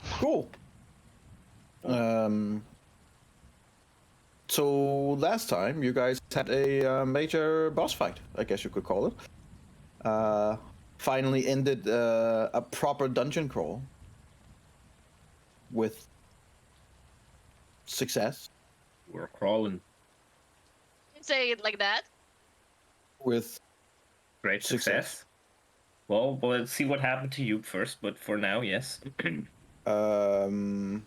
Cool. So last time you guys had a major boss fight, I guess you could call it. Finally ended a proper dungeon crawl with success. We're crawling. Say it like that. With Great success. Well, let's see what happened to you first, but for now, yes. Nothing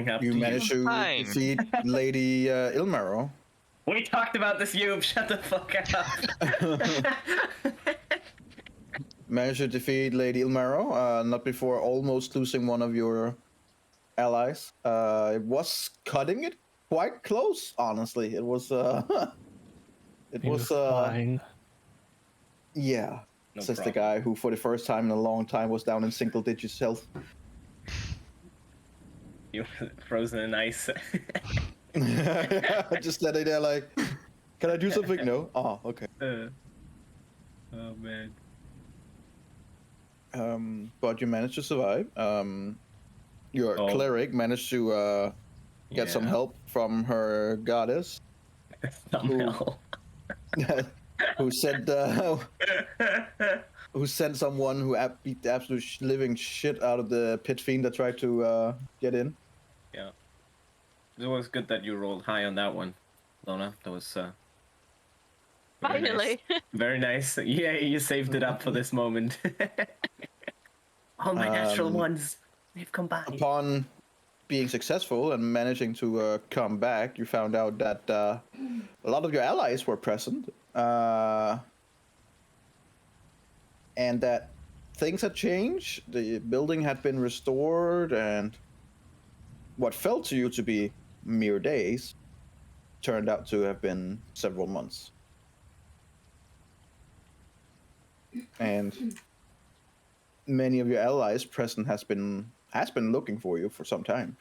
happened you to managed to defeat Lady Ilmaro. We talked about this, Yub. Shut the fuck up. Managed to defeat Lady Ilmaro, not before almost losing one of your allies. It was cutting it quite close, honestly. It was flying. Yeah. No Says the problem. guy who for the first time in a long time was down in single digits health. You frozen in ice. Just standing there like, can I do something? No? Oh, okay. Oh man. But you managed to survive. Your cleric managed to get some help from her goddess. Who sent who sent someone who beat the absolute living shit out of the pit fiend that tried to get in. Yeah. It was good that you rolled high on that one, Lona. That was Finally. Nice. Very nice. Yeah, you saved it up for this moment. All my natural ones, they've come back. Upon being successful and managing to come back, you found out that a lot of your allies were present, and that things had changed. The building had been restored, and what felt to you to be mere days turned out to have been several months. And many of your allies present has been looking for you for some time,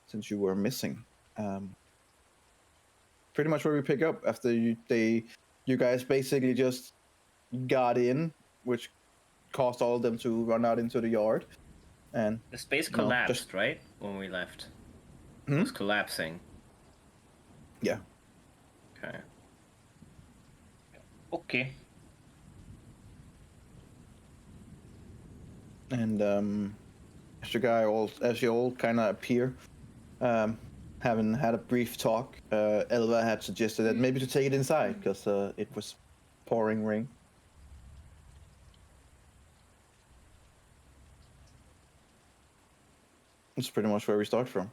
since you were missing. Pretty much where we pick up after you guys basically just got in, which caused all of them to run out into the yard. And the space collapsed, right? When we left. It was collapsing. Yeah. Okay. Okay. And as you all kind of appear, having had a brief talk, Elva had suggested that maybe to take it inside because it was pouring rain. That's pretty much where we start from.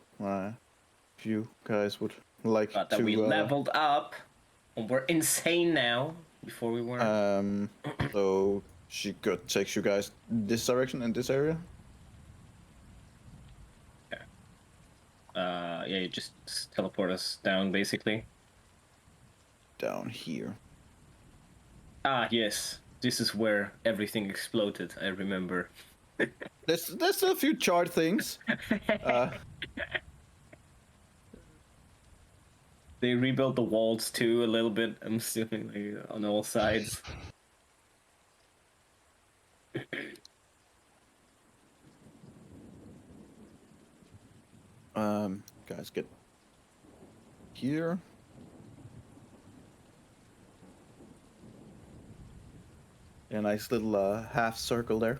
If you guys would like But that to... we leveled up, and we're insane now. Before we weren't. So she takes you guys this direction in this area. Okay. Yeah, you just teleport us down, basically. Down here. Ah, yes. This is where everything exploded. I remember. There's a few charred things. They rebuilt the walls too a little bit. I'm assuming like, on all sides. Guys, get here. A nice little half circle there.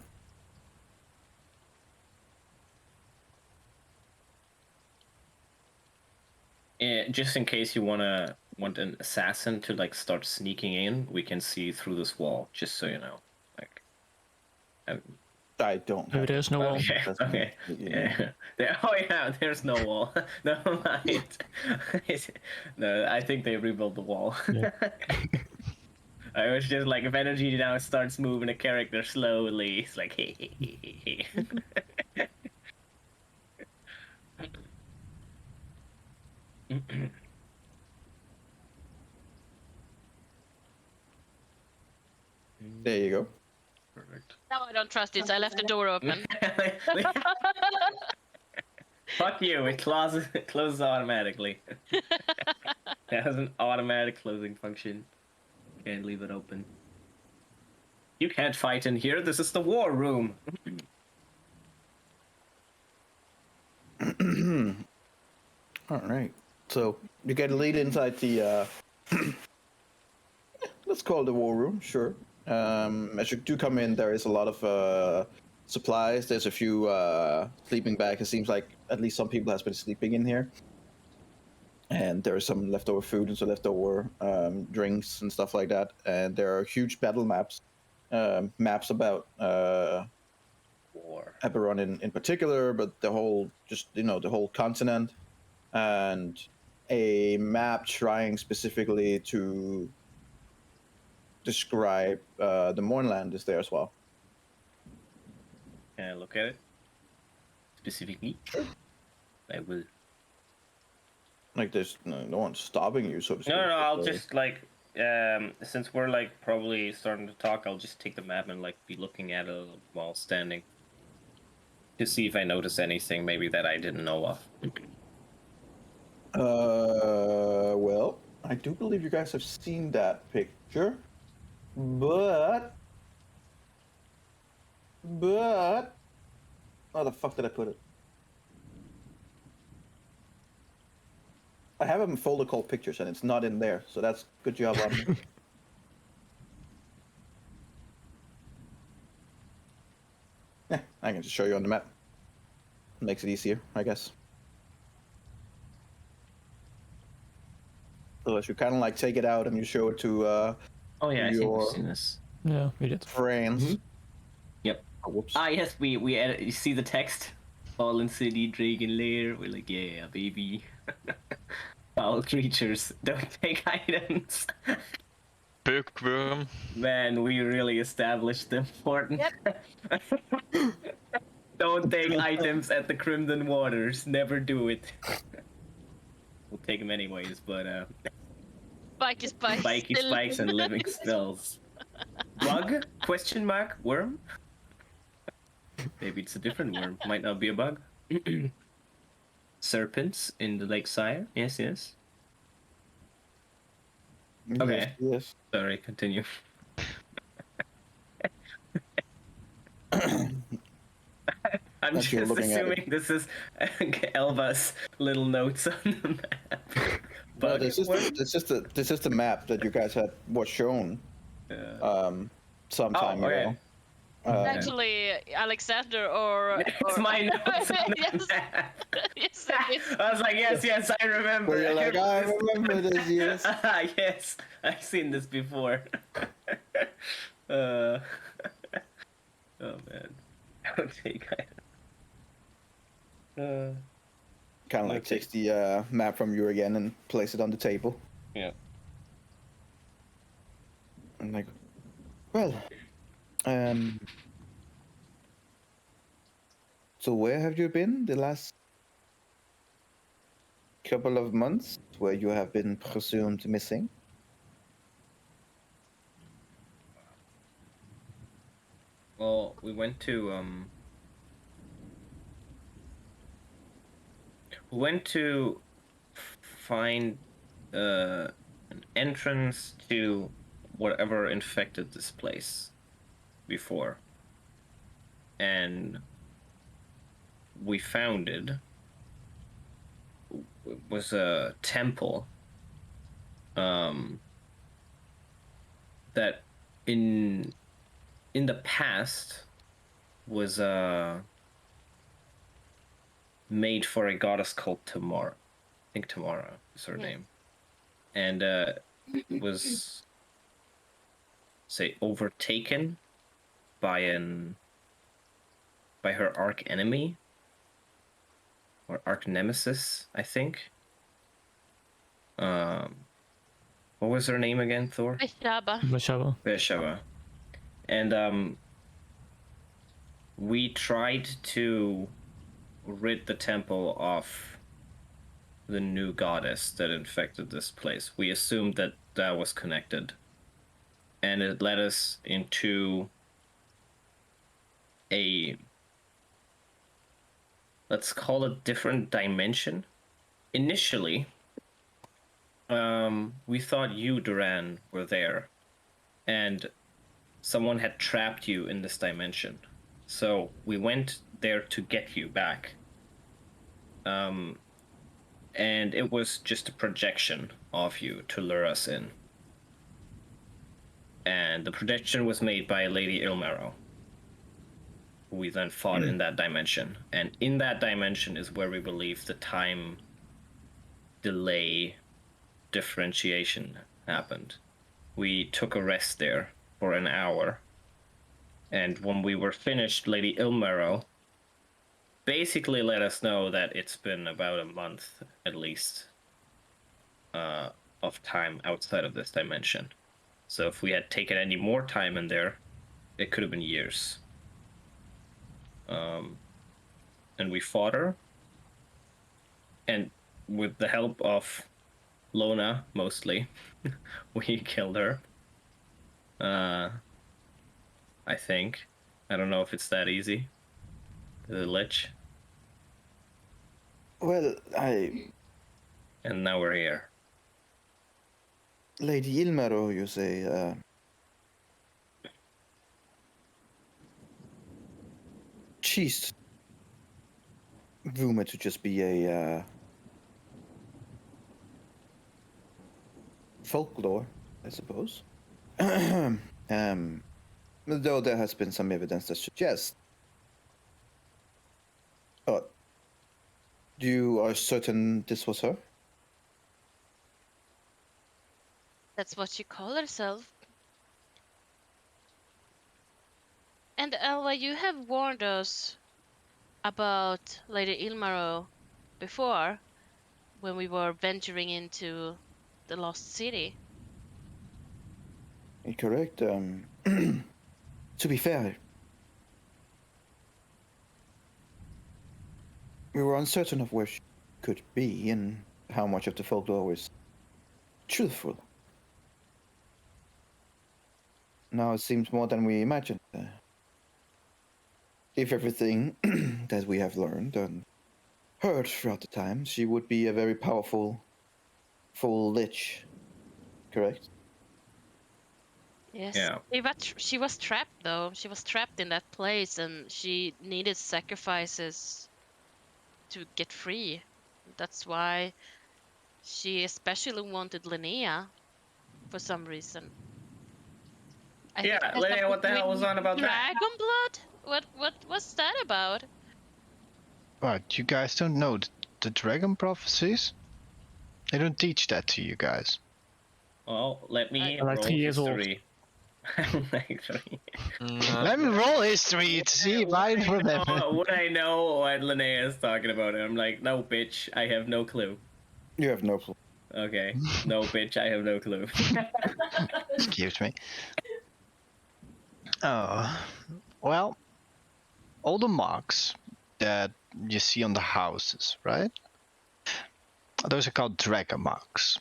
Just in case you want an assassin to like start sneaking in, we can see through this wall. Just so you know, like. I don't. No, there's no wall. Okay. Yeah. Oh yeah, there's no wall. Never mind. No, I think they rebuilt the wall. Yeah. I was just like, if energy now starts moving a character slowly, it's like, hey. There you go. Perfect. Now I don't trust it, so I left the door open. Fuck you, it closes automatically. It has an automatic closing function. Can't leave it open. You can't fight in here, this is the war room. All right. So you get a lead inside the let's call it the war room, sure. As you do come in, there is a lot of supplies. There's a few sleeping bags. It seems like at least some people has been sleeping in here. And there is some leftover food and some leftover drinks and stuff like that. And there are huge battle maps, maps about War. Eberron in particular, but the whole, just, you know, the whole continent, and a map trying specifically to describe the Mournland is there as well. Can I look at it specifically? Sure. I will. Like there's no one's stopping you, so to speak. No, I'll just like since we're like probably starting to talk, I'll just take the map and like be looking at it while standing to see if I notice anything maybe that I didn't know of. Well, I do believe you guys have seen that picture, but how the fuck did I put it? I have them folder called pictures, and it's not in there, so that's good job on me. Yeah, I can just show you on the map. Makes it easier, I guess. So if you kind of like take it out and you show it to Oh yeah, I think your we've seen this. Yeah, we did. friends. Yep. Oh, whoops. Ah yes, we edit, you see the text? Fallen City, Dragon Lair. We're like, yeah, baby. Foul creatures, don't take items. Bookworm. Man, we really established the important. Yep. Don't take items at the Crimson Waters. Never do it. We'll take them anyways, but Spiky spikes. spiky still- spikes and living spells. Bug? Question mark? Worm? Maybe it's a different worm. Might not be a bug. Serpents in the Lake Sire? Yes, yes. Okay. Yes. Sorry, continue. I'm As you're just looking at it. assuming this is Elva's little notes on the map. Well, Bug this is worm? this is the map that you guys had was shown some time Oh, okay. ago. Actually, Alexander or. It's or- my notes on the yes, map. yes, it is. I was like, yes, I remember. Where you're like, I remember this, yes. Yes, I've seen this before. Oh man, don't take it. Kind of like Okay. takes the map from you again and place it on the table. Yeah. I'm like, well, so where have you been the last couple of months where you have been presumed missing? Well, we went to find an entrance to whatever infected this place before, and we found it was a temple that in the past was made for a goddess called Tamara. I think Tamara is her Yes. name. And was say overtaken by her arch enemy or arch nemesis, I think. What was her name again, Thor? Shaba. Mashaba. Beshava. And we tried to rid the temple of the new goddess that infected this place. We assumed that that was connected. And it led us into a, let's call it, different dimension. Initially, we thought you, Duran, were there. And someone had trapped you in this dimension. So we went there to get you back. And it was just a projection of you to lure us in. And the projection was made by Lady Ilmero, who we then fought in that dimension. And in that dimension is where we believe the time delay differentiation happened. We took a rest there for an hour. And when we were finished, Lady Ilmero basically let us know that it's been about a month, at least, of time outside of this dimension. So if we had taken any more time in there, it could have been years. And we fought her. And with the help of Lona, mostly, we killed her. I think. I don't know if it's that easy. The Lich. Well, And now we're here. Lady Ilmero, you say, she's rumored to just be a folklore, I suppose. Though there has been some evidence that suggests. Oh, you are certain this was her? That's what she called herself. And Elva, you have warned us about Lady Ilmaro before, when we were venturing into the Lost City. Correct. To be fair, we were uncertain of where she could be and how much of the folklore was truthful. Now it seems more than we imagined. If everything that we have learned and heard throughout the time, she would be a very powerful, full lich. Correct? Yes. Yeah. She was trapped, though. She was trapped in that place, and she needed sacrifices to get free. That's why she especially wanted Linnea for some reason. I think Yeah, it has Linnea, what the something to hell do was with on about that? Dragon blood? What was that about? What, you guys don't know the dragon prophecies? They don't teach that to you guys. Well, let me I'm like roll 3 years old. history. I'm like 3. Let me roll history to see if I remember. Would I know what Linnea is talking about? And I'm like, no, bitch, I have no clue. You have no clue. Okay, no, bitch, I have no clue. Excuse me. Oh, well, all the marks that you see on the houses, right? Those are called dragon marks.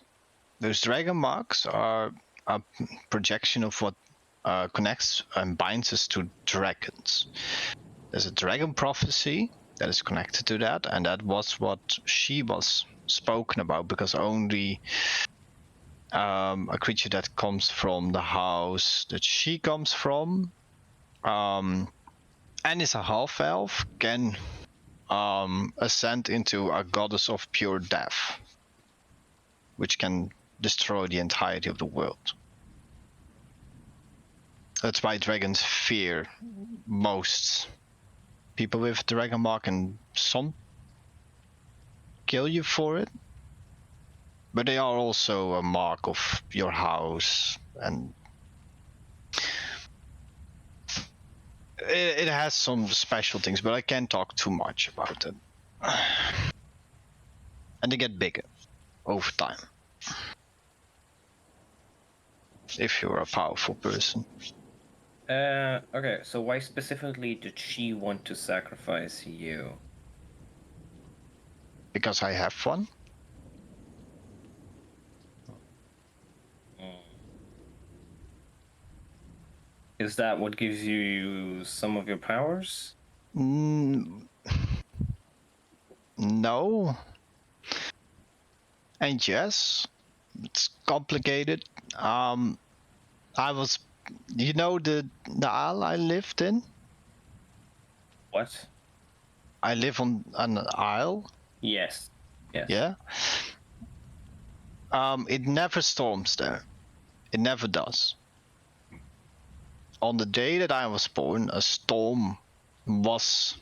Those dragon marks are a projection of what connects and binds us to dragons. There's a dragon prophecy that is connected to that, and that was what she was spoken about, because only a creature that comes from the house that she comes from, and is a half-elf, can ascend into a goddess of pure death, which can destroy the entirety of the world. That's why dragons fear most people with dragon mark, and some kill you for it. But they are also a mark of your house, and it has some special things, but I can't talk too much about it. And they get bigger over time, if you're a powerful person. Okay, so why specifically did she want to sacrifice you? Because I have one. Is that what gives you some of your powers? No. And yes, it's complicated. I was, you know, the isle I lived in? What? I live on an isle Yes. Yes. Yeah. It never storms there. It never does. On the day that I was born, a storm was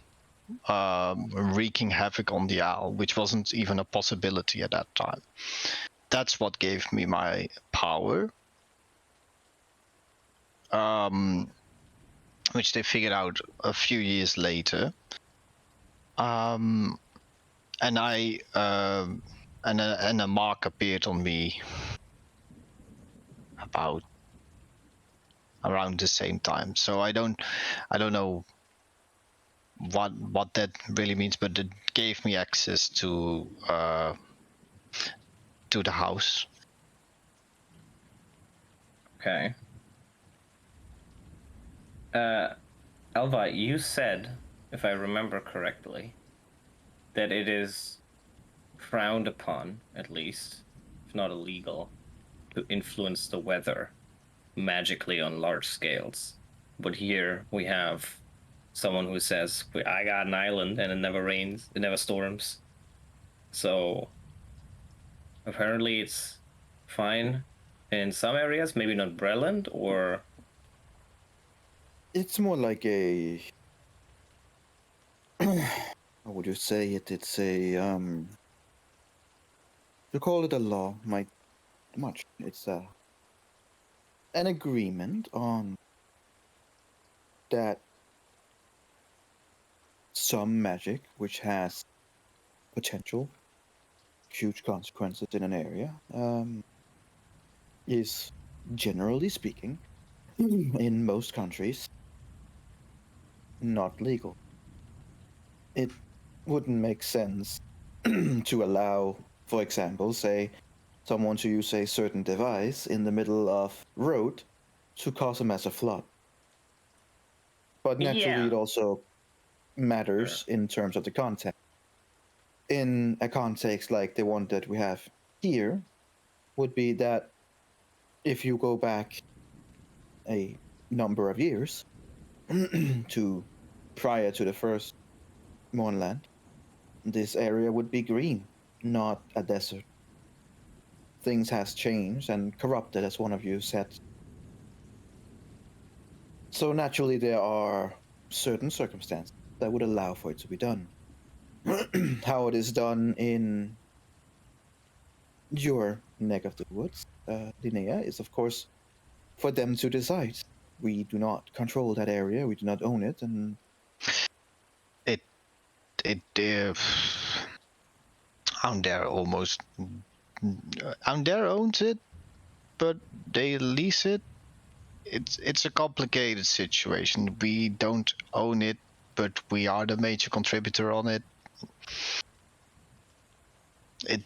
wreaking havoc on the owl, which wasn't even a possibility at that time. That's what gave me my power, which they figured out a few years later. And a mark appeared on me about around the same time. So I don't know what that really means, but it gave me access to the house. Okay. Elva, you said, if I remember correctly, that it is frowned upon, at least, if not illegal, to influence the weather magically on large scales. But here we have someone who says, I got an island and it never rains, it never storms. So apparently it's fine in some areas, maybe not Breland, or It's more like a. How would you say it? It's a to call it a law might much. It's an agreement on that some magic which has potential huge consequences in an area is, generally speaking, in most countries, not legal. It wouldn't make sense to allow, for example, say, someone to use a certain device in the middle of road to cause a massive flood. But naturally, Yeah. it also matters in terms of the context. In a context like the one that we have here, would be that if you go back a number of years to prior to the first Moonland, this area would be green, not a desert. Things has changed and corrupted, as one of you said. So naturally, there are certain circumstances that would allow for it to be done. How it is done in your neck of the woods, Linnea, is of course for them to decide. We do not control that area. We do not own it, and Aundare owns it, but they lease it. It's a complicated situation. We don't own it, but we are the major contributor on it. It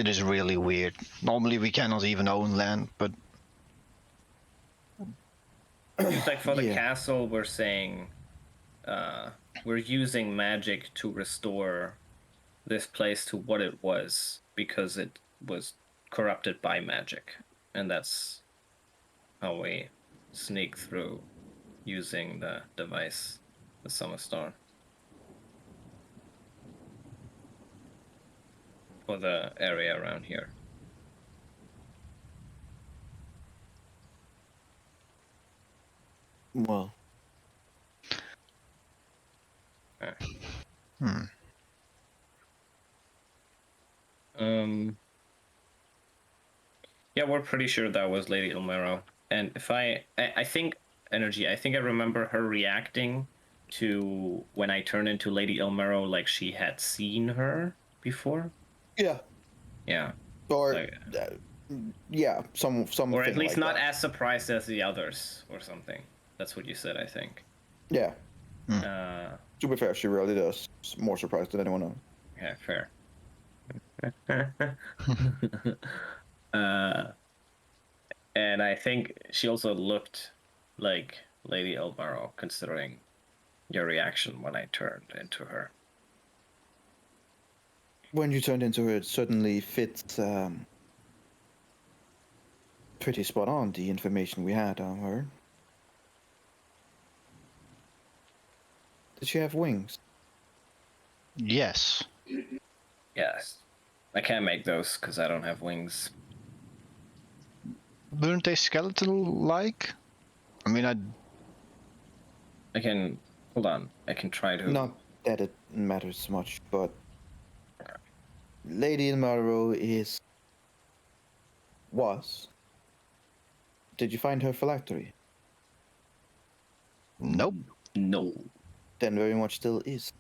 is really weird. Normally we cannot even own land, but It's like for the Yeah. castle, we're saying we're using magic to restore this place to what it was because it was corrupted by magic. And that's how we sneak through using the device, the Summer Star. For the area around here. well, Yeah, we're pretty sure that was Lady Ilmero. And if I think Energy, I think I remember her reacting to when I turned into Lady Ilmero like she had seen her before. yeah, Yeah. or Like, yeah, something or at least like not that. as surprised as the others or something. That's what you said, I think. Yeah. To To be fair, she really does more surprised than anyone else. Yeah, fair. And I think she also looked like Lady Elbaro, considering your reaction when I turned into her. When you turned into her, it certainly fits pretty spot on the information we had on her. Did she have wings? yes, Yes. I can't make those because I don't have wings. Weren't they skeletal-like? I mean, I can hold on. I can try to. Not that it matters much, but Lady Ilmaro was. Did you find her phylactery? nope. No. Then very much still is.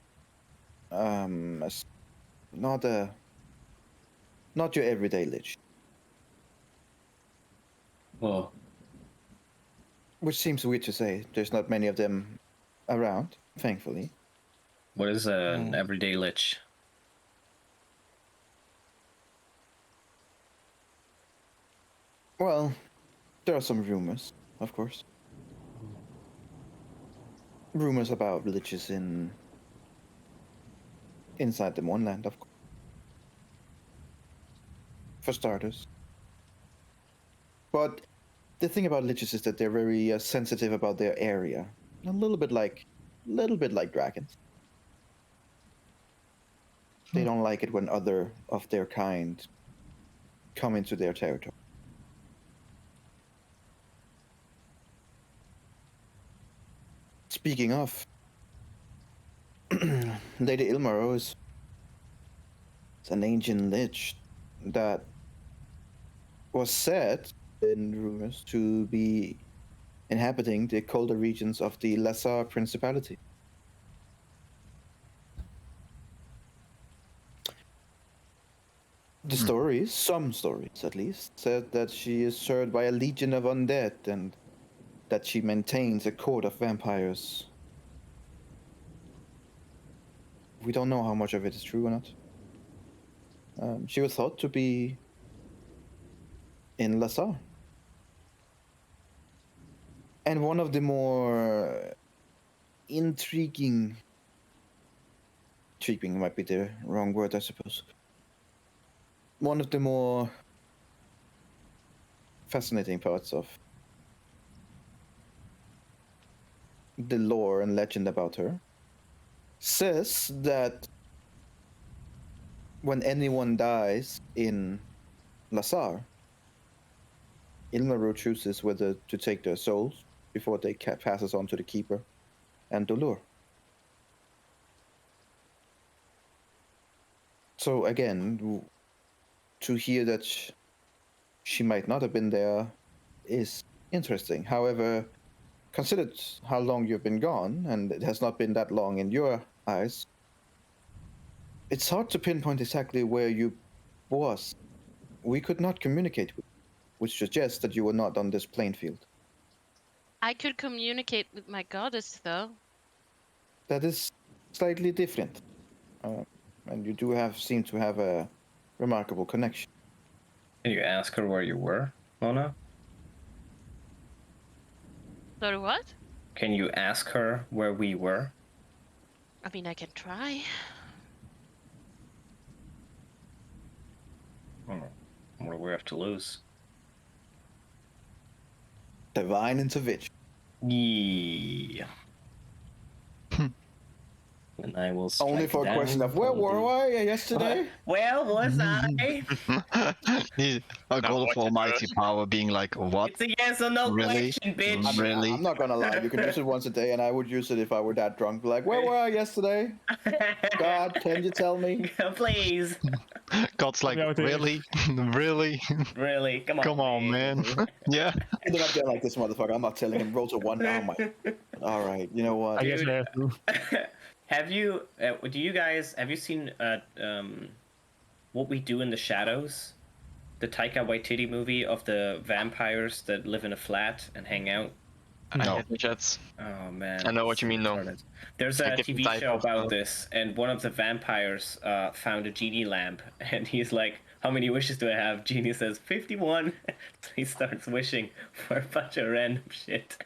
Not your everyday lich, Well, which seems weird to say. There's not many of them around, thankfully. what is an everyday lich? Well, there are some rumors, of course. Rumors about liches inside the Mournland, of course. For starters. But the thing about liches is that they're very sensitive about their area. A little bit like dragons. They don't like it when other of their kind come into their territory. Speaking of, Lady Ilmaro is an ancient lich that was said in rumors to be inhabiting the colder regions of the Lesser Principality. The stories, some stories at least, said that she is served by a legion of undead and that she maintains a court of vampires. We don't know how much of it is true or not. She was thought to be in Lesser. And one of the more intriguing might be the wrong word, I suppose. One of the more fascinating parts of the lore and legend about her says that when anyone dies in Lasar, Ilmaru chooses whether to take their souls before they passes on to the Keeper and Dolur. So again, to hear that she might not have been there is interesting. However, considered how long you've been gone, and it has not been that long in your eyes, it's hard to pinpoint exactly where you was. We could not communicate with you, which suggests that you were not on this playing field. I could communicate with my goddess, though. That is slightly different. And you do seem to have a remarkable connection. Can you ask her where you were, Mona? Sorry, what? Can you ask her where we were? I mean, I can try. Oh, what do we have to lose? Divine intervention. Yeah. And I will strike Only for a down question of where all were the- I yesterday? Where was I? A god of almighty power being like, what? It's a yes or no Really? question, bitch. Really? I'm not gonna lie. You can use it once a day, and I would use it if I were that drunk. Like, where were I yesterday? God, can you tell me? Please. God's like, Yeah, really? Really? Really? Come on. Come on, man. Yeah. Ended up there like this motherfucker. I'm not telling him. Roll to one. Oh my. All right. You know what? I guess I have to. Have you? Do you guys have you seen What We Do in the Shadows? The Taika Waititi movie of the vampires that live in a flat and hang out. I No. had the chats. Oh man. I know what you mean, though. Retarded. There's a A different TV type show of about stuff. this, and one of the vampires found a genie lamp, and he's like, "How many wishes do I have?" Genie says, 51. So he starts wishing for a bunch of random shit.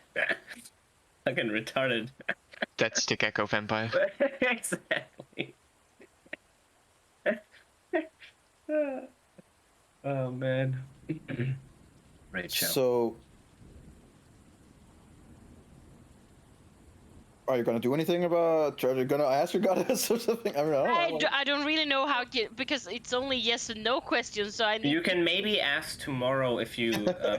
Fucking retarded. That's the gecko vampire. Exactly. Oh man. Great show. So, Are you gonna do anything about? Are you gonna ask your goddess or something? I mean, I don't really know how because it's only yes and no questions, so I need. You can maybe ask tomorrow if you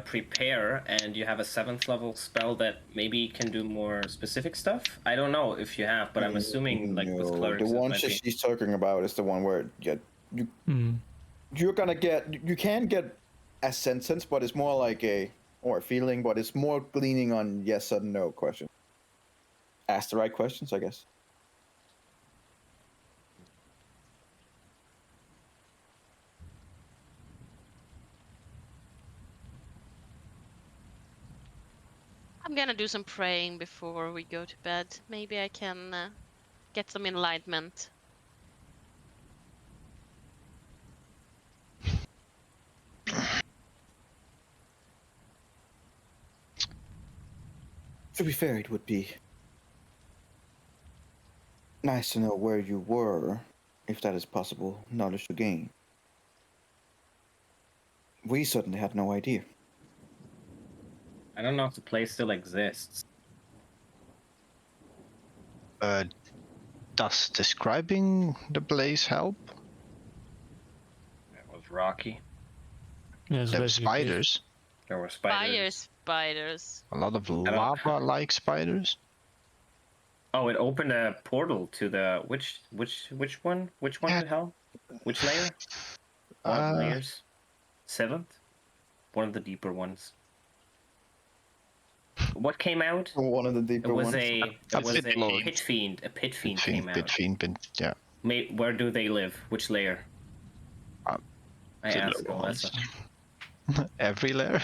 prepare and you have a 7th level spell that maybe can do more specific stuff. I don't know if you have, but I'm assuming like with No, clerics the it one might be. she's talking about is the one where you're gonna get. You can get a sentence, but it's more like a feeling, but it's more leaning on yes or no question. Ask the right questions, I guess. I'm gonna do some praying before we go to bed. Maybe I can get some enlightenment. To be fair, it would be nice to know where you were, if that is possible, knowledge to gain. We certainly had no idea. I don't know if the place still exists. Does describing the place help? It was rocky. Yeah, it's There were basically spiders. There were Fire spiders. spiders. A lot of don't- lava-like spiders. Oh, it opened a portal to the which one? Which one Yeah. the hell? Which layer? One of the layers. 7th? One of the deeper ones. What came out? One of the It deeper was ones. a pit lord. pit fiend. A pit fiend came out. Yeah. Where do they live? Which layer? Uh, I the asked lower ones. Alyssa. Every layer.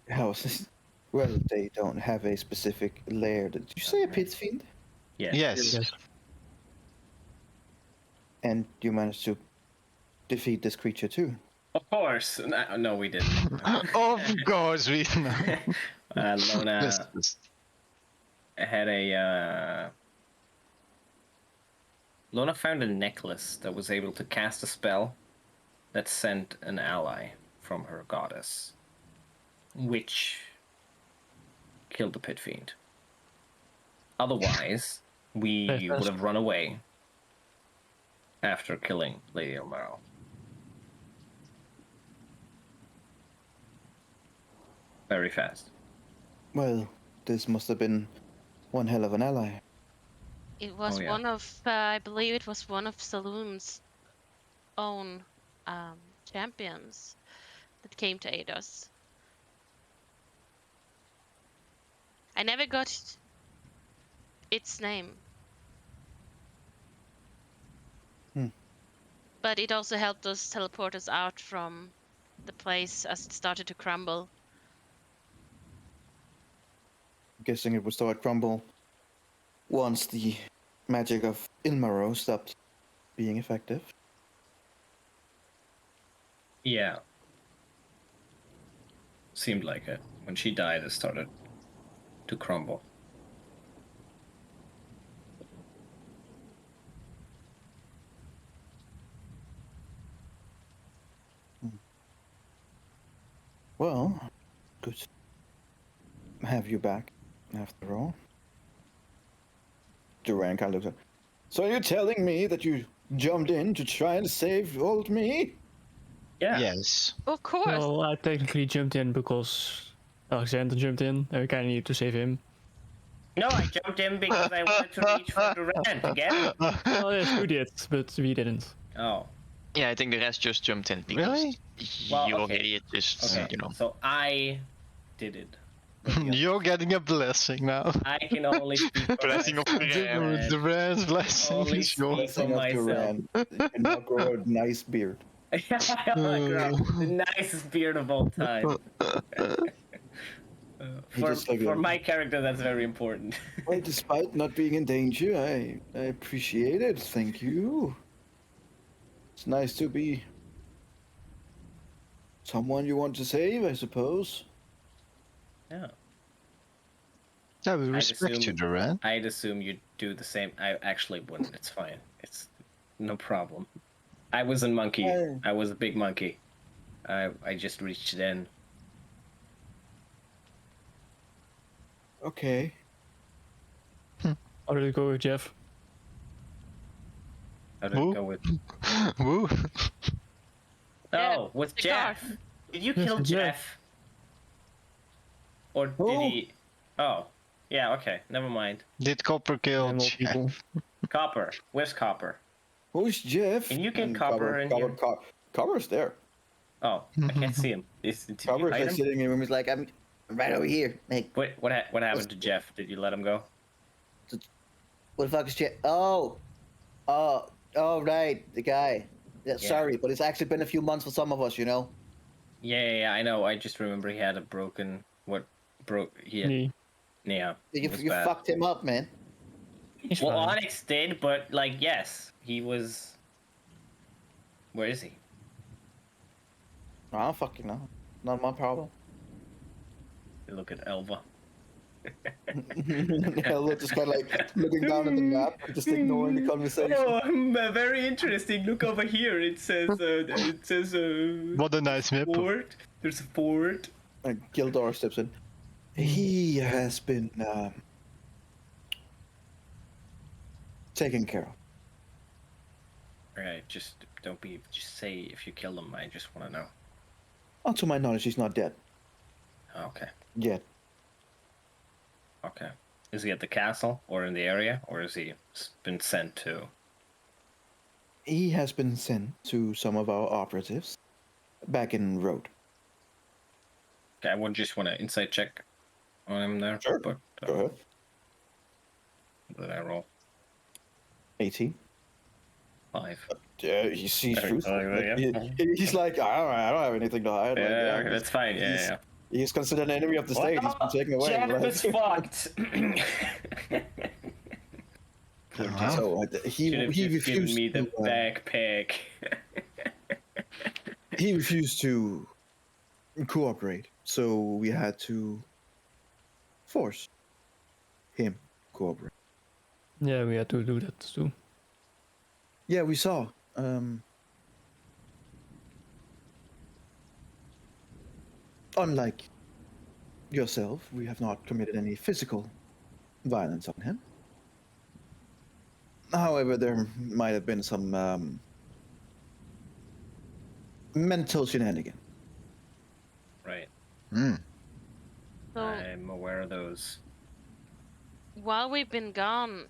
Houses. Well, they don't have a specific layer. Did you say a pit fiend? Yes. Yes. Yes. And you managed to defeat this creature too. Of course. No, we didn't. Of course we. Lona Let's- had a. Lona found a necklace that was able to cast a spell that sent an ally from her goddess, which killed the pit fiend. Otherwise, we would have run away after killing Lady Omaro. Very fast. Well, this must have been one hell of an ally. It was Oh, yeah. one of, I believe it was one of Saloon's own champions that came to aid us. I never got its name. But it also helped us teleport us out from the place as it started to crumble. Guessing it would start crumble once the magic of Ilmaro stopped being effective. Yeah. Seemed like it. When she died, it started to crumble. Well, good to have you back, after all. Duran kind of looks up. So you're telling me that you jumped in to try and save old me? Yeah. Yes. Of course. Well, I technically jumped in because Alexander jumped in, and we kind of needed to save him. No, I jumped in because I wanted to reach for Duran to get him. Oh, yes, you did, but we didn't. Oh. Yeah, I think the rest just jumped in because Really? Well, your okay. idiot just, Okay. you know. So I did it. You're getting a blessing now. I can only speak for Blessing of myself. Duran. Duran's blessing Only is yours. speak for Blessing of myself. Duran. You can now grow a nice beard. The nicest beard of all time. For my character, that's very important. Well, despite not being in danger, I appreciate it. Thank you. It's nice to be someone you want to save, I suppose. Yeah. Yeah, we I'd respect you, assume- Duran. I'd assume you'd do the same. I actually wouldn't. It's fine. It's no problem. I was a monkey. Hey. I was a big monkey. I just reached in. Okay. How did it go with Jeff? How did Who? it go with? Woo. No, with the car. Jeff. Did you Yes, kill with Jeff. Jeff? Or did Who? he? Oh, yeah. Okay, never mind. Did Copper kill And more Jeff? people. Copper. Where's Copper? Who's Jeff? Can you get And Copper in here? Copper's there. Oh, I can't see him. Did you Copper's hide like him? sitting in the room. He's like, I'm right over here. Like, Wait, what happened to Jeff? Did you let him go? what the fuck is Jeff? Oh, right, the guy. Yeah, Yeah. sorry, but it's actually been a few months for some of us, you know. Yeah, I know. I just remember he had a broken. He had, Knee. yeah. You, it was you bad. fucked him up, man. He's Well, fine. Onyx did, but like, yes, he was. Where is he? I don't fucking know. Not my problem. You look at Elva. Look, just kind of like looking down at the map, just ignoring the conversation. Very interesting. Look over here. It says. What a nice map. Fort. There's a fort. And Gildor steps in. He has been taken care of. Alright, just don't be. Just say if you kill him. I just want to know. Not to my knowledge, he's not dead Okay. yet. Okay. Is he at the castle or in the area, or is he been sent to? He has been sent to some of our operatives back in road. Okay, I would just want to insight check on him there. Sure. But Go ahead. did I roll 18. 5? Yeah, he sees Very truth. clever, Like, yeah. he's like, I don't have anything to hide. Like, Yeah, okay, that's fine. Yeah, he's- yeah. He's considered an enemy of the state. He's been taken away. Jeff like- is fucked. Poor Wow. Jeff. So he Should have just given refused me the to, backpack. he refused to cooperate, so we had to force him cooperate. Yeah, we had to do that too. Yeah, we saw. Unlike yourself, we have not committed any physical violence on him. However, there might have been some mental shenanigans. Right. Hmm. So I'm aware of those. while we've been gone,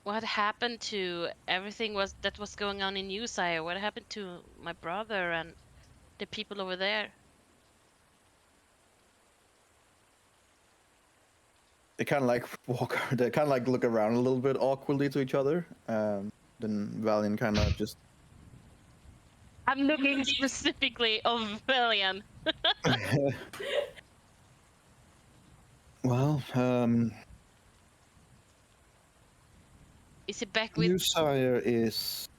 what happened to everything that was going on in UCI? What happened to my brother and the people over there? They kind of like walk. They kind of like look around a little bit awkwardly to each other. Then Valiant kind of just. I'm looking specifically of Valian. Well, Is he back with? New Sire is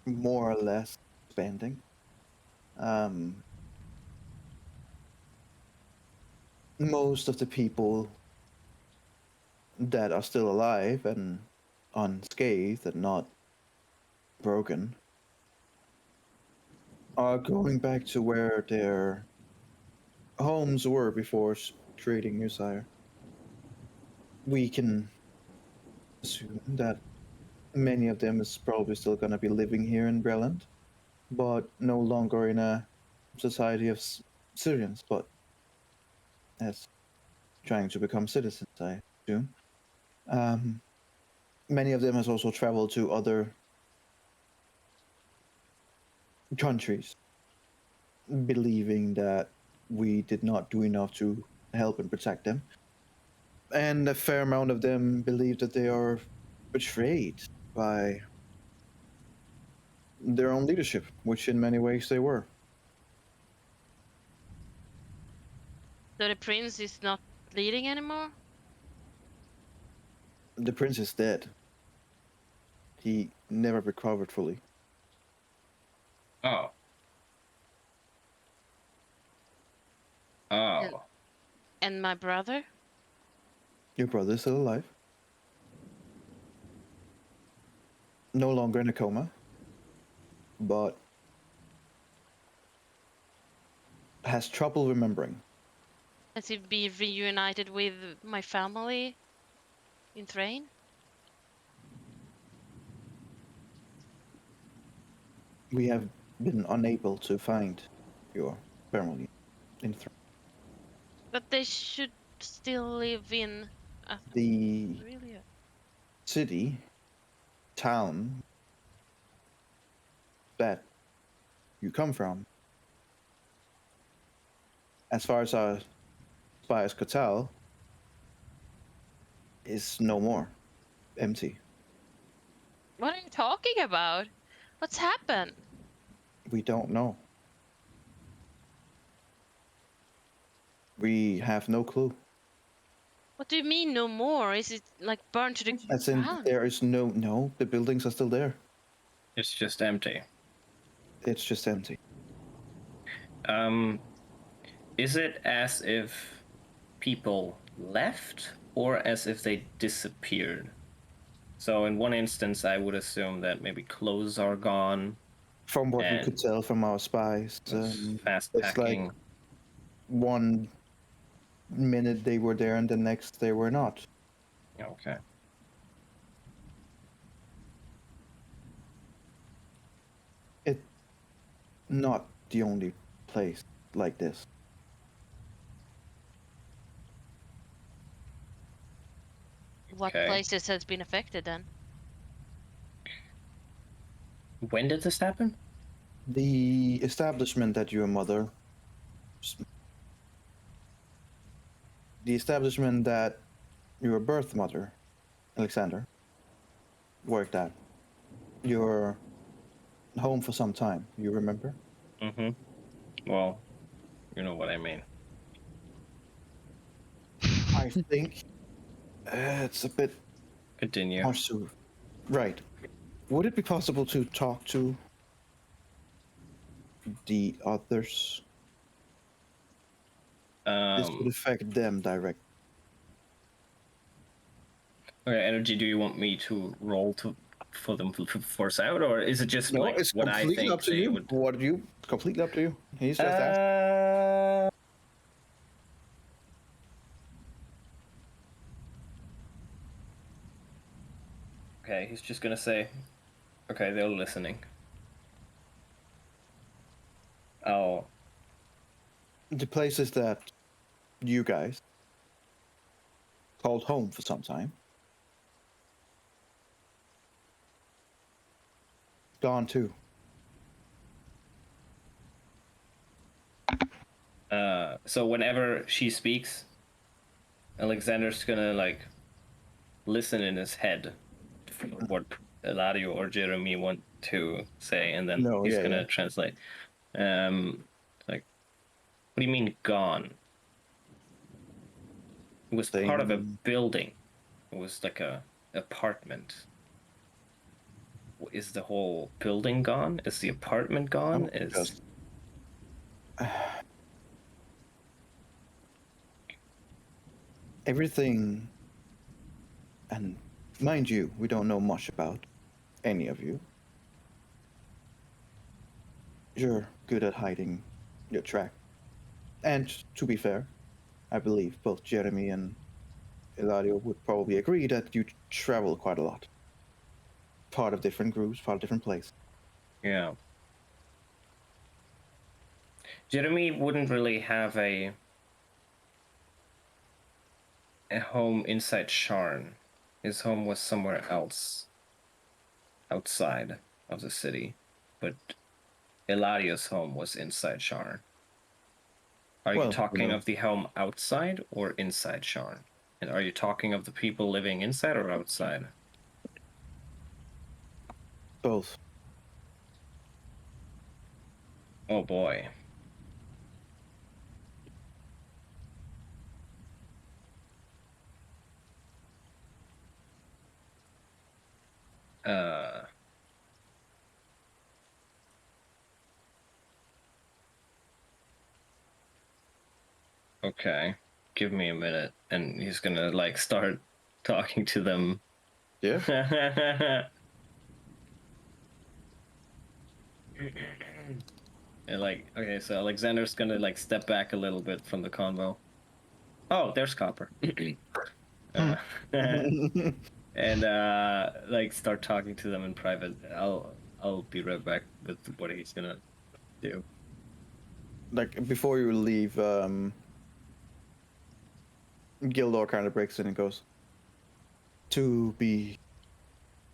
more or less expanding. Most of the people that are still alive and unscathed and not broken are going back to where their homes were before creating New Sire. We can assume that many of them is probably still going to be living here in Breland, but no longer in a society of Syrians, but as trying to become citizens, I assume. Many of them has also traveled to other countries, believing that we did not do enough to help and protect them. And a fair amount of them believe that they are betrayed by their own leadership, which in many ways they were. So the prince is not leading anymore? The prince is dead. He never recovered fully. Oh. Oh. And my brother? Your brother is still alive. No longer in a coma, but has trouble remembering. Has he been reunited with my family? in Thrain? We have been unable to find your family in But they should still live in the Aurelia. city, town that you come from. As far as our spies could tell, is no more. Empty. What are you talking about? What's happened? We don't know. We have no clue. What do you mean no more? Is it like burned to the As in, ground? there is no, the buildings are still there. It's just empty. It's just empty. Is it as if people left or as if they disappeared? So in one instance, I would assume that maybe clothes are gone. From what we And could tell from our spies, fast it's like packing. 1 minute they were there and the next they were not. Okay. It's not the only place like this. What Okay. places has been affected then? When did this happen? The establishment that your mother, the establishment that your birth mother, Alexander, worked at, your home for some time. You remember? Mm-hmm. Well, you know what I mean. I think it's a bit Continue. harsh to. Right. Would it be possible to talk to the others? This would affect them directly. Okay, energy. Do you want me to roll for them to force out, or is it just No, like it's what I completely think up to they you. would? What do you? Completely up to you. He's just asking. Okay, he's just gonna say, okay, they're listening. Oh, The places that you guys called home for some time. Gone too. so whenever she speaks, Alexander's gonna like listen in his head for what Eladio or Jeremy want to say, and then No, he's yeah, gonna yeah. translate. Like, what do you mean gone? It was part of a building. It was like a apartment. Is the whole building gone? Is the apartment gone? No, just everything. And mind you, we don't know much about any of you. You're good at hiding your track. And to be fair, I believe both Jeremy and Eladio would probably agree that you travel quite a lot. Part of different groups, part of different places. Yeah. Jeremy wouldn't really have a home inside Sharn. His home was somewhere else, outside of the city. But Eladio's home was inside Sharn. Are you talking of the home outside or inside Sharn? And are you talking of the people living inside or outside? Both. Oh boy. Okay. Give me a minute. And he's gonna like start talking to them. Yeah. And like, okay, so Alexander's gonna like step back a little bit from the convo. Oh, there's Copper. uh, and like start talking to them in private. I'll be right back with what he's gonna do. Like before you leave, Gildor kind of breaks in and goes, "To be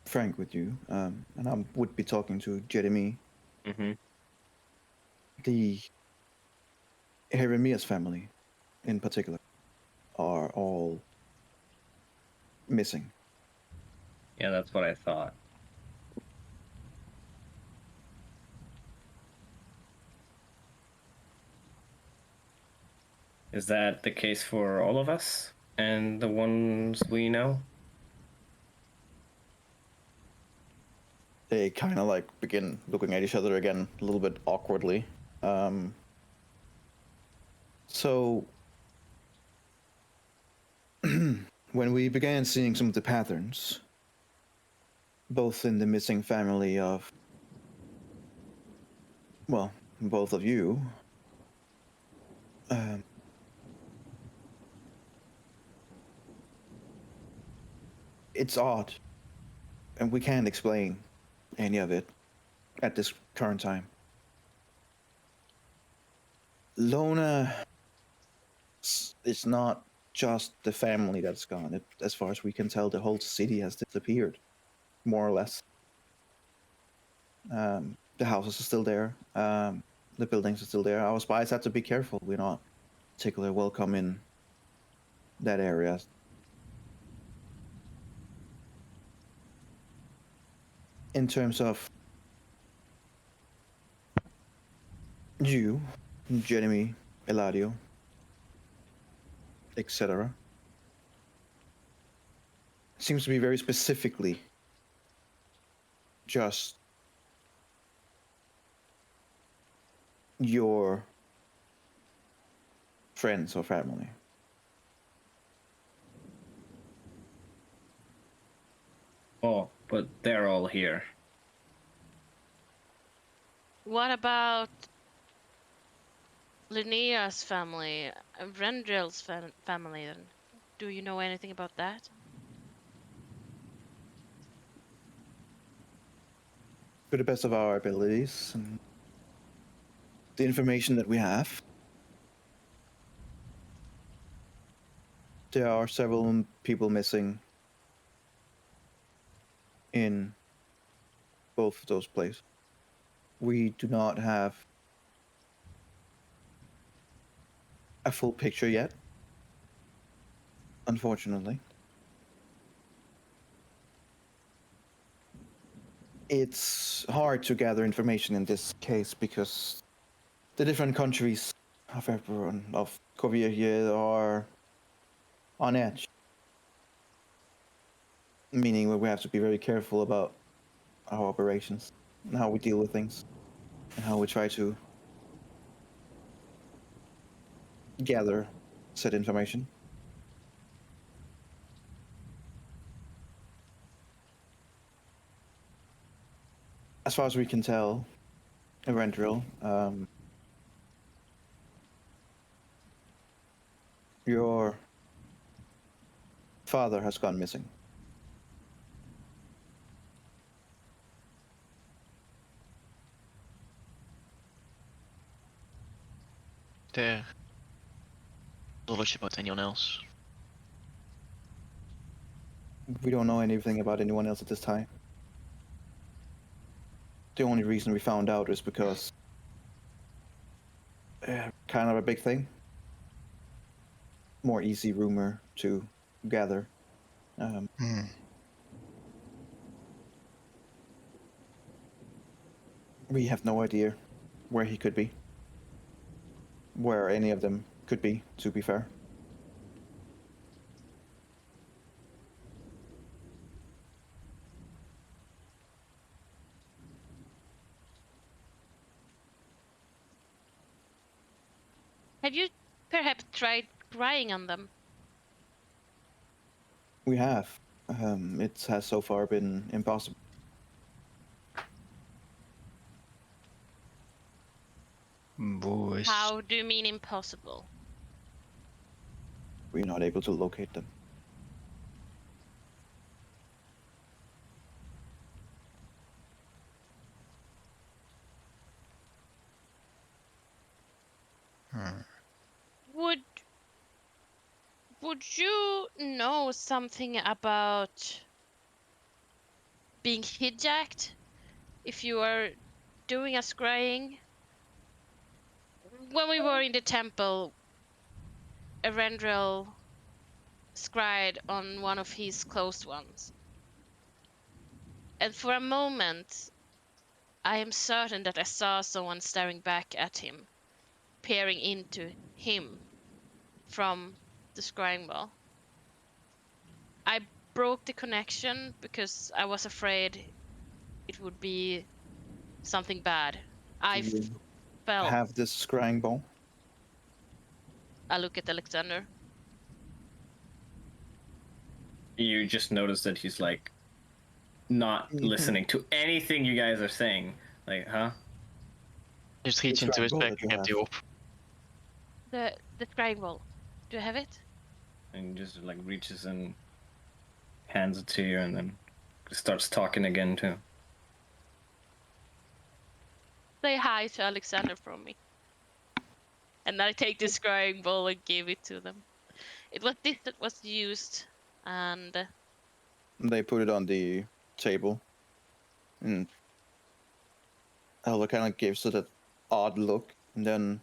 frank with you, and I would be talking to Jeremy, Mm-hmm. the Jeremias family, in particular, are all missing. Yeah, that's what I thought. Is that the case for all of us and the ones we know? They kind of like begin looking at each other again a little bit awkwardly. So when we began seeing some of the patterns, both in the missing family of, well, both of you, it's odd, and we can't explain any of it at this current time. Lona, it's not just the family that's gone. As far as we can tell, the whole city has disappeared, more or less. The houses are still there. The buildings are still there. Our spies have to be careful. We're not particularly welcome in that area. In terms of you, Jeremy, Eladio, etc., seems to be very specifically just your friends or family. Oh, but they're all here. What about Linnea's family, Rendrell's family? Then, do you know anything about that? To the best of our abilities and the information that we have, there are several people missing in both of those places. We do not have a full picture yet, unfortunately. It's hard to gather information in this case because the different countries of Eberron, of Korea here, are on edge. Meaning that we have to be very careful about our operations and how we deal with things and how we try to gather said information. As far as we can tell, Eventril, your father has gone missing. There. Knowledge about anyone else? We don't know anything about anyone else at this time. The only reason we found out is because kind of a big thing. More easy rumor to gather. We have no idea where he could be. Where any of them could be, to be fair. Have you perhaps tried crying on them? We have. It has so far been impossible. Boys. How do you mean impossible? We're not able to locate them. Would you know something about being hijacked if you are doing a scrying? When we were in the temple, Erendrel scried on one of his close ones. And for a moment, I am certain that I saw someone staring back at him, peering into him from the scrying ball. I broke the connection because I was afraid it would be something bad. I Do you felt. have this scrying ball? I look at Alexander. You just notice that he's like not listening to anything you guys are saying. Like, huh? Just reach into his scramble back that and you get the have. orb. The scrying ball. Do you have it? And just like reaches and hands it to you, and then starts talking again too. Say hi to Alexander from me. And I take the scrying ball and give it to them. It was this that was used, and They put it on the table, and Ella kind of gives it an odd look, and then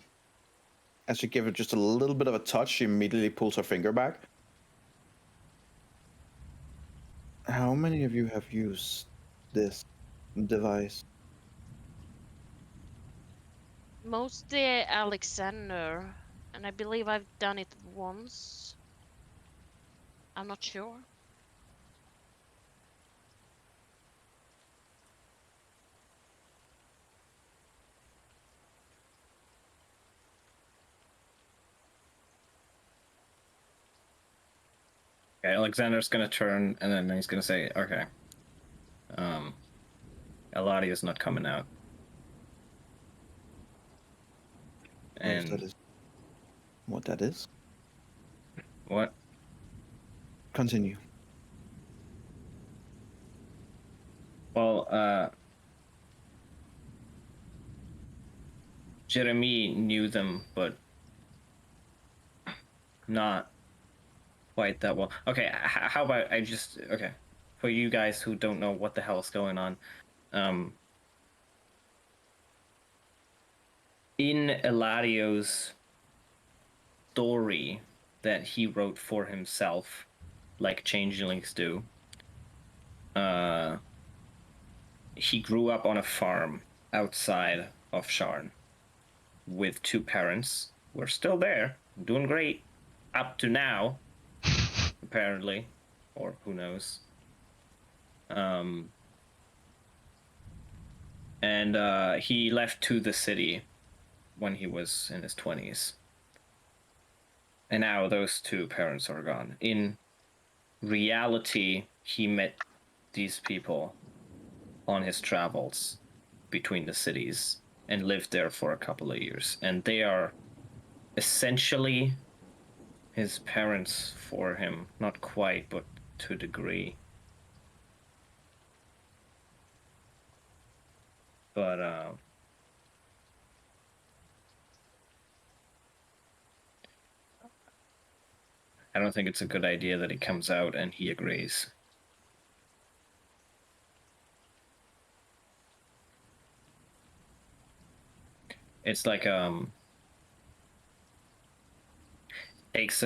as you give it just a little bit of a touch, she immediately pulls her finger back. How many of you have used this device? mostly Alexander. And I believe I've done it once. I'm not sure. Okay, Alexander's gonna turn, and then he's gonna say, "Okay, Eladia's not coming out." And What that is? what? Continue. Well, Jeremy knew them, but not quite that well. Okay, how about I just okay for you guys who don't know what the hell's going on. In Eladio's story that he wrote for himself, like changelings do, he grew up on a farm outside of Sharn with two parents who are still there, doing great up to now, apparently, or who knows. And he left to the city when he was in his 20s. And now those two parents are gone. In reality, he met these people on his travels between the cities and lived there for a couple of years. And they are essentially his parents for him. Not quite, but to a degree. But I don't think it's a good idea that he comes out and he agrees. It's like takes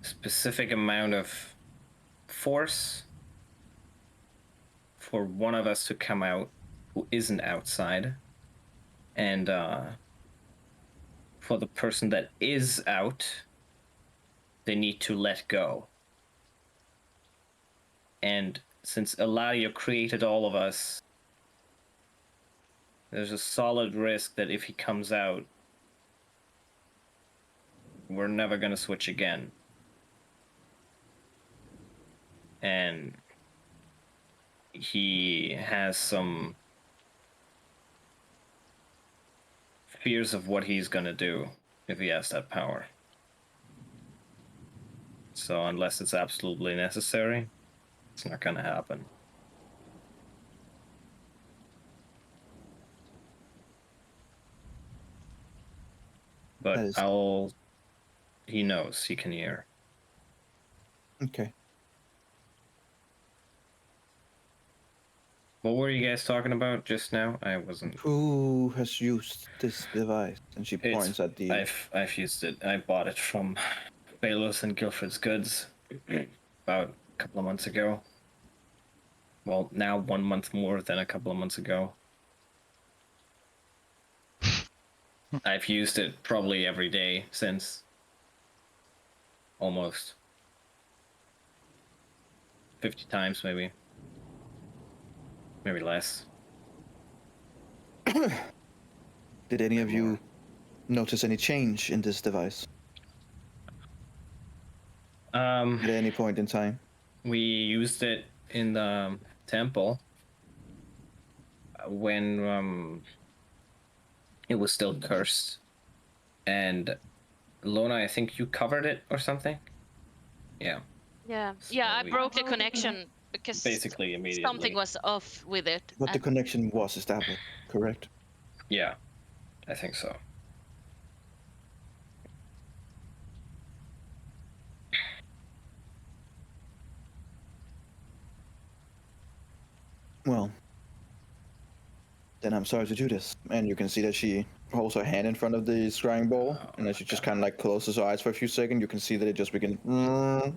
specific amount of force for one of us to come out who isn't outside, and for the person that is out, they need to let go. And since Eladio created all of us, there's a solid risk that if he comes out, we're never going to switch again. And he has some fears of what he's going to do if he has that power. So unless it's absolutely necessary, it's not going to happen. But I'll he knows. He can hear. Okay. What were you guys talking about just now? I wasn't. Who has used this device? And she points at the. I've used it. I bought it from Baylor's and Guilford's Goods about a couple of months ago. Well, now 1 month more than a couple of months ago. I've used it probably every day since. Almost 50 times, maybe less. Did any of you notice any change in this device at any point in time? We used it in the temple when it was still cursed, and Lona, I think you covered it or something. Yeah. Yeah, So yeah. I we- broke the connection because Basically immediately. something was off with it. But the connection was established, correct? Yeah, I think so. Well, then I'm sorry to do this. And you can see that she holds her hand in front of the scrying ball, and as she just kind of like closes her eyes for a few seconds, you can see that it just begins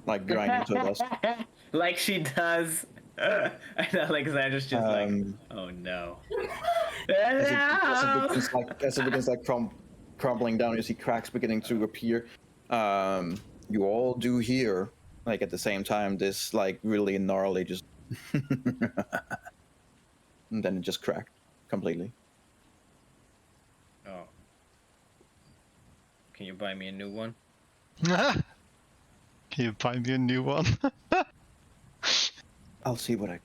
like grinding to dust. Like she does. And Alexander's just like, Um, oh no. as it begins like crumbling down, you see cracks beginning to appear. You all do hear, like at the same time, this like really gnarly just, and then it just cracked completely. Oh. Can you buy me a new one? Can you find me a new one? I'll see what I.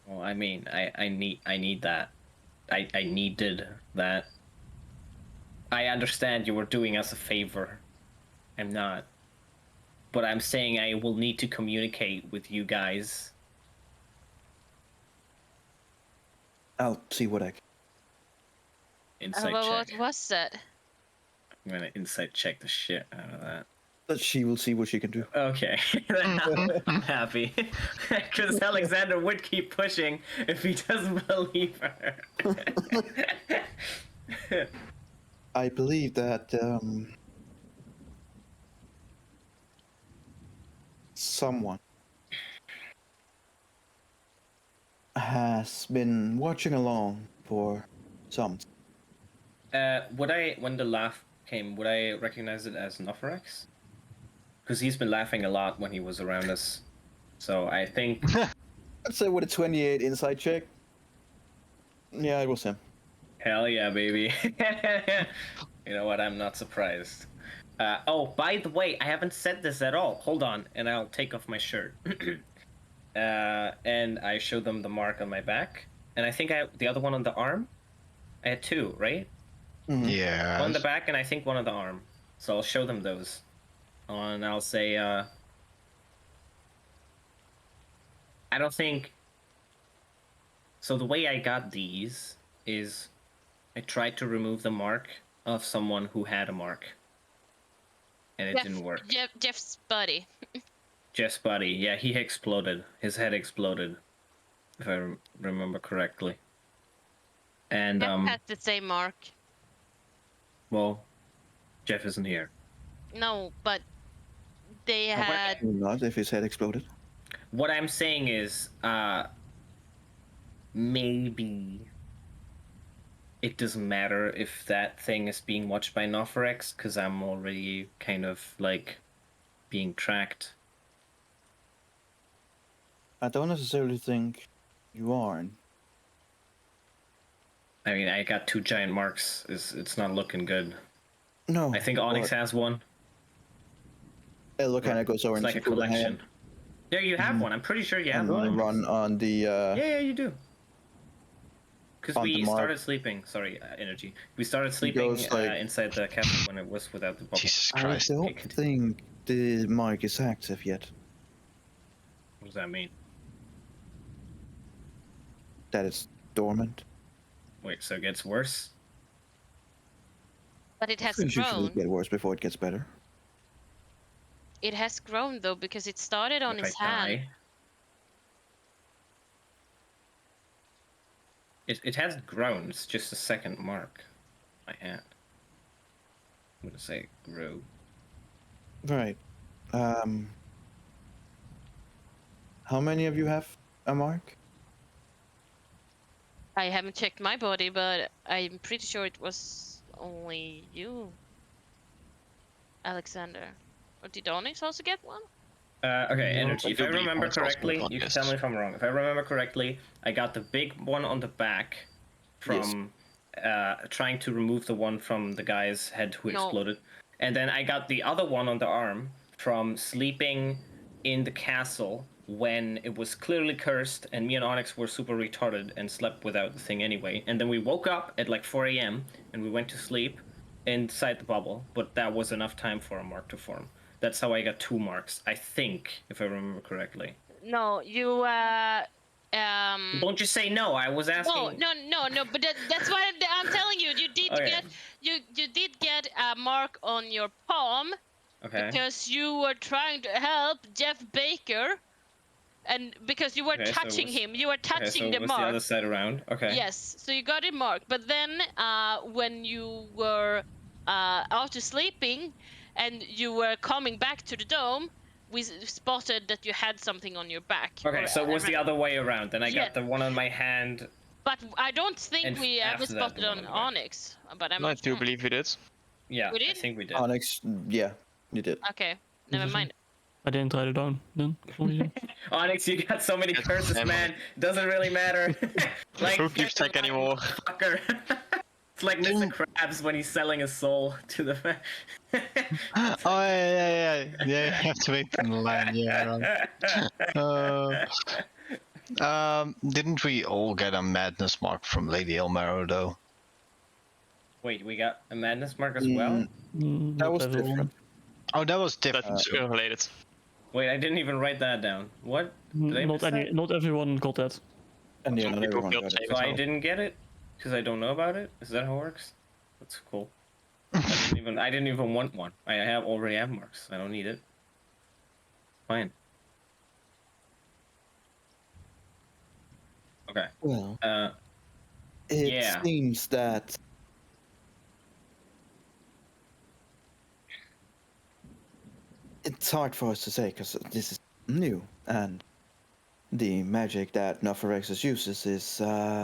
Well, I mean, I need that. I needed that. I understand you were doing us a favor. I'm not. But I'm saying I will need to communicate with you guys. I'll see what I can. Insight What check. was that? I'm gonna insight check the shit out of that. But she will see what she can do. Okay, I'm happy. Because Alexander would keep pushing if he doesn't believe her. I believe that someone has been watching along for some. When the laugh came, would I recognize it as Nofrex? Because he's been laughing a lot when he was around us. So I think... I'd say with a 28 insight check. Yeah, it was him. Hell yeah, baby. You know what? I'm not surprised. Oh, by the way, I haven't said this at all. Hold on, and I'll take off my shirt. And I show them the mark on my back. And I think the other one on the arm? I had two, right? Yeah. One on the back and I think one on the arm. So I'll show them those. And I'll say, I don't think... So the way I got these is I tried to remove the mark of someone who had a mark. And it didn't work. Jeff's buddy. Jeff's buddy, yeah, he exploded. His head exploded, if I remember correctly. And, Jeff has the same mark. well, Jeff isn't here. No, but they had... Not if his head exploded. What I'm saying is, maybe it doesn't matter if that thing is being watched by Nofrex, because I'm already kind of, like, being tracked. I don't necessarily think you are. I mean, I got two giant marks. It's not looking good. No. I think Onyx has one. Ella kind of goes over It's and like a she put her collection. hand Yeah, you have one. I'm pretty sure you have on the one. run on the. Yeah, you do. Because On we the mark. started sleeping. Sorry, energy. We started sleeping goes, like- inside the cabin when it was without the bubble. Jesus I Christ. don't think the mark is active yet. What does that mean? That it's dormant. Wait, so it gets worse? But it has Things usually grown. get worse before it gets better. It has grown though because it started on If his I hand. die. It hasn't grown, it's just a second mark. My hand. I'm gonna say grow. Right. How many of you have a mark? I haven't checked my body, but I'm pretty sure it was only you, Alexander. Or did Onyx also get one? Okay, No, energy. I If do I believe remember Onyx also correctly, got you can this. tell me if I'm wrong. If I remember correctly, I got the big one on the back from trying to remove the one from the guy's head who No. exploded. And then I got the other one on the arm from sleeping in the castle when it was clearly cursed and me and Onyx were super retarded and slept without the thing anyway. And then we woke up at like 4 a.m. and we went to sleep inside the bubble, but that was enough time for a mark to form. That's how I got 2 marks, I think, if I remember correctly. No, you Don't just say no. I was asking. no. But that's what I'm telling you. You did Okay. get you did get a mark on your palm Okay. because you were trying to help Jeff Baker, and because you were Okay, so it touching was- him, you were Okay, touching so the it was the mark. other side around. Okay. Yes, so you got it marked. But then, when you were after sleeping, and you were coming back to the dome, we spotted that you had something on your back. Okay, or so it was the around- other way around. Then I Yeah. got the one on my hand. But I don't think And we ever after that, the spotted one on on the back. Onyx. But I'm I not do sure. believe we did. Yeah, We I did? think we did. Onyx, yeah, you did. Okay, never mind. I didn't write it down then. For some reason. Onyx, you got so many That's curses, family. man. Doesn't really matter. Like, Who keeps track anymore? Fucker. It's like Mr. Krabs when he's selling his soul to the. Oh yeah. You have to wait in the line. Yeah. Right. Didn't we all get a madness mark from Lady Elmero though? Wait, we got a madness mark as well? That That was different. Oh, that was different. That's related. Wait, I didn't even write that down. What? Did I miss that? Not everyone got that. And yeah, Some not people everyone feel got the it. same So as I well. didn't get it because I don't know about it. Is that how it works? That's cool. I didn't even want one. I already have marks. I don't need it. Fine. Okay. Well, Uh, it yeah. seems that it's hard for us to say because this is new, and the magic that Nofirexis uses is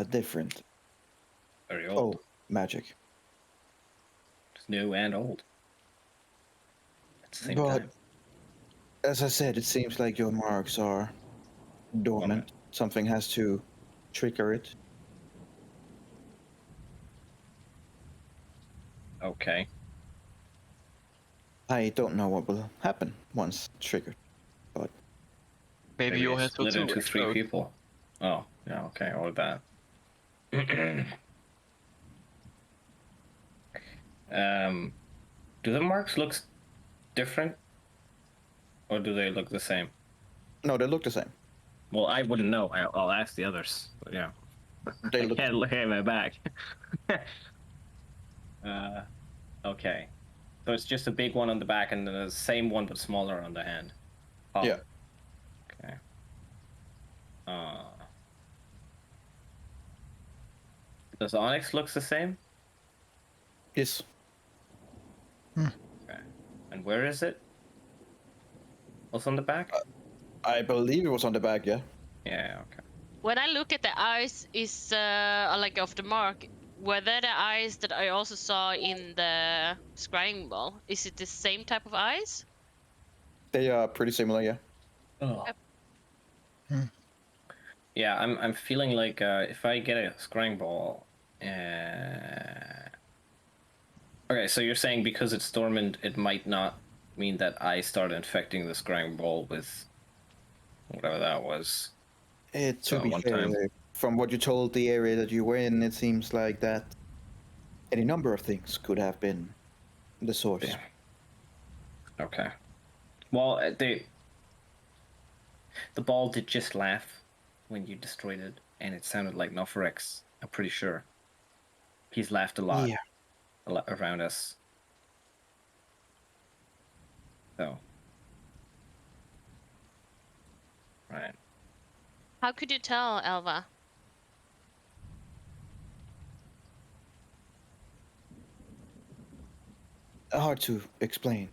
different. Very old. Oh, magic. It's new and old. At the same But time. as I said, it seems like your marks are dormant. Something has to trigger it. Okay. I don't know what will happen once triggered. Maybe your I head will split too. into 3 explode. people. Oh, yeah, okay, or that. Do the marks look different? Or do they look the same? No, they look the same. Well, I wouldn't know. I'll ask the others. But yeah. They I look. can't look at my back. Okay. So it's just a big one on the back and then the same one but smaller on the hand. Oh. Yeah. Okay. Does Onyx looks the same? Yes. Okay. And where is it? Also on the back? I believe it was on the back. Yeah. Yeah, okay. When I look at the eyes, is like of the mark, were they the eyes that I also saw in the scrying ball? Is it the same type of eyes? They are pretty similar. Yeah. Oh. Hmm. Yeah, I'm feeling like if I get a scrying ball, okay, so you're saying because it's dormant, it might not mean that I start infecting the scrying ball with whatever that was. To be one fair, time. from what you told the area that you were in, it seems like that any number of things could have been the source. Yeah. Okay. Well, the ball did just laugh when you destroyed it, and it sounded like Noforex. I'm pretty sure. He's laughed a lot. Yeah. A lot around us. So. Right. How could you tell, Elva? Hard to explain.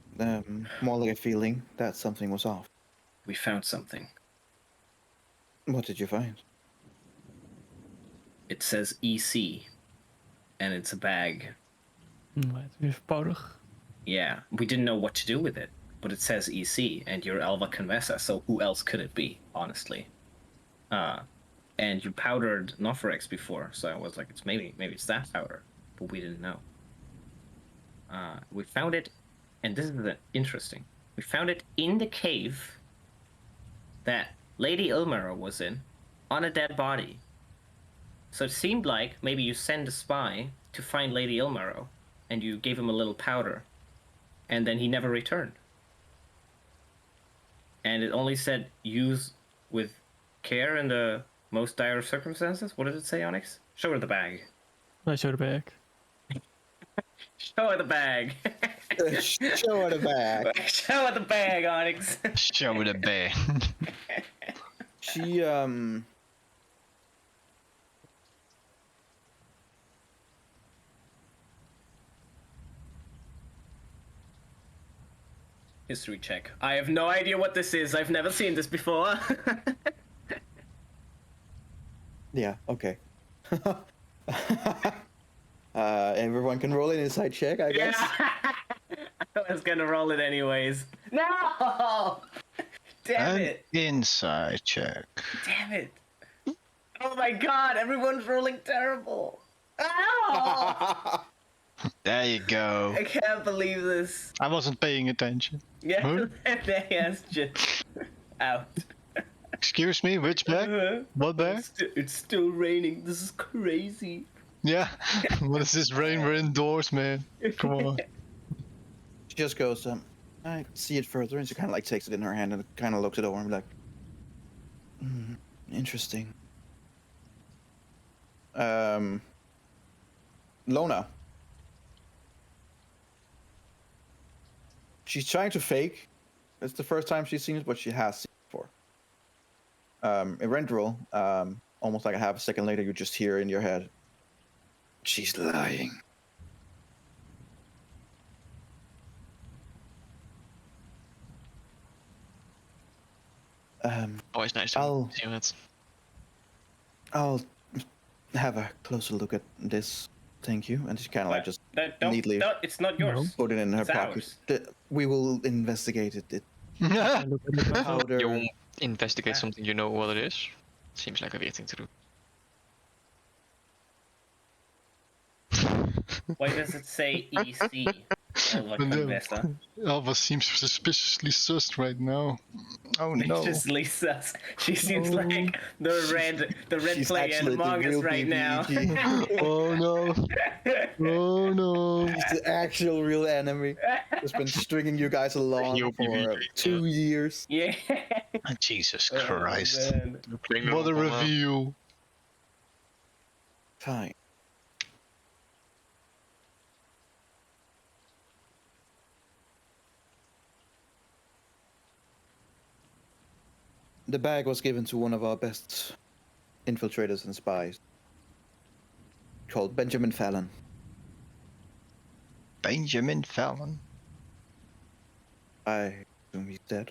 More like a feeling that something was off. We found something. What did you find? It says EC, and it's a bag. Het is eenvoudig. Yeah, we didn't know what to do with it, but it says EC, and you're Elva Convessa, so who else could it be, honestly? And you powdered Noforex before, so I was like, it's maybe it's that powder, but we didn't know. We found it, and this is interesting. We found it in the cave that Lady Ilmera was in, on a dead body. So it seemed like maybe you send a spy to find Lady Ilmera, and you gave him a little powder, and then he never returned. And it only said use with care in the most dire of circumstances. What did it say, Onyx? Show her the bag. I show the bag. Show her the bag. Show her the bag. Show her the bag, Onyx. Show the bear. She History check. I have no idea what this is. I've never seen this before. Yeah, okay. Everyone can roll an inside check, I guess. I was gonna roll it anyways. No! Damn An it! inside check. Damn it! Oh my god, everyone's rolling terrible. Oh! There you go. I can't believe this. I wasn't paying attention. Yeah, Huh? that's just out. Excuse me, which bag? What bag? It's still raining. This is crazy. Yeah. What is this rain? We're indoors, man. Come on. She just goes, I see it further, and she kind of like takes it in her hand and kind of looks it over and be like, interesting. Lona. She's trying to fake. It's the first time she's seen it, but she has seen it before. Erendril, almost like a half a second later, you just hear in your head, she's lying. Always nice to I'll- see it. I'll have a closer look at this. Thank you. And she kind of like just neatly it's not yours. put it in her It's pocket. ours. We will investigate it. I look at the bag. Powder. You investigate something you know what it is. Seems like a weird thing to do. Why does it say EC? Elva Convessa. Alva seems suspiciously sus right now. Oh It's no. just Lisa. She seems like the red She's player actually the among us real right now. BBG. Oh no. Oh no. She's the actual real enemy. Has been stringing you guys along Real for BBG, 2 years. Yeah. Jesus Oh, Christ. man. What a reveal. Fine. The bag was given to one of our best infiltrators and spies, called Benjamin Fallon. Benjamin Fallon. I assume he's dead.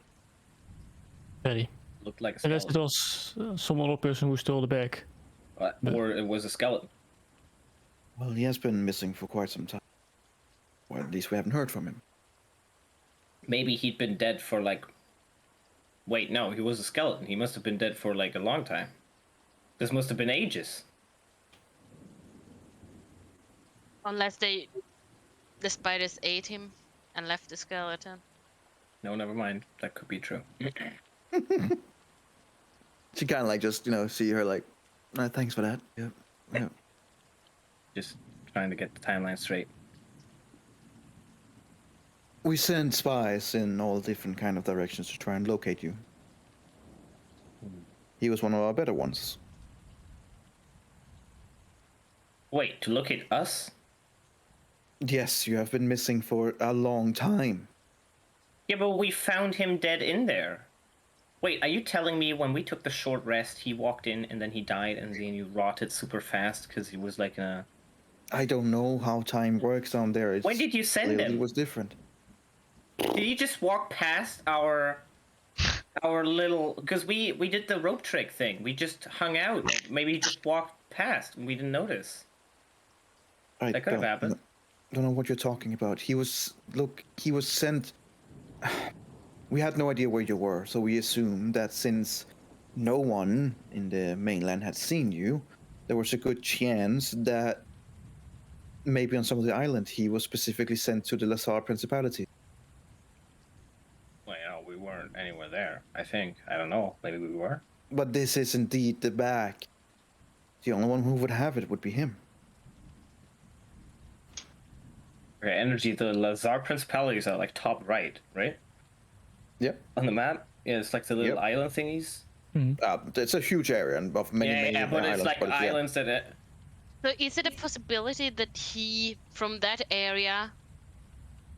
Ready. Looked like a Unless it skeleton. was some other person who stole the bag. Or it was a skeleton. Well, he has been missing for quite some time. Or at least we haven't heard from him. Maybe he'd been dead for like... Wait, no, he was a skeleton. He must have been dead for like a long time. This must have been ages. Unless the spiders ate him and left the skeleton. No, never mind. That could be true. She kind of like just, see her like, thanks for that. Yep. Yep. Just trying to get the timeline straight. We send spies in all different kind of directions to try and locate you. He was one of our better ones. Wait, to look at us? Yes, you have been missing for a long time. Yeah, but we found him dead in there. Wait, are you telling me when we took the short rest, he walked in and then he died and then he rotted super fast because he was like in a... I don't know how time works down there. It's When did you send clearly him? was different. Did he just walk past our little... Because we did the rope trick thing. We just hung out. Maybe he just walked past and we didn't notice. I That could have happened. don't know what you're talking about. He was sent. We had no idea where you were, so we assumed that since no one in the mainland had seen you, there was a good chance that maybe on some of the island he was specifically sent to the Lazar Principality. Well, we weren't anywhere there, I think. I don't know. Maybe we were. But this is indeed the bag. The only one who would have it would be him. Okay, energy. The Lazar Principalities are like top right, right? Yep. On the map? Yeah, it's like the little Yep. island thingies. It's a huge area and of many, many but islands. it's like but islands that... So is it a possibility that he, from that area,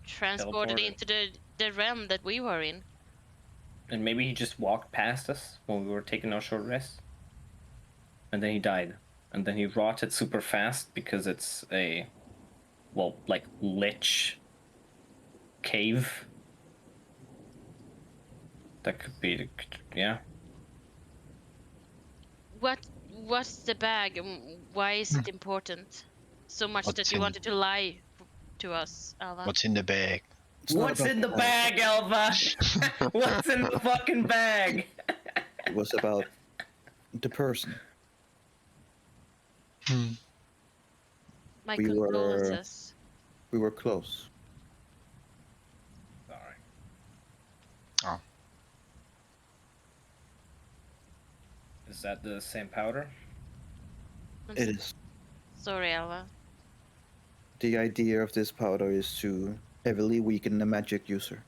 transported Teleported. into the realm that we were in? And maybe he just walked past us when we were taking our short rest. And then he died. And then he rotted super fast because it's a... Well, like, lich cave. That could be... Yeah. What's the bag and why is it important? So much What's that you in- wanted to lie to us, Alva. What's in the bag? It's not What's about in the bag, Elva? What's in the fucking bag? It was about the person. My we were- condolences. We were close. Sorry. Oh. Is that the same powder? I'm It is. sorry, Alva. The idea of this powder is to heavily weaken the magic user.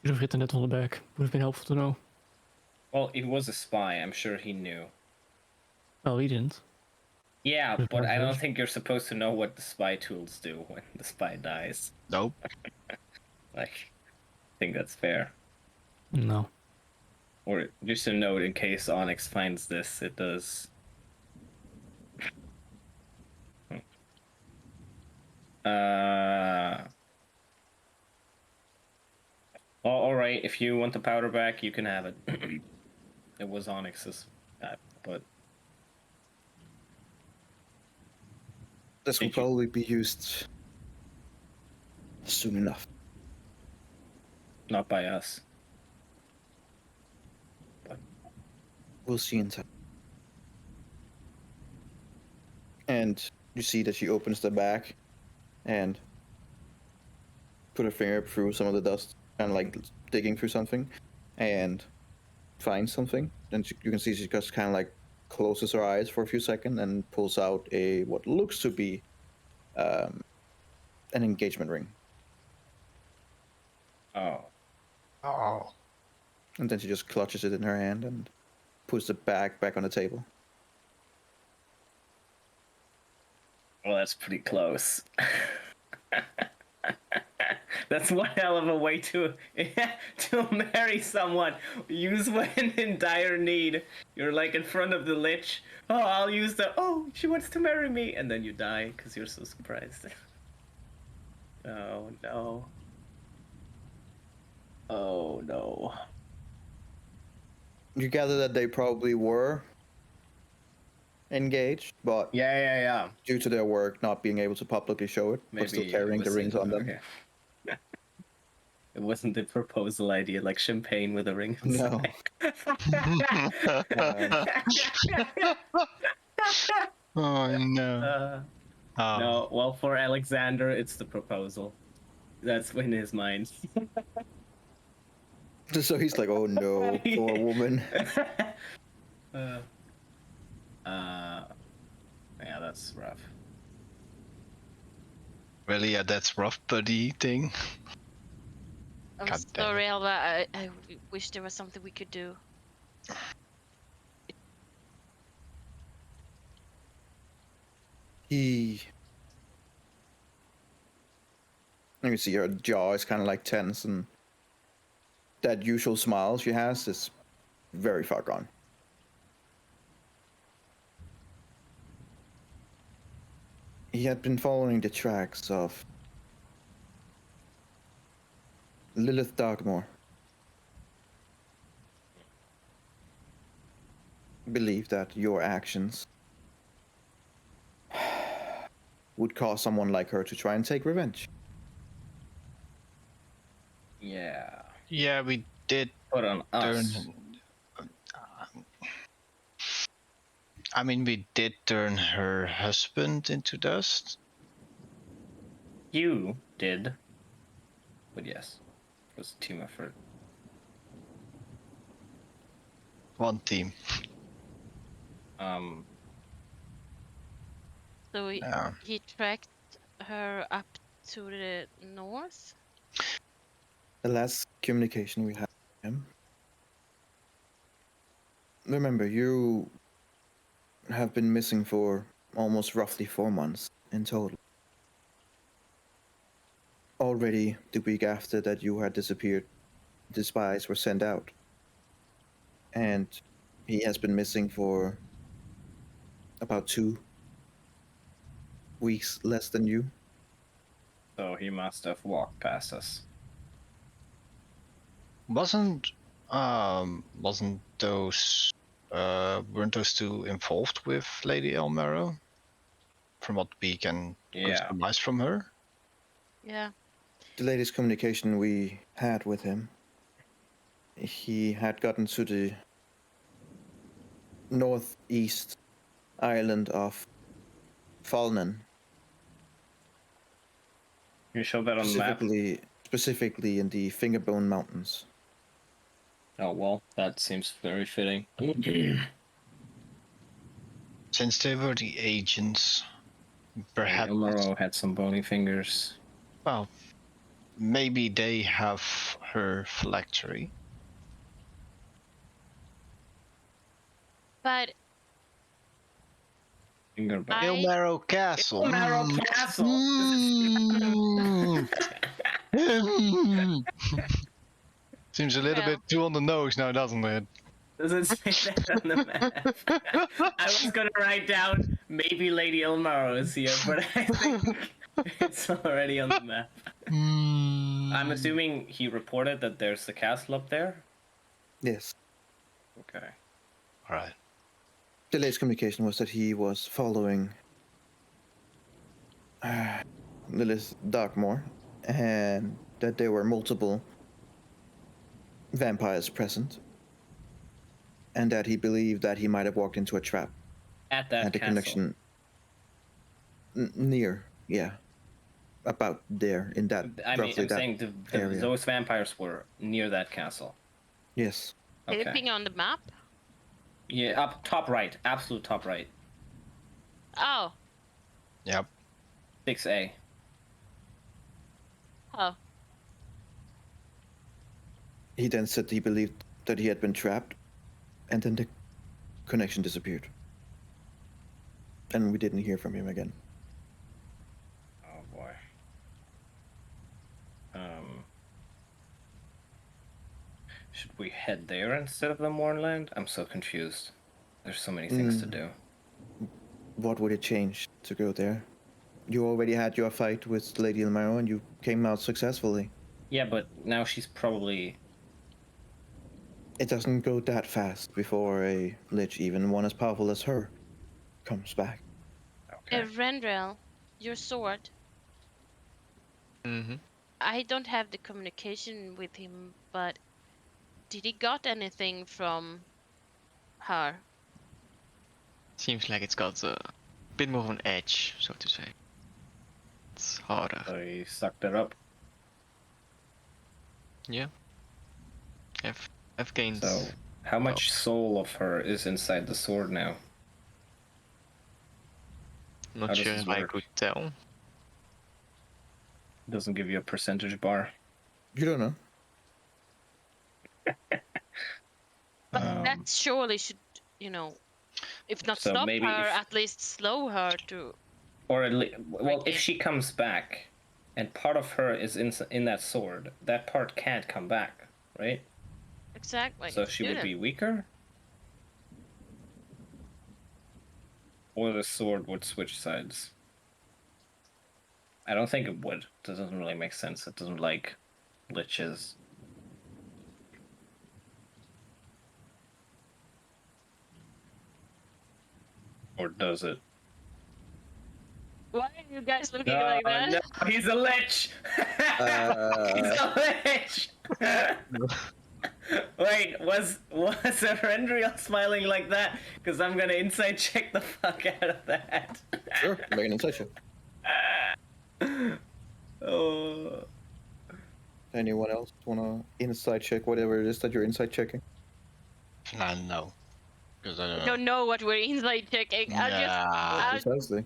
Should have written that on the back. Would have been helpful to know. Well, he was a spy. I'm sure he knew. Well, he didn't. Yeah, Good but I don't point. think you're supposed to know what the spy tools do when the spy dies. Nope. Like, I think that's fair. No. Or just a note in case Onyx finds this, it does. Well, alright, if you want the powder back, you can have it. It was Onyx's, but This will Thank you. probably be used soon enough. not by us. We'll see in time. And you see that she opens the back and put her finger through some of the dust, kind of like digging through something, and finds something. And you can see she just kind of like closes her eyes for a few seconds and pulls out a what looks to be an engagement ring. Oh. Oh. And then she just clutches it in her hand and puts the bag back on the table. Well, that's pretty close. That's one hell of a way to marry someone. Use when in dire need. You're like in front of the lich. Oh, I'll use the... Oh, she wants to marry me. And then you die because you're so surprised. Oh, no. Oh, no. You gather that they probably were engaged, but Yeah. due to their work not being able to publicly show it, but still carrying it the rings on them. okay. It wasn't the proposal idea, like champagne with a ring. No. Oh no. Oh. No, well, for Alexander, it's the proposal. That's in his mind. So he's like, oh no, poor woman. Yeah, that's rough. Really, that's rough, buddy thing. I'm God damn sorry, Alva. I wish there was something we could do. You see her jaw is kind of like tense, and that usual smile she has is very far gone. He had been following the tracks of Lilith Dogmore. Believe that your actions would cause someone like her to try and take revenge. Yeah. Yeah, we did Put on turn. us. I mean, we did turn her husband into dust. You did. But yes, it was a team effort. One team. So Yeah. he tracked her up to the north. The last communication we had with him. Remember, you have been missing for almost roughly 4 months in total. Already the week after that you had disappeared, the spies were sent out. And he has been missing for about 2 weeks less than you. So he must have walked past us. Wasn't those weren't those two involved with Lady Elmero? From what we can Yeah. surmise from her? Yeah. The latest communication we had with him, he had gotten to the northeast island of Falnen, You show that on the map? specifically in the Fingerbone Mountains. Oh, well, that seems very fitting. Since they were the agents, perhaps Eberron had some bony fingers. well, maybe they have her phylactery. But Finger bone. I- Elmero Castle. Eberron Castle! Mm. Seems a little Well. bit too on the nose now, doesn't it? Does it say that on the map? I was gonna write down maybe Lady Elmaro is here, but I think it's already on the map. I'm assuming he reported that there's a castle up there? Yes. Okay. Alright. The latest communication was that he was following Lilith Darkmoor, and that there were multiple vampires present, and that he believed that he might have walked into a trap At that at the castle. connection near, yeah, about there in that I mean, roughly I'm that saying area. those vampires were near that castle. Yes. Okay. Anything on the map? Yeah, up top right, absolute top right, Oh. Yep. 6A. Oh. He then said he believed that he had been trapped, and then the connection disappeared, and we didn't hear from him again. Oh boy. Should we head there instead of the Mournland? I'm so confused. There's so many things to do. What would it change to go there? You already had your fight with Lady Elmero, and you came out successfully. Yeah, but now she's probably... It doesn't go that fast before a lich, even one as powerful as her, comes back. Okay. Rendrell, your sword. Mm-hmm. I don't have the communication with him, but did he got anything from her? Seems like it's got a bit more of an edge, so to say. It's harder. So he sucked it up. Yeah. I've gained. So, how much soul of her is inside the sword now? Not how does sure this if I work? could tell. Doesn't give you a percentage bar. You don't know. But that surely should, if not So stop maybe her, if- at least slow her to. Or at least, well, Okay. if she comes back, and part of her is in that sword. That part can't come back, right? Exactly. So she would be weaker? Or the sword would switch sides. I don't think it would. That doesn't really make sense. It doesn't like liches. Or does it? Why are you guys looking like that? No, he's a lich! He's a lich! Wait, was Erendriel smiling like that? Because I'm gonna insight check the fuck out of that. Sure, make an insight check. Oh. Anyone else wanna insight check whatever it is that you're insight checking? No. Because I I don't know. don't know what we're inside checking. Yeah. Precisely.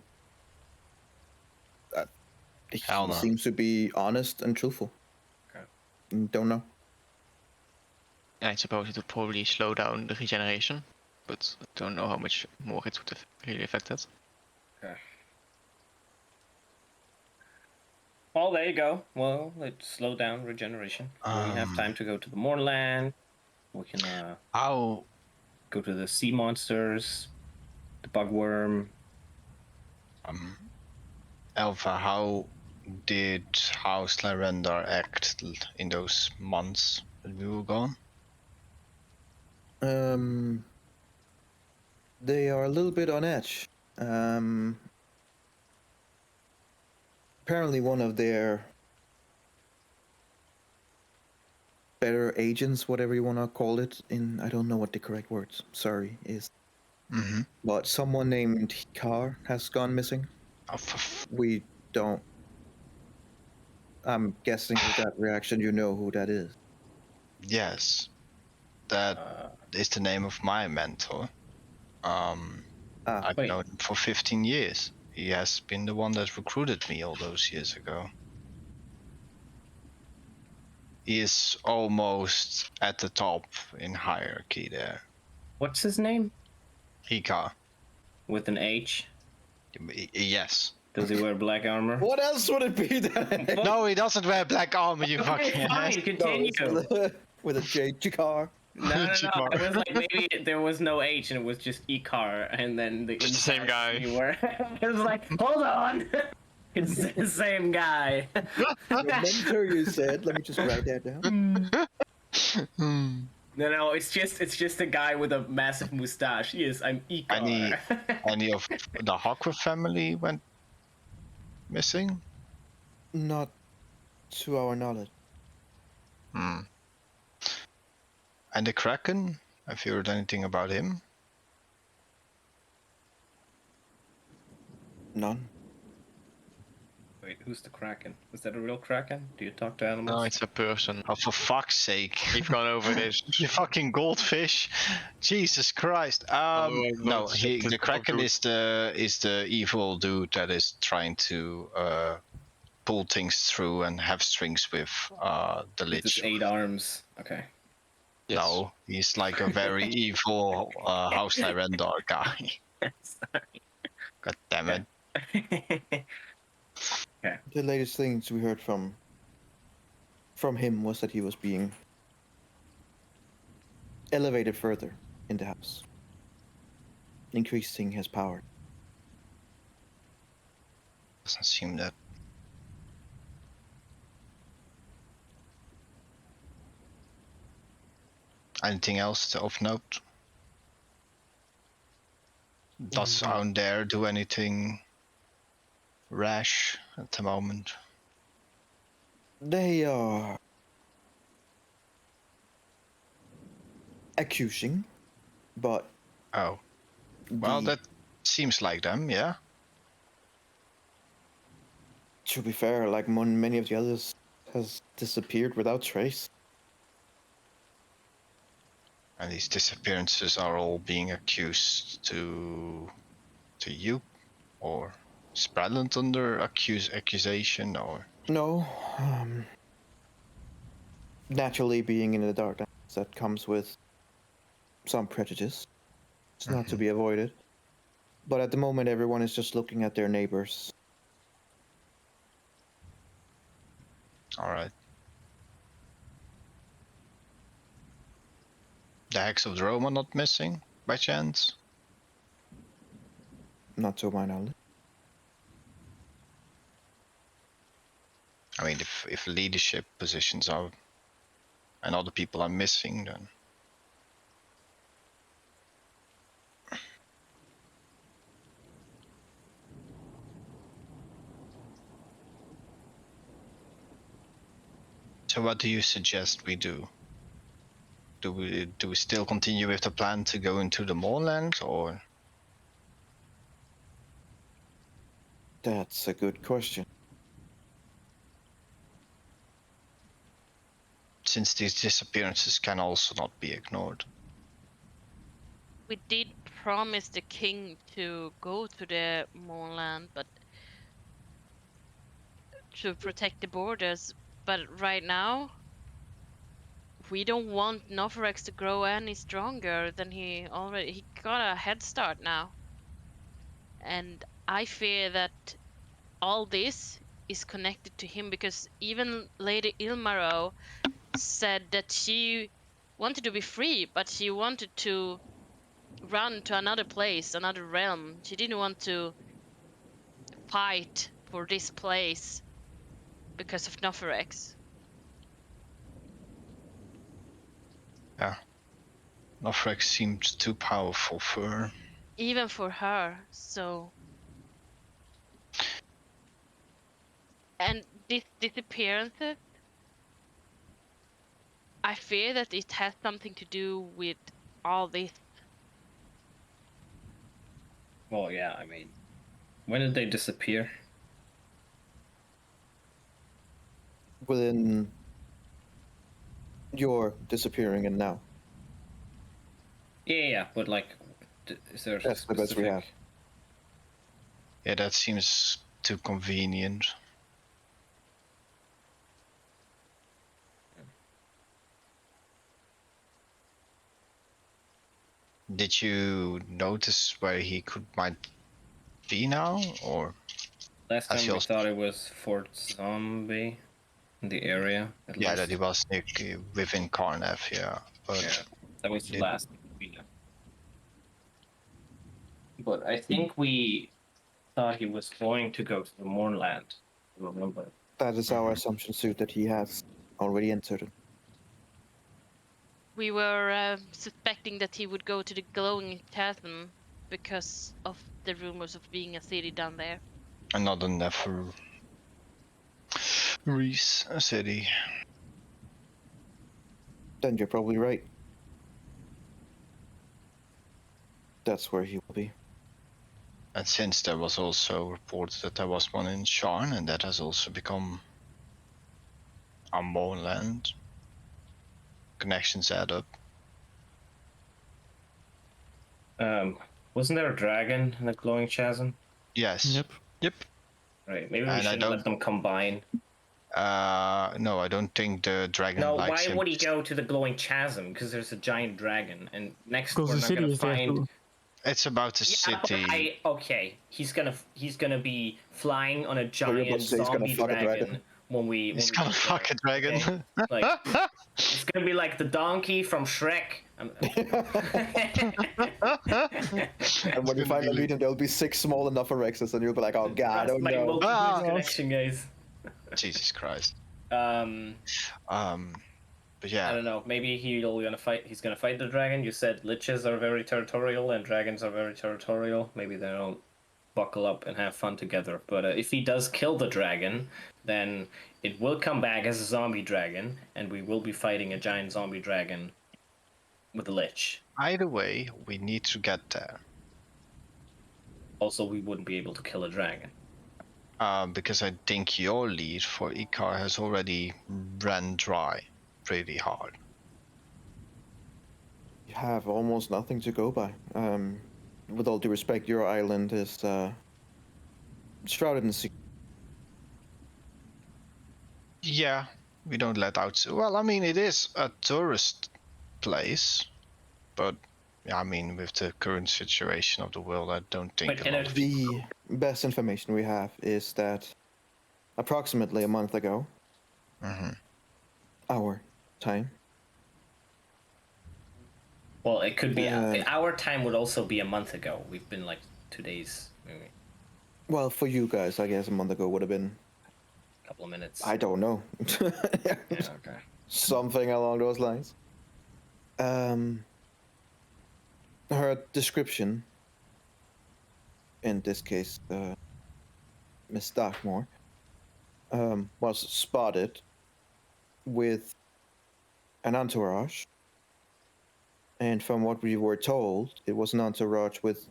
He Hell no. seems to be honest and truthful. Okay. Don't know. I suppose it would probably slow down the regeneration, but I don't know how much more it would have really affect it. Okay. Well, there you go. Well, let's slow down regeneration. We have time to go to the Moorland. We can How go to the sea monsters, the bugworm. Alpha, how did House Lyrendar act in those months that we were gone? They are a little bit on edge. Apparently one of their better agents, whatever you want to call it, I don't know what the correct words, sorry, is. Mm-hmm. But someone named Hikar has gone missing. Oh, We don't. I'm guessing with that reaction you know who that is. yes. That is the name of my mentor. I've Wait. known him for 15 years. He has been the one that recruited me all those years ago. He is almost at the top in hierarchy there. What's his name? Hikar. With an H. Yes. Does he wear black armor? What else would it be then? No, he doesn't wear black armor, you Okay, fucking fine. ass. Continue. With a J, Hikar. No. It was like maybe there was no H and it was just Ikar, and then the It's the same guy. You were. It was like, hold on. It's the same guy. Your mentor, you said. Let me just write that down. No, it's just a guy with a massive mustache. Yes, I'm Ikar. Any of the Hawkwood family went missing? Not to our knowledge. And the Kraken? Have you heard anything about him? None. Wait, who's the Kraken? Is that a real Kraken? Do you talk to animals? No, it's a person. Oh, for fuck's sake. We've gone over this. You fucking goldfish! Jesus Christ! No, the Kraken is the evil dude that is trying to pull things through and have strings with the With his Lich. 8 arms. Okay. Yes. No, he's like a very evil House Lyrendar guy. Sorry. God damn it! The latest things we heard from him was that he was being elevated further in the house, increasing his power. Doesn't seem that. Anything else of note? Does Aun Dare do anything rash at the moment? They are accusing, but Oh, well, the- that seems like them, yeah. to be fair, like many of the others, has disappeared without trace. And these disappearances are all being accused to you, or Spradland under accusation, or No, naturally being in the darkness, that comes with some prejudice. It's not to be avoided. But at the moment, everyone is just looking at their neighbors. All right. The Hexodrome are not missing by chance? Not to my knowledge. I mean, if leadership positions are and other people are missing, then so what do you suggest we do? Do we still continue with the plan to go into the moorland, or That's a good question. since these disappearances can also not be ignored? We did promise the king to go to the moorland, but to protect the borders. But right now, we don't want Noforex to grow any stronger than he got a head start now. And I fear that all this is connected to him, because even Lady Ilmaro said that she wanted to be free, but she wanted to run to another place, another realm. She didn't want to fight for this place because of Noforex. Nofrex seems too powerful for her. Even for her, so. And this disappearances, I fear that it has something to do with all this. Well, yeah, I mean, when did they disappear? Within your disappearing and now. Yeah, but like, is there? That's the best we have. Yeah, that seems too convenient. Did you notice where he might be now, or Last As time he we also- thought it was Fort Zombie in the area. At yeah, least. that he was within Karnev, yeah, but Yeah, that was the did- last we know. But I think we thought he was going to go to the Moorland. Remember? That is our assumption suit that he has already entered it. We were suspecting that he would go to the glowing chasm because of the rumors of being a city down there. another Nefer Reese city. Then you're probably right. That's where he will be. And since there was also reports that there was one in Sharn, and that has also become a moorland, connections add up. Wasn't there a dragon in the glowing chasm? Yes. Yep. Right. Maybe we And I should don't- let them combine. No, I don't think the dragon No, likes why him. would he go to the glowing chasm? Because there's a giant dragon, and next Because we're the not city gonna is there find. too. It's about the Yeah, but city. okay. He's gonna be flying on a you're giant about to say he's gonna zombie fuck a dragon, dragon. when we. He's when we gonna get fuck there, a dragon. okay? Like, it's gonna be like the donkey from Shrek. And when you finally meet him, there'll be 6 small enough Rexes, and you'll be like, oh god, That's oh my no. multi-boost Ah. connection, guys. Jesus Christ. But I yeah, don't know. Maybe he's gonna fight the dragon. You said liches are very territorial and dragons are very territorial. Maybe they don't buckle up and have fun together. But if he does kill the dragon, then it will come back as a zombie dragon, and we will be fighting a giant zombie dragon with a lich. either way, we need to get there. Also, we wouldn't be able to kill a dragon. Because I think your lead for Ikar has already ran dry pretty hard. You have almost nothing to go by. With all due respect, your island is shrouded in secret. Yeah, we don't let out. Well, I mean, it is a tourist place, but yeah, I mean, with the current situation of the world, I don't think But a lot of The best information we have is that approximately a month ago, Our time. Well, it could be Uh, our time would also be a month ago. We've been like 2 days, maybe Well, for you guys, I guess a month ago would have been, a couple of minutes. I don't know, Yeah, okay. something along those lines. Her description, in this case, Miss Darkmore, was spotted with an entourage, and from what we were told, it was an entourage with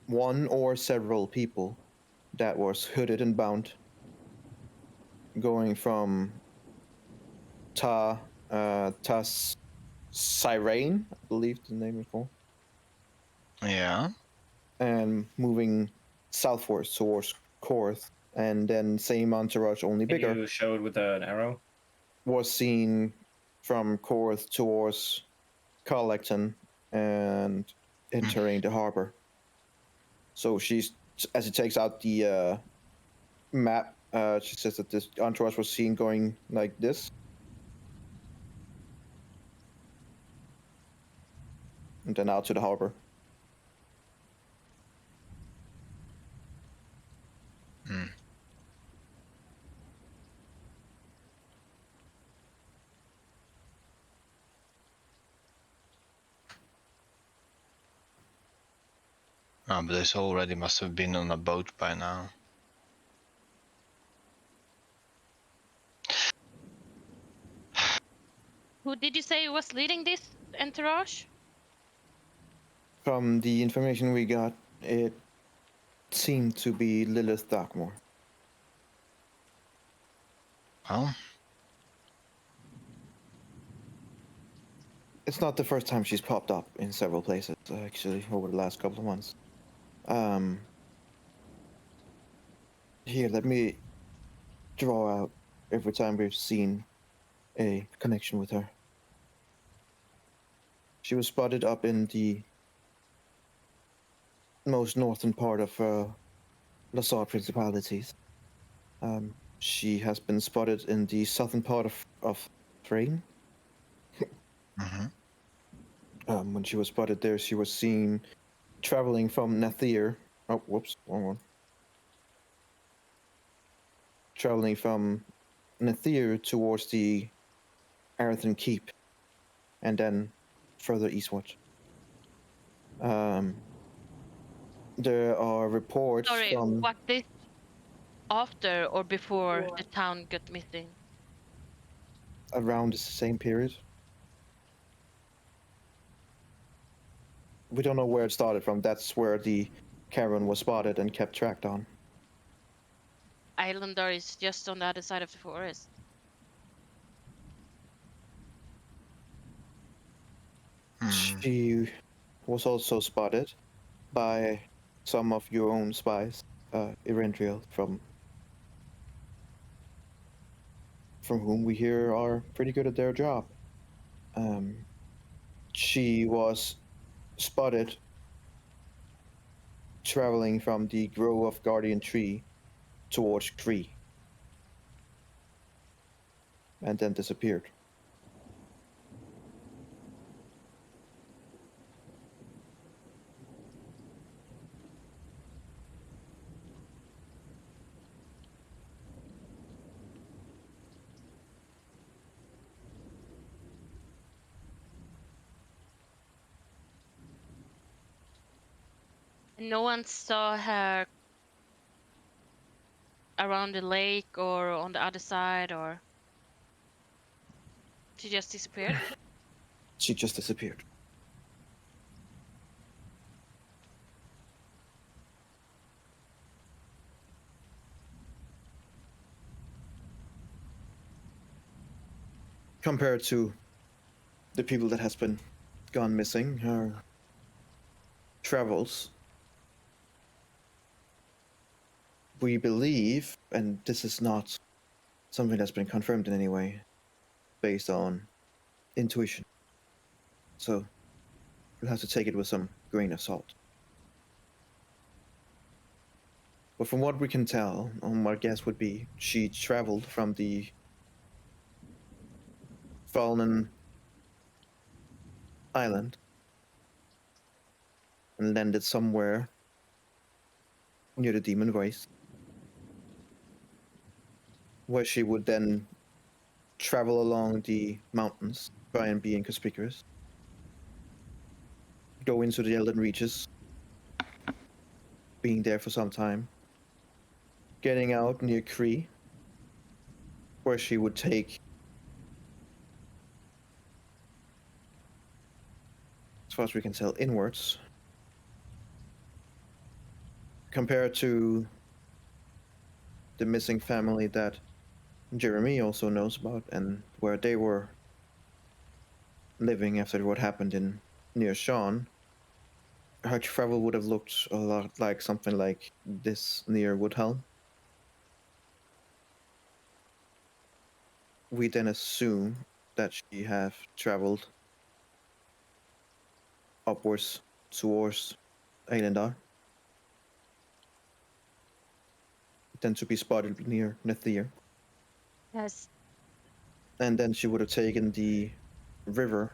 one or several people that was hooded and bound, going from Tas Sirene, I believe the name is called, Yeah. and moving southwards towards Korth, and then same entourage, only Can bigger, you show it with an arrow? was seen from Korth towards Carlecton and entering the harbor. So she's, as she takes out the map, she says that this entourage was seen going like this, and then out to the harbor. Oh, but this already must have been on a boat by now. Who did you say was leading this entourage? From the information we got, it seemed to be Lilith Darkmore. Well, It's not the first time she's popped up in several places, actually, over the last couple of months. Here, let me draw out every time we've seen a connection with her. She was spotted up in the most northern part of Lasar Principalities. She has been spotted in the southern part of Thrain. When she was spotted there, she was seen traveling from Nathir. Oh, whoops, wrong one. Traveling from Nathir towards the Arathan Keep, and then further eastward. There are reports Sorry, from was this after or before the town got missing? around the same period. We don't know where it started from. That's where the caravan was spotted and kept tracked on. Islander is just on the other side of the forest. She was also spotted by some of your own spies, Erendriel, from whom we hear are pretty good at their job. She was spotted traveling from the Grove of Guardian Tree towards Kree, and then disappeared. No one saw her around the lake or on the other side, or she just disappeared. She just disappeared. Compared to the people that has been gone missing, her travels, we believe, and this is not something that's been confirmed in any way, based on intuition. So you'll have to take it with some grain of salt. But from what we can tell, my guess would be she traveled from the fallen island and landed somewhere near the demon voice, where she would then travel along the mountains, try and be inconspicuous, go into the Elden Reaches, being there for some time, getting out near Kree, where she would take, as far as we can tell, inwards, compared to the missing family that Jeremy also knows about, and where they were living after what happened in near Sean. Her travel would have looked a lot like something like this near Woodhelm. We then assume that she have traveled upwards towards Eilendar, then to be spotted near Nethir, Yes. and then she would have taken the river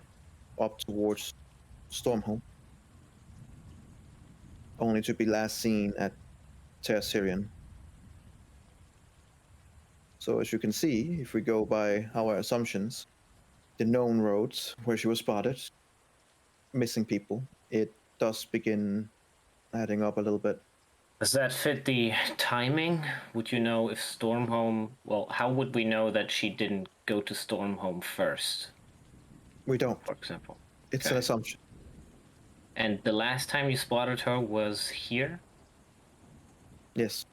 up towards Stormhome, only to be last seen at Ter Syrian. So as you can see, if we go by our assumptions, the known roads where she was spotted, missing people, it does begin adding up a little bit. Does that fit the timing? Would you know if Stormhome? Well, how would we know that she didn't go to Stormhome first, We don't. for example? It's an Okay. assumption. And the last time you spotted her was here? Yes.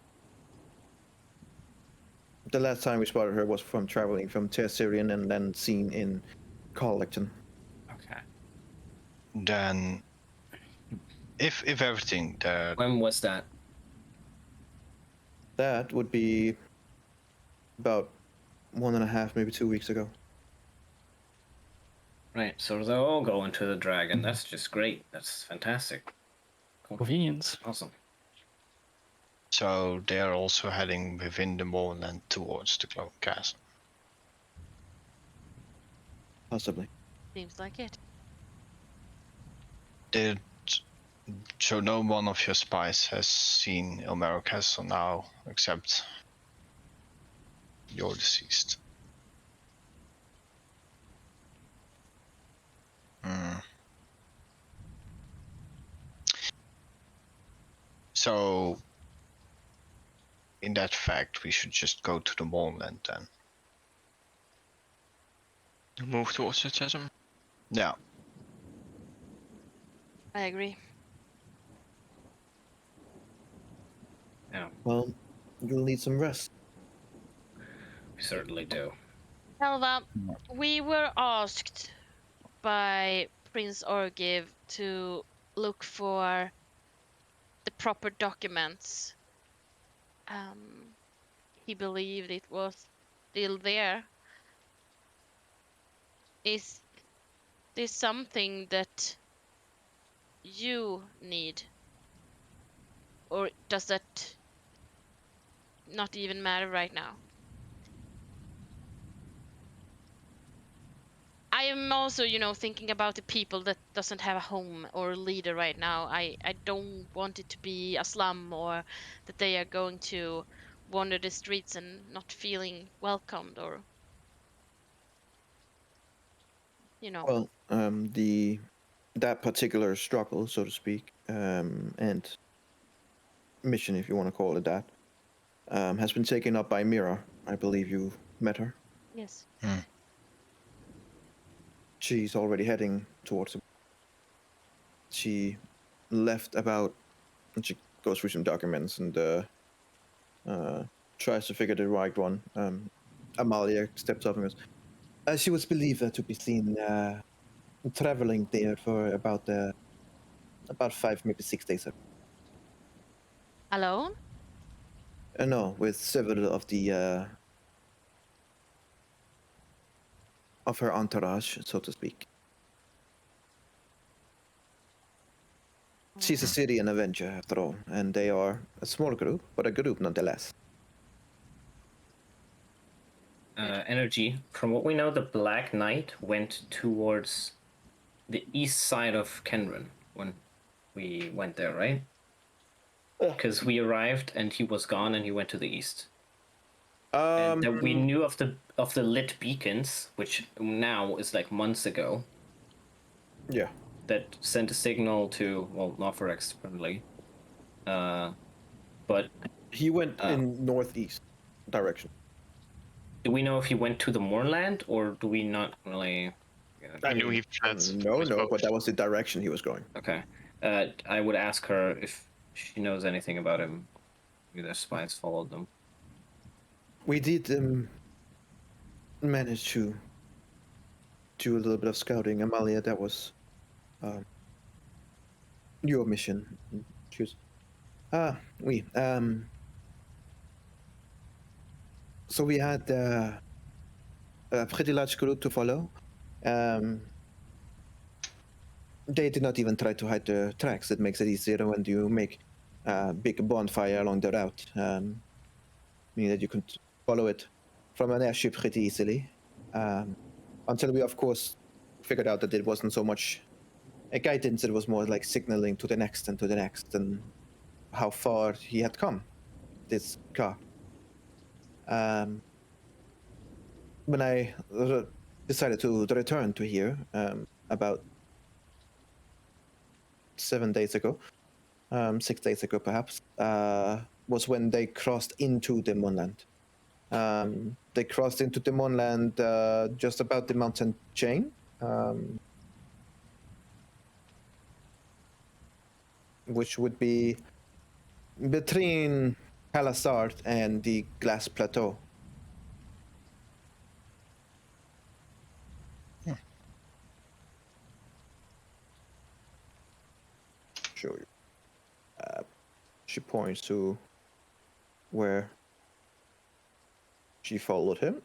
The last time we spotted her was from traveling from Ter Syrian and then seen in Carlecton. Okay. Then, if everything that When was that? That would be about 1.5, maybe 2 weeks ago. Right, so they're all going to the dragon. That's just great. That's fantastic. Cool. Convenience. Awesome. so they are also heading within the moorland towards the Clone Castle. Possibly. Seems like it. Did so no one of your spies has seen Elmero Castle now, except you're deceased. Hmm. So, in that fact, we should just go to the moorland then. Move towards the chasm. Yeah. I agree. Yeah, Well, you'll need some rest. we certainly do. Elva, we were asked by Prince Orgiv to look for the proper documents. He believed it was still there. Is this something that you need? Or does that not even matter right now? I am also, thinking about the people that doesn't have a home or a leader right now. I don't want it to be a slum or that they are going to wander the streets and not feeling welcomed or, Well, that particular struggle, so to speak, and mission, if you want to call it that, has been taken up by Mira. I believe you met her. Yes. She's already heading towards it. She left about, and she goes through some documents and tries to figure the right one. Amalia steps up and goes, she was believed to be seen traveling there for about 5, maybe 6 days. Alone? No, with several of the of her entourage, so to speak. She's a Syrian Avenger, after all, and they are a small group, but a group nonetheless. Energy. From what we know, the Black Knight went towards the east side of Kenran when we went there, right? Because we arrived and he was gone, and he went to the east. And then we knew of the lit beacons, which now is like months ago. Yeah. That sent a signal to, well, not for externally, but He went in northeast direction. do we know if he went to the moorland, or do we not really? I knew he fled. No, but that was the direction he was going. Okay. I would ask her if she knows anything about him. Maybe their spies followed them. We did manage to do a little bit of scouting. Amalia, that was your mission. Choose. We. So we had a pretty large group to follow. They did not even try to hide the tracks. It makes it easier when you make a big bonfire along the route. Meaning that you can follow it from an airship pretty easily. Until we, of course, figured out that it wasn't so much a guidance, it was more like signaling to the next and to the next, and how far he had come, this car. When I decided to return to here about 7 days ago, 6 days ago perhaps, was when they crossed into the Moonland. They crossed into the Moonland just about the mountain chain. Which would be between Palisard and the Glass Plateau. Show you. She points to where she followed him.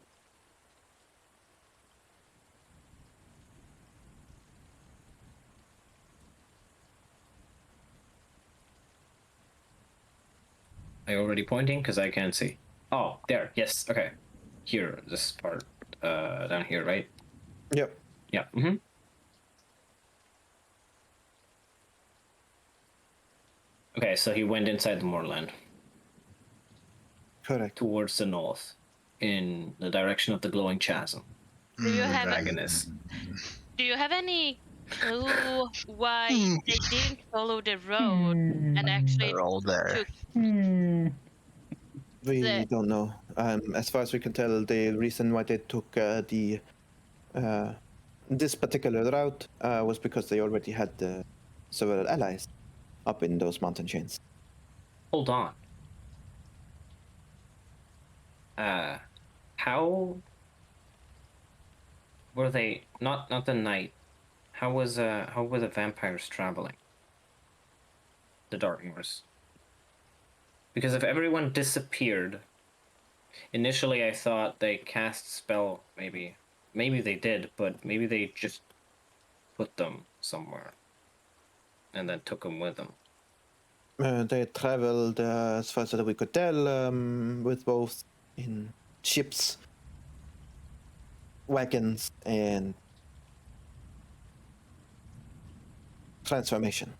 Are you already pointing? Because I can't see. Oh, there. Yes. Okay. Here, this part, down here, right? Yep. Yeah. Mm-hmm. Okay, so he went inside the moorland. Correct. Towards the north, in the direction of the glowing chasm. Do you have Dragoness. Do you have any clue why they didn't follow the road and actually They're all there. took We don't know. As far as we can tell, the reason why they took this particular route was because they already had several allies up in those mountain chains. Hold on. How were they not the night? How were the vampires traveling? The Darkmoors. Because if everyone disappeared, initially I thought they cast spell, maybe they did, but maybe they just put them somewhere and then took them with them. They traveled, as far as we could tell, with both in ships, wagons, and transformation.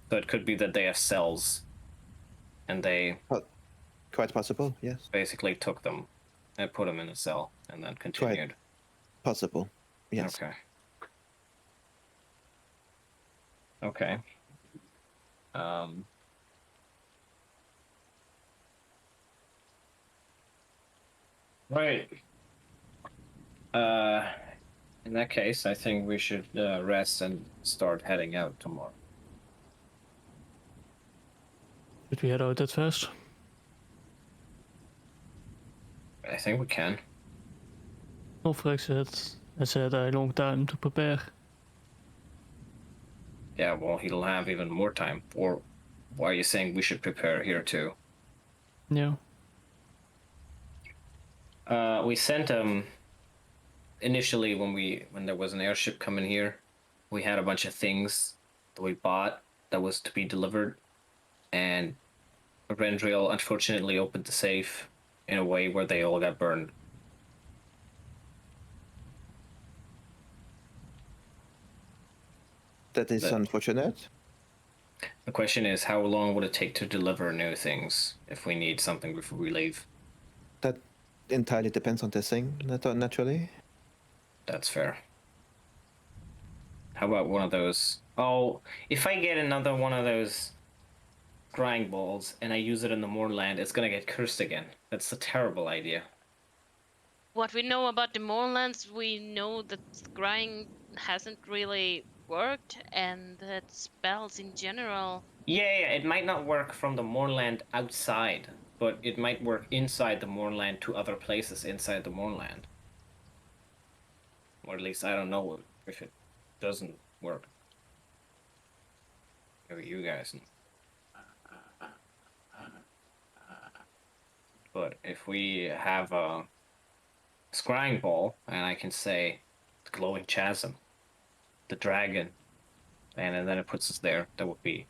So it could be that they have cells, and they Quite possible, yes. basically took them and put them in a cell and then continued. Possible, yes. Okay. Okay. Right. In that case, I think we should rest and start heading out tomorrow. Should we head out that fast? I think we can. Ulfric has had a long time to prepare. Yeah, well, he'll have even more time. Or why are you saying we should prepare here too? Yeah. We sent initially when there was an airship coming here, we had a bunch of things that we bought that was to be delivered, and Rendriel unfortunately opened the safe in a way where they all got burned. That is But- unfortunate. The question is, how long would it take to deliver new things if we need something before we leave? That entirely depends on this thing, naturally. That's fair. How about one of those? Oh, if I get another one of those scrying balls and I use it in the moorland, it's gonna get cursed again. That's a terrible idea. What we know about the moorlands, we know that scrying hasn't really worked, and that spells in general. Yeah, it might not work from the moorland outside, but it might work inside the moorland to other places inside the moorland. Or at least I don't know if it doesn't work. Maybe you guys know. But if we have a scrying ball, and I can say the glowing chasm, the dragon, and then it puts us there, that would be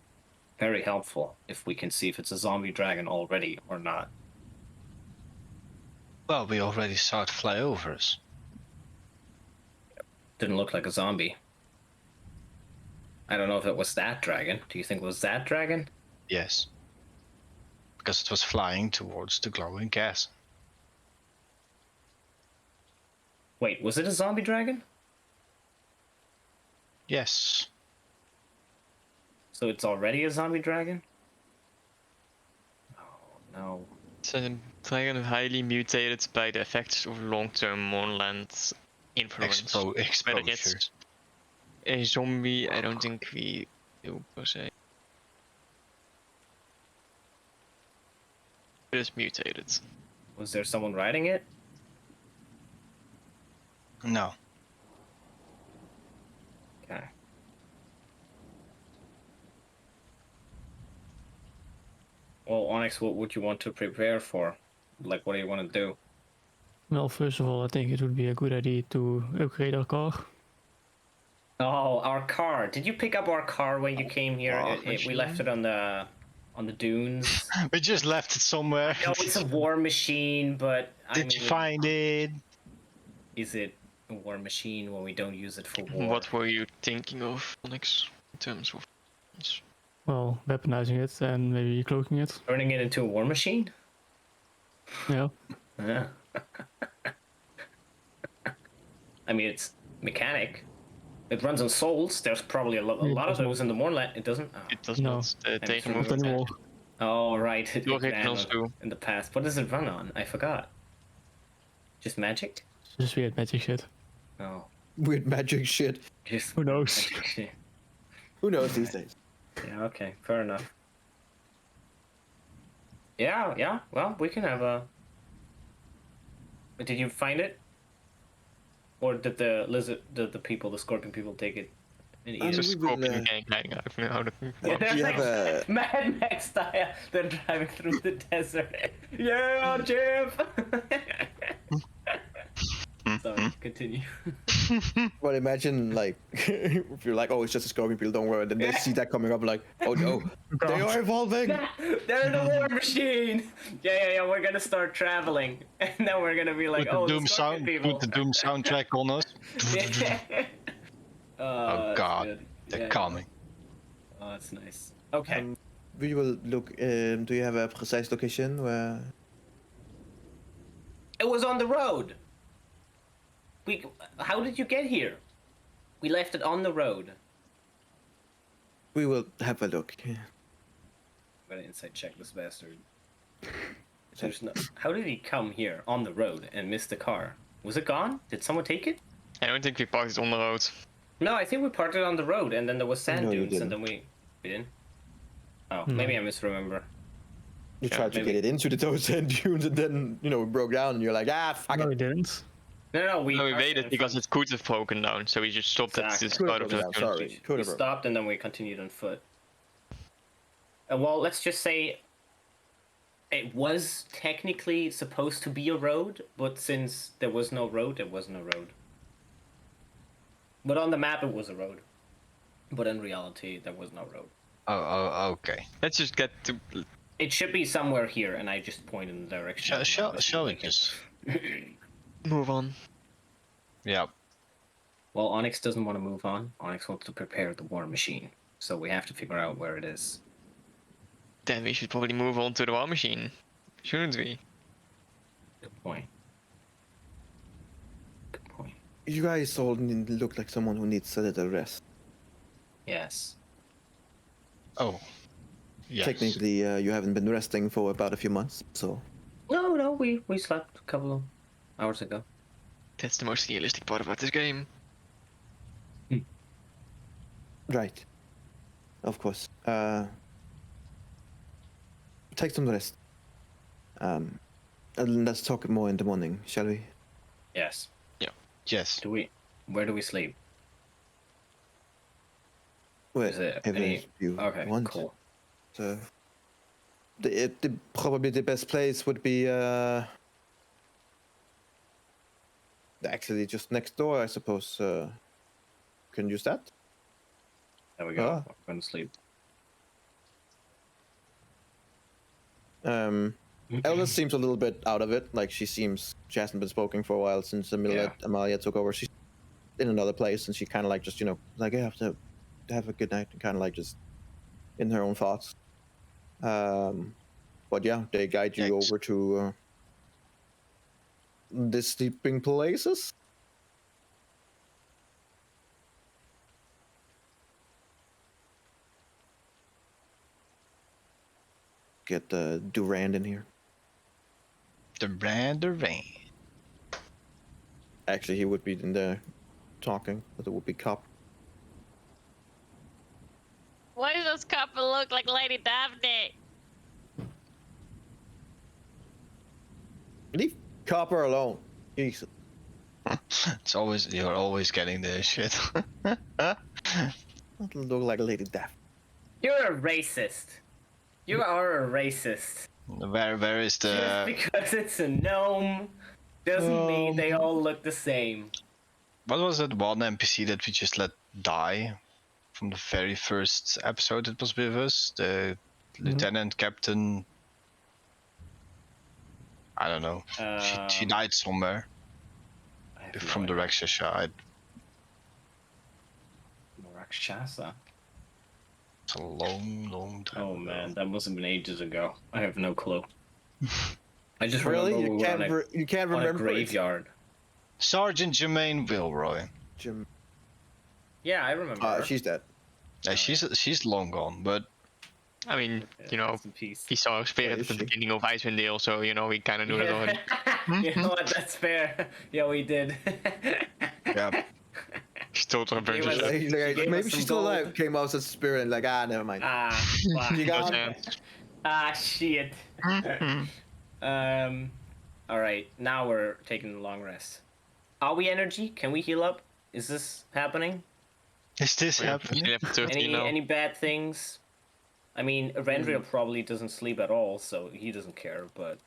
very helpful if we can see if it's a zombie dragon already or not. Well, we already saw it fly over us. Didn't look like a zombie. I don't know if it was that dragon. Do you think it was that dragon? Yes. Because it was flying towards the glowing gas. Wait, was it a zombie dragon? Yes. So it's already a zombie dragon? Oh, no. It's a dragon highly mutated by the effects of long-term moorland influence. Whether Exposure. it's a zombie, I don't think we do per se. It is mutated. Was there someone riding it? No. Okay. Well, Onyx, what would you want to prepare for? Like, what do you want to do? Well, first of all, I think it would be a good idea to upgrade our car. Oh, our car. Did you pick up our car when you came here? War We left it on the dunes. We just left it somewhere. No, it's a war machine, but Did you find it? Is it a war machine when we don't use it for war? What were you thinking of, Onyx, in terms of? Well, weaponizing it and maybe cloaking it. Turning it into a war machine? Yeah. Yeah. I mean, it's mechanic. It runs on souls. There's probably a lot of those in the moorland. It doesn't. Oh. It does No, not I'm take sure more Not anymore. Oh, right. It Your ran originals do. in the past. What does it run on? I forgot. Just magic? Just weird magic shit. Oh, Weird magic shit. just Who knows? magic shit. Who knows these days? Yeah. Okay. Fair enough. Yeah. Yeah. Well, we can have a. Did you find it? Or did the the scorpion people take it and eat Um, it? Just we will, scorpion gang hiding out of how Yeah, they're you like have a- Mad Max style. They're driving through the desert. Yeah, Jeff. Sorry, continue. Well, imagine like if you're like, oh, it's just a scorpion people, don't worry. And then they see that coming up, like, oh no, they are evolving. They're in the war machine. Yeah. We're gonna start traveling, and then we're gonna be like, Put the oh, Doom the scorpion sound. people. Put the Doom soundtrack on us. Oh that's God, good. they're Yeah. coming. Oh, that's nice. Okay. We will look. Do you have a precise location where? It was on the road. How did you get here? We left it on the road. We will have a look. I'm gonna insight check this bastard. There's no. How did he come here on the road and miss the car? Was it gone? Did someone take it? I don't think we parked it on the road. No, I think we parked it on the road, and then there was sand No, you dunes, and didn't. then we didn't. Oh, No. maybe I misremember. You Yeah, tried to maybe. get it into those sand dunes, and then it broke down, and you're like, ah, fuck No, it. we didn't. No, No, we parked waited in because front. it could have broken down, so we just stopped at Exactly. this Could have part of broken the down, sorry. Could We have. stopped, and then we continued on foot. Well, let's just say it was technically supposed to be a road, but since there was no road, it wasn't a road. But on the map, it was a road. But in reality, there was no road. Okay. Let's just get to. It should be somewhere here, and I just point in the direction. Shall we just? Move on. Yeah. Well, Onyx doesn't want to move on. Onyx wants to prepare the war machine, so we have to figure out where it is. Then we should probably move on to the war machine, shouldn't we? Good point. Good point. You guys all look like someone who needs a little rest. Yes. Oh. Yes. Technically, you haven't been resting for about a few months, so. No, we slept a couple of hours ago. That's the most realistic part about this game. Right. Of course. Take some rest. And let's talk more in the morning, shall we? Yes. Yes. Where do we sleep? Well, Is it if any... you Okay, want. cool. So, probably the best place would be actually just next door, I suppose. Can use that. There we go. Ah. I'm going to sleep. Elvis seems a little bit out of it. Like she hasn't been spoken for a while since Amalia took over. She's in another place, and she kind of like just like I have to have a good night, and kind of like just in her own thoughts. But yeah, they guide you over to the sleeping places. Get Durand in here. Durand. Actually, he would be in there talking, but it would be Cop. Why does this couple look like Lady Daphne? Leave Copper alone. Jesus. You're always getting this shit. Doesn't look like Lady Daphne. You're a racist. You are a racist. Where is the? Just because it's a gnome doesn't mean they all look the same. What was that one NPC that we just let die from the very first episode that was with us? The lieutenant captain. I don't know. She died somewhere from the Rakshasa. Rakshasa. It's a long time. Oh ago. man, that must have been ages ago. I have no clue. I just Really? remember we were You can't on a remember? graveyard. Sergeant Jermaine Wilroy. Jim. Yeah, I remember. her. She's dead. Yeah, she's long gone, but I mean, you know, Rest in peace. he saw her spirit Where at is the she? beginning of Icewind Dale, so you know we kind of knew that already. You know what? That's fair. Yeah, we did. yeah. She told her Gave us- adventures. Like, gave maybe us she's some still gold. alive. Came out as a spirit and like, never mind. Fuck. You got Shit. All right. Now we're taking a long rest. Are we energy? Can we heal up? Is this happening? Is this happening? Level 13 now. Any bad things? I mean, Rendriel probably doesn't sleep at all, so he doesn't care. But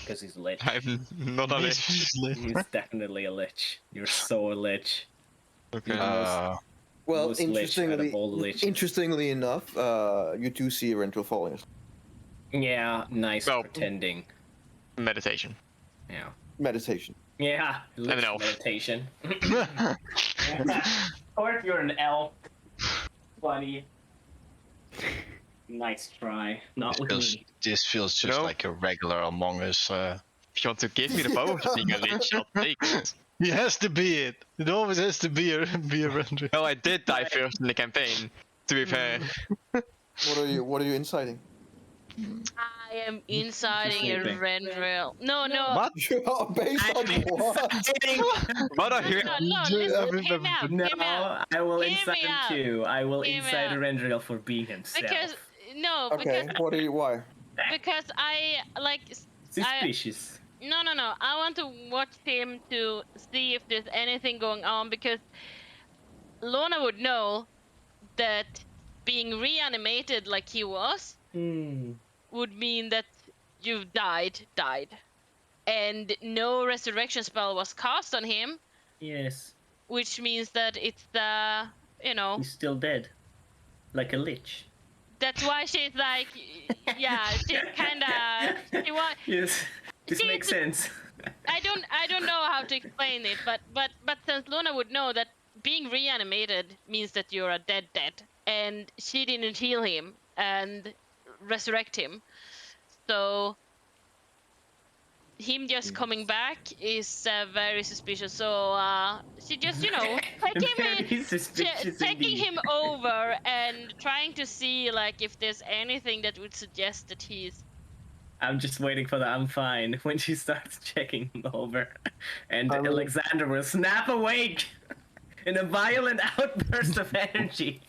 because he's a lich, I'm not a lich. he's definitely a lich. You're so a lich. Okay. Well, Most lich out of all the liches. interestingly enough, you do see Rental falling. Yeah, nice Well- pretending. Meditation. Yeah. Meditation. Yeah, lich an elf. meditation. Or if you're an elf, buddy. Nice try. Not with me. This feels just No. like a regular Among Us. If you want to give me the power of being a lich, I'll take it. It has to be it. It always has to be a render. Well, I did die first in the campaign, to be fair. What are you inciting? I am inciting a sleeping. Rendrill. No. What? Based on what? What are you? No, listen, hear me out. No, Hear me out. I will Hear me incite him out. too. I will Hear me incite out. Rendriel for being himself. Because Okay, why? because I like Suspicious. no. I want to watch him to see if there's anything going on because Lorna would know that being reanimated like he was would mean that you've died, and no resurrection spell was cast on him, Yes, which means that it's he's still dead. Like a lich. that's why she's like, yeah, she's kind of, Yes, this makes sense. I don't know how to explain it, but since Luna would know that being reanimated means that you're a dead, and she didn't heal him and resurrect him, so him just coming back is very suspicious. So she just, you know, Very suspicious taking indeed. him over and trying to see like if there's anything that would suggest that he's. I'm just waiting for the I'm fine when she starts checking him over. And I mean- Alexander will snap awake in a violent outburst of energy.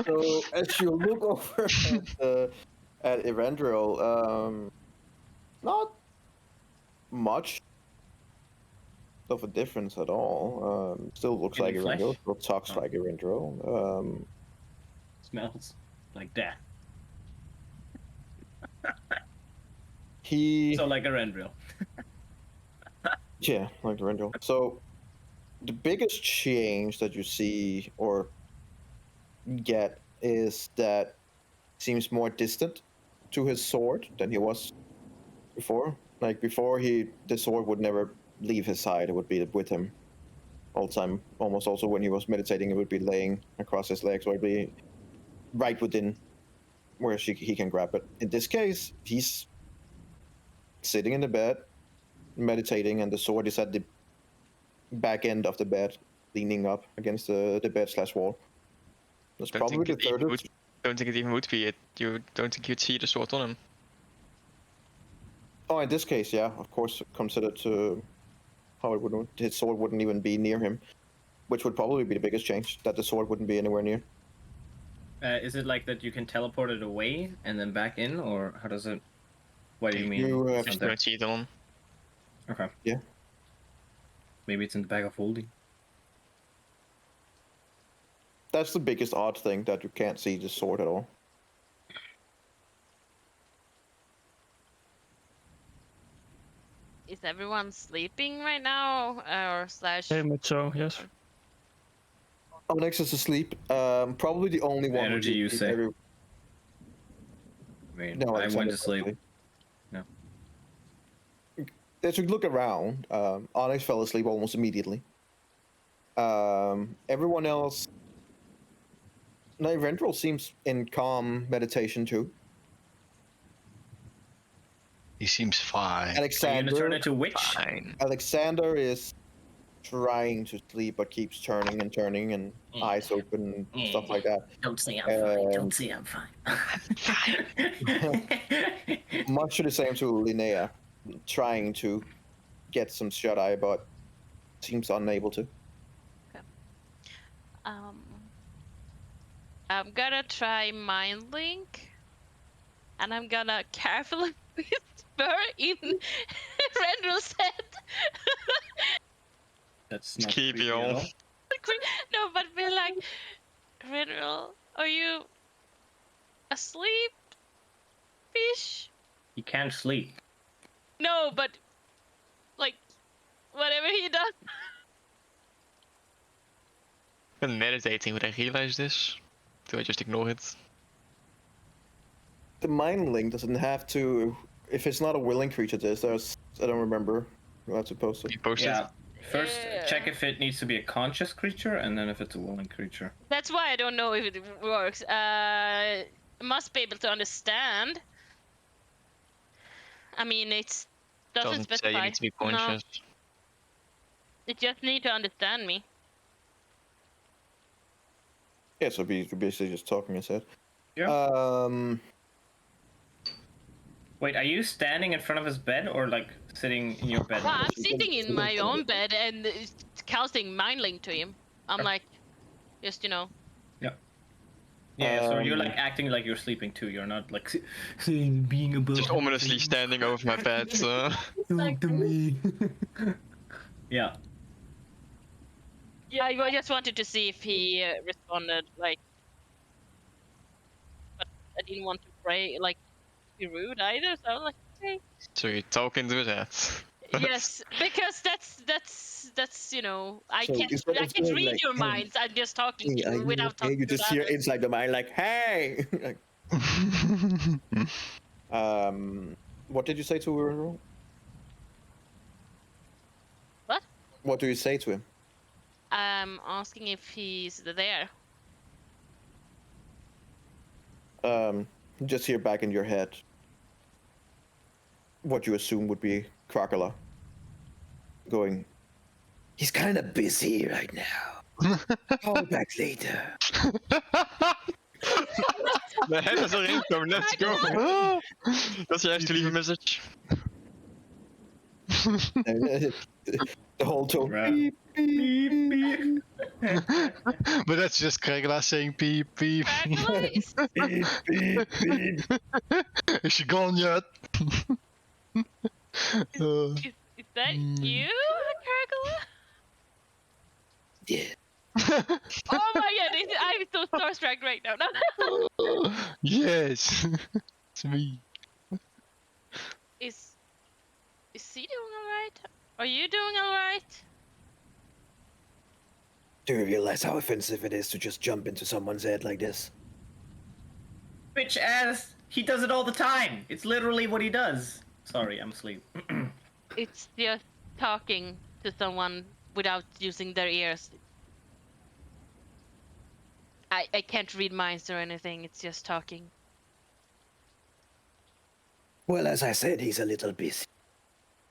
So as you look over at Erendril, not much of a difference at all. Still looks Any like flesh? Erendril, still talks Oh. like Erendril. Smells like death. He So like a Rendril. Yeah, like Erendril. So the biggest change that you see or get is that seems more distant to his sword than he was before. Like before, the sword would never leave his side; it would be with him all the time. Almost also when he was meditating, it would be laying across his legs, or it'd be right within where he can grab it. In this case, he's sitting in the bed, meditating, and the sword is at the back end of the bed, leaning up against the bed/wall. That's Don't probably think the it even third. would, don't think it even would be it. You don't think you'd see the sword on him. Oh, in this case, yeah, of course, consider to how it would his sword wouldn't even be near him, which would probably be the biggest change, that the sword wouldn't be anywhere near. Is it like that you can teleport it away and then back in, or how does it? What do you mean? You, It's Just not there? don't see it on. Okay. Yeah. Maybe it's in the bag of holding. That's the biggest odd thing, that you can't see the sword at all. Is everyone sleeping right now, or slash? Very much so, yes. Onyx is asleep. Probably the only one. Energy, you say? I mean, No, I went Alexander's to sleep. asleep. No. As you look around, Onyx fell asleep almost immediately. Everyone else. No, Vendril seems in calm meditation too. He seems fine. Are you gonna Alexander. turn into witch? Fine. Alexander is trying to sleep, but keeps turning and turning, and eyes open and stuff like that. Don't say I'm fine. Don't say I'm fine. Much to the same to Linnea, trying to get some shut eye, but seems unable to. I'm gonna try Mind Link, and I'm gonna carefully whisper in Rendrill's head. That's not Keep creepy you at on. all. No, but be like, Rendrill, are you asleep, fish? He can't sleep. No, but like, whatever he does. I'm meditating. Would I realize this? Do I just ignore it? The mind link doesn't have to. If it's not a willing creature, there's I don't remember. You're not supposed to. You posted? Yeah. First, Yeah. check if it needs to be a conscious creature, and then if it's a willing creature. That's why I don't know if it works. Must be able to understand. I mean, it doesn't Doesn't say specify. you need to be No, conscious. it just need to understand me. Yeah, so you're basically just talking his head. Yeah. Wait, are you standing in front of his bed or like sitting in your bed? Well, I'm You can- sitting you in can my tell own me. bed and casting mind link to him. I'm like, just Yeah, so you're Um, like acting like you're sleeping too. You're not like being above. Just ominously standing over my bed. Talk to me. Yeah. yeah. I just wanted to see if he responded. Like, but I didn't want to pray, like, be rude either. So I was like, okay. So you talk into his head. Yes, because that's you know I So can't instead I of can't saying, read like, your "Hey, minds. I'm just talking hey, to are you you without okay?" talking You to just the hear others. inside the mind, like, "Hey!" Like, what did you say to Eberron? What? What do you say to him? I'm asking if he's there. You just hear back in your head what you assume would be Krakala going, "He's kind of busy right now. Call back later." The head is al inkomen, let's go! Dat is juist to leave a message. The whole tone. Right. Beep, beep, Beep, beep, beep. But that's just Kregla saying beep beep. Dracula is beep, beep, beep. Is she gone yet? Uh, is that you, Dracula? Yeah. Oh my god, I'm so starstruck right now. No. yes, it's me. Is he doing alright? Are you doing alright? Do you realize how offensive it is to just jump into someone's head like this? Bitch ass. He does it all the time. It's literally what he does. Sorry, I'm asleep. It's just talking to someone without using their ears. I can't read minds or anything, it's just talking. Well, as I said, he's a little busy.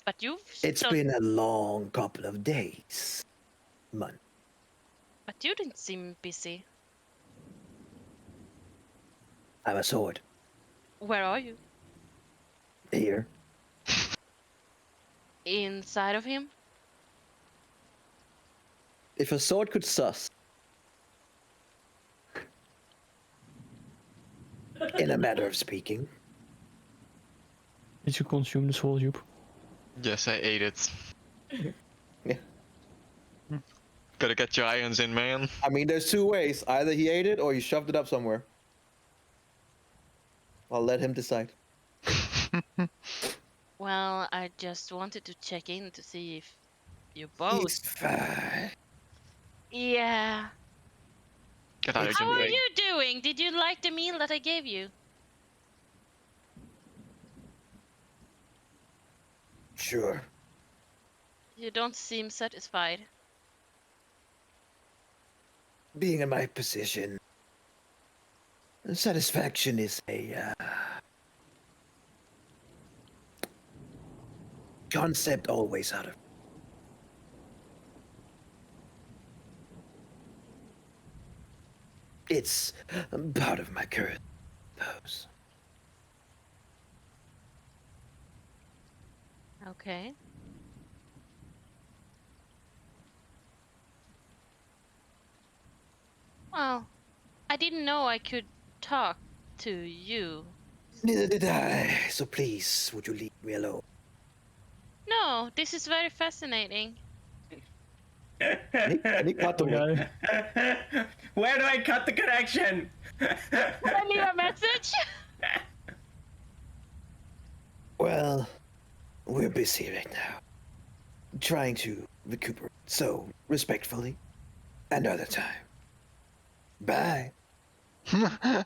But you've It's done, been a long couple of days. Month. but you didn't seem busy. I'm a sword. Where are you? Here. Inside of him? If a sword could suss, in a matter of speaking. Did you consume the soul cube? Yes, I ate it. Yeah. Gotta get your irons in, man. I mean, there's two ways. Either he ate it or he shoved it up somewhere. I'll let him decide. Well, I just wanted to check in to see if you both. He's fine. Yeah. Get out of How are the you doing? Did you like the meal that I gave you? Sure. You don't seem satisfied. Being in my position, satisfaction is a concept always out of. It's part of my curse, I suppose. Okay. Well, I didn't know I could talk to you. Neither did I. So please, would you leave me alone? No, this is very fascinating. Any cut the wood. Okay. Where do I cut the connection? I leave a message? Well, we're busy right now. Trying to recuperate. So, respectfully, another time. Bye. I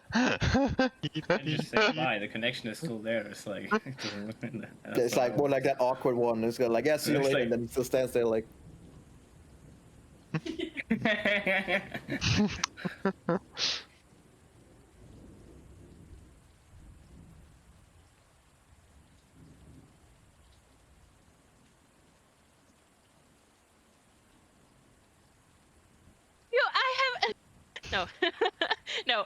just say bye. The connection is still there. It's like it doesn't ruin that. It's like more like that awkward one. It's got like, yeah, see you It's later, like- and then he still stands there like, I have no, no.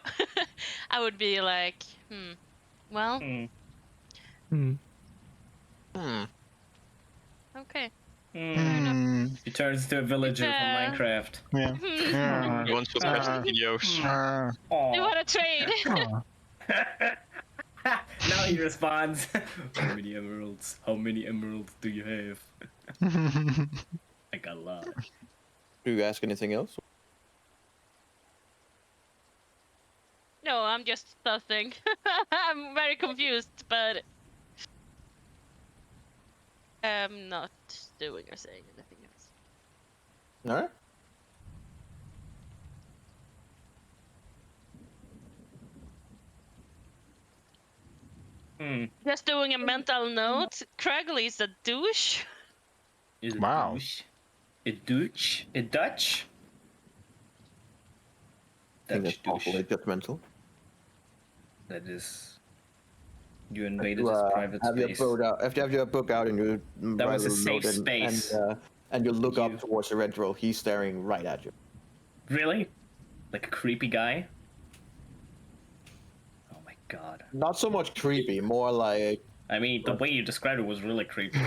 I would be like, well, Hmm. okay. He turns into a villager from Minecraft. Yeah. He wants to watch the videos. You want to trade? Now he responds. How many emeralds? How many emeralds do you have? Like a lot. do you ask anything else? No, I'm just sussing. I'm very confused, but I'm not doing or saying anything else. All right. Just doing a mental note. Cragley's a douche. Is it Wow. douche? A douche? A Dutch? I think Dutch that's awfully douche. judgmental. That is. You invaded To his private have your space. book out, if you have your book out and you That write was a little safe note space. and you look You- up towards the red drill, he's staring right at you. Really? Like a creepy guy? Oh my god. Not so much creepy, more like I mean, the way you described it was really creepy.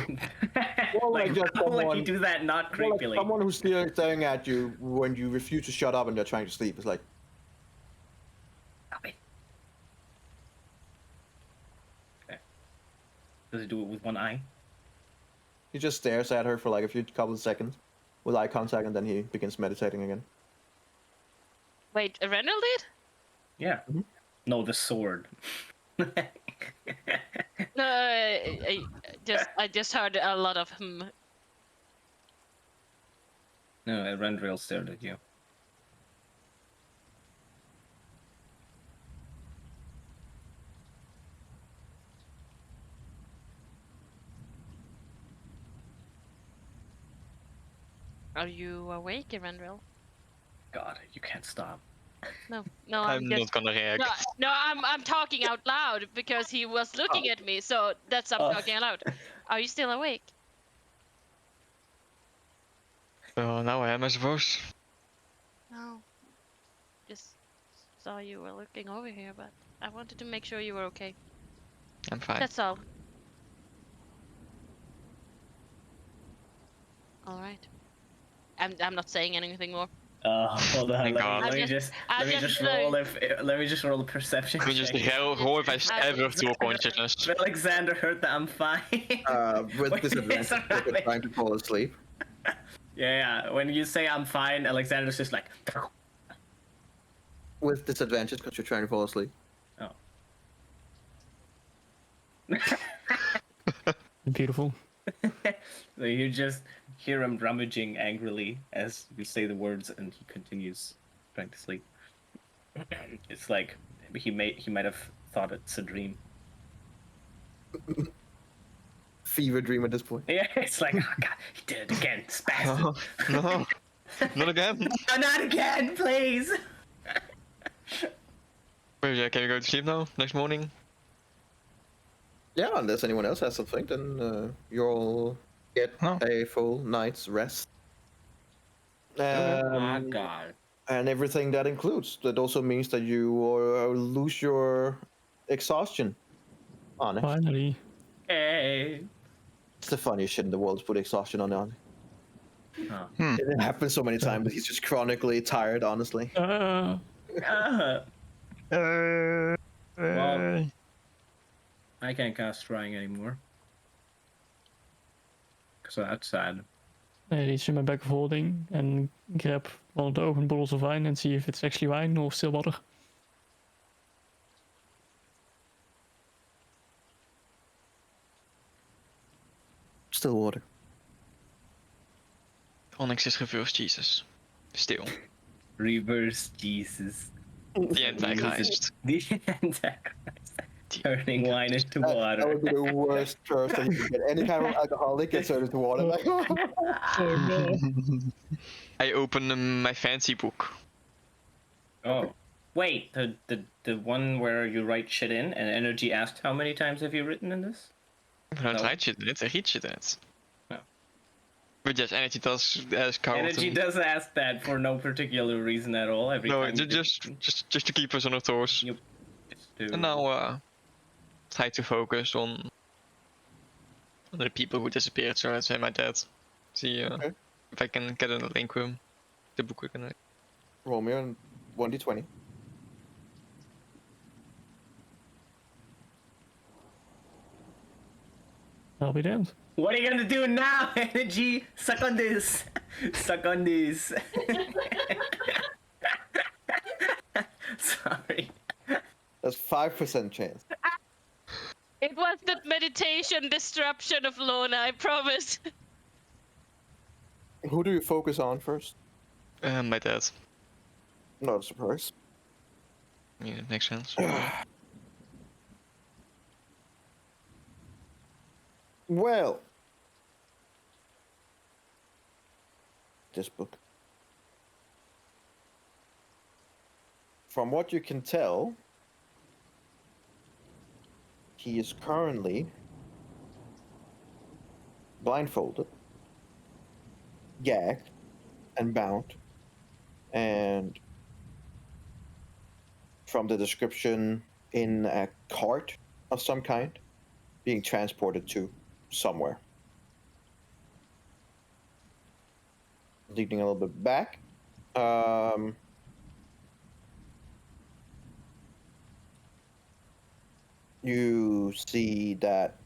More like just how would someone- you do that not more like creepily? someone who's staring at you when you refuse to shut up and they're trying to sleep. It's like, Stop it. Okay. Does he do it with one eye? he just stares at her for like a couple of seconds with eye contact, and then he begins meditating again. Wait, Rendell did? Yeah. Mhm. No, the sword. No, I just heard a lot of No, Rendril stared at you. Are you awake, Rendell? God, you can't stop. No, no, I'm just not gonna react. no, I'm talking out loud because he was looking at me, so that's I'm talking out loud. Are you still awake? So now I am, I suppose. No. Just saw you were looking over here, but I wanted to make sure you were okay. I'm fine. That's all. All right. I'm not saying anything more. Hold on. Thank God. Let me I'm just just- roll a perception Kun je dus check. roll if I ever feel consciousness. Alexander heard that I'm fine. With Wait, disadvantage, sorry. if you're trying to fall asleep. Yeah. When you say I'm fine, Alexander's just like. With disadvantage because you're trying to fall asleep. Oh. Beautiful. So you just hear him rummaging angrily as you say the words, and he continues trying to sleep. It's like he might have thought it's a dream. Fever dream at this point. Yeah, it's like, oh god, he did it again, spastic. No, not again. No, not again, please. Wait, can we go to sleep now? Next morning? Yeah, unless anyone else has something, then you'll get No. a full night's rest. Oh god. And everything that includes. That also means that you lose your exhaustion on it. Finally. Hey. It's the funniest shit in the world to put exhaustion on it. Oh. It happens so many times that he's just chronically tired, honestly. Well, I can't cast Scrying anymore. So that's sad. I reach in my bag of holding and grab one of the open bottles of wine and see if it's actually wine or still water. Still water. Onyx is reverse Jesus. Still. Reverse Jesus. The Antichrist. The Antichrist. Turning wine into That water. would be the worst curse that you could get. Any kind of alcoholic gets turned into water. Like, Oh no. I open my fancy book. Oh. Wait, the one where you write shit in and Energy asked how many times have you written in this? I don't No. write shit in it, I read shit in it. Oh. But yes, Energy does ask Carlton. Energy does ask that for no particular reason at all. Every No, time you- just to keep us on our toes. Yep. Just to- And now try to focus on the people who disappeared, so let's say my dad. See Okay. if I can get a link with him. The book we can roll me on 1d20. I'll be damned. What are you gonna do now, Energy? Suck on this. Suck on this. Sorry. That's 5% chance. It was the meditation disruption of Lona, I promise. Who do you focus on first? My dad. Not a surprise. I mean, it makes sense. Well, this book. From what you can tell, he is currently blindfolded, gagged, and bound. And from the description, in a cart of some kind, being transported to somewhere. Leading a little bit back. You see that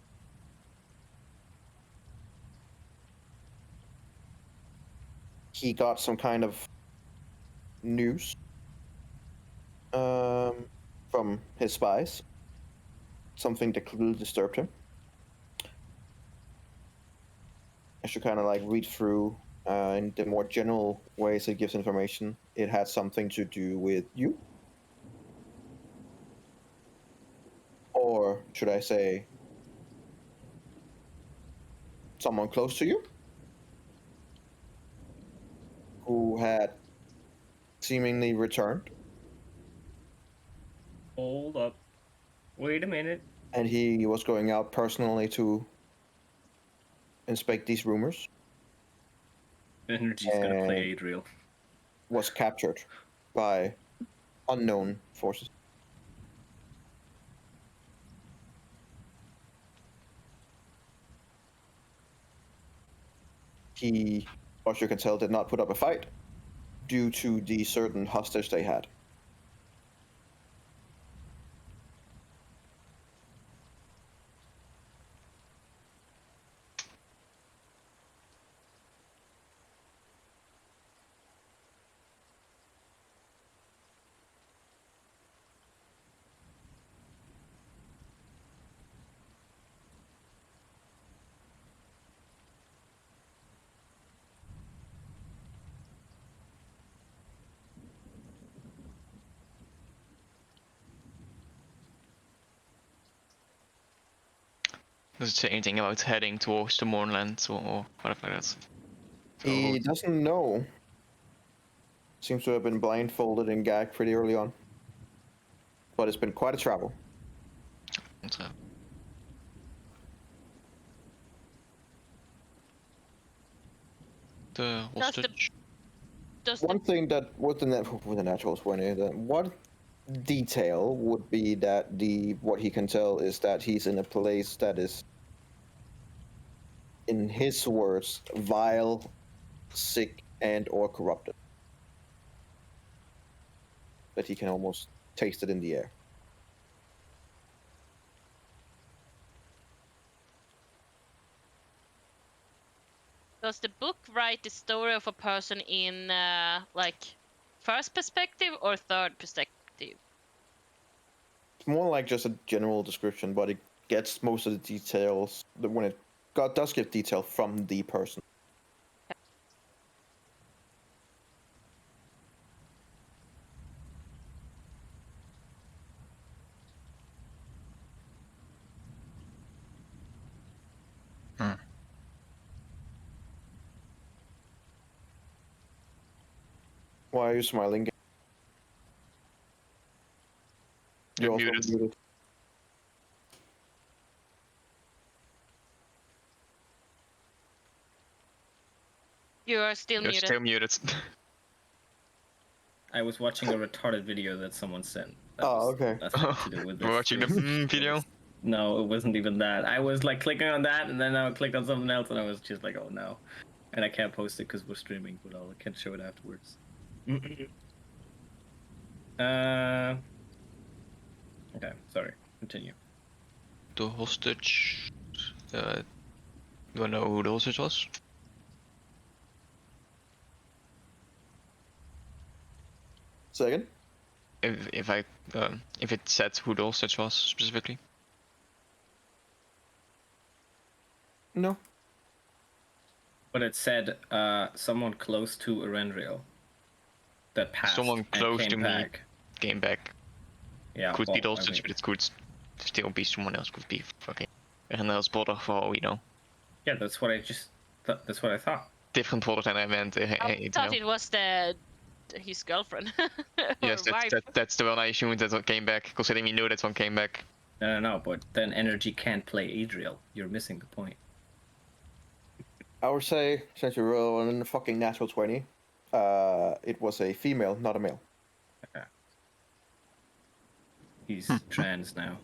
he got some kind of news from his spies. Something that clearly disturbed him. I should kind of like read through in the more general ways it gives information. It had something to do with you. Or should I say someone close to you who had seemingly returned. Hold up. Wait a minute. And he was going out personally to inspect these rumors. Energy's gonna play Adriel. Was captured by unknown forces. He, as you can tell, did not put up a fight due to the certain hostage they had. Does it say anything about heading towards the Mournland or whatever like that? He doesn't know. Seems to have been blindfolded and gagged pretty early on. But it's been quite a travel. So, the hostage. One thing that with the naturals when one detail would be that what he can tell is that he's in a place that is, in his words, vile, sick, and or corrupted. That he can almost taste it in the air. Does the book write the story of a person in like first perspective or third perspective? It's more like just a general description, but it gets most of the details when it does give detail from the person. Why are you smiling? You're also muted. You are still You're muted. still muted. I was watching a retarded video that someone sent. That Oh, was okay. nothing to do with this. We're watching the video. No, it wasn't even that. I was like clicking on that, and then I clicked on something else, and I was just like, oh no. And I can't post it because we're streaming, but I can show it afterwards. Okay, sorry. Continue. The hostage. You wanna know who the hostage was? Second? If it said who the hostage was specifically. No. But it said someone close to Erendriel that passed. Someone and close came to me. back. Came back. Yeah, Could be well, Dulcich, I mean, but it could still be someone else. Could be fucking Ernel's brother for all we know. yeah, that's what I just. That's what I thought. Different brother than I meant. I thought it was his girlfriend. Or Yes, wife. that's the one I assumed that one came back, considering we know that one came back. No. But then Energy can't play Adriel. You're missing the point. I would say, since you rolled in the fucking natural 20, it was a female, not a male. He's trans now.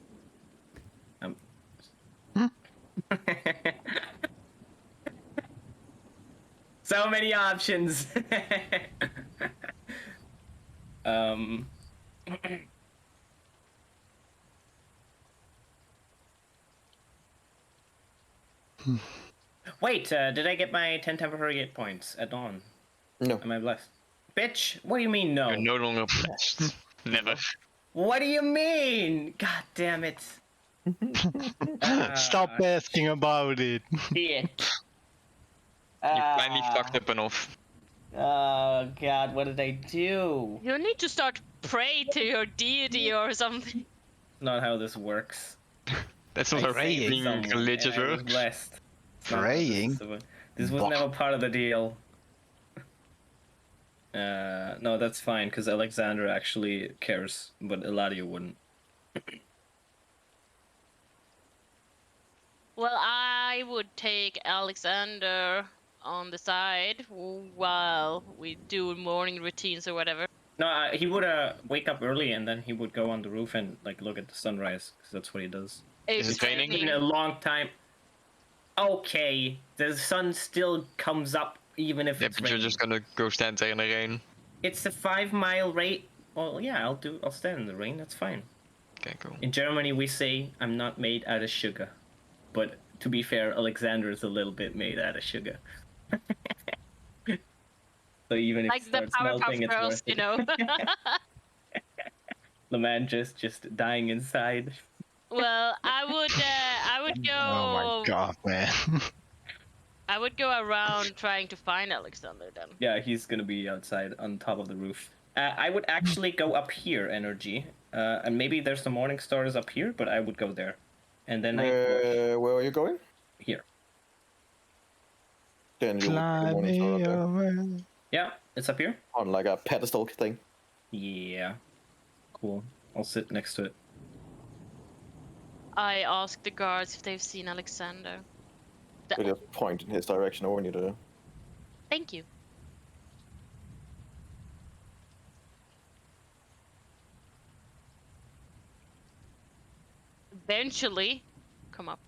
So many options. Wait, did I get my 10 temporary hit points at dawn? No. Am I blessed? Bitch, what do you mean no? You're no longer blessed. Never. What do you mean? God damn it. Stop asking about it. Shit. You finally fucked up enough. Oh god, what did I do? You need to start pray to your deity or something. Not how this works. That's not I a saved fucking someone, religious and I was works. blessed. It's not how Praying? This was never part of the deal. No, that's fine, because Alexander actually cares, but Eladio wouldn't. Well, I would take Alexander on the side while we do morning routines or whatever. No, he would wake up early and then he would go on the roof and like look at the sunrise, because that's what he does. Is it raining? It's been a long time. Okay, the sun still comes up even if Yeah, it's but you're raining. just gonna go stand there in the rain. It's a 5-mile rate. Well, yeah, I'll stand in the rain. That's fine. Okay, cool. In Germany, we say I'm not made out of sugar, but to be fair, Alexander is a little bit made out of sugar. So even if Like it the starts melting, Powerpuff it's Girls, worth you it. know. The man just dying inside. Well, I would go. Oh my god, man. I would go around trying to find Alexander then. Yeah, he's gonna be outside on top of the roof. I would actually go up here, Energy, and maybe there's some morning stars up here, but I would go there, and then I Where are you going? here. Then you Fly would me up there. away. Yeah, it's up here. On like a pedestal thing. Yeah, cool. I'll sit next to it. I asked the guards if they've seen Alexander. We just point in his direction or when you do. Thank you. Eventually, come up.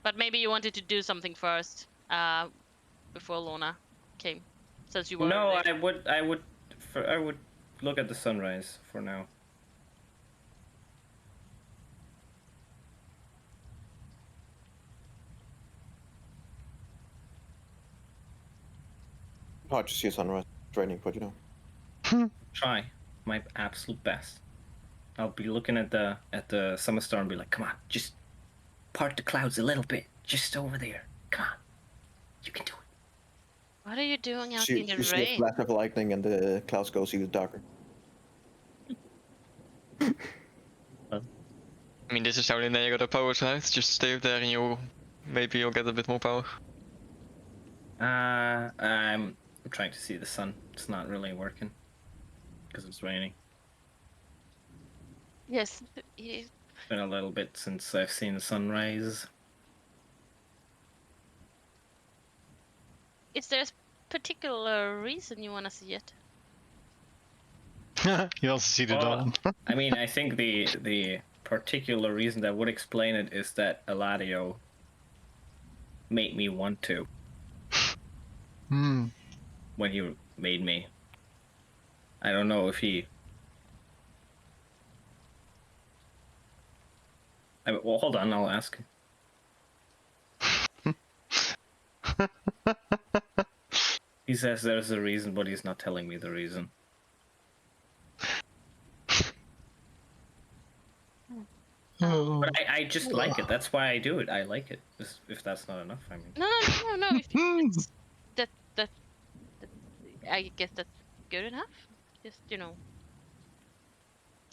But maybe you wanted to do something first, before Lorna came, since you were. No, late. I would look at the sunrise for now. Hard to see a sunrise. It's raining, but you know. Try my absolute best. I'll be looking at the summer star and be like, come on, just part the clouds a little bit, just over there. Come on, you can do it. What are you doing out See, in the you see a rain? flash of lightning and the clouds go even darker. I mean, this is only then you got a power side. Just stay up there and you'll get a bit more power. I'm trying to see the sun. It's not really working because it's raining. Yes. It's been a little bit since I've seen the sunrise. Is there a particular reason you want to see it? You also see the Well, dawn. I mean, I think the particular reason that would explain it is that Eladio made me want to Hmm. when he made me. I don't know if he. Well, hold on, I'll ask. He says there's a reason, but he's not telling me the reason. Oh. But I just like it. That's why I do it. I like it. If that's not enough, I mean. No. If it's that, I guess that's good enough. Just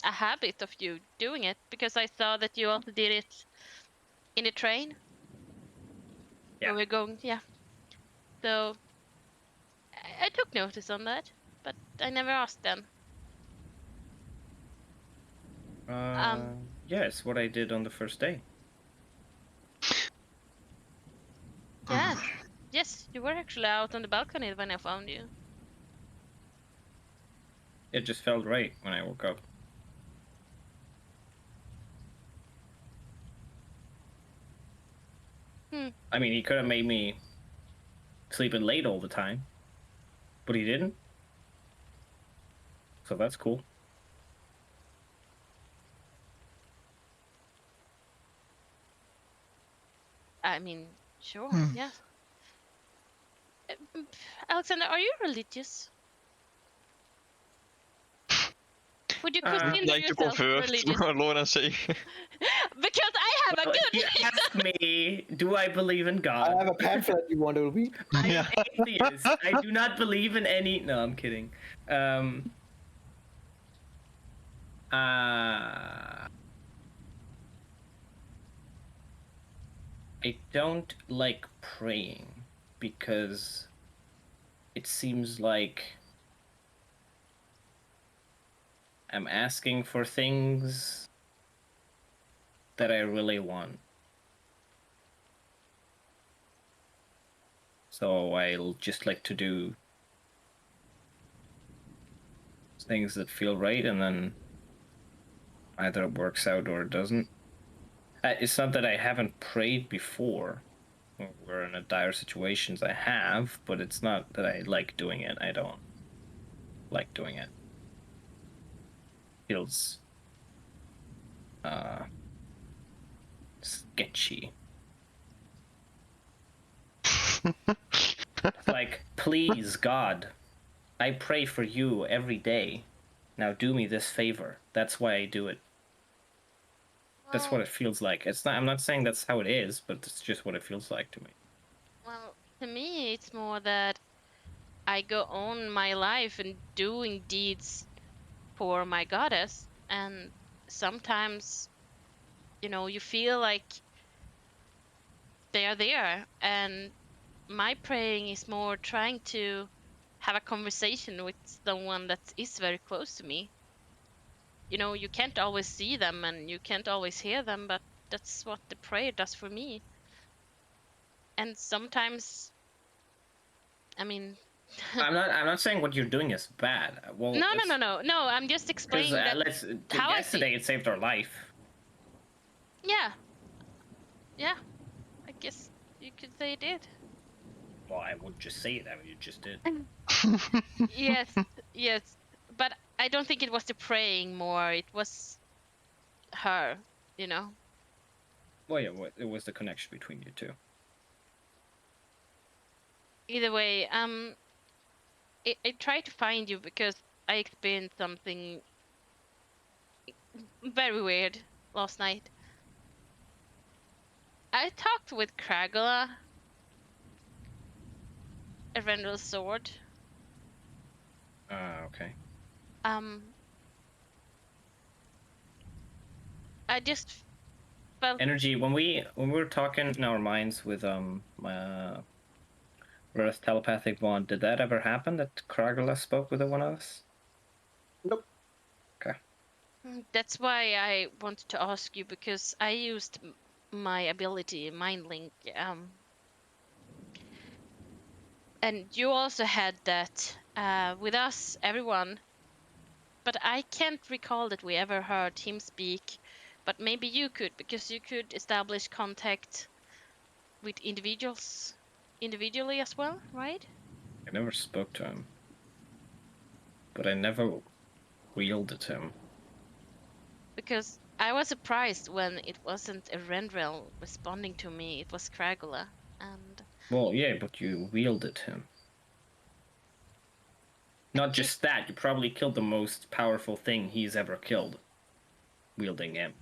a habit of you doing it, because I saw that you also did it in the train. Yeah. When we're going, yeah. So I took notice on that, but I never asked then. Yeah, it's what I did on the first day. Yeah. Yes, you were actually out on the balcony when I found you. It just felt right when I woke up. I mean, he could have made me sleeping late all the time, but he didn't. So that's cool. I mean, sure, yes. Alexander, are you religious? Would you consider Like to yourself convert, religious? Lorna say. Because I have a Well, good if you ask me, do I believe in I God? have a pamphlet you want to read. I Yeah. am atheist. I do not believe in any. No, I'm kidding. I don't like praying because it seems like I'm asking for things that I really want. So I'll just like to do things that feel right, and then either it works out or it doesn't. It's not that I haven't prayed before. When we're in a dire situations, I have, but it's not that I like doing it. I don't like doing it. Feels sketchy. It's like, please, God, I pray for you every day. Now do me this favor. That's why I do it. That's what it feels like. It's not. I'm not saying that's how it is, but it's just what it feels like to me. Well, to me, it's more that I go on my life and doing deeds for my goddess, and sometimes, you feel like they are there, and my praying is more trying to have a conversation with someone that is very close to me. You can't always see them and you can't always hear them, but that's what the prayer does for me. And sometimes, I mean, I'm not saying what you're doing is bad. Well, no. I'm just because explaining that how I see. yesterday it saved our life. Yeah, yeah. I guess you could say it did. Well, I wouldn't just say that. You just did. Yes, yes. But I don't think it was the praying more. It was her, you know. Well, yeah. It was the connection between you two. Either way, I tried to find you because I experienced something very weird last night. I talked with Kragula, a Rendel's sword. Okay. Um, I just felt Energy. When we were talking in our minds with Earth telepathic bond, did that ever happen? That Kragala spoke with one of us? Nope. Okay. that's why I wanted to ask you, because I used my ability Mind Link, and you also had that with us, everyone. But I can't recall that we ever heard him speak. But maybe you could, because you could establish contact with individuals individually as well, right? I never spoke to him, but I never wielded him. Because I was surprised when it wasn't a Rendrel responding to me, it was Kragula. And Well, yeah, but you wielded him. Not just that, you probably killed the most powerful thing he's ever killed, wielding him.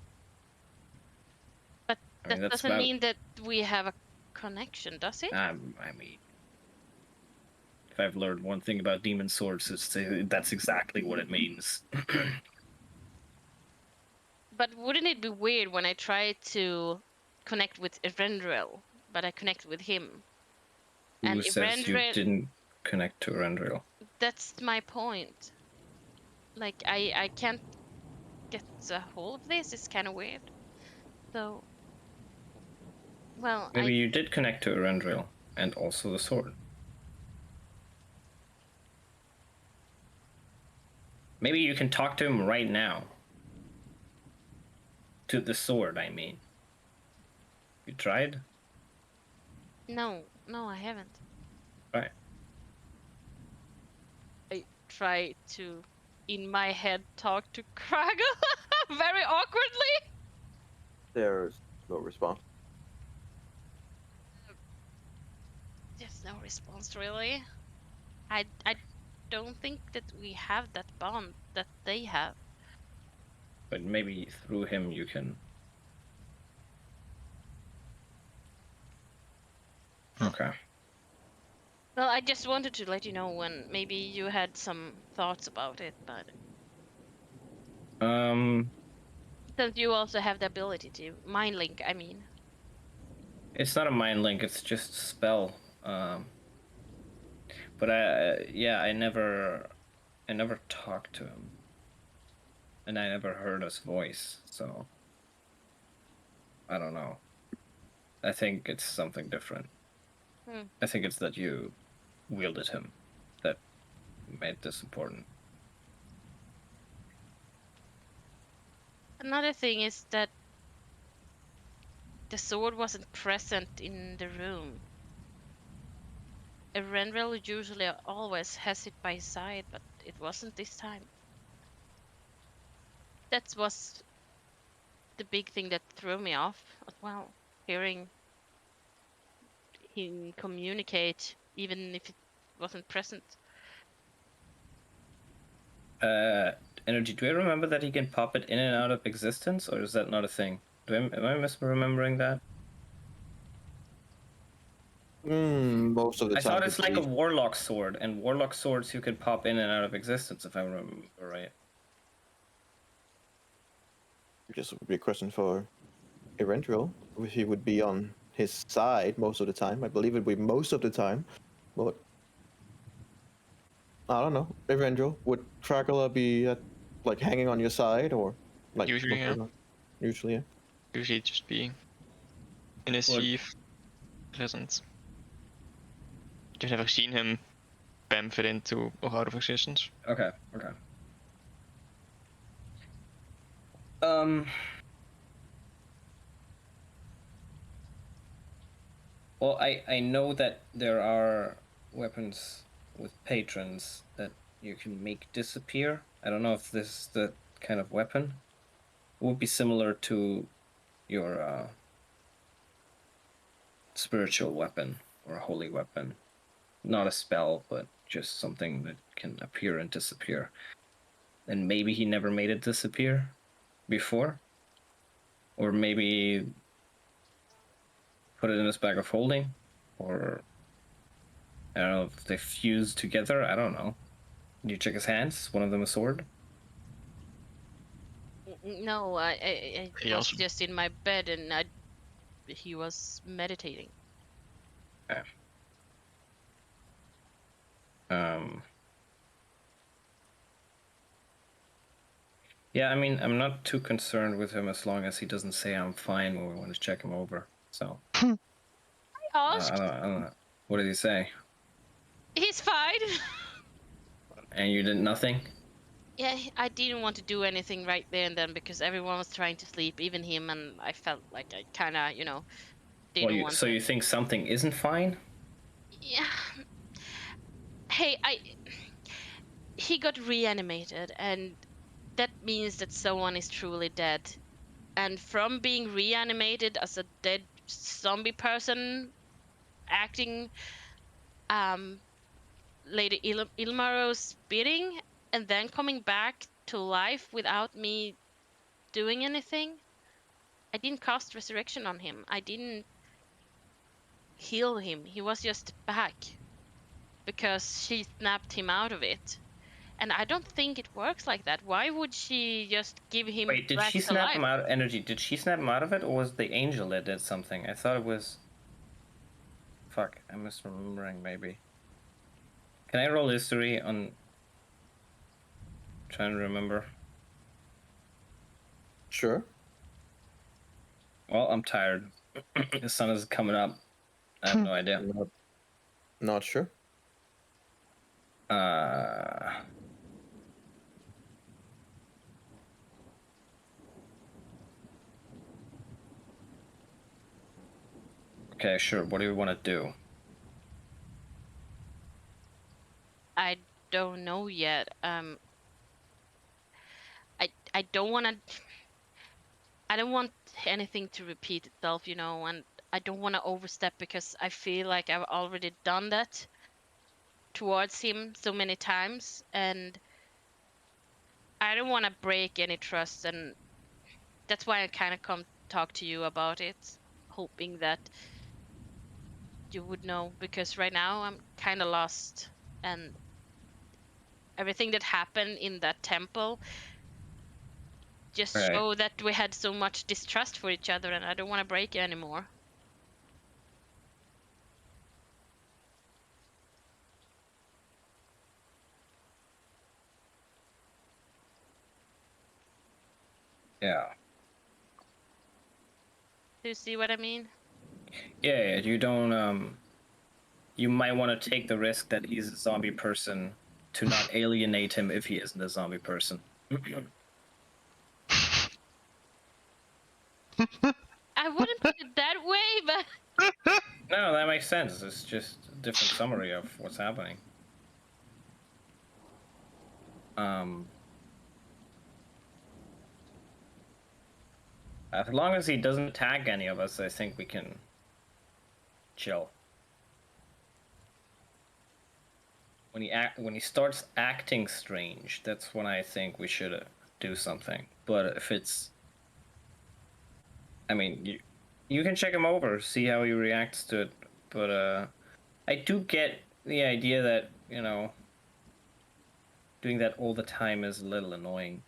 I mean, That that's doesn't about. mean that we have a connection, does it? I mean, if I've learned one thing about demon swords, that's exactly what it means. But wouldn't it be weird when I try to connect with Erendrel, but I connect with him? Who And says you Erendrel, didn't connect to Erendril? that's my point. Like I can't get a hold of this. It's kind of weird. So, well, Maybe you did connect to Erendril and also the sword. Maybe you can talk to him right now. To the sword, I mean. You tried? no, I haven't. Right. I try to, in my head, talk to Craggle very awkwardly. There's no response. There's no response really. I don't think that we have that bond that they have. But maybe through him you can. Okay. Well, I just wanted to let you know when maybe you had some thoughts about it, but since you also have the ability to mind link, I mean. It's not a mind link, it's just a spell. But I never talked to him. And I never heard his voice, so I don't know. I think it's something different. I think it's that you wielded him that made this important. Another thing is that the sword wasn't present in the room. Erendrel usually always has it by his side, but it wasn't this time. That was the big thing that threw me off as well. Hearing him communicate, even if it wasn't present. Energy, do I remember that he can pop it in and out of existence, or is that not a thing? Am I misremembering that? Most of the I time. thought it's like a warlock sword, and warlock swords you can pop in and out of existence, if I remember right. I guess it would be a question for Erendril. If he would be on his side most of the time. I believe it would be most of the time. But I don't know. Erendril, would Tragala be like hanging on your side or like Usually, yeah. Usually, yeah. Usually just being in his Well- sheath, present. You've never seen him bam fit into or out of existence. Okay. Well, I know that there are weapons with patrons that you can make disappear. I don't know if this is the kind of weapon. It would be similar to your spiritual weapon or a holy weapon. Not a spell, but just something that can appear and disappear. And maybe he never made it disappear before. Or maybe put it in his bag of holding. Or I don't know if they fuse together. I don't know. Did you check his hands? One of them a sword? No, I He was also- just in my bed and he was meditating. Okay. Yeah, I mean, I'm not too concerned with him as long as he doesn't say I'm fine when we want to check him over. So, I asked. I don't know. What did he say? He's fine. And you did nothing? Yeah, I didn't want to do anything right there and then because everyone was trying to sleep, even him, and I felt like I kind of, didn't want So to. you think something isn't fine? Yeah. Hey, he got reanimated, and that means that someone is truly dead. And from being reanimated as a dead zombie person, acting Lady Ilmaro's bidding, and then coming back to life without me doing anything, I didn't cast resurrection on him. I didn't heal him. He was just back because she snapped him out of it. And I don't think it works like that. Why would she just give him Wait, did back she to snap life? him out of energy? Did she snap him out of it, or was the angel that did something? I thought it was. Fuck, I'm misremembering maybe. Can I roll history on. Trying to remember. Sure. Well, I'm tired. The sun is coming up. I have no idea. Not sure. Okay, sure. What do you want to do? I don't know yet. I don't want to. I don't want anything to repeat itself, you know, and I don't want to overstep because I feel like I've already done that towards him so many times, and I don't want to break any trust, and that's why I kind of come talk to you about it, hoping that you would know, because right now I'm kind of lost, and everything that happened in that temple just Right. show that we had so much distrust for each other, and I don't want to break it anymore. Yeah. Do you see what I mean? Yeah, you don't, you might want to take the risk that he's a zombie person to not alienate him if he isn't a zombie person. I wouldn't put it that way, but No, that makes sense. It's just a different summary of what's happening. As long as he doesn't attack any of us, I think we can chill. When he starts acting strange, that's when I think we should do something. But if it's, I mean, you can check him over, see how he reacts to it. But I do get the idea that, you know, doing that all the time is a little annoying.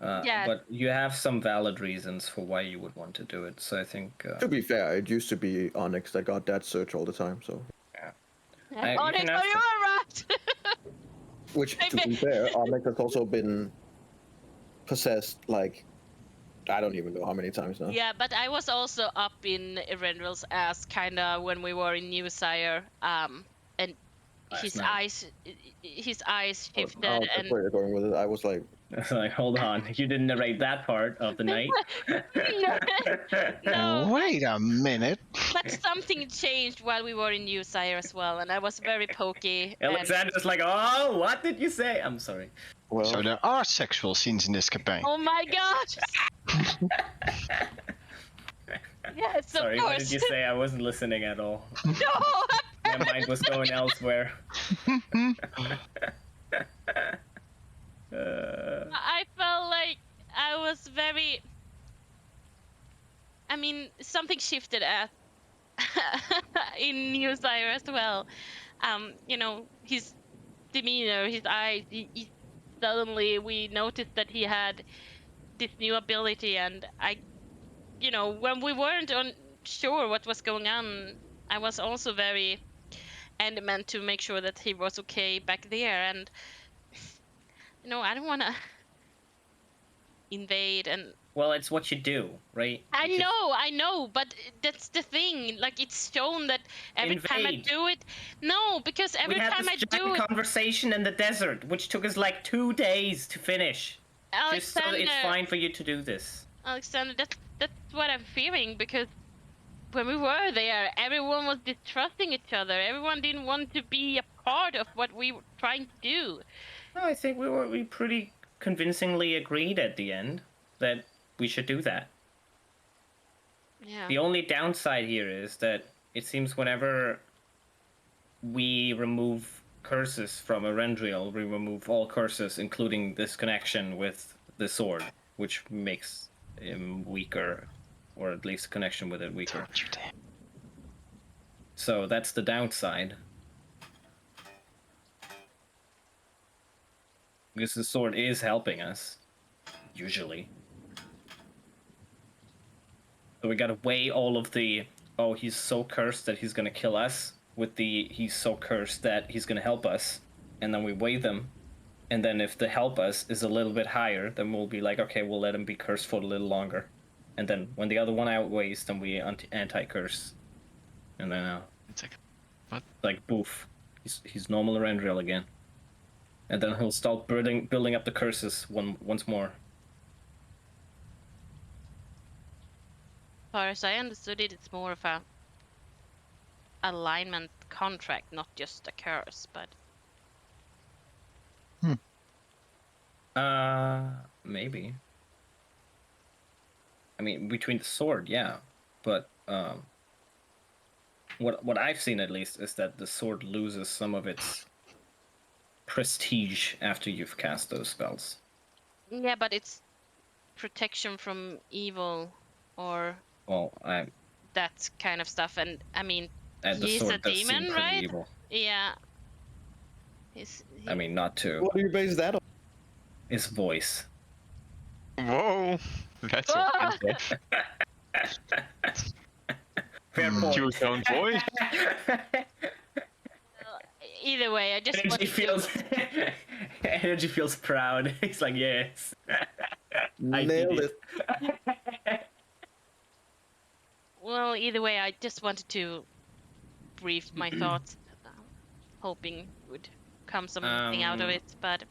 yeah, But you have some valid reasons for why you would want to do it, so I think. To be fair, it used to be Onyx that got that search all the time, so. Yeah. oh, You can ask you him. are right. Which, to be fair, Onyx has also been possessed, like, I don't even know how many times now. Yeah, but I was also up in Erenrel's ass kinda when we were in New Sire, and Last his night. eyes shifted, Oh, that's and where you're going with it. I was like, It's like, hold on, you didn't narrate that part of the night. no, Wait a minute. but something changed while we were in New Sire as well, and I was very pokey. And Alexander's like, oh, what did you say? I'm sorry. well, So there are sexual scenes in this campaign. oh my gosh! Yes, Sorry, of what course. did you say? I wasn't listening at all. No, My mind was going elsewhere. I felt like I was very. I mean, something shifted at in New Sire as well. You know, his demeanor, his eyes. Suddenly we noticed that he had this new ability, and you know, when we weren't sure what was going on, I was also very adamant to make sure that he was okay back there, and you know, I don't want to invade and Well, it's what you do, right? You just I know, but that's the thing. Like, it's shown that every time I invade. do it, no, because every We had time this I do giant it, conversation in the desert, which took us like 2 days to finish. Just so it's fine for you to do this. Alexander, that's what I'm feeling, because when we were there, everyone was distrusting each other. Everyone didn't want to be a part of what we were trying to do. No, I think we pretty convincingly agreed at the end that we should do that. Yeah. The only downside here is that it seems whenever we remove curses from Erendriel, we remove all curses, including this connection with the sword, which makes him weaker, or at least connection with it weaker. Told you that. So that's the downside. Because the sword is helping us, usually. So we gotta weigh all of the, oh, he's so cursed that he's gonna kill us, with the, he's so cursed that he's gonna help us. And then we weigh them. And then if the help us is a little bit higher, then we'll be like, okay, we'll let him be cursed for a little longer. And then when the other one outweighs, then we anti-curse. And then, It's like, like, boof. He's normal Erendriel again. And then he'll start building up the curses once more. As far as I understood it, it's more of a alignment contract, not just a curse, but Maybe. I mean, between the sword, yeah, but what I've seen at least is that the sword loses some of its prestige after you've cast those spells. yeah, but it's protection from evil or Well, that kind of stuff. And I mean, the he's sword a does seem demon, pretty right? evil. Yeah. I mean, not to What do you base that on? his voice. whoa, that's Ah! offensive. Fair point. Choose your own voice. Either way, I just Energy wanted feels Energy feels proud. He's like, yes. I did Nailed it. Well, either way, I just wanted to brief my thoughts, hoping would come something out of it, but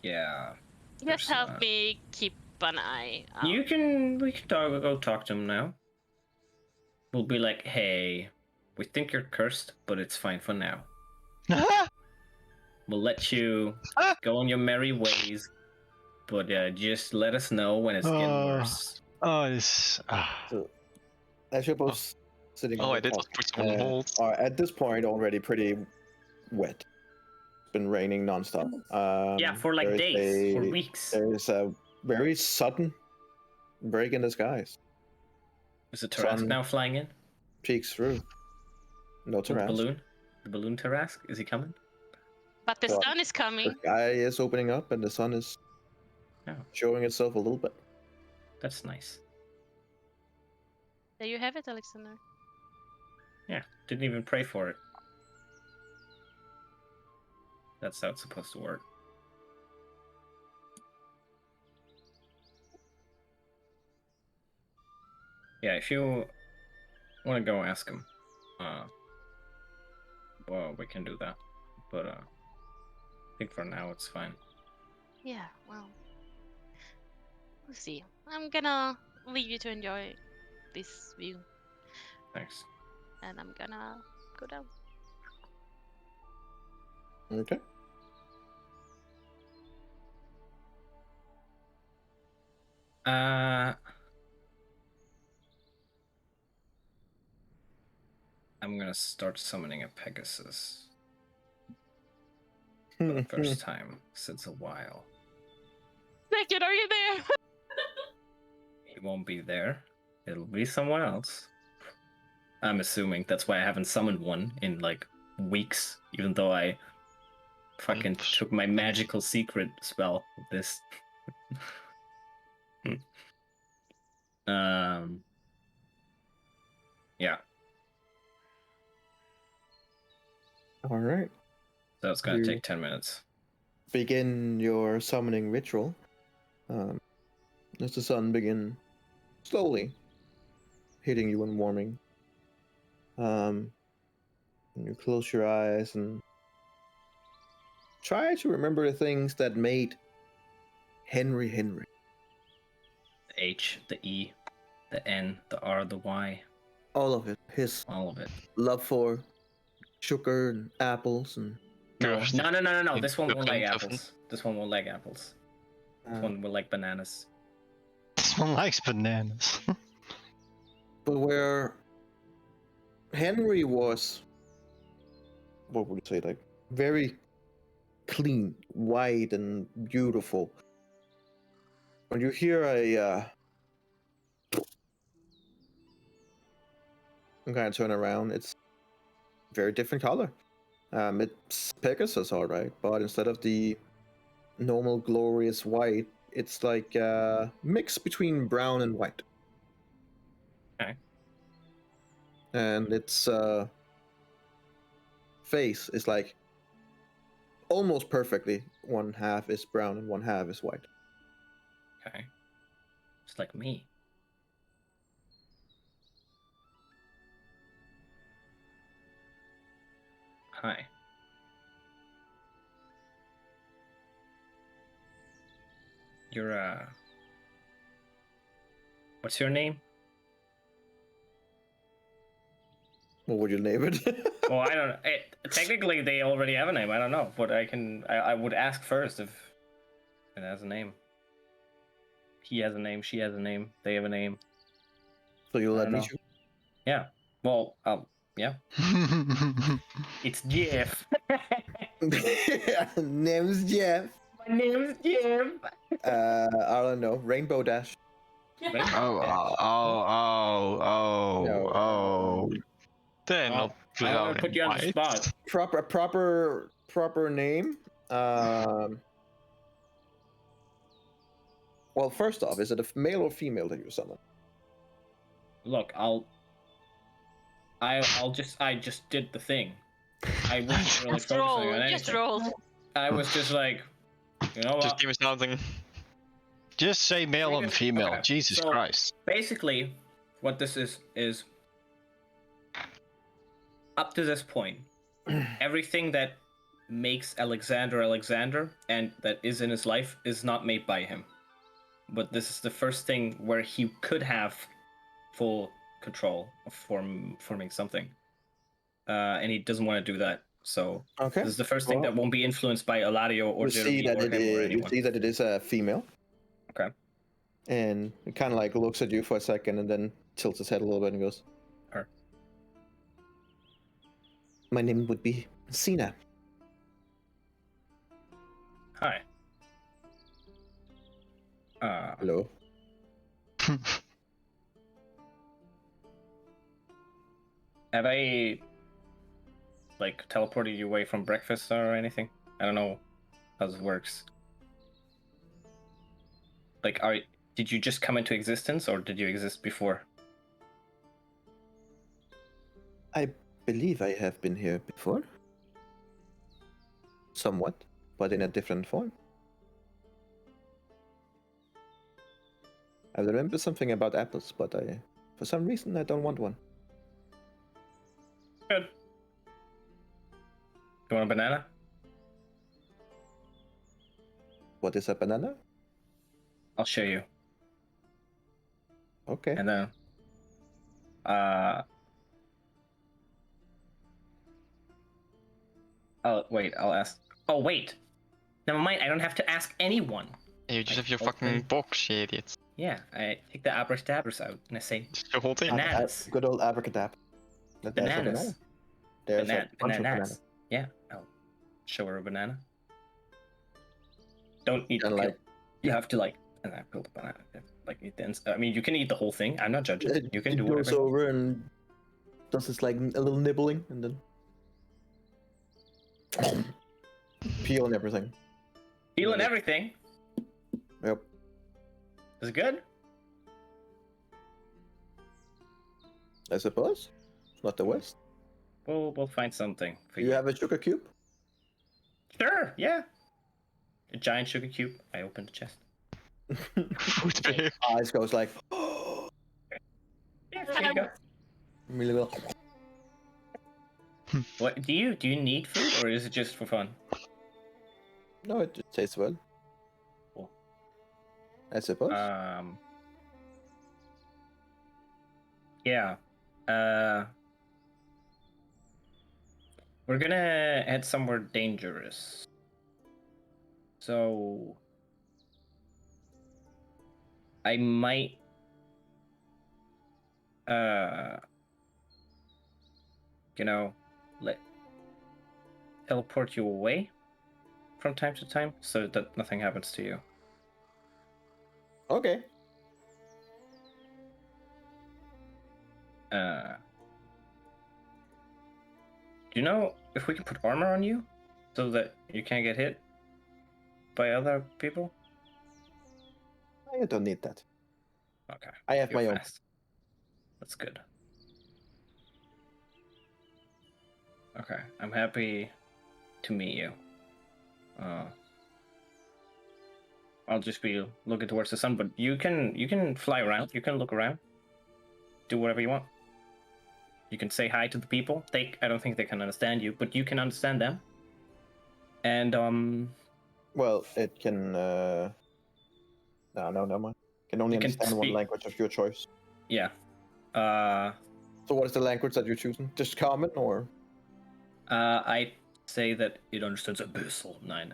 Yeah. just There's help not. me keep an eye out. We can go talk to him now. We'll be like, hey, we think you're cursed, but it's fine for now. We'll let you go on your merry ways, but just let us know when it's getting worse. Oh, this. So, as you're both sitting Oh, on I the did top, put someone on hold. are at this point already pretty wet. It's been raining nonstop. Yeah, for like days, for weeks. There's a very sudden break in the skies. Is the Tarask sun- now flying in? Peeks through. No The Tarask. balloon? The balloon Tarask? Is he coming? But the So, sun is The coming. sky is opening up and the sun is Oh. showing itself a little bit. That's nice. There you have it, Alexander. Yeah, didn't even pray for it. That's how it's supposed to work. Yeah, if you want to go ask him, well, we can do that. But I think for now it's fine. Yeah, well, we'll see. I'm gonna leave you to enjoy this view, Thanks. and I'm gonna go down. Okay. I'm gonna start summoning a Pegasus for the first time since a while. Naked, are you there? He won't be there. It'll be someone else. I'm assuming. That's why I haven't summoned one in like weeks, even though I fucking took my magical secret spell with this. Yeah. All right. So it's gonna You- take 10 minutes. Begin your summoning ritual. As the sun begin slowly hitting you and warming. And you close your eyes and try to remember the things that made Henry Henry. The H, the E, the N, the R, the Y, All of it. His all of it. love for sugar and apples and No, no. This one The won't like flame oven. apples. This one won't like apples. This uh, one will like bananas. This one likes bananas. but where Henry was, what would you say, like very clean, white, and beautiful. When you hear I'm gonna turn around. It's very different color. It's Pegasus, all right, but instead of the normal glorious white, it's like a mix between brown and white. Okay. And its face is like almost perfectly. One half is brown and one half is white. Okay. Just like me. Hi. You're what's your name? What would you name it? Well, I don't know. Technically, they already have a name. I don't know, but I would ask first if it has a name. He has a name. She has a name. They have a name. So you'll I let don't me know. choose? Yeah. Well, yeah. It's Jeff. Name's Jeff. My name's Jeff. I don't know. Rainbow Dash. No. They're Well, not I don't brown want to put and you on the white. spot. Proper name. Well, first off, is it a male or female that you summon? Look, I just did the thing. I wasn't really Just focusing roll. on Just anything. roll. I was just like, you know Just what? give me something. Just say male and female. Okay, Jesus so Christ. basically, what this is up to this point, everything that makes Alexander and that is in his life is not made by him. But this is the first thing where he could have full control of forming something. And he doesn't want to do that. So Okay. this is the first thing Well, that won't be influenced by Eladio or you see Jeremy that or it him or is. You anyone. see that it is a female. Okay. And it kind of like looks at you for a second and then tilts his head a little bit and goes, Her. "My name would be Sina." Hi. Hello. Have I like teleported you away from breakfast or anything? I don't know how this works. Like, did you just come into existence or did you exist before? I believe I have been here before. Somewhat, but in a different form. I remember something about apples, but for some reason, I don't want one. Good. You want a banana? What is a banana? I'll show you. Okay. And then, oh wait, I'll ask. Oh wait, never mind. I don't have to ask anyone. You just Like, have your open- fucking box, you idiot. Yeah, I take the abracadabras out and I say Just the whole thing. bananas. Good old abracadabra. There's a banana. Bananas. There's a bunch of Bananas. bananas. Yeah, I'll show her a banana. Don't eat the And peel. like, You have to like, and I peel the banana. Like eat the I mean, you can eat the whole thing. I'm not judging. You can do goes whatever. you want. over and does this like a little nibbling and then peel and everything. Peel and everything. Yep. Is it good? I suppose. It's not the West. We'll find something for You you. have a sugar cube? Sure. Yeah. A giant sugar cube. I opened the chest. Food bear. Eyes goes like Yeah, there you go. really well. What do you need food or is it just for fun? No, it just tastes well. Cool. I suppose. Yeah. We're gonna head somewhere dangerous. So I might let teleport you away from time to time, so that nothing happens to you. Okay. Do you know if we can put armor on you so that you can't get hit by other people? I don't need that. Okay. I have You're my own. fast. That's good. Okay, I'm happy to meet you. I'll just be looking towards the sun, but you can fly around. You can look around. Do whatever you want. You can say hi to the people. I don't think they can understand you, but you can understand them. And Well, it can. No, never mind. Can only You can understand one speak- language of your choice. yeah. So, what is the language that you're choosing? Just common, or? I say that it understands Abyssal 9.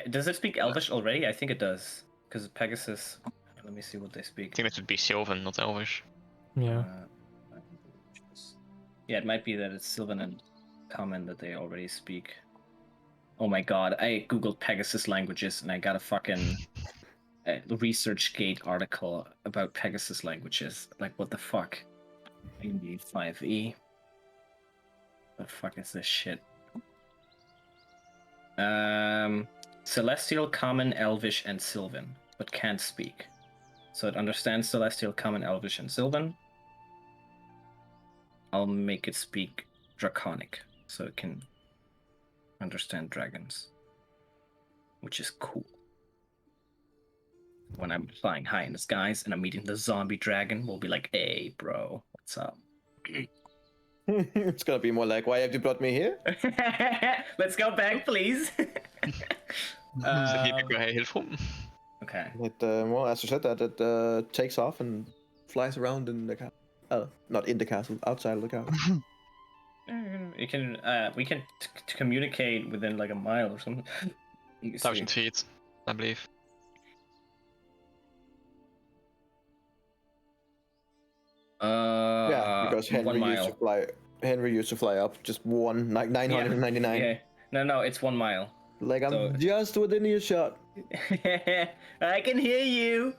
Does it speak Elvish already? I think it does. Because Pegasus... Let me see what they I speak. think that would be Sylvan, not Elvish. Yeah. Yeah, it might be that it's Sylvan and Common that they already speak. Oh my god, I googled Pegasus languages and I got a fucking ResearchGate article about Pegasus languages. Like, what the fuck? 5e. The fuck is this shit? Celestial, Common, Elvish, and Sylvan, but can't speak. So it understands Celestial, Common, Elvish, and Sylvan. I'll make it speak Draconic, so it can understand dragons, which is cool. When I'm flying high in the skies and I'm meeting the zombie dragon, we'll be like, "Hey, bro, what's up?" It's gonna be more like, why have you brought me here? Let's go back, please. Så vi kan helt from. Okay. It, well, as you said, that it takes off and flies around in the castle. Not in the castle, outside of the castle. You can. We can communicate within like a mile or something. You can see. 1,000 feet, I believe. Yeah, because 1 Henry used mile. to fly. Henry used to fly up just one, like 999. Yeah. No, it's 1 mile. Like I'm So- just within earshot. I can hear you.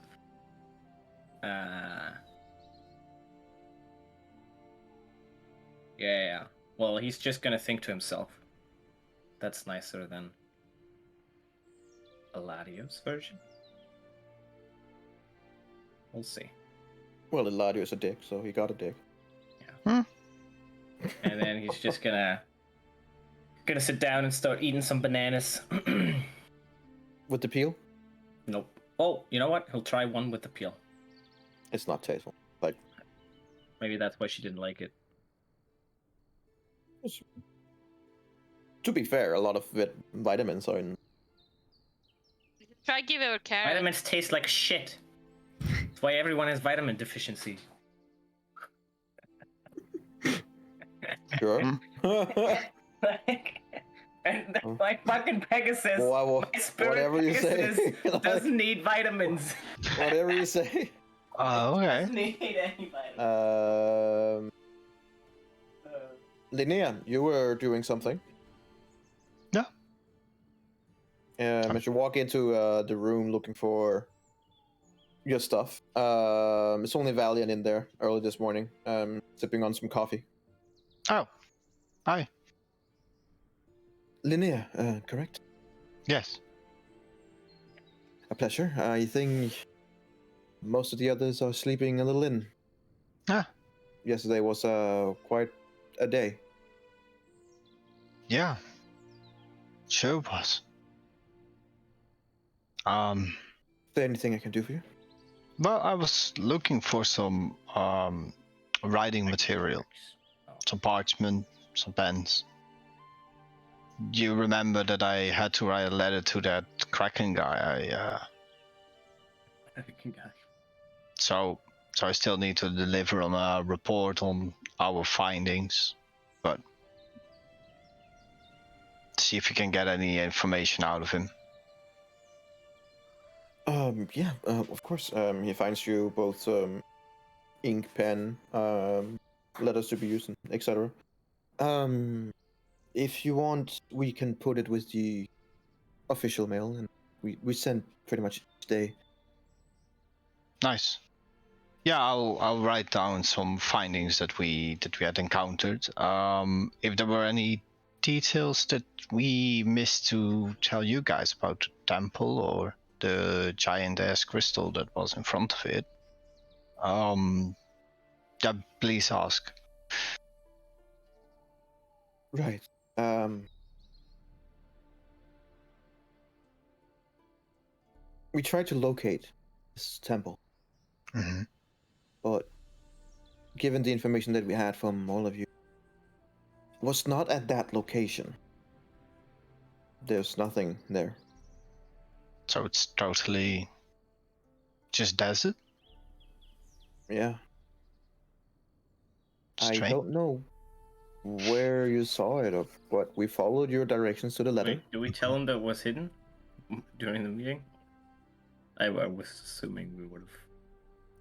Yeah. Well, he's just gonna think to himself. That's nicer than Eladio's version. We'll see. Well, Eladio's a dick, so he got a dick. And then he's just gonna sit down and start eating some bananas. With the peel, Nope. Oh, you know what? He'll try one with the peel. it's not tasteful. Like, Maybe that's why she didn't like it. to be fair, a lot of vitamins are in. Try give her a carrot. Vitamins taste like shit. That's why everyone has vitamin deficiency. Sure. Like fucking Pegasus. Well, My spirit whatever you Pegasus say. doesn't need vitamins. Whatever you say. Okay. Doesn't need any vitamins. Linnea, you were doing something. Yeah. As you walk into the room looking for your stuff, it's only Valiant in there early this morning, sipping on some coffee. Oh. Hi. Linnea, correct? Yes. A pleasure. I think most of the others are sleeping a little in. Ah. Yesterday was quite a day. Yeah. Sure was. Is there anything I can do for you? Well, I was looking for some writing material, some parchment, some pens. You remember that I had to write a letter to that Kraken guy. So I still need to deliver him a report on our findings, but see if you can get any information out of him. Yeah, of course. He finds you both ink, pen, letters to be used, etc. If you want, we can put it with the official mail, and we send pretty much each day. Nice. Yeah, I'll write down some findings that we had encountered. If there were any details that we missed to tell you guys about the temple or the giant ass crystal that was in front of it, yeah, please ask. Right. We tried to locate this temple, Mm-hmm. but given the information that we had from all of you, it was not at that location. There's nothing there. So it's totally just desert. Yeah. I Strange. don't know where you saw it, but we followed your directions to the letter. Wait, do we tell him that it was hidden during the meeting? I was assuming we would have.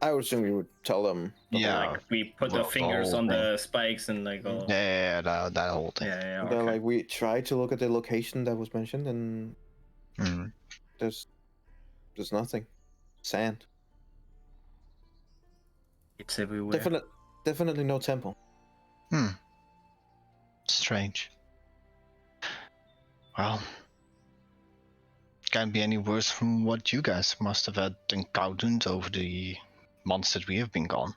I would assume you would tell them. Yeah. Like we put Well, the fingers whole on thing. the spikes and like all. Yeah, that whole thing. Yeah, They're okay. like, we tried to look at the location that was mentioned, and Mm. there's nothing. Sand. It's everywhere. Definitely no temple. Strange. Well, can't be any worse from what you guys must have had encountered over the months that we have been gone.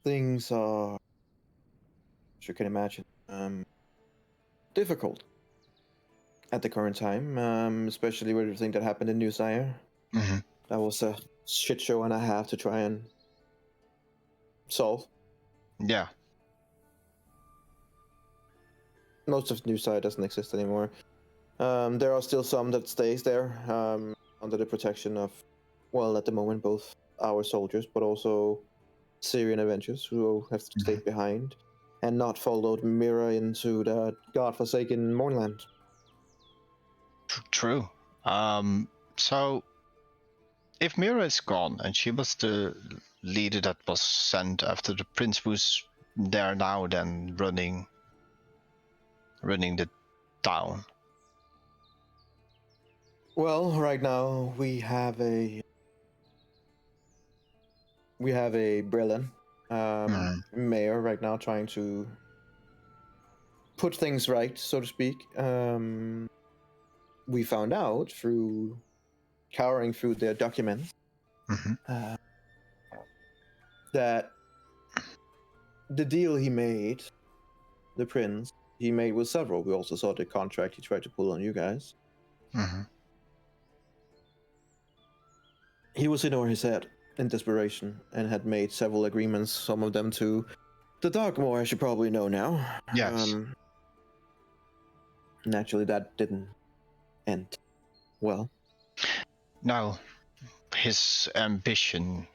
Things are, as you can imagine, difficult at the current time, especially with everything that happened in New Sire. Mm-hmm. That was a shit show and a half to try and solve. Yeah. Most of New Sire doesn't exist anymore. There are still some that stays there, under the protection of, well, at the moment, both our soldiers, but also Syrian Avengers who have stayed behind and not followed Mira into the godforsaken Mournland. True. So, if Mira is gone and she was the leader that was sent after the prince, who's there now, then running the town. Well, right now we have a Brelin mayor right now trying to put things right, so to speak. We found out through cowering through their documents that the deal he made, the prince, he made with several. We also saw the contract he tried to pull on you guys. He was in over his head in desperation and had made several agreements, some of them to the Darkmoor, as you probably know now. Yes. Naturally, that didn't end well. Now, his ambition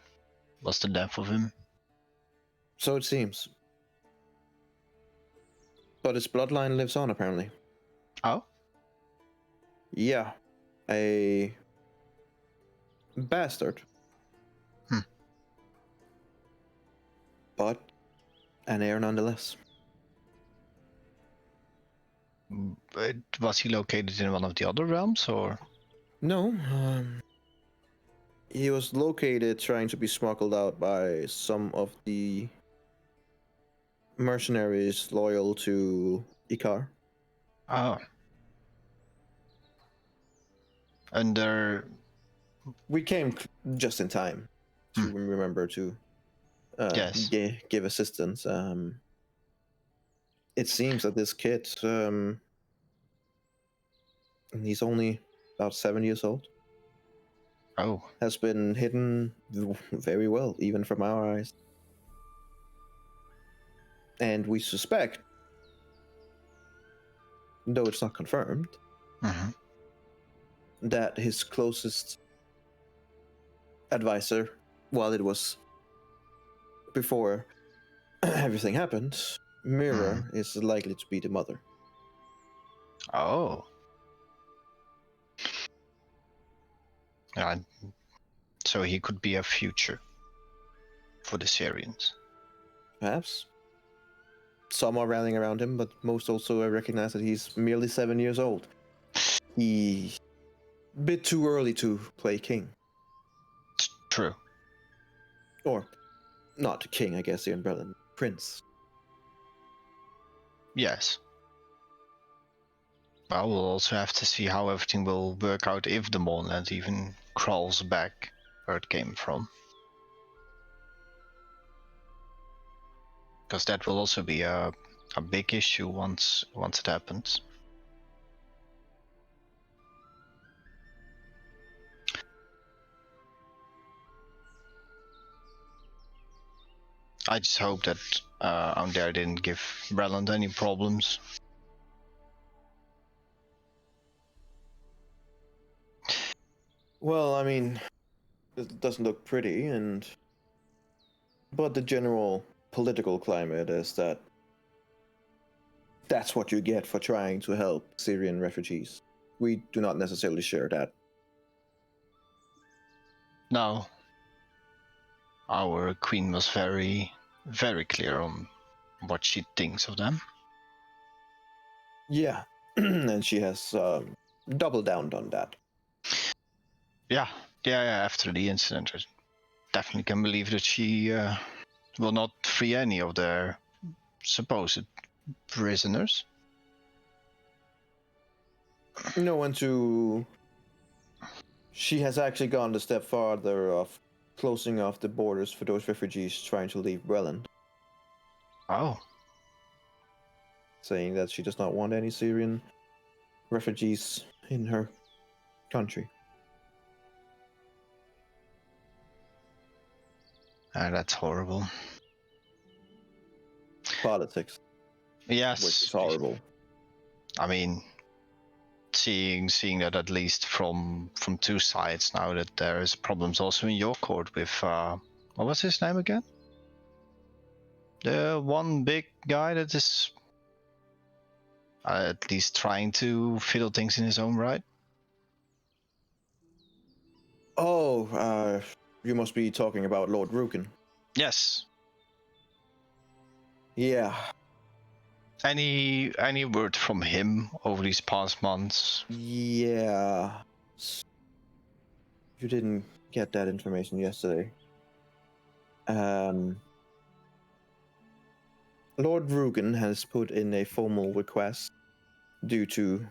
was the death of him. So it seems. But his bloodline lives on, apparently. Oh? Yeah. A bastard. But an heir nonetheless. Was he located in one of the other realms, or? No, he was located trying to be smuggled out by some of the mercenaries loyal to Ikar. Oh. And we came just in time to remember to yes. give assistance. It seems that this kid, he's only about 7 years old. Oh. Has been hidden very well, even from our eyes. And we suspect, though it's not confirmed, that his closest advisor, while it was before everything happened, Mira is likely to be the mother. Oh. Yeah. So he could be a future for the Syrians. Perhaps. some are rallying around him, but most also recognize that he's merely 7 years old. He's a bit too early to play king. It's true. Or, not king, I guess, the umbrella. Prince. Yes. Well, we'll also have to see how everything will work out if the Mournland even crawls back where it came from. Because that will also be a big issue once it happens. I just hope that out there didn't give Breland any problems. Well, I mean, it doesn't look pretty, but the general political climate is that that's what you get for trying to help Syrian refugees. We do not necessarily share that. No. Our queen was very, very clear on what she thinks of them. Yeah, and she has doubled down on that. Yeah. After the incident, I definitely can believe that she will not free any of their supposed prisoners. No, and she has actually gone a step farther of closing off the borders for those refugees trying to leave Breland, Oh. saying that she does not want any Syrian refugees in her country. That's horrible. Politics, Yes. which is horrible. I mean, seeing that at least from two sides now, that there is problems also in your court with what was his name again? The one big guy that is at least trying to fiddle things in his own right. Oh, you must be talking about Lord Rukin. Yes. Yeah. Any word from him over these past months? Yeah. You didn't get that information yesterday. Lord Rugen has put in a formal request due to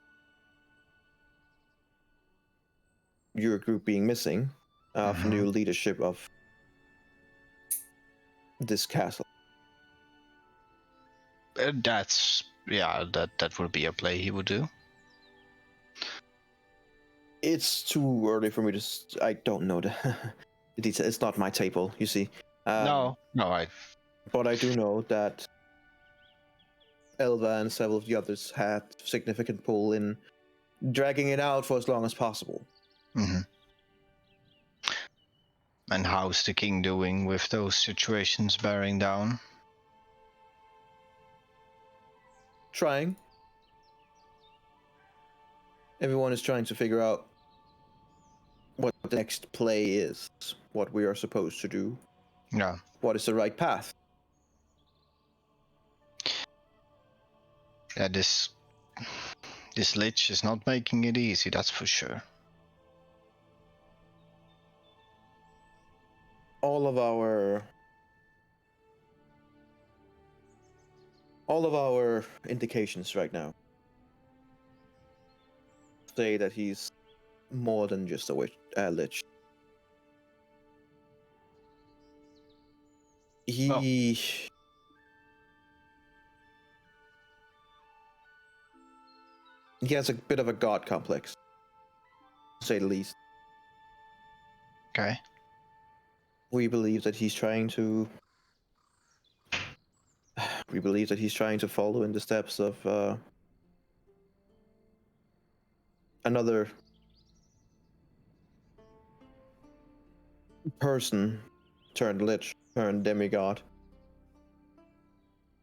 your group being missing of new leadership of this castle. That would be a play he would do. It's too early for me to. I don't know the details. It's not my table, you see. No, But I do know that Elva and several of the others had significant pull in dragging it out for as long as possible. Mm-hmm. And how's the king doing with those situations bearing down? Trying. Everyone is trying to figure out what the next play is, what we are supposed to do. Yeah. What is the right path? Yeah, this lich is not making it easy, that's for sure. All of our indications right now say that he's more than just a lich. He has a bit of a god complex, to say the least. Okay. We believe that he's trying to follow in the steps of another person turned lich, turned demigod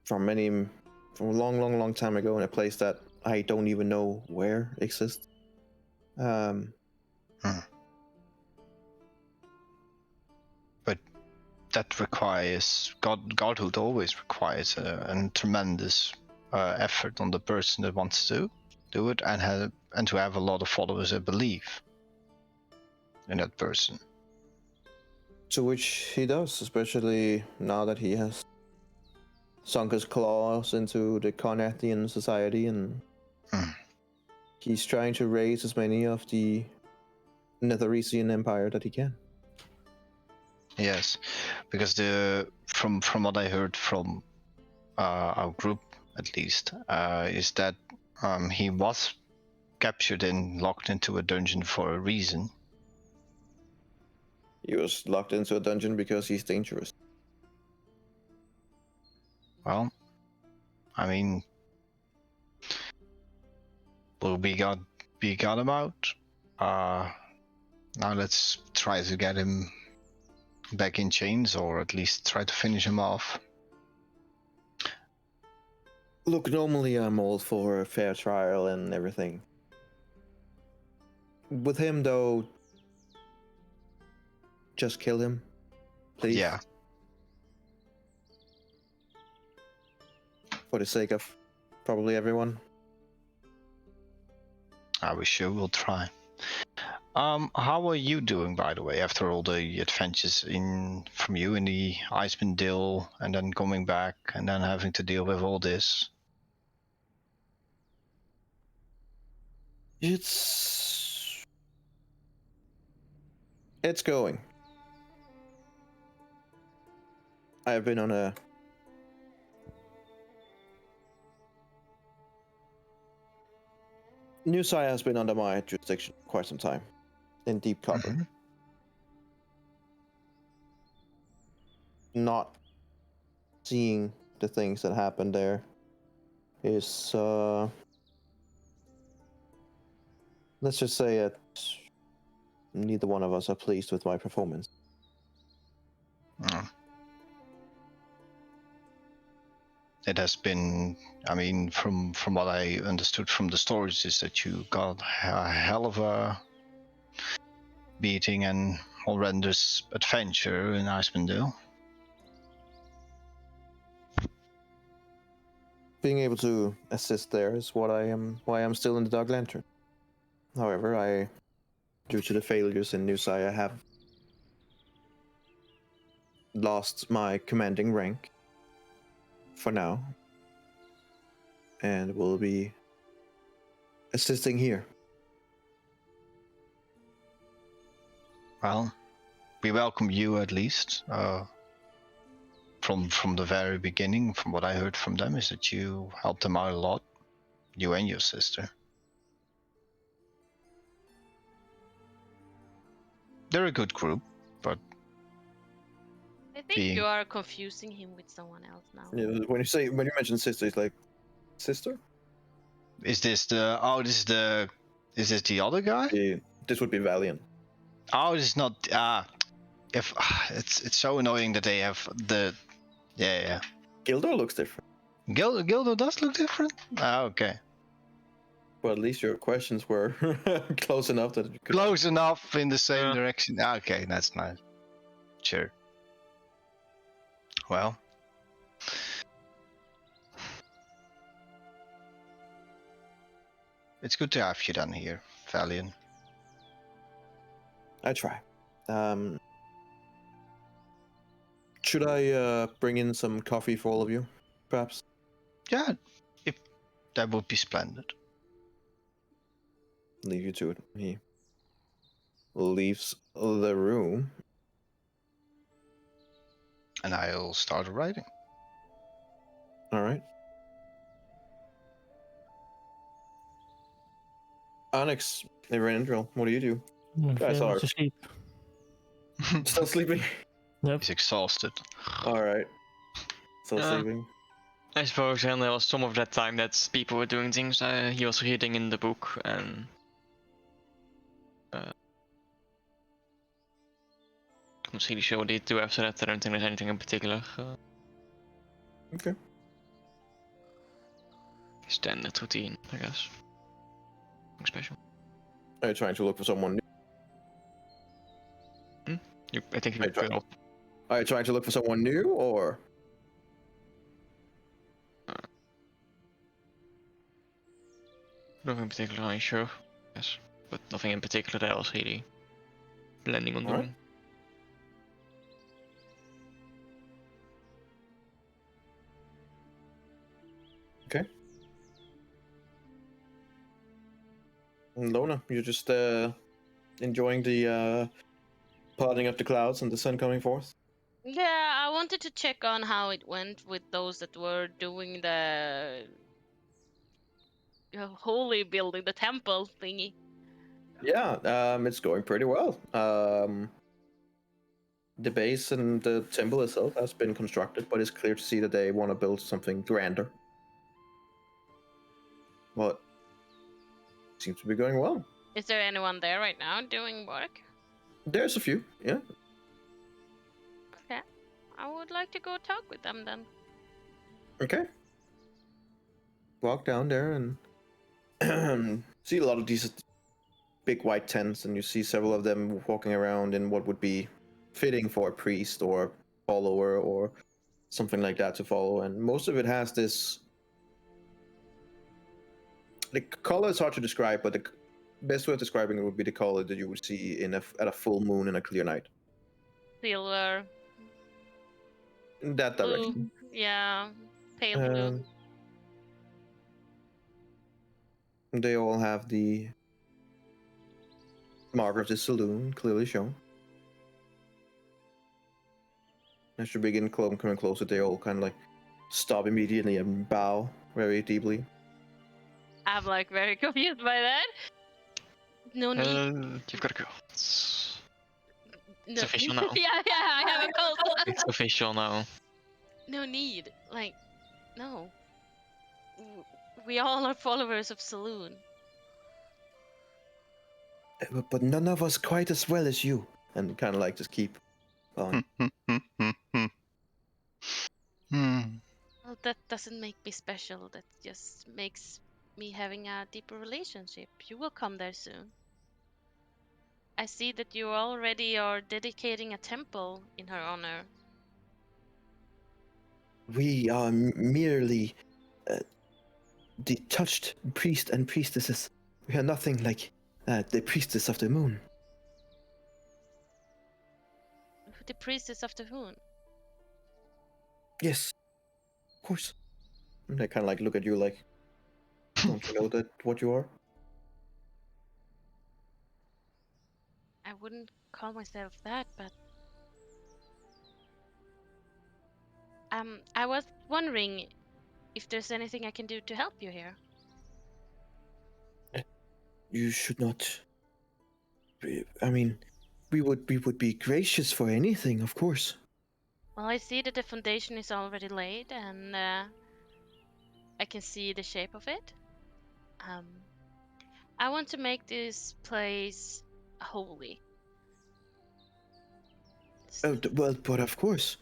from a long time ago in a place that I don't even know where exists. But that requires godhood always requires a tremendous effort on the person that wants to do it, and to have a lot of followers that believe in that person. To which he does, especially now that he has sunk his claws into the Carnathian society, and he's trying to raise as many of the Netheresian Empire that he can. Yes, because from what I heard from our group at least, is that he was captured and locked into a dungeon for a reason. He was locked into a dungeon because he's dangerous. Well, I mean, well, we got him out. Now let's try to get him back in chains, or at least try to finish him off. Look, normally I'm all for a fair trial and everything. With him, though, just kill him, please. Yeah. For the sake of probably everyone. We sure will try. How are you doing, by the way, after all the adventures from you in the Iceman Dill, and then coming back, and then having to deal with all this? It's going. I've been on a New Sire has been under my jurisdiction for quite some time, in deep cover. Mm-hmm. Not seeing the things that happened there is, let's just say that neither one of us are pleased with my performance. It has been, I mean, from what I understood from the stories, is that you got a hell of a beating and horrendous adventure in Iceman Dill. Being able to assist there is why I'm still in the Dark Lantern. However, due to the failures in New Sire, have lost my commanding rank for now, and will be assisting here. Well, we welcome you at least. From the very beginning, from what I heard from them, is that you helped them out a lot, you and your sister. They're a good group, but I think you are confusing him with someone else now. Yeah, when you mention sister, it's like, sister? is this the other guy? Yeah, this would be Valiant. Oh, this is not. If it's so annoying that they have the. Yeah. Gildor looks different. Gildo does look different. Okay. Well, at least your questions were close enough that you could. Close enough in the same direction. Okay, that's nice. Sure. Well. It's good to have you down here, Valiant. I try. Should I bring in some coffee for all of you, perhaps? Yeah, if that would be splendid. Leave you to it. He leaves the room. And I'll start writing. All right. Onyx, Eberron, what do you do? Guys Very are much asleep. still sleeping. Yep. He's exhausted. All right. Still sleeping. I suppose, and there was some of that time that people were doing things. He was reading in the book, and I'm not really sure what he do after that. I don't think there's anything in particular. Okay. Standard routine, I guess. Nothing special. Are you trying to look for someone new? I think you I try- will. Are you trying to look for someone new, or? Nothing in particular, I'm sure. Yes, but nothing in particular that I was really planning on Alright. doing. Okay. Lona, you're just enjoying the parting of the clouds and the sun coming forth. Yeah, I wanted to check on how it went with those that were doing the holy building, the temple thingy. Yeah, it's going pretty well. The base and the temple itself has been constructed, but it's clear to see that they want to build something grander. But seems to be going well. Is there anyone there right now doing work? There's a few, yeah. Okay. I would like to go talk with them then. Okay. Walk down there and see a lot of these big white tents, and you see several of them walking around in what would be fitting for a priest or follower or something like that to follow. And most of it has this. The color is hard to describe, but the best way of describing it would be the color that you would see at a full moon and a clear night. Silver, In that blue, direction. yeah, pale blue. They all have the mark of the saloon clearly shown. As you begin coming closer, they all kind of like stop immediately and bow very deeply. I'm like very confused by that. No need. You've got to go. It's No. official now. yeah, I have a cold. It's official now. No need. Like, no. We all are followers of Saloon. But none of us quite as well as you. And kind of like just keep on. Well, that doesn't make me special. That just makes me having a deeper relationship. You will come there soon. I see that you already are dedicating a temple in her honor. We are merely detached priest and priestesses. We are nothing like the priestess of the moon. The priestess of the moon. Yes, of course. And they kind of like look at you like, don't you know that what you are? I wouldn't call myself that, but I was wondering if there's anything I can do to help you here. You should not. I mean, we would be gracious for anything, of course. Well, I see that the foundation is already laid, and I can see the shape of it. I want to make this place holy. Oh, well, but of course.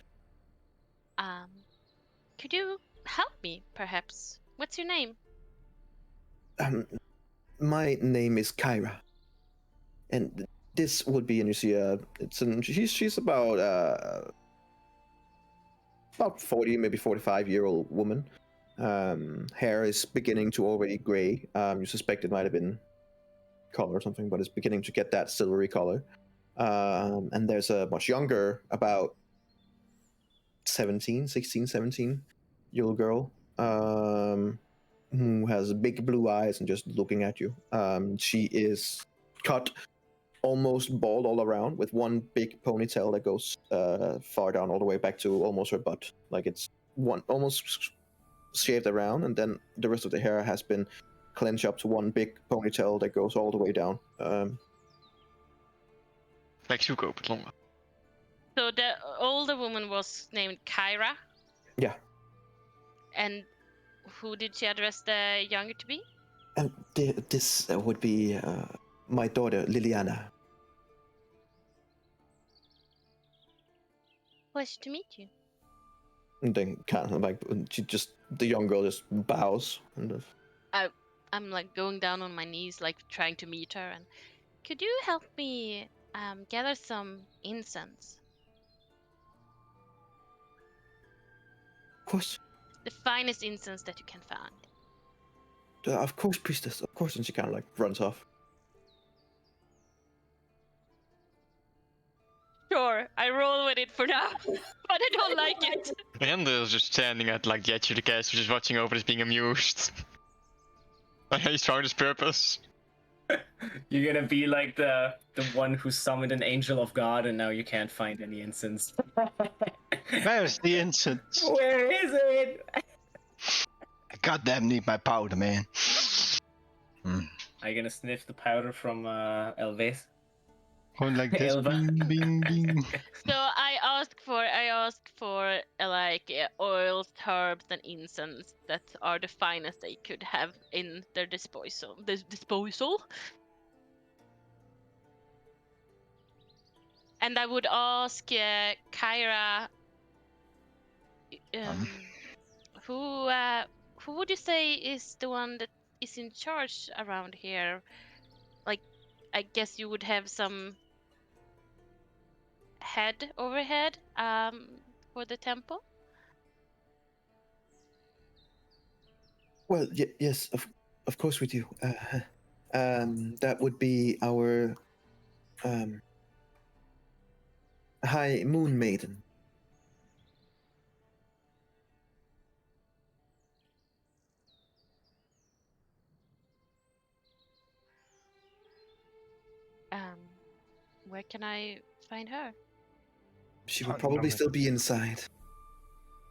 Could you help me, perhaps? What's your name? My name is Kyra, and this would be, and you see, she's about 40, maybe 45-year-old woman. Hair is beginning to already gray. You suspect it might have been color or something, but it's beginning to get that silvery color. And there's a much younger, about 16, 17-year-old girl, who has big blue eyes and just looking at you. She is cut almost bald all around with one big ponytail that goes far down all the way back to almost her butt. Like it's one almost shaved around, and then the rest of the hair has been clenched up to one big ponytail that goes all the way down. Like Zuko, but longer. So the older woman was named Kyra? Yeah. And who did she address the younger to be? And this would be my daughter, Liliana. Pleasure to meet you. And then kind of like the young girl just bows and just, I'm like going down on my knees, like trying to meet her. And could you help me gather some incense? course. The finest incense that you can find. Of course, priestess. Of course. And she kind of like runs off. Sure, I roll with it for now, but I don't like it. Randall is just standing at like the edge of the castle, just watching over this, being amused. He's found his purpose. You're gonna be like the one who summoned an angel of God, and now you can't find any incense. Where's the incense? Where is it? I goddamn need my powder, man. Are you gonna sniff the powder from Elvis? Going like this. Elva. Bing, bing, bing. So I ask for like oils, herbs, and incense that are the finest they could have in their disposal. And I would ask Kyra, who would you say is the one that is in charge around here? Like, I guess you would have some head overhead for the temple. Well, yes, of course we do. That would be our High Moon Maiden. Where can I find her? She would probably still be inside.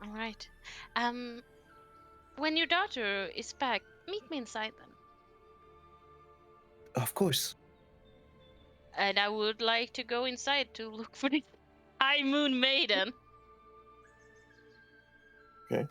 All right. When your daughter is back, meet me inside then. Of course. And I would like to go inside to look for the High Moon Maiden. Okay.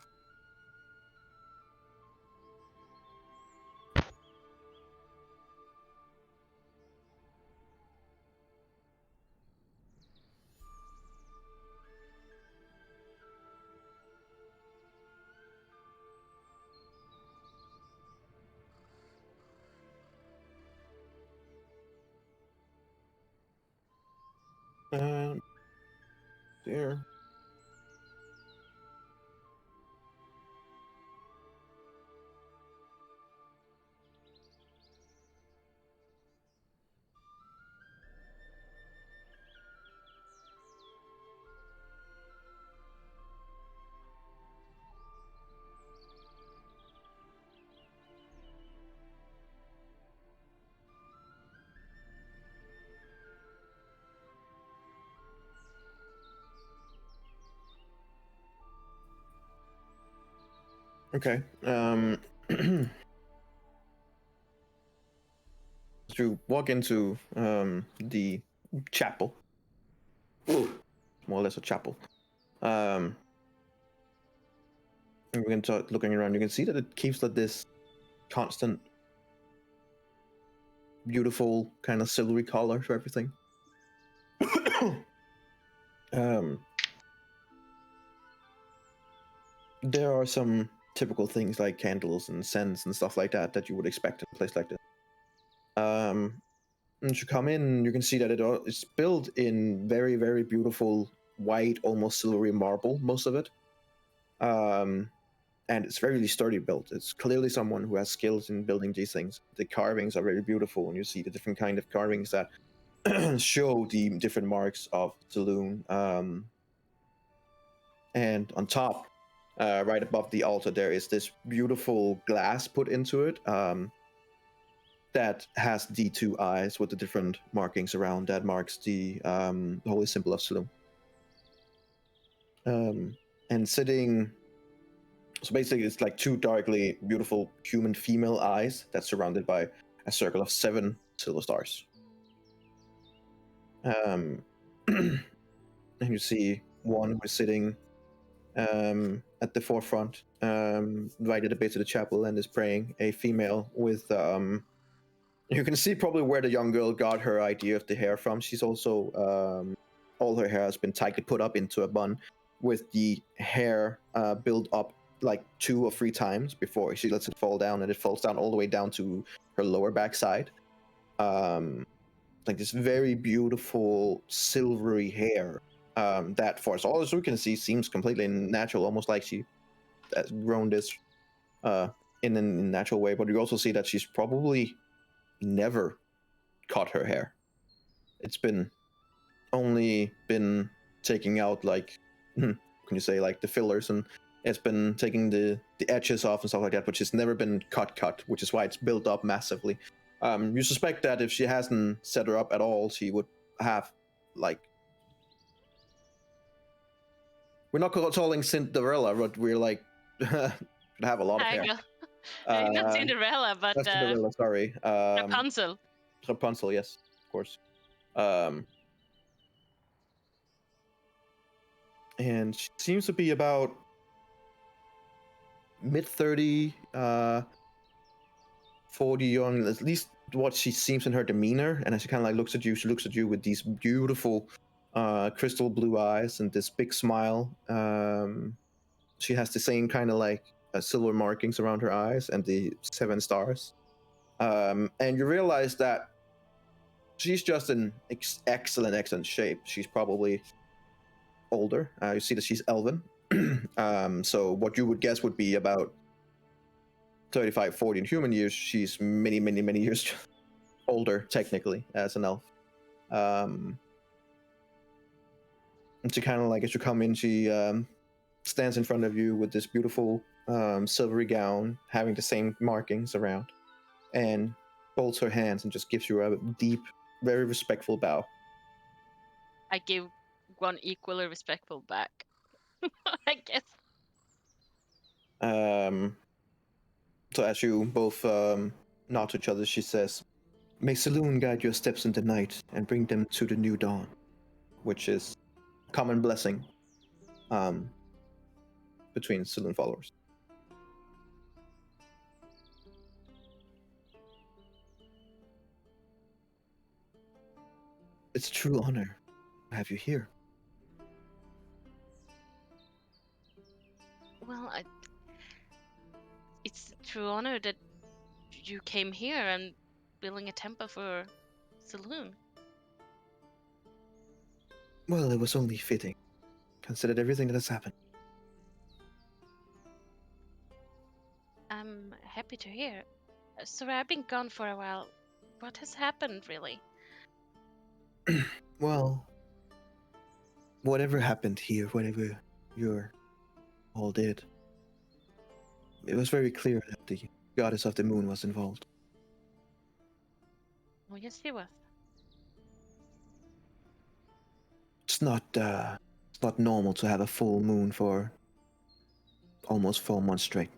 There. Okay. To walk into the chapel, more or less a chapel. And we can start looking around. You can see that it keeps like this constant, beautiful kind of silvery color to everything. There are some typical things like candles and scents and stuff like that you would expect in a place like this. As you come in, you can see that it's built in very, very beautiful white, almost silvery marble, most of it. And it's very sturdy built. It's clearly someone who has skills in building these things. The carvings are very beautiful, and you see the different kind of carvings that show the different marks of Saloon. And on top, right above the altar, there is this beautiful glass put into it that has the two eyes with the different markings around that marks the holy symbol of Saloon. And sitting, so basically it's like two darkly beautiful human female eyes that's surrounded by a circle of 7 silver stars. And you see one who's sitting at the forefront, right at the base of the chapel, and is praying. A female with, you can see probably where the young girl got her idea of the hair from. She's also, all her hair has been tightly put up into a bun, with the hair built up like 2 or 3 times before she lets it fall down, and it falls down all the way down to her lower back side. Like this very beautiful silvery hair that, for as all as we can see, seems completely natural, almost like she grown this in a natural way, but you also see that she's probably never cut her hair. It's only been taking out, like, can you say, like, the fillers, and it's been taking the edges off and stuff like that, but she's never been cut, which is why it's built up massively. You suspect that if she hasn't set her up at all, she would have, like, we're not calling Cinderella, but we're like should have a lot of hair. Not Cinderella, but Not Cinderella, sorry. Rapunzel. Rapunzel, yes, of course. And she seems to be about mid-30, 40 young, at least what she seems in her demeanor. And as she kind of like looks at you, she looks at you with these beautiful crystal blue eyes and this big smile. She has the same kind of like silver markings around her eyes and the 7 stars. And you realize that she's just in excellent shape. She's probably older. You see that she's elven. So what you would guess would be about 35, 40 in human years. She's many years older, technically, as an elf. And she kind of like, as you come in, she stands in front of you with this beautiful silvery gown, having the same markings around, and folds her hands and just gives you a deep, very respectful bow. I give one equally respectful back. I guess. So as you both nod to each other, she says, "May Saloon guide your steps in the night and bring them to the new dawn," which is a common blessing between Saloon followers. It's a true honor to have you here. Well, it's a true honor that you came here and building a temple for Saloon. Well, it was only fitting, considered everything that has happened. I'm happy to hear. Sorry, I've been gone for a while. What has happened, really? Well, whatever happened here, whatever you all did, it was very clear that the goddess of the moon was involved. Oh, yes, she was. It's not normal to have a full moon for almost 4 months straight.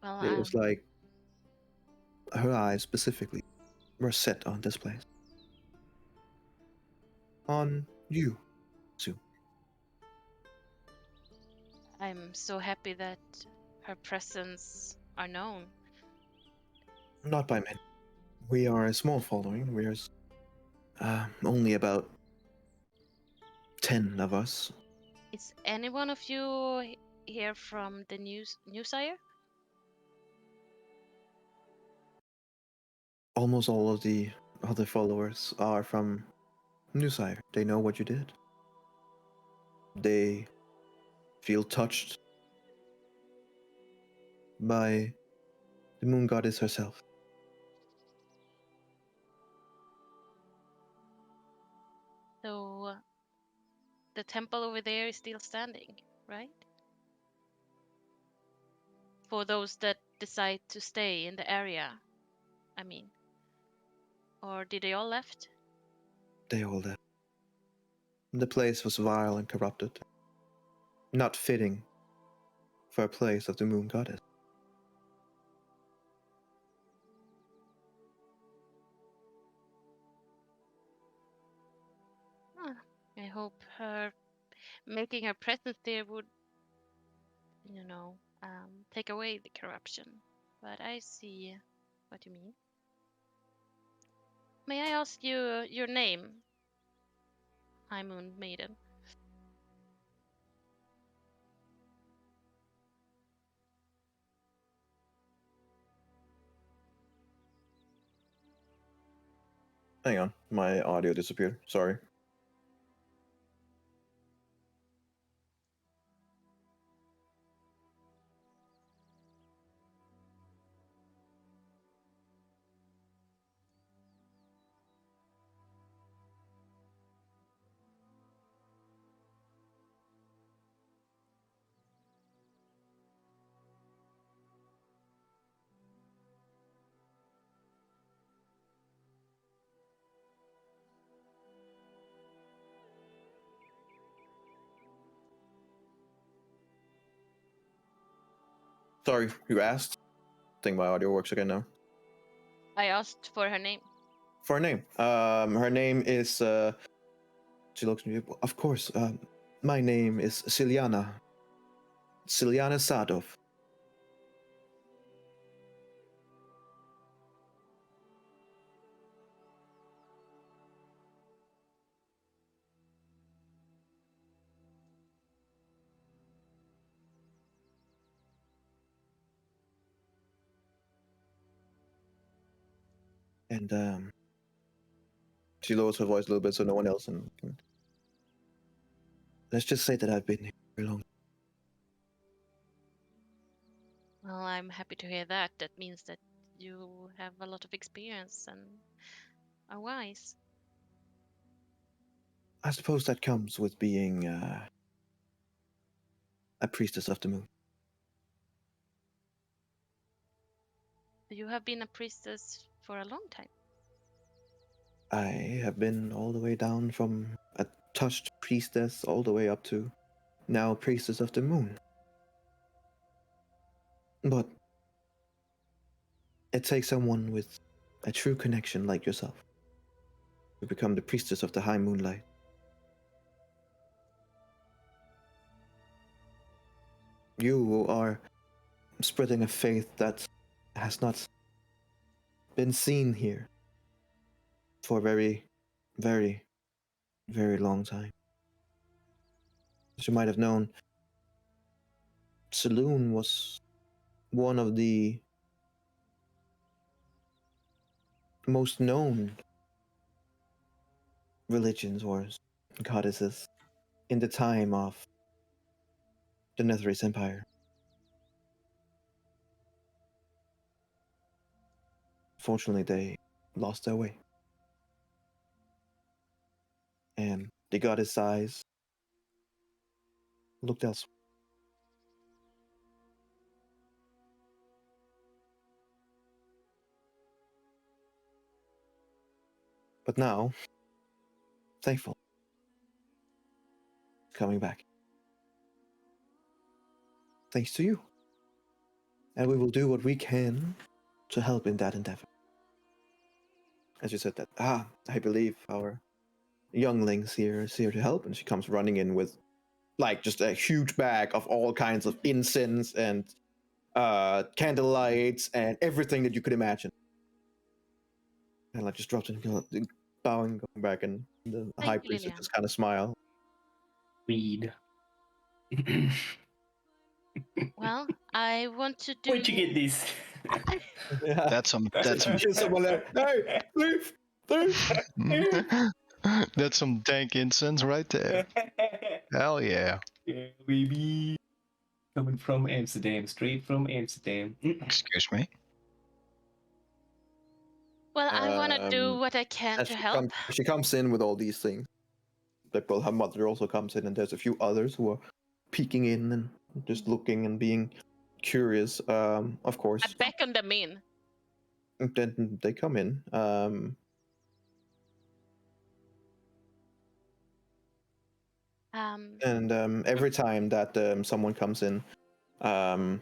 Well, It was like her eyes specifically were set on this place. On you, Sue. I'm so happy that her presence are known. Not by many. We are a small following. We're only about 10 of us. Is any one of you here from the Newsire? Almost all of the other followers are from Newsire. They know what you did. They feel touched by the moon goddess herself. So the temple over there is still standing, right? For those that decide to stay in the area, I mean. Or did they all left? They all left. The place was vile and corrupted. Not fitting for a place of the moon goddess. I hope her making her presence there would, take away the corruption. But I see what you mean. May I ask you your name, High Moon Maiden? Hang on, my audio disappeared. Sorry. Sorry, you asked. I think my audio works again now. I asked for her name. For her name. Her name is. She looks at me. Of course. My name is Silyana. Silyana Sadov. And she lowers her voice a little bit so no one else can. Let's just say that I've been here for a long. Well, I'm happy to hear that. That means that you have a lot of experience and are wise. I suppose that comes with being a priestess of the moon. You have been a priestess for a long time. I have been all the way down from a touched priestess all the way up to now priestess of the moon. But it takes someone with a true connection like yourself to become the priestess of the high moonlight. You are spreading a faith that has not been seen here for a very, very, very long time. As you might have known, Saloon was one of the most known religions or goddesses in the time of the Netherese Empire. Fortunately, they lost their way. And the goddess' eyes looked elsewhere. But now, thankful, coming back. Thanks to you. And we will do what we can to help in that endeavor. As you said that, I believe our younglings here is here to help. And she comes running in with like just a huge bag of all kinds of incense and candlelights and everything that you could imagine. And like just drops in, bowing, going back, and the Thank high you, priest Lilian. just kind of smile. Weed. Well, I want to do. Where'd you get these? Yeah. That's some. That's some. Someone there. Hey, leave. That's some dank incense right there. Hell yeah. Yeah, baby. Coming from Amsterdam, straight from Amsterdam. Excuse me. Well, I want to do what I can As to help. she comes in with all these things. Like, well, her mother also comes in, and there's a few others who are peeking in and just looking and being curious. Of course. I beckon them in. And then they come in. And every time that someone comes in, the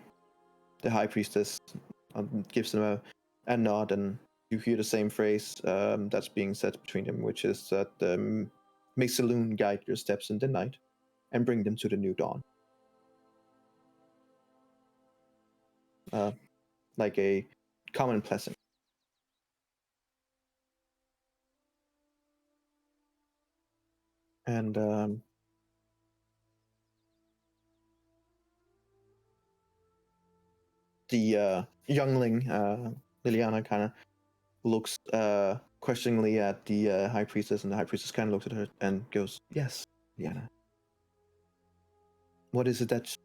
high priestess gives them a nod, and you hear the same phrase that's being said between them, which is that may Saloon guide your steps in the night and bring them to the new dawn. Like a common blessing. And the youngling, Liliana, kind of looks questioningly at the high priestess, and the high priestess kind of looks at her and goes, "Yes, Liliana. What is it that's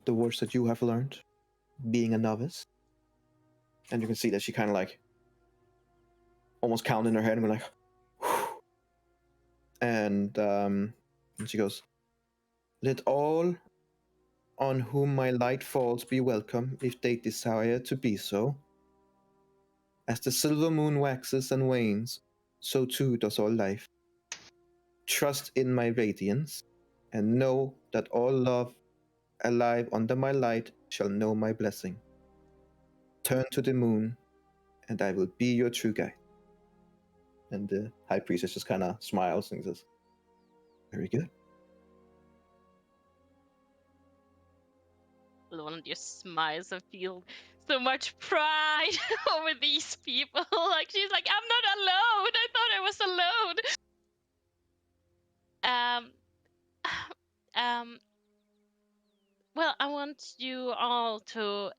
the worst that you have learned, being a novice?" And you can see that she kind of like almost counted in her head and went like, whew. And she goes, "Let all on whom my light falls be welcome, if they desire to be so. As the silver moon waxes and wanes, so too does all life. Trust in my radiance, and know that all love alive under my light shall know my blessing. Turn to the moon, and I will be your true guide. And the high priestess just kind of smiles and says, very good. Lorna just smiles and feels so much pride over these people. Like she's like, I'm not alone. I thought I was alone. Well, I want you all to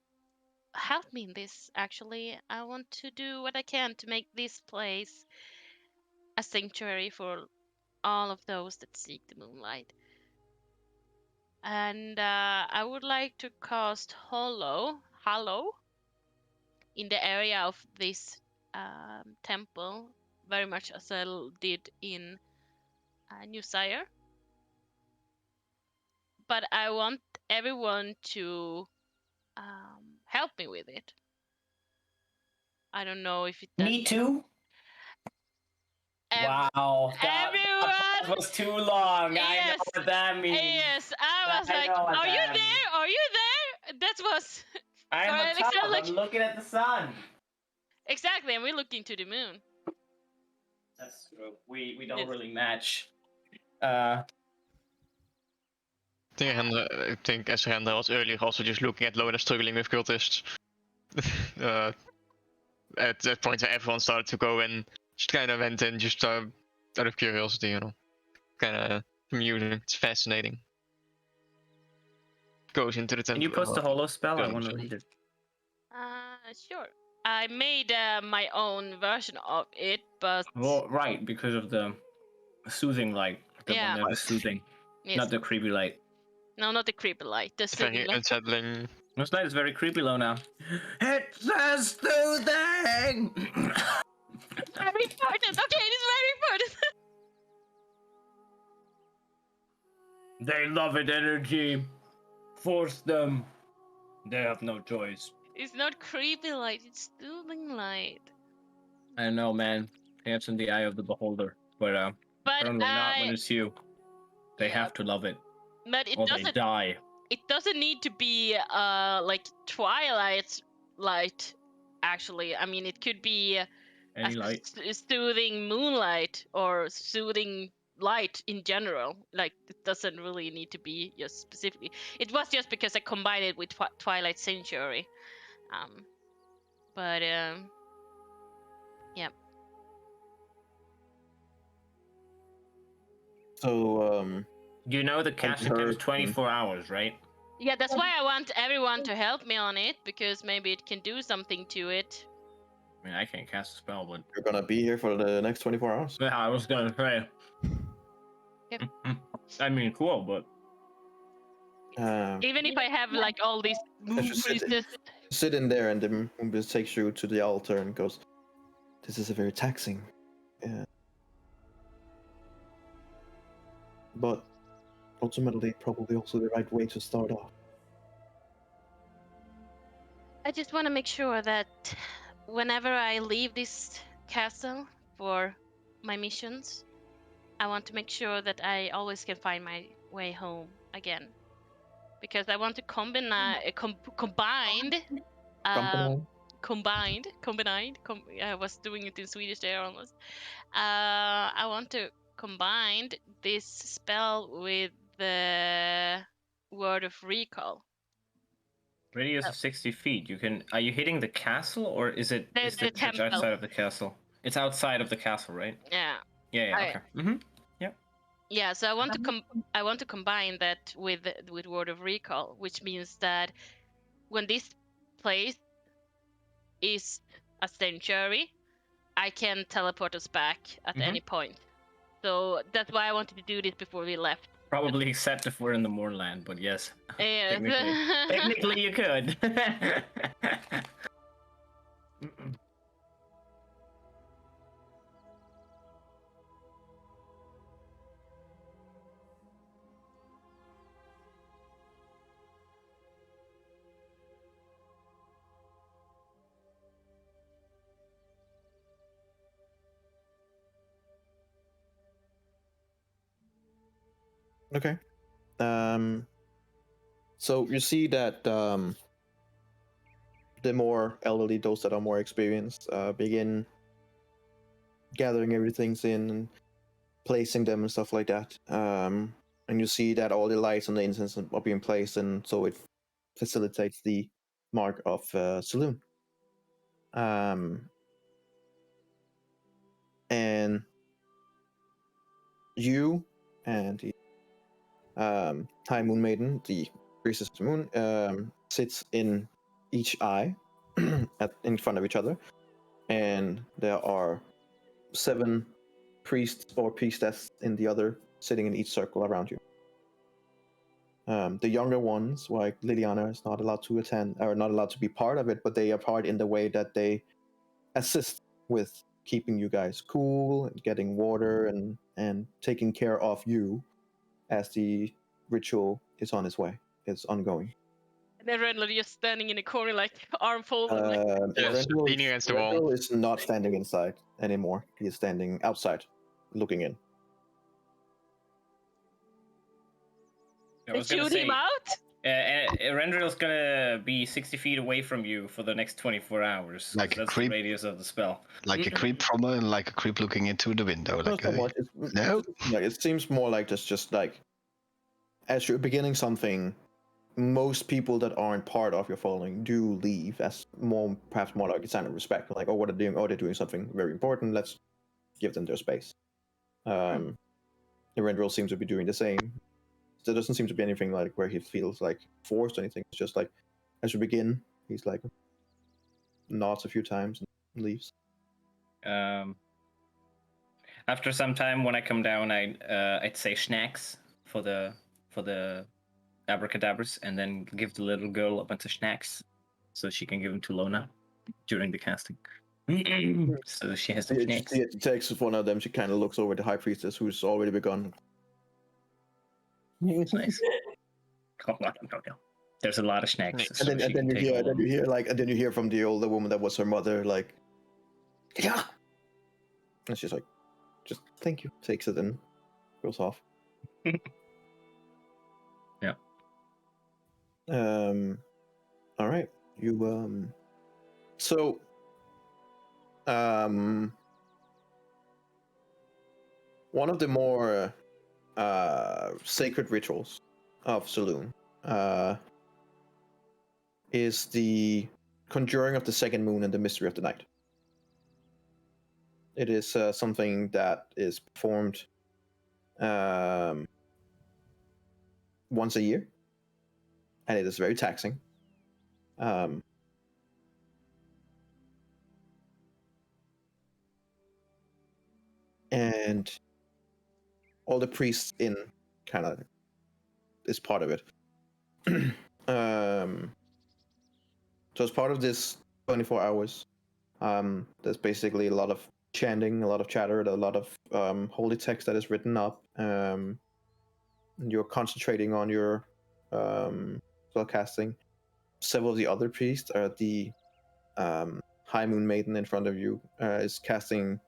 help me in this. Actually, I want to do what I can to make this place a sanctuary for all of those that seek the moonlight. And I would like to cast Hollow in the area of this temple, very much as I did in New Sire. But I want everyone to help me with it. I don't know if it does. Me too. Wow, that was too long. Yes, I know what that means. Yes, I was like, know what are you that there? means. Are you there? That was I'm for on top. Alexander. I'm looking at the sun. Exactly, and we're looking to the moon. That's true. We don't Yes. really match. I think as Renda was earlier also just looking at Lona struggling with cultists. At that point where everyone started to go and just kind of went in just out of curiosity, you know. Kind of amusing. It's fascinating. Goes into the temple. Can you post a hollow spell? I Yeah, want to so- read it. Sure. I made my own version of it, but Well, right, because of the soothing light. The Yeah. one that was soothing, yes. not the creepy light. No, not the creepy light. The Very soothing light. unsettling. This light is very creepy, Lona. It's a soothing! Very important. Okay, it is very important. They love it, energy. Force them. They have no choice. It's not creepy light. It's soothing light. I know, man. It's in the eye of the beholder. But But apparently not when it's you. They Yeah. have to love it, But it or they doesn't. die. It doesn't need to be like Twilight light. Actually, I mean, it could be Any light. soothing moonlight or soothing light in general. Like it doesn't really need to be just specifically. It was just because I combined it with Twilight Sanctuary. But yeah. So, You know the casting time is 24 hours, right? Yeah, that's why I want everyone to help me on it, because maybe it can do something to it. I mean, I can't cast a spell, but you're gonna be here for the next 24 hours? yeah, I was gonna say. Yep. I mean, cool, but Even if I have like all these If you sit in there and the moon just takes you to the altar and goes, this is a very taxing. But ultimately, probably also the right way to start off. I just want to make sure that whenever I leave this castle for my missions, I want to make sure that I always can find my way home again, because I want to combined. I was doing it in Swedish there almost. I want to combine this spell with the word of recall. radius of 60 feet. You can. Are you hitting the castle, or is it The is the church temple. outside of the castle? It's outside of the castle, right? Yeah. Yeah. I- Okay. Mm-hmm. Yeah, so I want to combine that with word of recall, which means that when this place is a sanctuary, I can teleport us back at any point. So that's why I wanted to do this before we left. Probably except if we're in the moorland, but yes. Yes. Technically you could. Okay. So you see that the more elderly, those that are more experienced, begin gathering everything in and placing them and stuff like that. And you see that all the lights on the incense are being placed, and so it facilitates the mark of saloon. And you and the High Moon Maiden, the priestess of the moon, sits in each eye in front of each other, and there are 7 priests or priestess in the other sitting in each circle around you. The younger ones, like Liliana, is not allowed to attend or not allowed to be part of it, but they are part in the way that they assist with keeping you guys cool and getting water and taking care of you as the ritual is on its way. It's ongoing. And then Rendler just standing in a corner, like arm folded, like. Yes, leaning against the wall. Rendell is not standing inside anymore. He is standing outside, looking in. I was They gonna shoot say, him out? Rendrill's gonna be 60 feet away from you for the next 24 hours. 'cause Like a that's creep. the radius of the spell. Like a creep like a creep looking into the window. Not Like so much. no? Like, it seems more like just like as you're beginning something, most people that aren't part of your following do leave as perhaps more like a sign of respect. Like, oh, what are they doing? Oh, they're doing something very important. Let's give them their space. Erendril seems to be doing the same. There doesn't seem to be anything like where he feels like forced or anything. It's just like as you begin, he's like nods a few times and leaves. After some time, when I come down, I'd say snacks for the abracadabras, and then give the little girl a bunch of snacks so she can give them to Lona during the casting. So she has the snacks. She takes one of them. She kind of looks over at the high priestess, who's already begun. Nice. Oh, no. There's a lot of snacks. And so then, she and then can you take hear, all of them. and then you hear from the older woman that was her mother, like, yeah. And she's like, just thank you. Takes it and goes off. Yeah. All right. You So. One of the more sacred rituals of Saloon is the conjuring of the second moon and the mystery of the night. It is something that is performed once a year, and it is very taxing. And all the priests in kind of is part of it. So as part of this 24 hours, there's basically a lot of chanting, a lot of chatter, a lot of holy text that is written up. You're concentrating on your spell casting. Several of the other priests are the High Moon Maiden in front of you is casting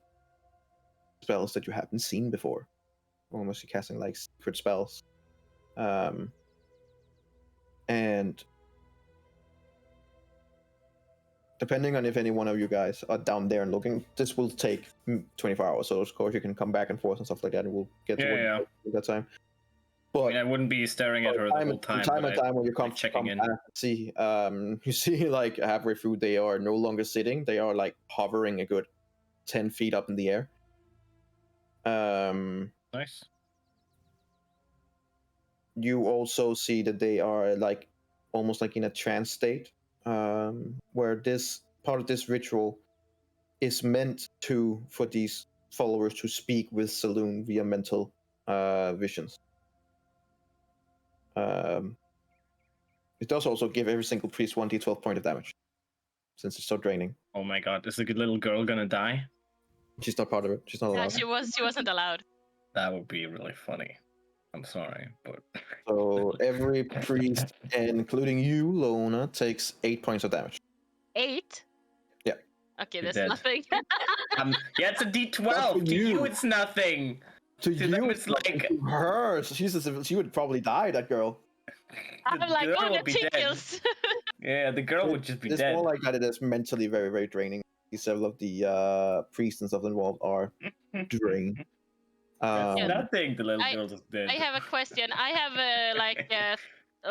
spells that you haven't seen before. Almost casting like secret spells. And depending on if any one of you guys are down there and looking, this will take 24 hours. So of course you can come back and forth and stuff like that, and we'll get to that time. But I mean, I wouldn't be staring at her the whole time. Time when you come like checking in. See, you see, like halfway through, they are no longer sitting; they are like hovering a good 10 feet up in the air. Nice. You also see that they are like almost like in a trance state, where this part of this ritual is meant for these followers to speak with Saloon via mental visions. It does also give every single priest 1d12 point of damage, since it's so draining. Oh my god, is the little girl gonna die? She's not part of it. She's not allowed. Yeah, she wasn't allowed. That would be really funny. I'm sorry, but So every priest, including you, Lona, takes 8 points of damage. 8? Yeah. Okay, You're that's dead. nothing. Yeah, it's a D12. Not To you. you, it's nothing. To them, you, it's like to her. She would probably die. That girl. I'm like, girl oh, would the be dead. tickles. Yeah, the girl would just be It's dead. more like that it is mentally very, very draining. Several of the priests and stuff involved are drained. That's Yeah. nothing. The little I- girl is dead. I have a question. I have like a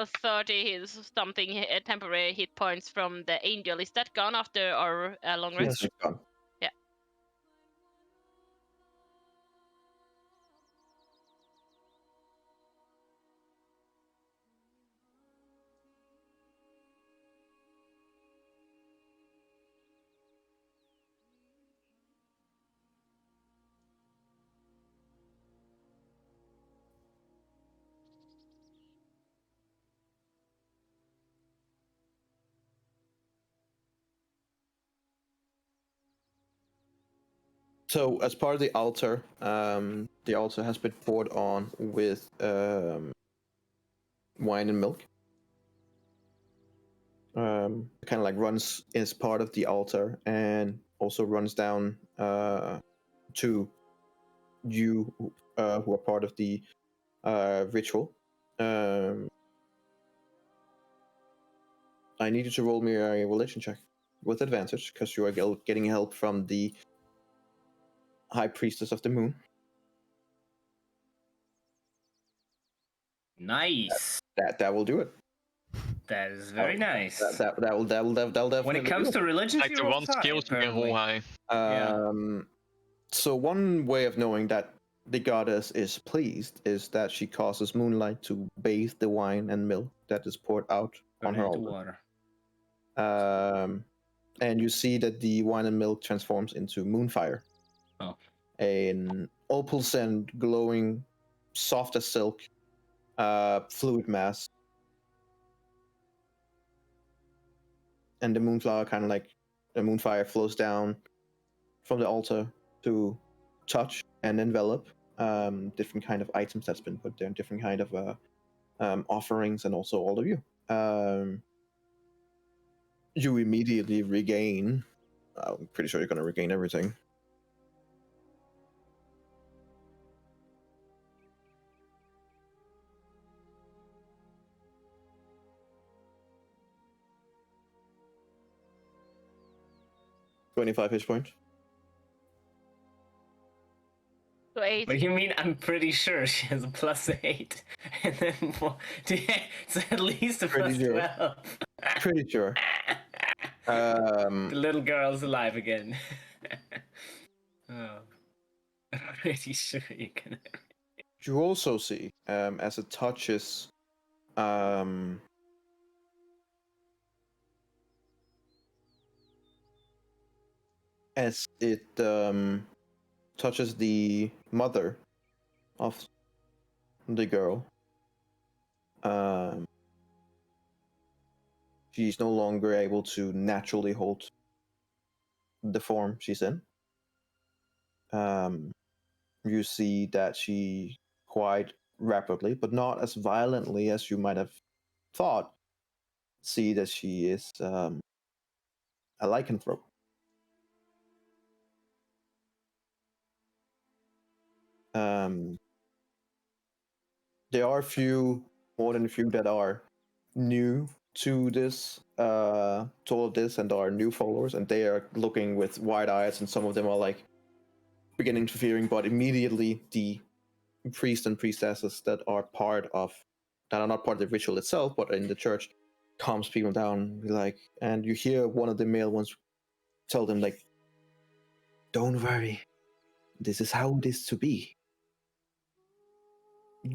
30 something temporary hit points from the angel. Is that gone after our long Yes, rest? it's gone. So, as part of the altar has been poured on with wine and milk. Kind of like runs as part of the altar and also runs down to you who are part of the ritual. I need you to roll me a religion check with advantage because you are getting help from the High Priestess of the Moon. Nice. That will do it. That is very nice. That'll definitely. When it comes do to religion, Like she the rolls one high, skill you can roll apparently. high. So one way of knowing that the goddess is pleased is that she causes moonlight to bathe the wine and milk that is poured out on Turn her into altar. water. And you see that the wine and milk transforms into moonfire. Oh. An opalescent, glowing, soft as silk, fluid mass. And the moonflower kind of like the moonfire flows down from the altar to touch and envelop different kind of items that's been put there, and different kind of offerings, and also all of you. You immediately regain. I'm pretty sure you're going to regain everything. $25 hit points. So 8. What do you mean? I'm pretty sure she has a +8, and then it's at least a Pretty sure. +12. Pretty sure. The little girl's alive again. Oh, I'm pretty sure you can. You also see, as it touches, as it touches the mother of the girl, she's no longer able to naturally hold the form she's in. You see that she quite rapidly, but not as violently as you might have thought, see that she is a lycanthrope. There are more than a few that are new to this, to all of this, and are new followers, and they are looking with wide eyes, and some of them are like beginning to fearing, but immediately the priests and priestesses that are not part of the ritual itself, but in the church, calms people down, like, and you hear one of the male ones tell them, like, don't worry, this is how it is to be.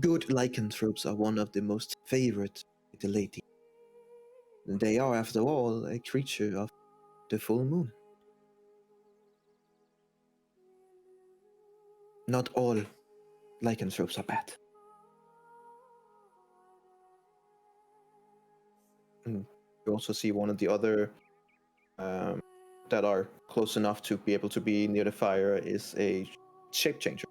Good lycanthropes are one of the most favored with the lady. They are, after all, a creature of the full moon. Not all lycanthropes are bad. And you also see one of the other that are close enough to be able to be near the fire is a shape changer.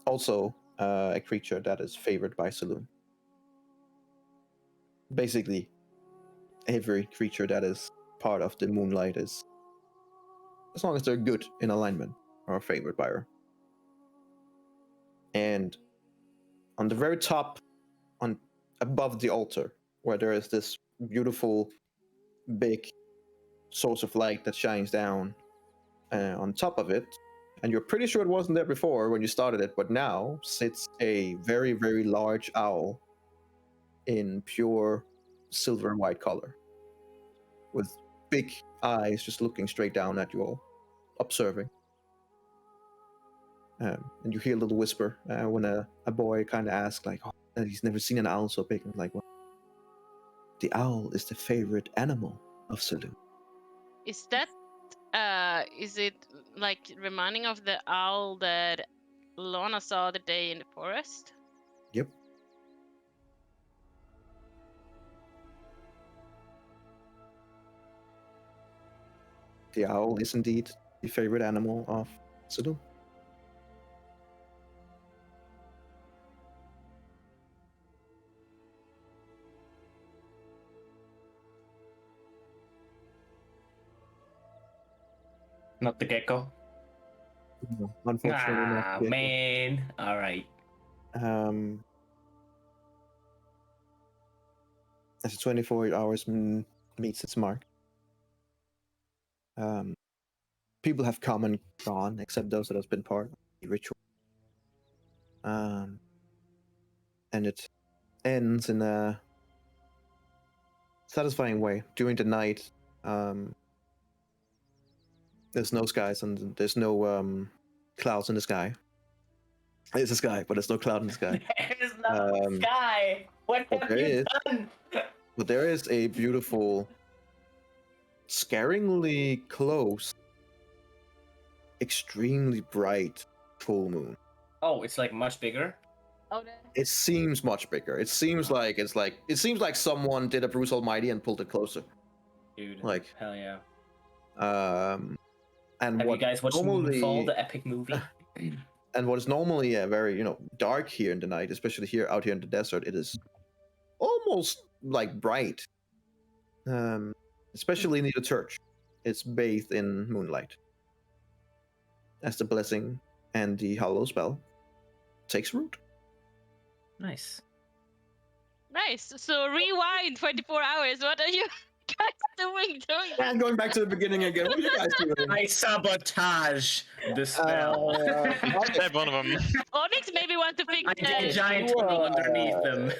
Also, a creature that is favored by Saloon. Basically, every creature that is part of the moonlight is, as long as they're good in alignment, are favored by her. And on the very top above the altar, where there is this beautiful, big source of light that shines down on top of it. And you're pretty sure it wasn't there before when you started it, but now sits a very, very large owl in pure silver and white color, with big eyes just looking straight down at you all, observing. And you hear a little whisper when a boy kind of asks, like, oh, he's never seen an owl so big. And like, well, the owl is the favorite animal of Saloon. Is that is it like reminding of the owl that Lana saw the day in the forest? Yep. The owl is indeed the favorite animal of Saloon. Not the gecko. No, unfortunately, not Ah, yet. man. All right. As the 24 hours meets its mark, people have come and gone, except those that have been part of the ritual. And it ends in a satisfying way. During the night, there's no skies and there's no clouds in the sky. It's a sky, but there's no cloud in the sky. There's no sky. What but have there you is- done? But there is a beautiful, scaringly close, extremely bright full moon. Oh, it's like much bigger. Oh, It seems much bigger. It seems like someone did a Bruce Almighty and pulled it closer. Dude. Like, Hell yeah. And Have what you guys watched normally, Moonfall, the epic movie? and what is normally very dark here in the night, especially out here in the desert, it is almost like bright. Especially near the church, it's bathed in moonlight. As the blessing and the hollow spell takes root. Nice. nice. So rewind 24 hours. What are you guys doing? And going back to the beginning again, what are you guys doing? I sabotage the spell. Stab one of them. Onyx maybe want to fix I dig a the giant You, tunnel underneath them.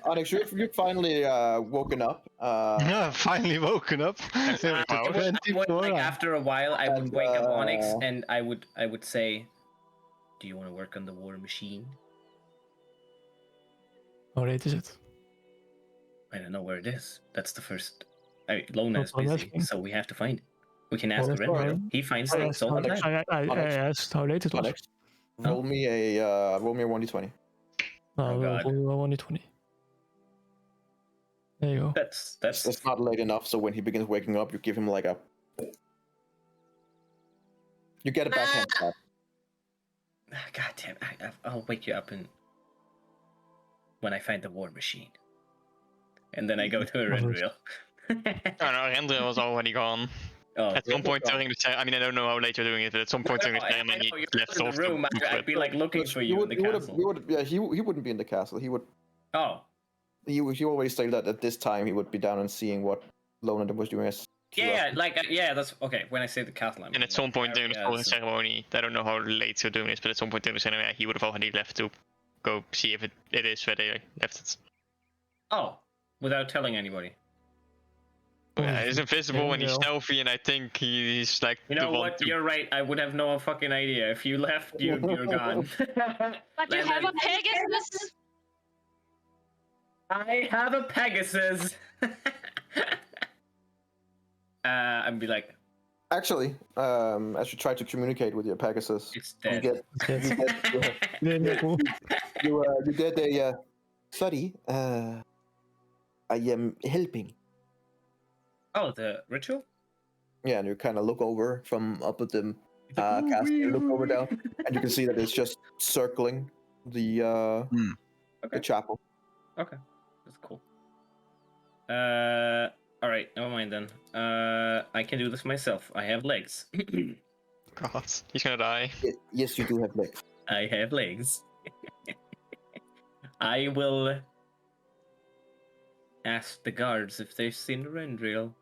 Onyx, you've finally woken up. Yeah, finally woken up. After Wow. I would, 24 like, hours. after a while, I would And, wake up Onyx and I would say, "Do you want to work on the war machine?" How late is it? I don't know where it is. That's the first. Lona is That's what I'm busy, asking. so we have to find it. We can ask the that's all Rendril. right. He finds I things asked all how, the time. I Onyx. asked how late it was. Onyx, roll me a 1d20. Oh, God. Roll 1d20. There you go. That's It's not late enough, so when he begins waking up, you give him like a. You get a backhand slap. God damn! I'll wake you up when I find the war machine, and then I go to a Rendril. I don't know, Rendril was already gone. Oh, At some point during the I mean, I don't know how late you're doing it, but at some point during the I ceremony, know, he you're left in off the room. to I'd be like looking for you in the castle. He wouldn't be in the castle. He would. Oh, He always said that at this time he would be down and seeing what Lona was doing. yeah, that's okay. When I say the castle, I mean, and at some point during the areas full ceremony, I don't know how late you're doing this, but at some point during the ceremony, he would have already left to go see if it is where they left it. Oh, without telling anybody. Yeah, he's invisible and he's Rendril. stealthy, and I think he's like You the know one what? to- You're right. I would have no fucking idea. If you left, you're gone. But you have a Pegasus. I have a Pegasus. I'd be like, Actually, as you try to communicate with your Pegasus, it's you dead. you get a sorry. I am helping. Oh, the ritual? Yeah, and you kind of look over from up at the castle. You look over down, and you can see that it's just circling the Okay. chapel. Okay, that's cool. All right, never mind then. I can do this myself. I have legs. God, he's gonna die. Yes, you do have legs. I have legs. I will ask the guards if they've seen the Rendril.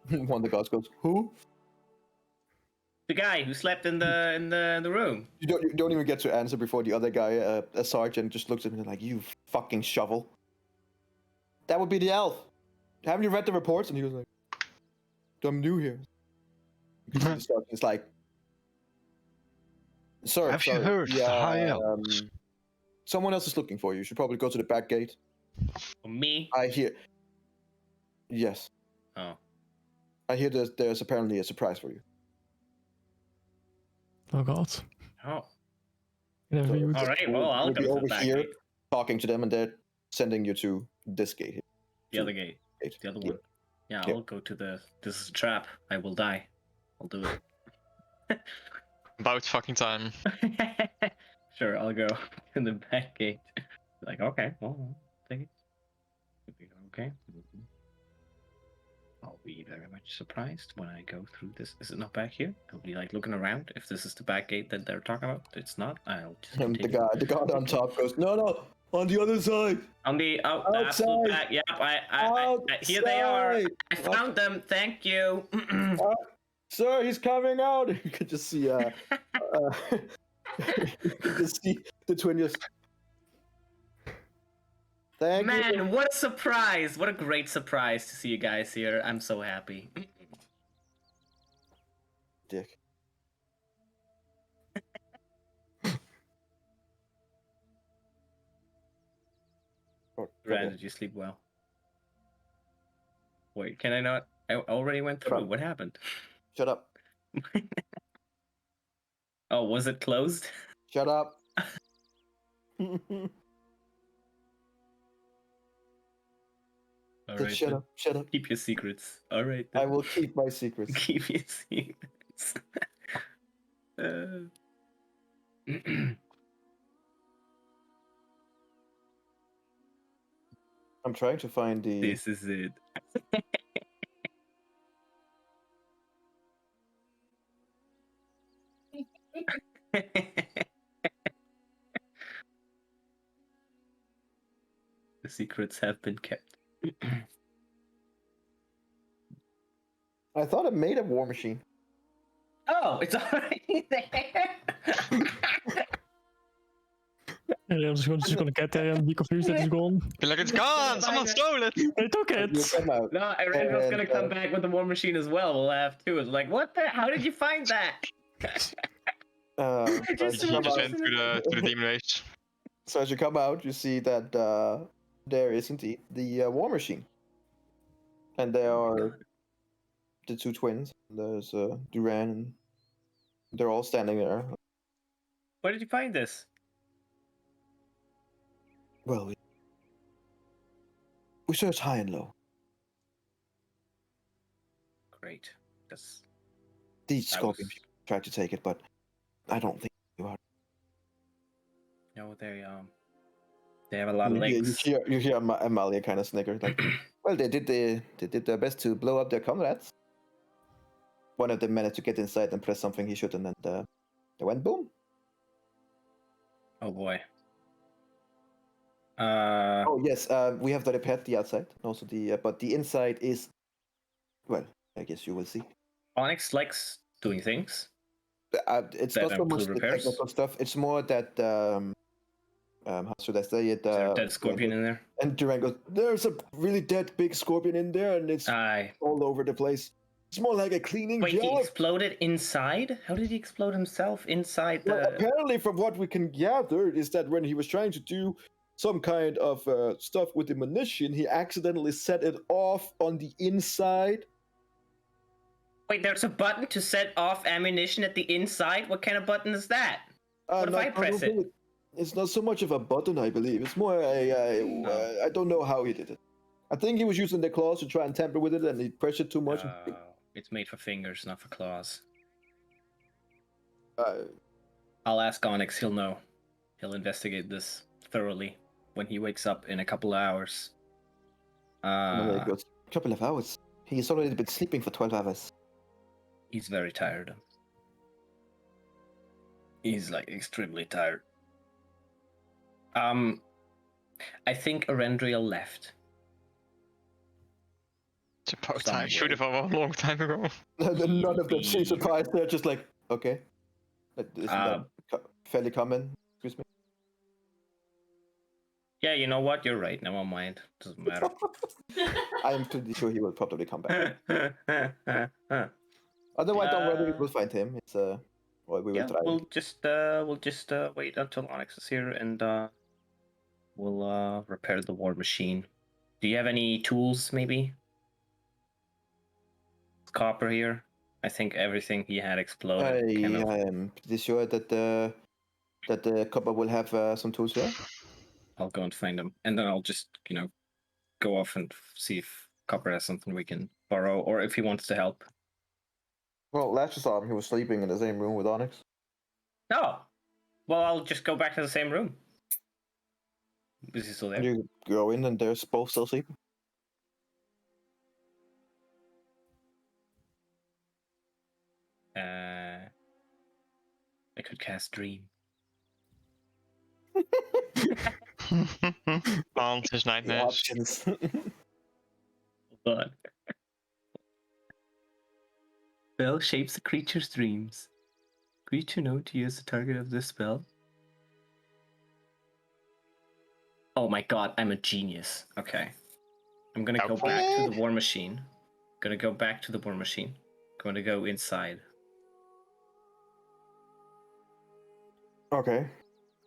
One of the guards goes, "Who?" The guy who slept in the room. You don't even get to answer before the other guy, a sergeant, just looks at me like, "You fucking shovel." That would be the elf. Haven't you read the reports? And he was like, "I'm new here." The sergeant's like, "Sir, Have you sorry, heard the high elves?" someone else is looking for you. You should probably go to the back gate." Me? I hear. Yes, Oh. I hear there's apparently a surprise for you. Oh god. Oh. Whatever you would. All right. Well, I'll We'll go be to the over back here gate. talking to them, and they're sending you to this gate. The other gate. The other one. Yeah, Yeah. I'll go to the. This is a trap. I will die. I'll do it. About fucking time. Sure, I'll go to the back gate. Like, okay, well, take it. Okay. I'll be very much surprised when I go through this. Is it not back here? I'll be like looking around. If this is the back gate that they're talking about, it's not. I'll just And continue. the guard on top goes, "No, on the other side." On the the absolute Outside. back. Yep, I here they are. Outside. I found them. Thank you. Sir, he's coming out. You can just see, you can just see the twin just. Thank you. Man, what a surprise! What a great surprise to see you guys here. I'm so happy. Dick. Oh, Ran, did you sleep well? Wait, can I not? I already went through. up. What happened? Shut up. Oh, was it closed? Shut up. All Just right. shut then. up. Shut up. Keep your secrets. All right. I Then. will keep my secrets. Keep your secrets. I'm trying to find the. This is it. The secrets have been kept. I thought it made a war machine. Oh, it's already there. And I'm just gonna get there and be confused that it's gone. Be like, it's gone! Someone stole it! They took it! You come out. No, I reckon it's gonna And, come back with the war machine as well. We'll have two. It's like, what the? How did you find that? So just as you He come just out- went to the demon race. so as you come out, you see that there is indeed the war machine, and there are the two twins. There's Duran, and they're all standing there. Where did you find this? Well, we searched high and low. Great. That's These I scorpions was- tried to take it, but I don't think you are. no, they have a lot of legs. You hear Amalia kind of snicker, like, well, they did their best to blow up their comrades. One of them managed to get inside and press something he shouldn't, and they went boom. Oh boy. Oh yes, we have the repaired the outside, also but the inside is, well, I guess you will see. Onyx likes doing things. It's That not so much include the repairs? technical stuff. It's more that how should I say it? Is there a dead scorpion in there? And Duran goes, "There's a really dead big scorpion in there, and it's Aye. all over the place. It's more like a cleaning Wait, he job." exploded inside? How did he explode himself inside Well, the? apparently, from what we can gather, is that when he was trying to do some kind of stuff with the munition, he accidentally set it off on the inside. Wait, there's a button to set off ammunition at the inside? What kind of button is that? What if I press it? really- It's not so much of a button, I believe. It's more I don't know how he did it. I think he was using the claws to try and tamper with it, and he pressed it too much. It's made for fingers, not for claws. Uh, I'll ask Onyx, he'll know. He'll investigate this thoroughly when he wakes up in a couple of hours. Amalia goes, "A couple of hours. He's already been sleeping for 12 hours." He's very tired. He's like extremely tired. I think Arendriel left. It's about time. Should have Somewhere. a long time ago. None of them seem Maybe. surprised. They're just like, okay. Isn't that fairly common? Excuse me. Yeah, you know what? You're right. Never mind. Doesn't matter. I am pretty sure he will probably come back. Otherwise, don't worry, we'll find him. It's well, we will Yeah, try. we'll just wait until Onyx is here and we'll repair the war machine. Do you have any tools, maybe? Copper here. I think everything he had exploded. I am pretty sure that the copper will have some tools here. I'll go and find them, and then I'll just go off and see if Copper has something we can borrow, or if he wants to help. Well, last you saw him, he was sleeping in the same room with Onyx. Oh, well, I'll just go back to the same room. Is he still there? You go in and they're both still sleeping. I could cast Dream. Haunt his The nightmares. options. But spell shapes the creature's dreams. Creature known to use the target of this spell. Oh my god, I'm a genius. Okay. I'm gonna go back to the war machine. Gonna go back to the war machine. Going to go inside. Okay.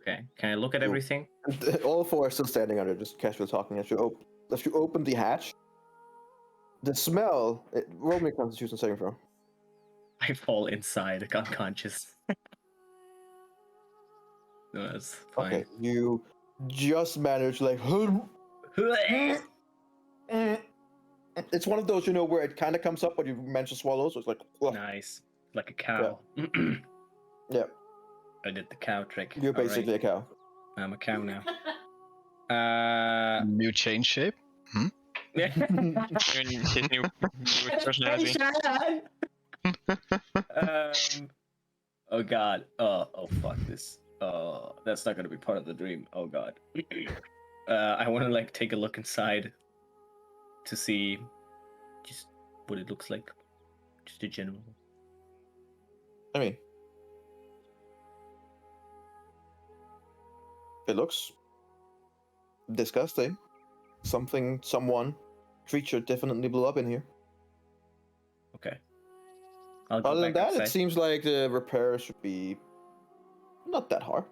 Okay. Can I look at everything? All four are still standing under, just casually talking. As you open the hatch, the smell. Roll me a Constitution saving throw. I fall inside, unconscious. No, that's fine. Okay, you just managed like. It's one of those, where it kind of comes up, but you manage to swallow, so it's like. Ugh. Nice. Like a cow. Yeah. I did the cow trick. You're basically a cow. I'm a cow now. New change shape. His new personality. Oh god. Oh fuck this. Oh, that's not gonna be part of the dream. Oh god. I want to take a look inside to see just what it looks like, just in general. I mean, it looks disgusting. Creature definitely blew up in here. Okay. I'll go Other than back that, outside. it seems like the repair should be not that hard.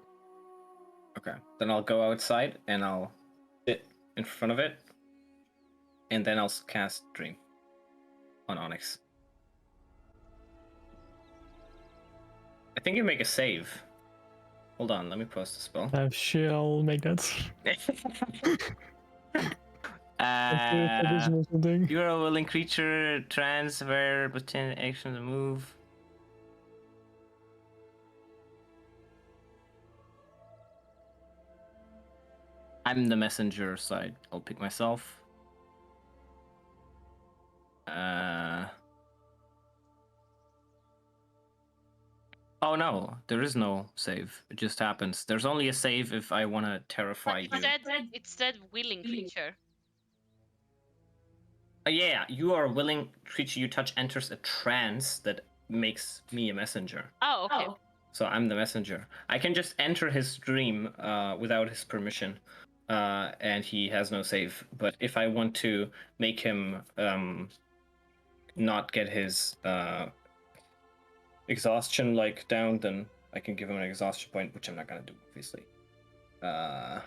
Okay. Then I'll go outside and I'll sit in front of it, and then I'll cast Dream on Onyx. I think you make a save. Hold on, let me post the spell. I'm sure I'll make that. Or something. You're a willing creature, transfer between action and move. I'm the messenger, so I'll pick myself. Oh no, there is no save. It just happens. There's only a save if I want to terrify you. It said willing creature. Yeah, you are a willing creature you touch enters a trance that makes me a messenger. Oh, okay. So I'm the messenger. I can just enter his dream without his permission, and he has no save. But if I want to make him not get his exhaustion down, then I can give him an exhaustion point, which I'm not gonna do, obviously. I'll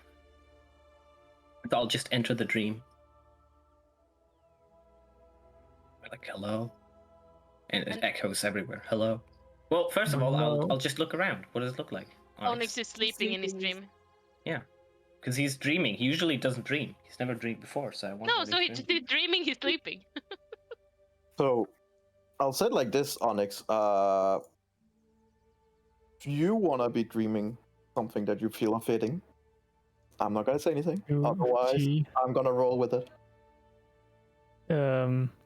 just enter the dream. Hello, and it echoes everywhere. Hello. Well, first of all, I'll just look around. What does it look like? Onyx is sleeping in his dream. Yeah, because he's dreaming. He usually doesn't dream. He's never dreamed before, so I wonder. No, so he's dreaming. He's sleeping. So, I'll say it like this, Onyx. If you wanna be dreaming something that you feel fitting, I'm not gonna say anything. Otherwise, I'm gonna roll with it.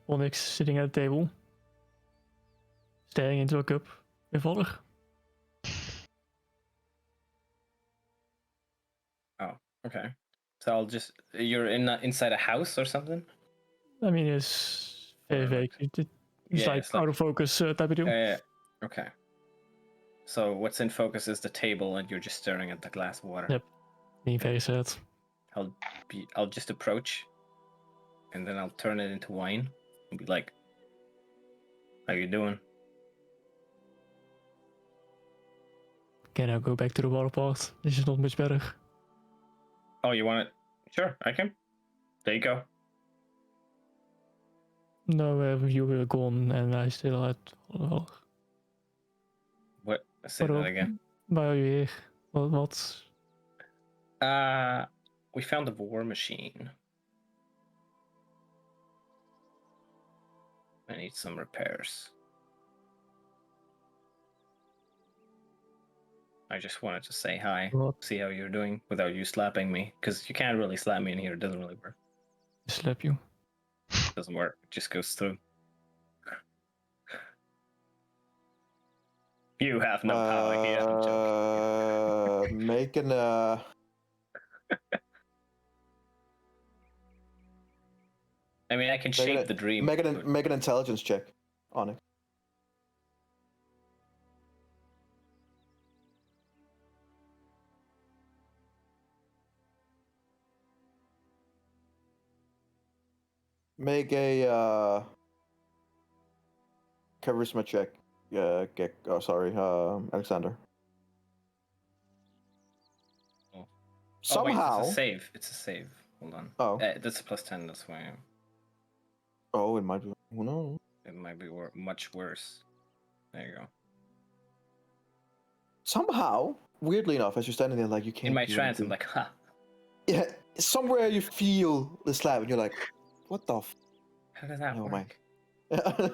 Onyx sitting at the table, staring into a cup with water. Oh, okay. So I'll just you're inside a house or something. I mean, it's very Or like- vague. It's Yeah, like it's like- out of focus type of deal. Okay. So what's in focus is the table, and you're just staring at the glass of water. Yep. Being very sad. I'll just approach, and then I'll turn it into wine, and be like, "How you doing?" Can I go back to the water part? This is not much better. Oh, you want it? Sure, I can. There you go. No, you were gone and I still had. Well, What? Say that again. why are you here? What? We found the war machine. I need some repairs. I just wanted to say hi, What? see how you're doing without you slapping me, because you can't really slap me in here. It doesn't really work. Slap you. It doesn't work. It just goes through. You have no power here. I'm joking. Making I mean, I can shape the dream. make but- an intelligence check on it. Make a charisma check. Alexander. Oh. Somehow. Oh, wait, it's a save. It's a save. Hold on. Oh. That's a +10. That's why Oh, it might be. Who knows? it might be much worse. There you go. Somehow, weirdly enough, as you're standing there, like you can't. In my do trance, I'm anything. like, ha. Yeah, somewhere you feel the slap, and you're like, "What the? How does that Oh my- work?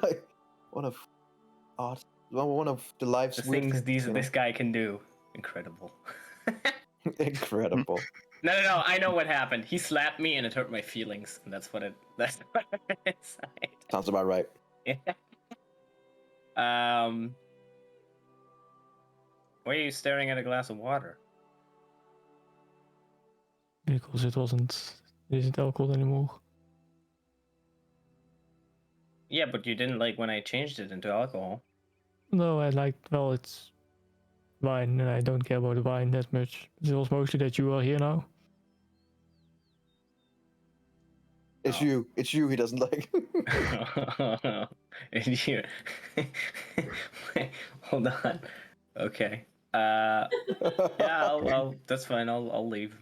Like, one of the life's The weird things you know? this guy can do. Incredible. Incredible. No. I know what happened. He slapped me, and it hurt my feelings, and that's what it. That's what inside. Sounds about right. Yeah. Why are you staring at a glass of water? Because it isn't alcohol anymore. Yeah, but you didn't like when I changed it into alcohol. No, it's wine and I don't care about the wine that much. It was mostly that you are here now. It's Oh. you. It's you. He doesn't like. And you. Wait, hold on. Okay. Yeah, I'll. That's fine. I'll leave.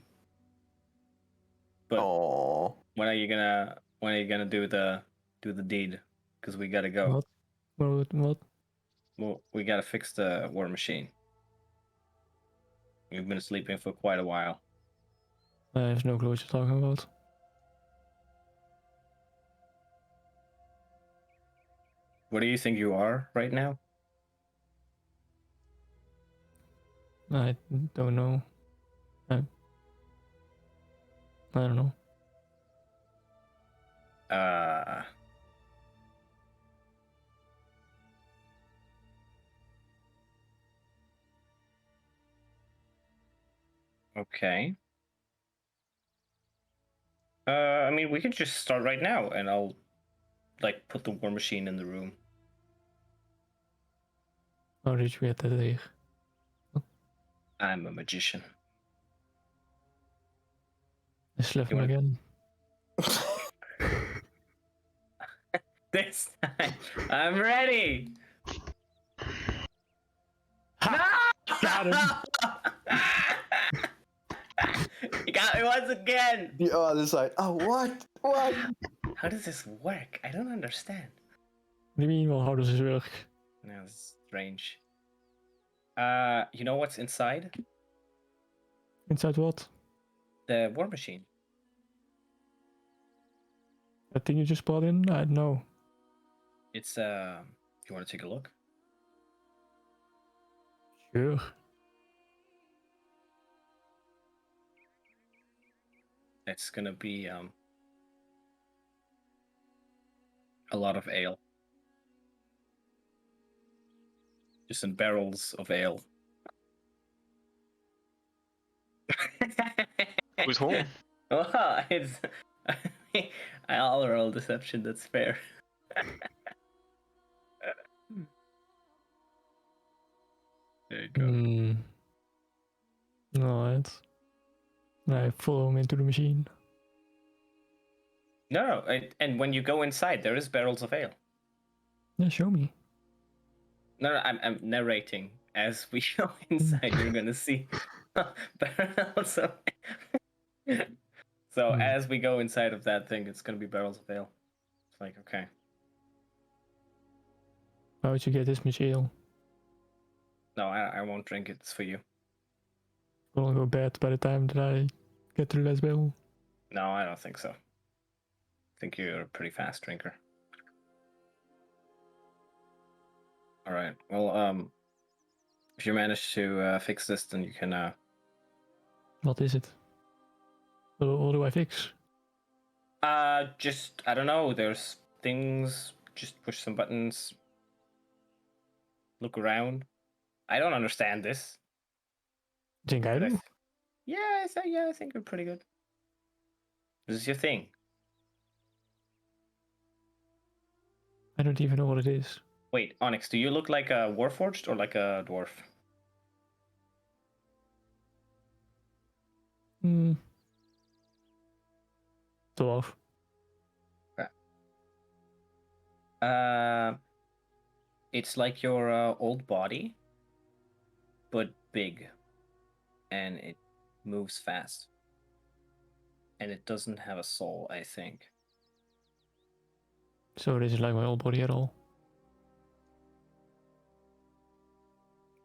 But Aww. when are you gonna do the deed? Because we gotta go. What? Well, we gotta fix the war machine. You've been sleeping for quite a while. I have no clue what you're talking about. What do you think you are right now? I don't know. I don't know. Okay. I mean, we could just start right now, and I'll like put the war machine in the room. How did you get that here? I'm a magician. I slapped You him wanna- again. This time, I'm ready. Got him. You got me once again. The other side. Oh, what? What? How does this work? I don't understand. What do you mean? Well, how does this work? No, it's strange. You know what's inside? Inside what? The war machine. That thing you just brought in? I don't know. It's you want to take a look? Sure. It's gonna be a lot of ale. Just in barrels of ale. Who's home? Well, it's. I'll roll deception. That's fair. There you go. Alright. I follow him into the machine. No, and when you go inside, there is barrels of ale. Yeah, show me. No, I'm narrating. As we go inside, you're gonna see barrels of. So as we go inside of that thing, it's gonna be barrels of ale. It's like, okay. How would you get this much ale? No, I won't drink it. It's for you. Will go bad by the time that I get to the last barrel. No, I don't think so. I think you're a pretty fast drinker. All right. Well, if you manage to fix this, then you can. What is it? What do I fix? Just I don't know. There's things. Just push some buttons. Look around. I don't understand this. Think I do? Yeah, I think you're pretty good. This is your thing. I don't even know what it is. Wait, Onyx, do you look like a Warforged or like a dwarf? Dwarf. It's like your old body, but big, and it moves fast, and it doesn't have a soul, I think. So this is like my old body at all.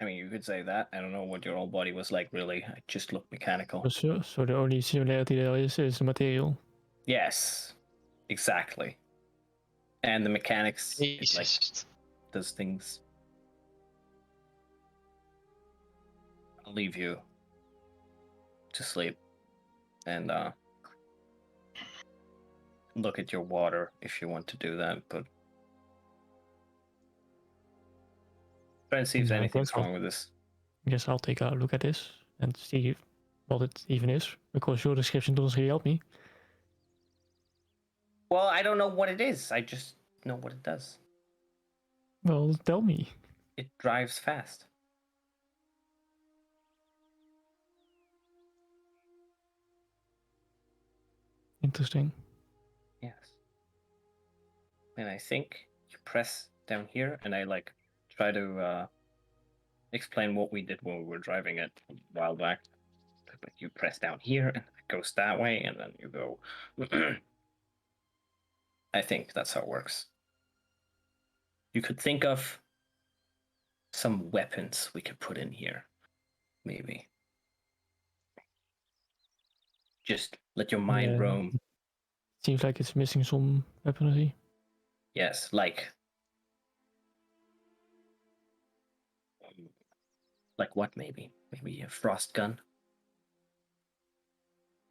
I mean, you could say that. I don't know what your old body was like, really. It just looked mechanical. So the only similarity there is the material. Yes, exactly. And the mechanics, it, like, Jesus. does things. I'll leave you to sleep and look at your water if you want to do that, but try and see if Yeah, I anything's guess I'll- wrong with this. I guess I'll take a look at this and see what it even is, because your description doesn't really help me. Well, I don't know what it is. I just know what it does. Well, tell me. It drives fast. Interesting. Yes. And I think you press down here, and I like try to explain what we did when we were driving it a while back. But you press down here, and it goes that way, and then you go. I think that's how it works. You could think of some weapons we could put in here, maybe. Just let your mind Yeah. roam. Seems like it's missing some weaponry. Yes, like what? Maybe a frost gun.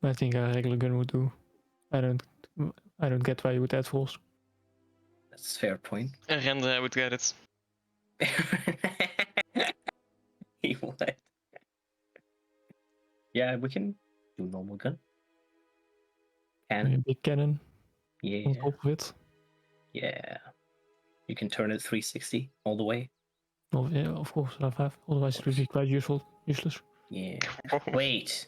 I think a regular gun would do. I don't get why you would add force. That's a fair point. And Render, I would get it. He would. Yeah, we can do normal gun. A big cannon Yeah, on top of it. yeah. You can turn it 360 all the way. Oh, yeah, of course, I have. Otherwise, it would be quite useless. Yeah. Wait.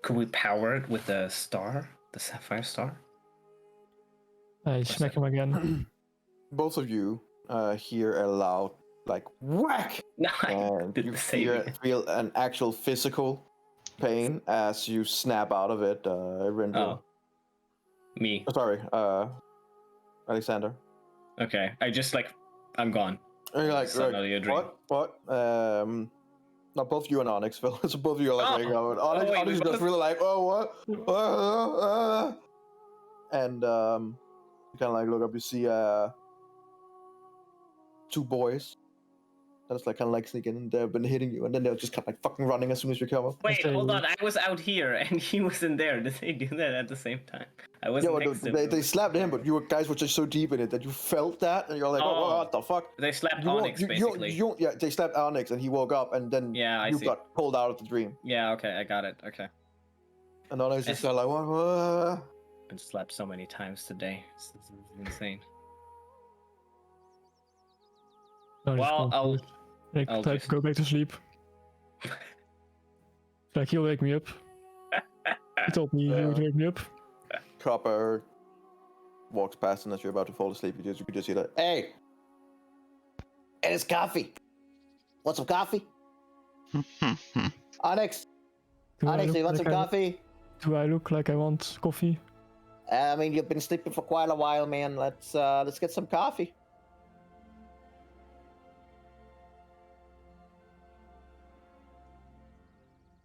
Could we power it with the star, the sapphire star? I smack him again. Both of you hear a loud, like, whack! No, I And did you the same. feel an actual physical pain as you snap out of it, Rindle. Oh, me. Sorry, Alexander. Okay, I just like I'm gone. And you're like, Suddenly a dream. what? Not both you and Onyx, Phil. So both of you are like, waking up. Onyx, wait, Onyx we is just both- really like, oh, what? And you kind of like look up. You see two boys. That's like kind of like sneaking, and they've been hitting you, and then they're just kind of like fucking running as soon as you come up. Wait, Say- hold on. I was out here and he was in there. Did they do that at the same time? I Yeah, wasn't well, next to they him. slapped him, but you guys were just so deep in it that you felt that, and you're like, Oh. what the fuck? They slapped You Onyx won't- basically. yeah, they slapped Onyx, and he woke up, and then Yeah, I you see. got pulled out of the dream. Yeah, okay, I got it. Okay. And Onyx just kind of like, what? Been slapped so many times today. This is insane. I just Well, want I'll to, like, I'll try just- to go back to sleep. Like, he'll wake me up. He told me he would wake me up. Copper walks past, and as you're about to fall asleep, you could just hear that. Hey, and it's coffee. Want some coffee? Onyx, Do I Onyx, look you want like some I- coffee? Do I look like I want coffee? I mean, you've been sleeping for quite a while, man. Let's get some coffee.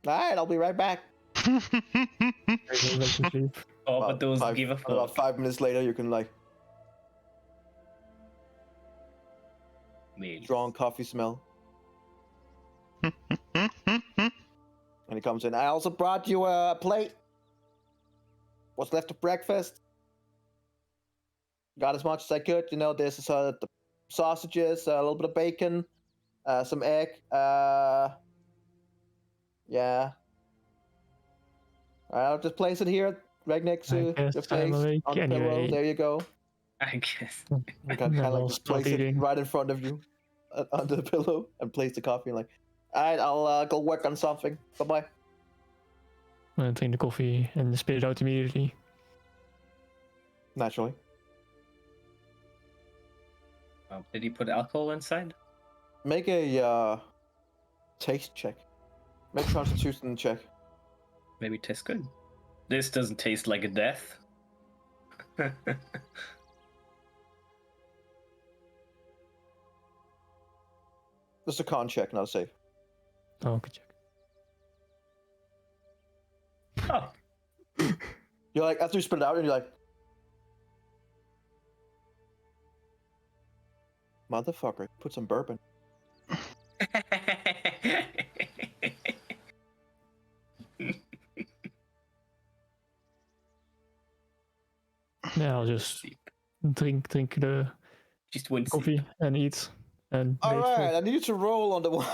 All right, I'll be right back. I go back to sleep. Oh, but those five, give a about fuck. 5 minutes later, you can like Me. strong coffee smell. And he comes in. I also brought you a plate. What's left of breakfast? Got as much as I could. You know, there's the sausages, a little bit of bacon, some egg. Yeah. I'll just place it here, right next to I your guess I'm face awake on the pillow. anyway. There you go. I guess. You can kind of like I'll just stop place it eating. right in front of you, under the pillow, and place the coffee. And like, all right, I'll go work on something. Bye bye. And drink the coffee and spit it out immediately. Naturally. Did he put alcohol inside? Make a taste check. Make a constitution check. Maybe it tastes good. This doesn't taste like a death. Just a con check, not a save. Oh, good check. Oh. You're like, after you spit it out, and you're like, motherfucker, put some bourbon. Yeah, I'll just drink the Just one coffee and eat. And All wait right, I need you to roll on the one.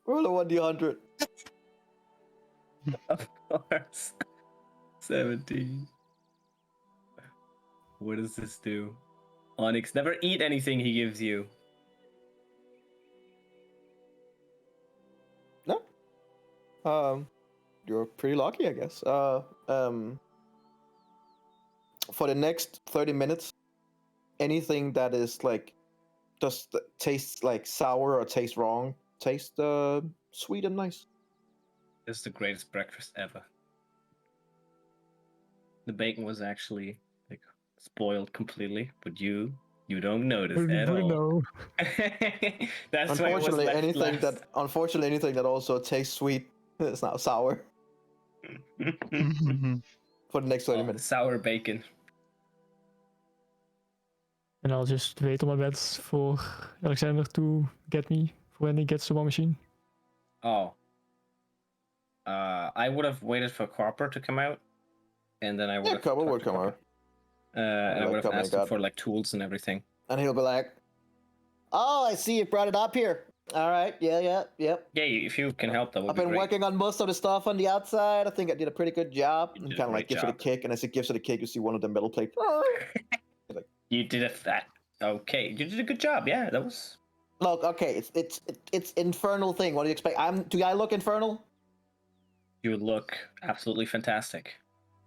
Roll a 1d100. Of course. 17. What does this do? Onyx, never eat anything he gives you. No. You're pretty lucky, I guess. For the next 30 minutes, anything that is like just tastes like sour or tastes wrong, tastes sweet and nice. This is the greatest breakfast ever. The bacon was actually like spoiled completely, but you don't notice at all. No. That's why it was Unfortunately, left anything last. that also tastes sweet is now sour for the next 30 minutes. Sour bacon. And I'll just wait on my bed for Alexander to get me for when he gets the war machine. Oh. I would have waited for Copper to come out, and then I would Yeah, have. Copper talked would to come Copper. out. And I Like would have Copper asked him got- for like tools and everything. And he'll be like, "Oh, I see you brought it up here. All right, yeah. Yeah, if you can help, that would I've be been great. working on most of the stuff on the outside. I think I did a pretty good job." You And did a kind of like great gives it a job. kick, and as it gives it a kick, you see one of the metal plates. You did a that. Okay, you did a good job. Yeah, that was. Look, okay, it's infernal thing. What do you expect? Do I look infernal? You look absolutely fantastic.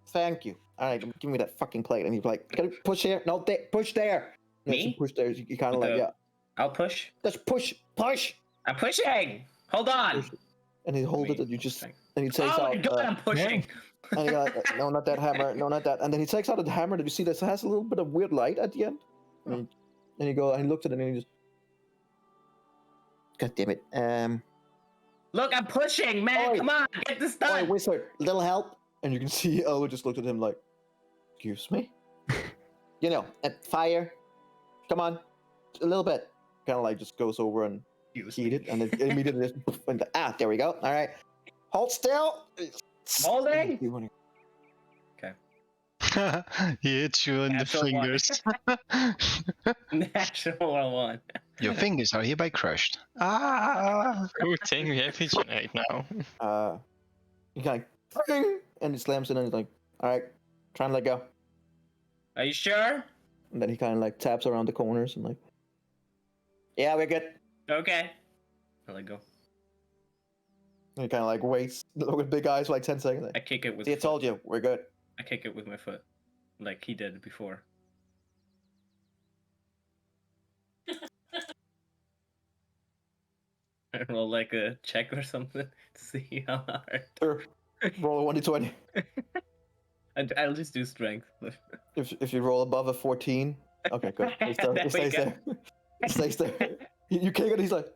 Thank you. All right, give me that fucking plate. And he's like, "Can you push here? No, push there." No, Me? so push there. You kind of With like, the- yeah. I'll push. Just push. I'm pushing. Hold on. Push. And he holds it, and you just, Pushing. and he takes Oh out. my god, I'm pushing. And you're like, "No, not that hammer. No, not that." And then he takes out the hammer that you see that has a little bit of weird light at the end. And he go, and he looks at it, and he just, God damn it. Look, I'm pushing, man. Oi. Come on, get this Oi, done. wizard, little help. And you can see Elwood just looked at him like, "Excuse me." You know, and fire. Come on, a little bit. Kind of like just goes over and heat it, and then immediately just poof, and there we go. All right, hold still. Holding. Okay. He hits you in the Natural one. fingers. Natural one. Your fingers are hereby crushed. Ah! Good thing we have Visionate now. He kind of and he slams it and he's like, all right, trying to let go. Are you sure? And then he kind of like taps around the corners and like, yeah, we're good. Okay. I let go. And he kind of like waits, look with big eyes for like 10 seconds. I Like, kick it with. see, I told you, we're good. I kick it with my foot, like he did before. I roll like a check or something to see how hard. Sure. Roll a 1d20. I'll just do strength. If you roll above a 14, okay, good. It There we stays go. there. It stays there. You kick it, he's like,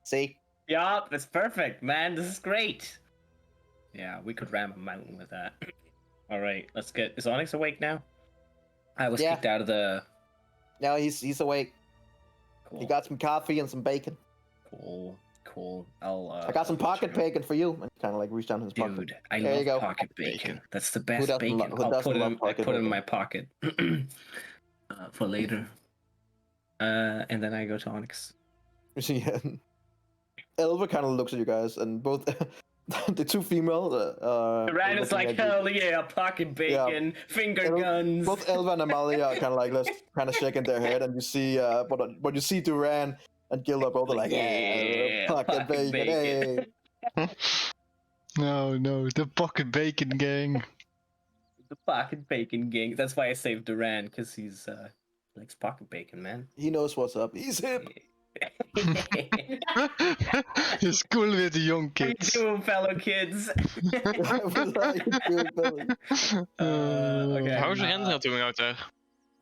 see? Yeah, that's perfect, man. This is great. Yeah, we could ram a mountain with that. All right, let's get. Is Onyx awake now? I was Yeah. kicked out of the. No, he's awake. Cool. He got some coffee and some bacon. Cool. I'll. I got some pocket bacon for you. And kind of like reach down in his pocket. Dude, I There you love go. pocket bacon. That's the Who best doesn't bacon. who I'll doesn't put it love in, pocket put it in bacon? my pocket for later. And then I go to Onyx. You see, Elva kind of looks at you guys, and both the two female. Ryan is looking like, at you. hell yeah, pocket bacon, finger It'll- guns. Both Elva and Amalia are kind of like kind of shaking their head, and you see, but you see Duran and Gil are both like, yeah, pocket bacon. Hey. No, the pocket bacon gang. The pocket bacon gang. That's why I saved Duran, because he's likes pocket bacon, man. He knows what's up. He's hip. It's cool with the young How you kids. doing, fellow kids? Okay. How's Rendel doing out there?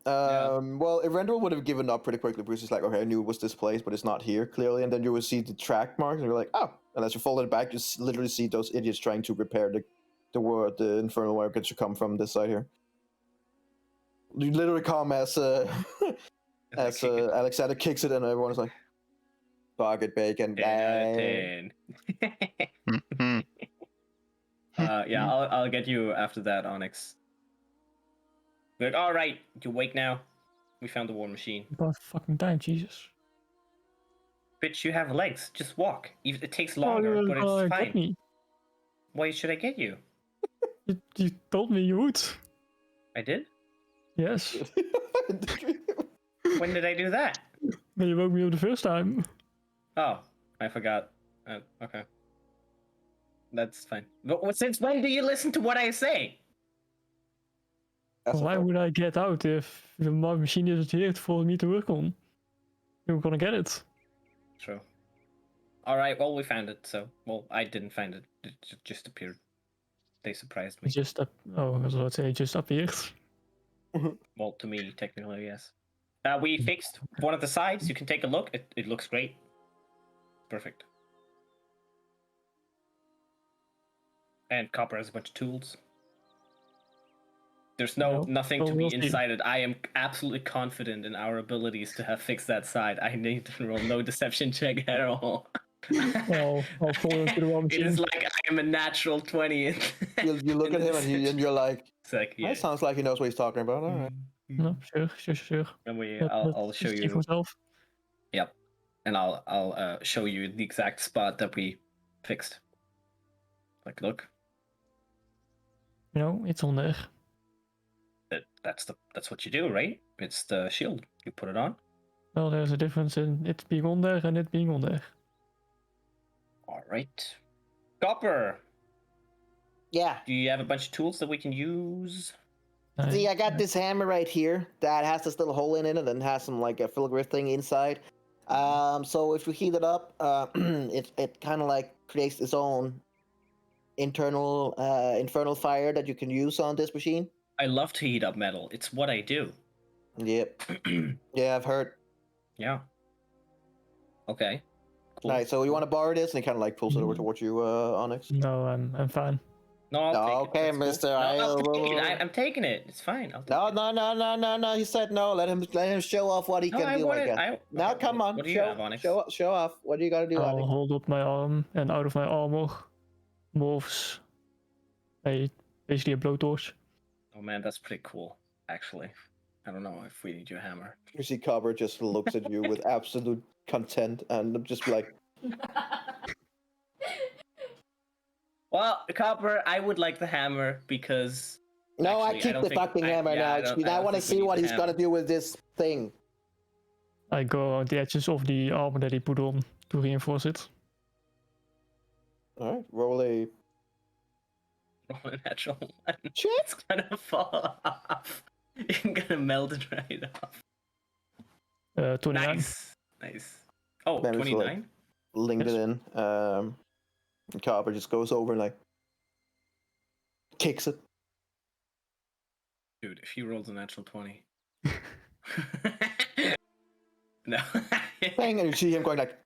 Well, Rendell would have given up pretty quickly because he's like, okay, I knew it was this place, but it's not here clearly. And then you will see the track marks, and you're like, oh. And as you fold it back, you literally see those idiots trying to repair the infernal wire that should come from this side here. You literally come as Alexander kicks it, and everyone's like, pocket bacon. 10 out of 10. Mhm. Yeah, I'll get you after that, Onyx. Like, all right, you wake now. We found the war machine. About fucking time, Jesus. Bitch, you have legs. Just walk. It takes Oh, longer, you but were it's gonna fine. get me. Why should I get you? You told me you would. I did? Yes. When did I do that? When you woke me up the first time. Oh, I forgot. Okay. That's fine. But since when do you listen to what I say? That's Why okay. would I get out if the machine isn't here for me to work on? You're gonna get it. True. All right. Well, we found it. So, well, I didn't find it. It just appeared. They surprised me. It just I was about to say it just appeared. Well, to me, technically, yes. We fixed one of the sides. You can take a look. It looks great. Perfect. And Copper has a bunch of tools. There's nothing to be we'll see. inside it. I am absolutely confident in our abilities to have fixed that side. I need to roll no deception check at all. Well, I'll fall into the war It is machine. like I am a natural 20. You look at him, and you're like, It's like, yeah. that sounds like he knows what he's talking about. All right. No, sure. And I'll Let's show see you. for myself. Yep. And I'll show you the exact spot that we fixed. Like, look. You know, it's on there. That's what you do, right? It's the shield. You put it on. Well, there's a difference in it being on there and it being on there. All right. Copper, Yeah. do you have a bunch of tools that we can use? See, I got this hammer right here that has this little hole in it, and then has some like a filigree thing inside. So if you heat it up, it kind of like creates its own internal infernal fire that you can use on this machine. I love to heat up metal. It's what I do. Yep. Yeah, I've heard. Yeah. Okay. Cool. All right, so you want to borrow this, and he kind of like pulls it over towards you, Onyx. No, I'm fine. No, I'll take Okay, it. That's mister, No, I'll- I'm taking it. It's fine. I'll take No, it. no. He said no. Let him show off what he No, can I do. want I it. guess. Now, okay, come on. What do you have, Onyx? Show off. What do you got to do, I'll Onyx? hold up my arm, and out of my armor morphs basically a blowtorch. Oh man, that's pretty cool. Actually, I don't know if we need your hammer. You see Copper just looks at you with absolute content and just be like, Well, Copper, I would like the hammer because. no, Actually, I keep don't the think- fucking I- hammer yeah, I now. don't- I I don't want to think we see need what the he's gonna hammer. do with this thing. I go around the edges of the armor that he put on to reinforce it. All right, roll a Roll a natural one. check. It's gonna fall off. You're gonna melt it right off. 29. Nice. Oh, Managed to, like, 29? Linked Yes. it in. And Copper just goes over and like kicks it. Dude, if he rolls a natural 20. No. Bang, and you see him going like,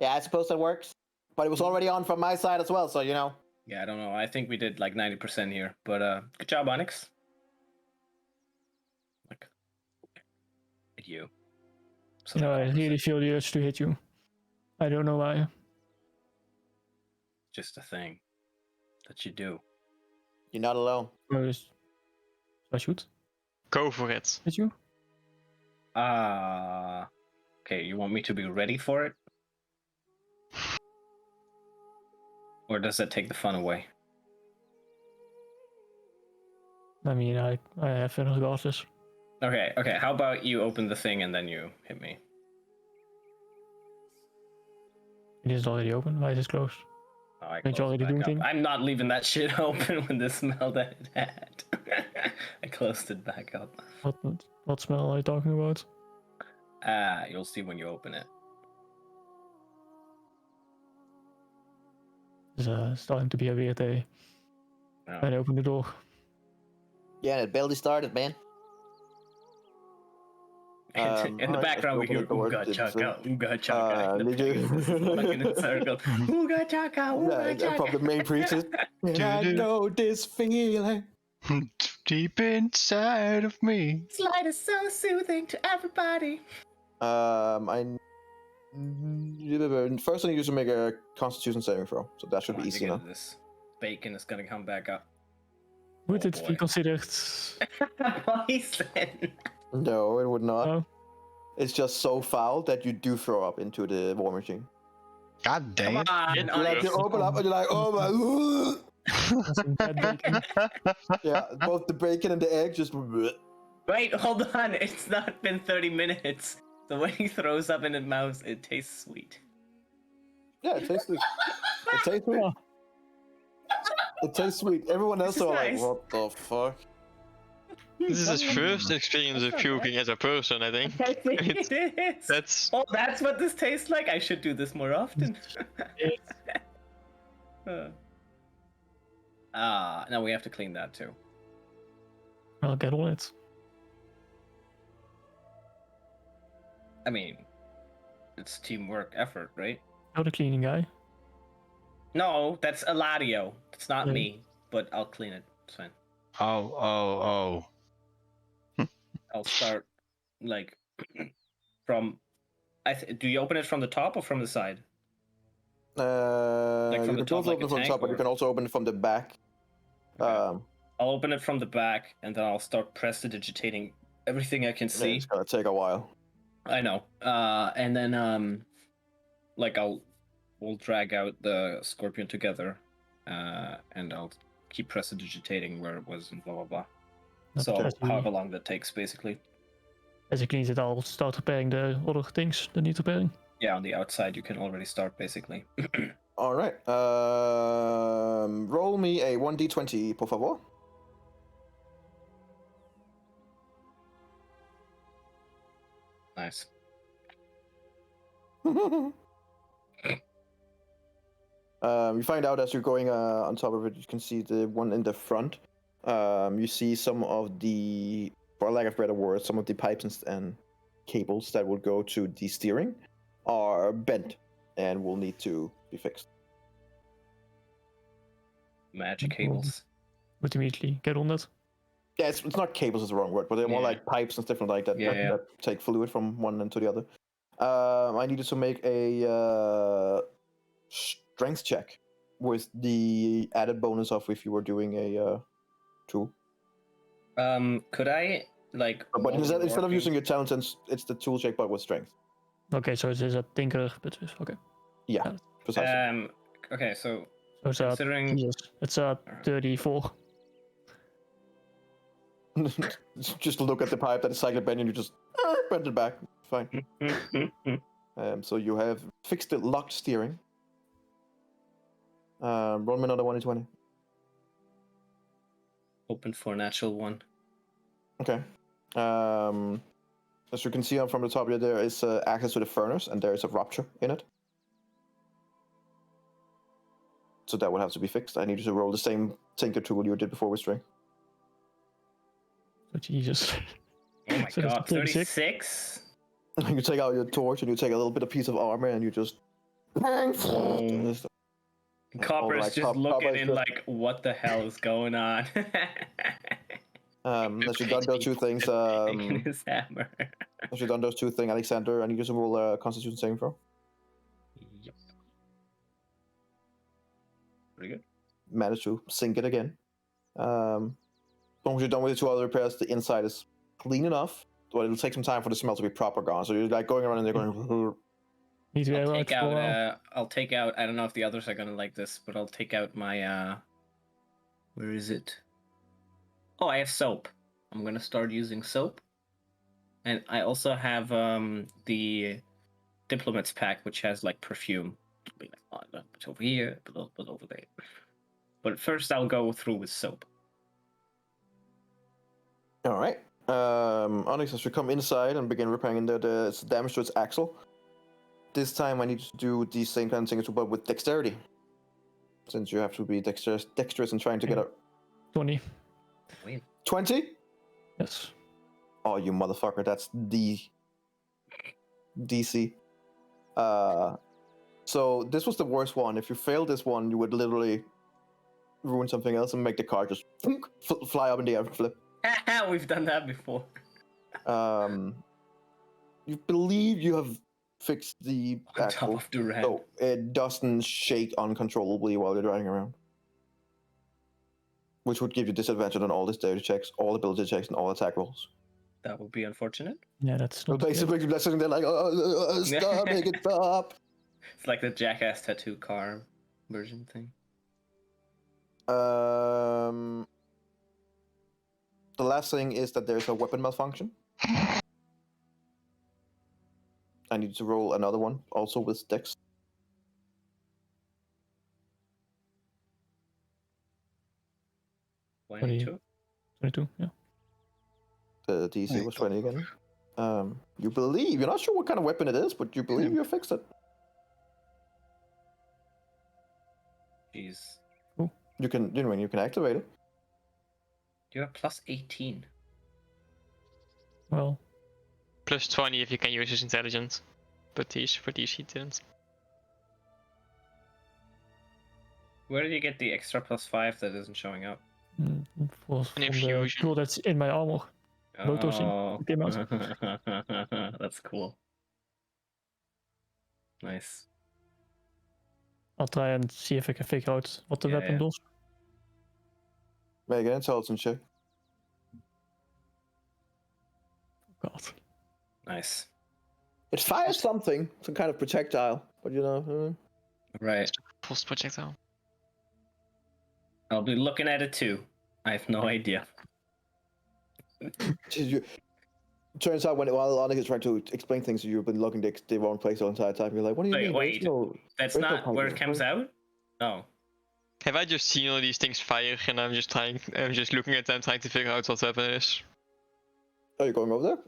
yeah, I suppose that works. But it was already on from my side as well, so you know. Yeah, I don't know. I think we did like 90% here. But good job, Onyx. Like, at you. So You know, that I covers really it. feel the urge to hit you. I don't know why. Just a thing that you do. You're not alone. So I shoot. Go for it. Hit you? Okay, you want me to be ready for it? Or does that take the fun away? I mean, I have it regardless. Okay, how about you open the thing and then you hit me? It is already open. Why is it closed? Oh, I Don't you closed it already back do up. thing? I'm not leaving that shit open with the smell that it had. I closed it back up. What smell are you talking about? You'll see when you open it. It's starting to be a weird day. Oh. When I open the door. Yeah, it barely started, man. In the alright, background, we let's hear open the door. Ooga It's, Chaka, Ooga Chaka. And the did you- priest is walking in a circle. Ooga Chaka, Ooga Yeah, from the Chaka. main priestess. And I know this feeling. Deep inside of me. This light is so soothing to everybody. First I need you to make a Constitution saving throw, so that should Come be on, easy you enough. get this. Bacon is gonna come back up. Would Oh, it be boy. considered? Poison. No, it would not. No? It's just so foul that you do throw up into the war machine. God dang Come it. on, Get Like you Onyx. open up and you're like, oh my. That's some bad bacon. Yeah, both the bacon and the egg just. Wait, hold on. It's not been 30 minutes. So when he throws up in his mouth, it tastes sweet. Yeah, it tastes. It tastes sweet. Oh, It tastes sweet. Everyone else This is are nice. like, what the fuck? This is his first experience of puking as a person, I think. I think it is. That's Oh, that's what this tastes like? I should do this more often. Now we have to clean that too. I'll get on it. I mean, it's teamwork effort, right? You're the cleaning guy. No, that's Eladio. It's not Yeah. me, but I'll clean it. It's fine. Oh. I'll start like from. Do you open it from the top or from the side? Like from You the can top, both like open a from the tank, top, but you or- can also open it from the back. Okay. I'll open it from the back, and then I'll start prestidigitating everything I can Yeah, see. it's gonna take a while. I know. And then like we'll drag out the scorpion together, and I'll keep prestidigitating where it was and blah blah blah. But So as he- however long that takes, basically. As he cleans it, I'll start repairing the other things that need repairing. Yeah, on the outside you can already start basically. All right. Roll me a 1d20, por favor. Nice. You find out as you're going on top of it, you can see the one in the front. You see some of the, for lack of better words, some of the pipes and cables that would go to the steering are bent and will need to be fixed. Magic No problem. cables. Would immediately get on that. Yeah, it's not cables is the wrong word, but they're more Yeah. like pipes and stuff like that, Yeah, that, yeah. that take fluid from one end to the other. I needed to make a strength check with the added bonus of if you were doing a tool. Could I like? But while we're instead of working- using your talent, it's the tool check, but with strength. Okay, so it is a tinker, but okay. Yeah, precisely. Okay, so So it's a considering Jesus, it's a 34. Just look at the pipe that is cycling bend and you just bend it back. Fine. So you have fixed the locked steering. Roll me another 1d20. open for a natural one. Okay. As you can see from the top here, there is access to the furnace, and there is a rupture in it. So that would have to be fixed. I need you to roll the same tinker tool you did before with string. So Jesus. Oh my So that's god, 36? 36? You take out your torch and you take a little bit of piece of armor and you just. Copper is like, just looking Copper is in just- like, what the hell is going on? As you've done those two things, Taking his hammer. as you've done those two things, Alexander, I need you to roll a Constitution saving throw. Yep. Pretty good. Manage to sink it again. Once you're done with the two other repairs, the inside is clean enough, but it'll take some time for the smell to be proper gone. So you're like going around and they're going. Need to go I'll out take for a while. out. I'll take out. I don't know if the others are gonna like this, but I'll take out my. Where is it? Oh, I have soap. I'm gonna start using soap, and I also have the diplomats pack, which has like perfume. It'll be like a little bit over here, a little bit over there. But first, I'll go through with soap. All right. Onyx, as you come inside and begin repairing the damage to its axle, this time I need to do the same kind of thing, but with dexterity. Since you have to be dexterous in trying to get a 20. 20? Yes. Oh, you motherfucker, that's the DC. So this was the worst one. If you failed this one, you would literally ruin something else and make the car just fly up in the air and flip. We've done that before. You believe you have fixed the On top axle, of the ramp. so it doesn't shake uncontrollably while you're driving around. Which would give you disadvantage on all the dexterity checks, all ability checks, and all attack rolls. That would be unfortunate. Yeah, that's So not good. basically, you're sitting there like, stop, make it stop. It's like the Jackass tattoo car version thing. The last thing is that there's a weapon malfunction. I need to roll another one, also with dex. Why 20. two? 22, yeah. The DC was 20 again. You believe, you're not sure what kind of weapon it is, but you believe you fixed it. Jeez. You can, you can activate it. You have plus 18. Well, Plus 20 if you can use his intelligence. But for these he didn't. Where did you get the extra plus 5 that isn't showing up? was An from the infusion. tool that's in my armor. Lotos in. Oh, It came out. that's cool. Nice. I'll try and see if I can figure out what the Yeah, weapon yeah. does. Make an intelligence check. God. Nice. It fires something, some kind of projectile, but Right. Post projectile. I'll be looking at it too. I have no idea. Turns out while Onyx is trying to explain things to you, you've been looking the wrong place the entire time. You're like, what do you mean? Wait. That's there's no not where it pipe comes here. out? Oh. Have I just seen all these things fire and I'm just looking at them trying to figure out what weapon it is? Are you going over there?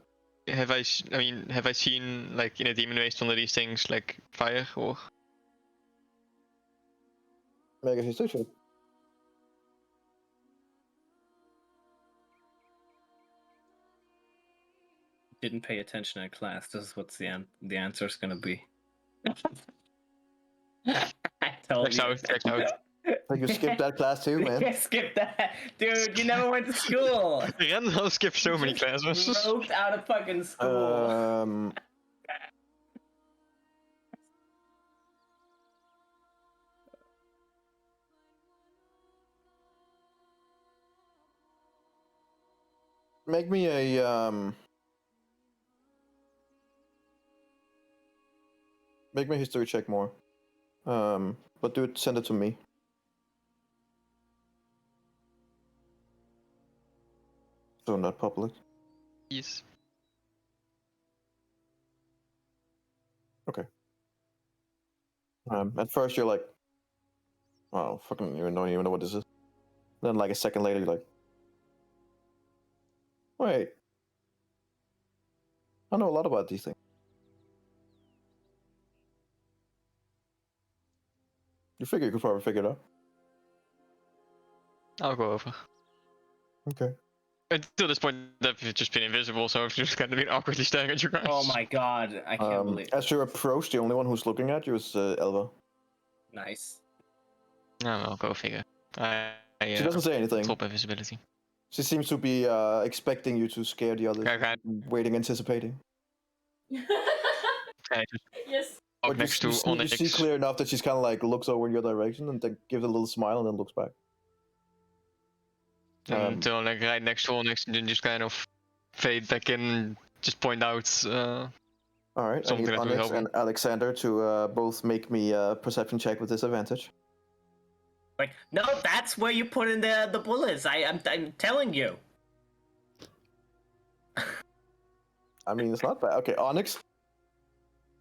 Have I seen like in a demon waste one of these things like fire or? Make a history. Didn't pay attention in class. This is what the answer's gonna be. I told Checks you. out, checks out. Like you skipped that class too, man. Skip that, dude. You never went to school. Randall skipped so many classes. Roped out of fucking school. Make me a make me a history check more. But send it to me. So not public. Yes. At first you're like, oh, fucking, you don't even know what this is. Then like a second later you're like, wait, I know a lot about these things. You figure you could probably figure it out. I'll go over. Okay. Until this point, they've just been invisible, so I've just kind of been awkwardly staring at you guys. Oh my god, I can't believe. As you approach, the only one who's looking at you is Elva. Nice. No, I'll go figure. She doesn't say anything. Top invisibility. She seems to be expecting you to scare the others. Okay. Waiting, anticipating. Okay, just Yes. walk But next you to Onyx. see clear enough that she's kind of like looks over in your direction and then gives a little smile and then looks back. Until like right next to Onyx, and then just kind of fade back in and just point out. All right, I Something need that will Onyx help and Alexander to both make me a perception check with disadvantage. Like, no, that's where you put in the bullets. I'm telling you. I mean, it's not bad. Okay, Onyx.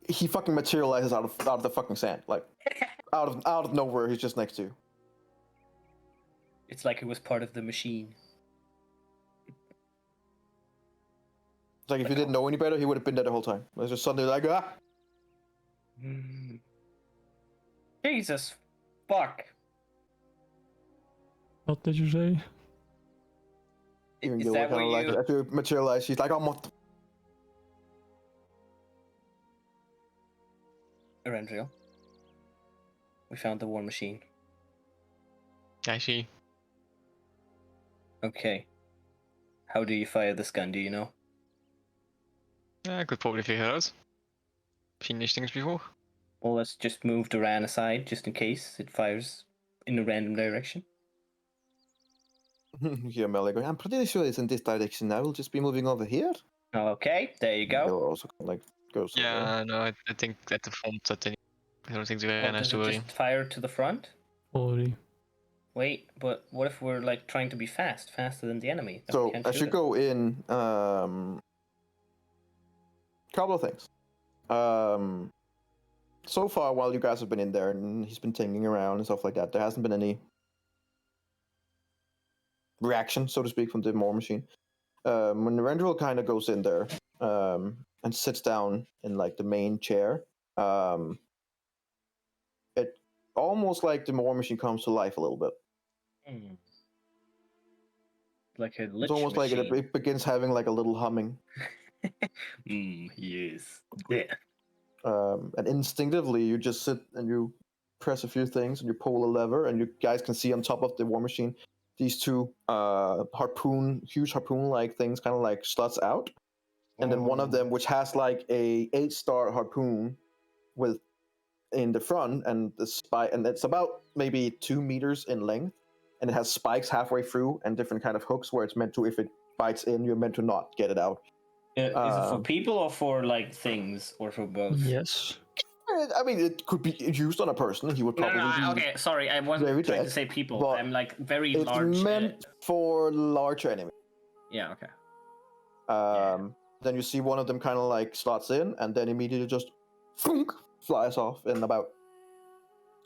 He fucking materializes out of the fucking sand, like out of nowhere. He's just next to you. It's like it was part of the machine. It's like if you didn't know any better, he would have been there the whole time. It's just suddenly like, ah. Jesus, fuck. What did you say? Even Is Gil that kind of what like you? after you materialize, she's like, oh, what? Erendriel. We found the war machine. I see. Okay. How do you fire this gun? Do you know? I could probably figure it out. Seen these things before. Well, let's just move Duran aside, just in case it fires in a random direction. Here, Melly going, I'm pretty sure it's in this direction. I will just be moving over here. Okay, there you go. He'll also like go somewhere. Yeah, no, I think at the front that they. I don't think they're Well, nice does to it worry. just fire to the front? Already. Wait, but what if we're like trying to be faster than the enemy? Then we So can't as shoot you it. go in, couple of things. So far, while you guys have been in there and he's been tingling around and stuff like that, there hasn't been any reaction, so to speak, from the War Machine. When Rendrell kind of goes in there and sits down in like the main chair, it almost like the War Machine comes to life a little bit. Like a lich It's almost like machine. it begins having like a little humming. Yes. Yeah. And instinctively, you just sit and you press a few things and you pull a lever, and you guys can see on top of the War Machine these two huge harpoon-like things, kind of like sluts out, and then one of them, which has like a 8-star harpoon with in the front, and the spike, and it's about maybe 2 meters in length, and it has spikes halfway through and different kind of hooks where it's meant to, if it bites in, you're meant to not get it out. Is it for people or for like things or for both? Yes. I mean, it could be used on a person. He would No, probably no, be. okay, sorry, I wasn't very trying to dead, say people. but I'm like very It's large. meant for larger enemies. Yeah, okay. Then you see one of them kind of like slots in, and then immediately just flies off in about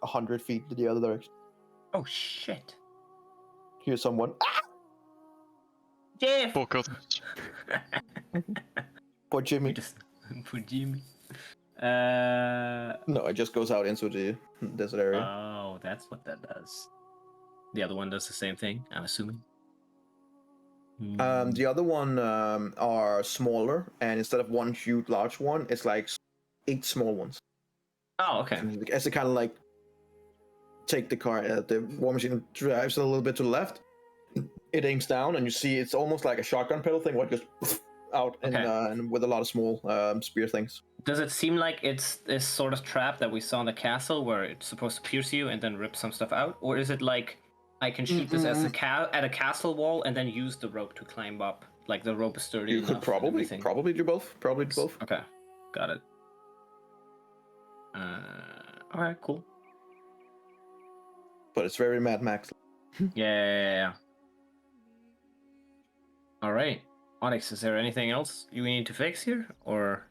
100 feet to the other direction. Oh shit. Here's someone. Ah! Jeff! Poor cut. Poor Jimmy. Just for Jimmy. No, it just goes out into the desert area. Oh, that's what that does. The other one does the same thing, I'm assuming. The other one are smaller, and instead of one huge large one, it's like 8 small ones. Oh, okay. As they kind of like take the car, the War Machine drives a little bit to the left. It aims down, and you see it's almost like a shotgun pedal thing, where it just out and with a lot of small spear things. Does it seem like it's this sort of trap that we saw in the castle, where it's supposed to pierce you and then rip some stuff out, or is it like I can shoot this as at a castle wall and then use the rope to climb up Like the rope is sturdy You enough. could and probably everything? do both. Probably do both. Okay, got it. All right, cool. But it's very Mad Max. Yeah. All right, Onyx. Is there anything else you need to fix here, or?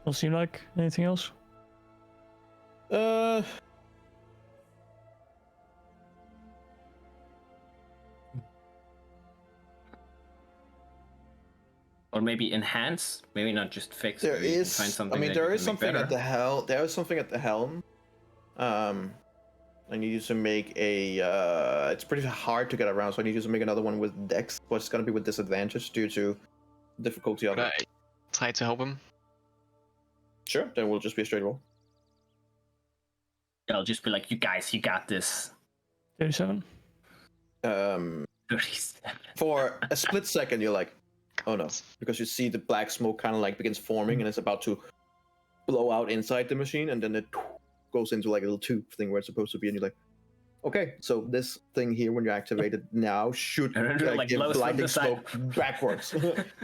Doesn't seem like anything else. Or maybe enhance, maybe not just fix. There maybe you can is. find something I mean, that there you is can make something better. at the helm. There is something at the helm. I need you to make a. It's pretty hard to get around, so I need you to make another one with Dex, but it's gonna be with disadvantage due to difficulty of Could it. I try to help him? Sure. Then we'll just be a straight roll. I'll just be like, you guys, you got this. 37. 37. For a split second, you're like, oh no, because you see the black smoke kind of like begins forming, and it's about to blow out inside the machine, and then it goes into like a little tube thing where it's supposed to be, and you're like, okay, so this thing here, when you activate it now, should And it, like, give blows from blinding the side. smoke backwards,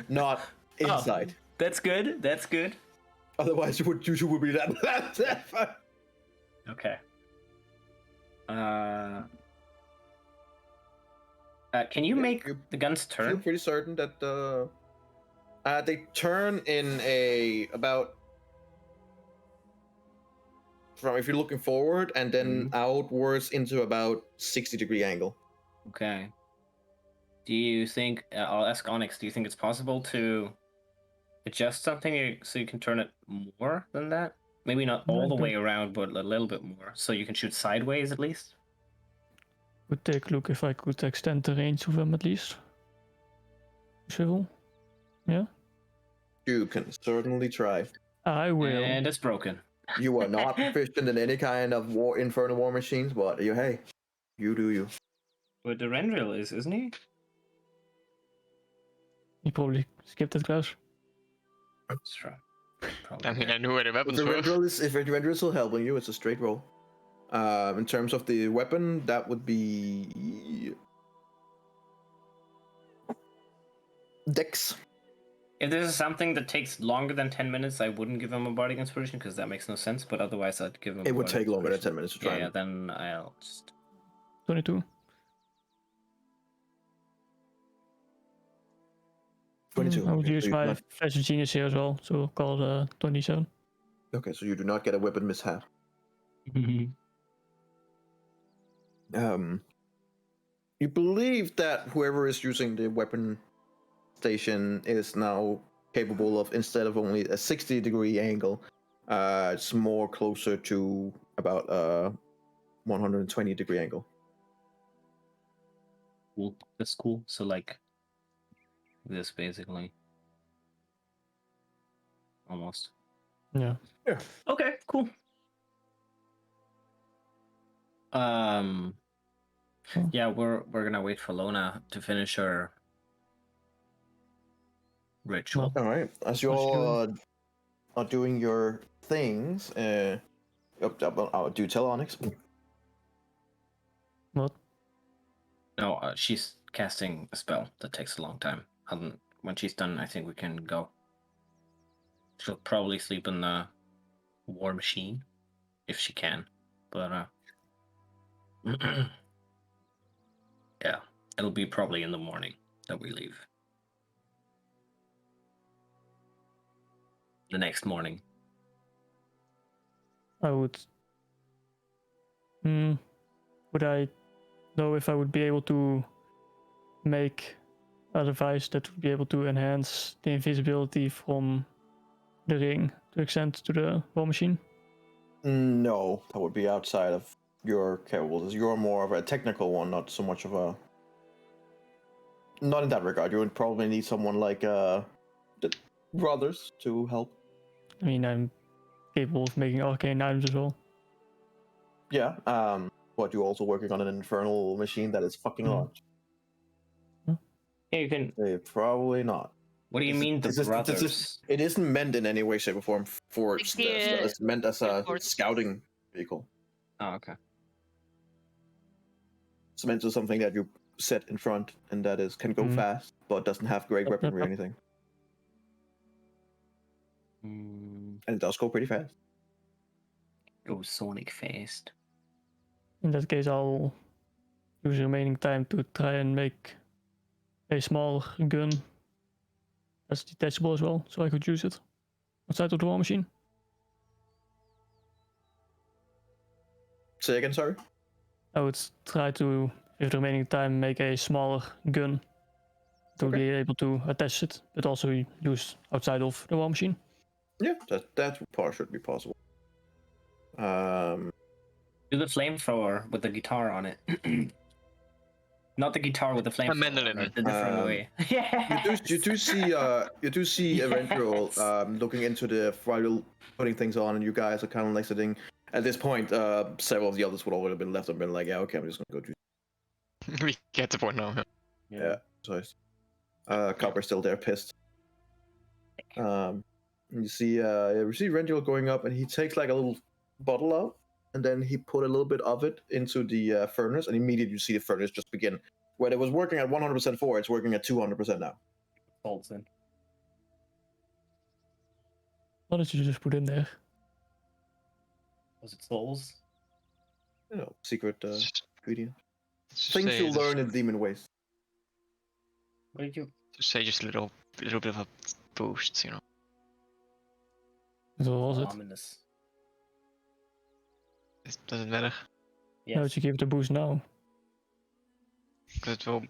not inside. That's good. That's good. Otherwise, you would be that. Okay. Can you make the guns Feel turn? pretty certain that they turn in a about from if you're looking forward and then outwards into about 60-degree angle. Okay. Do you think? I'll ask Onyx. Do you think it's possible to adjust something so you can turn it more than that? Maybe not all the way around, but a little bit more, so you can shoot sideways at least. Would take a look if I could extend the range of them at least. Civil. Yeah. You can certainly try. I will. And it's broken. You are not proficient in any kind of infernal war machines, but hey, you do you. But the Rendril is, isn't he? You probably skipped that class. That's true. Probably. I mean, I knew where the If weapons the were. Rendril is still helping you, it's a straight roll. In terms of the weapon, that would be Dex. If this is something that takes longer than 10 minutes, I wouldn't give him a bardic inspiration because that makes no sense. But otherwise, I'd give him. It would take longer than 10 minutes to try. Yeah, then I'll just. 22. 22. I would Okay, use so my not... Flash of Genius here as well, so call it 27. Okay, so you do not get a weapon mishap. You believe that whoever is using the weapon station is now capable of, instead of only a 60-degree angle, it's more closer to about a 120-degree angle. Cool. That's cool. So like this basically. Almost. Yeah. Okay, cool. Yeah, we're gonna wait for Lona to finish her ritual. All right. As you all are doing your things, do you tell Onyx? What? No, she's casting a spell that takes a long time. When she's done, I think we can go. She'll probably sleep in the war machine if she can, but yeah, it'll be probably in the morning that we leave. The next morning. I would. Would I know if I would be able to make a device that would be able to enhance the invisibility from the ring to extend to the war machine? No, that would be outside of your capabilities. You're more of a technical one, not so much of a. Not in that regard. You would probably need someone like the brothers to help. I mean, I'm capable of making arcane items as well. Yeah. But you're also working on an infernal machine that is fucking large. Yeah, you can. Probably not. What do you mean the brothers? It isn't meant in any way, shape, or form for Like stealth. It's meant as a scouting vehicle. Oh, okay. It's meant to something that you set in front, and that is can go Mhm. fast, but doesn't have great Yep, weaponry or yep. anything. Mm, And it does go pretty fast. go Sonic fast. In that case, I'll use the remaining time to try and make a small gun that's detachable as well, so I could use it outside of the war machine. Say again, sorry. I would try to, with the remaining time, make a smaller gun to Okay. be able to attach it, but also use outside of the war machine. Yeah, that part should be possible. Do the flamethrower with the guitar on it. Not the guitar with the flamethrower. mandolin. On it, the different way. You do see Eventual looking into the while putting things on, and you guys are kind of like sitting. At this point, several of the others would already have been left and been like, yeah, okay, I'm just gonna go do. We get the point now. Yeah, so Copper's still there, pissed. And you see Eventual going up, and he takes like a little bottle out, and then he put a little bit of it into the furnace, and immediately you see the furnace just begin. Where it was working at 100% before, it's working at 200% now. Bolts in. What did you just put in there? Was it souls? You know, secret ingredient. Just Things say, you'll learn in Demon Ways. What did you? Just say just a little bit of a boost, you know. What was it? Ominous. It doesn't matter. No, Yes. you give it a boost now. Because it will.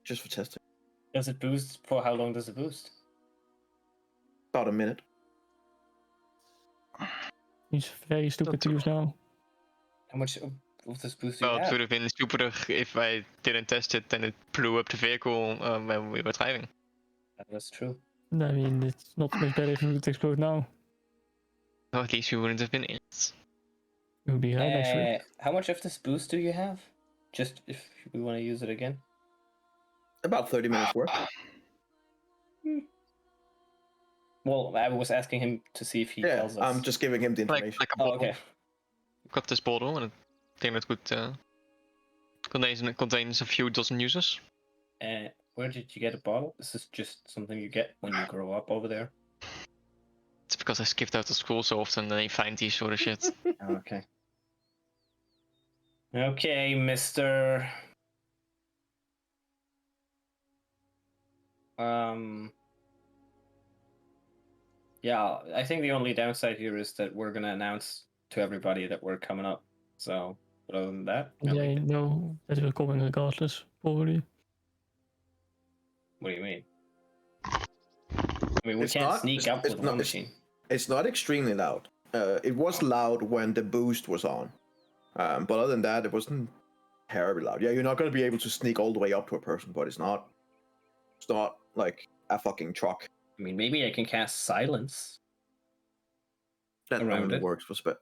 Just for testing. Does it boost? For how long does it boost? About a minute. It's very stupid to use now. How much of this boost do you Well, it have? would have been stupider if I didn't test it and it blew up the vehicle when we were driving. That's true. I mean, it's not much better if it would explode now. Or at least we wouldn't have been in it. It would be right next to it. How much of this boost do you have? Just if we want to use it again. About 30 minutes worth. Well, I was asking him to see if he Yeah, tells us. I'm just giving him the information. Like a Oh, bottle. okay. Got this bottle and I think it could contains a few dozen uses. Where did you get a bottle? This is just something you get when you grow up over there. It's because I skipped out of school so often and I find these sort of shit. Oh, okay. Okay, Mister. Yeah, I think the only downside here is that we're gonna announce to everybody that we're coming up. So, but other than that, I Yeah, like it. no, that we're coming regardless, probably. What do you mean? I mean, we It's can't not- sneak it's- up it's with not- one it's- machine. It's not extremely loud. It was loud when the boost was on. But other than that, it wasn't terribly loud. Yeah, you're not going to be able to sneak all the way up to a person, but it's not like a fucking truck. I mean, maybe I can cast silence. That Around only it. works for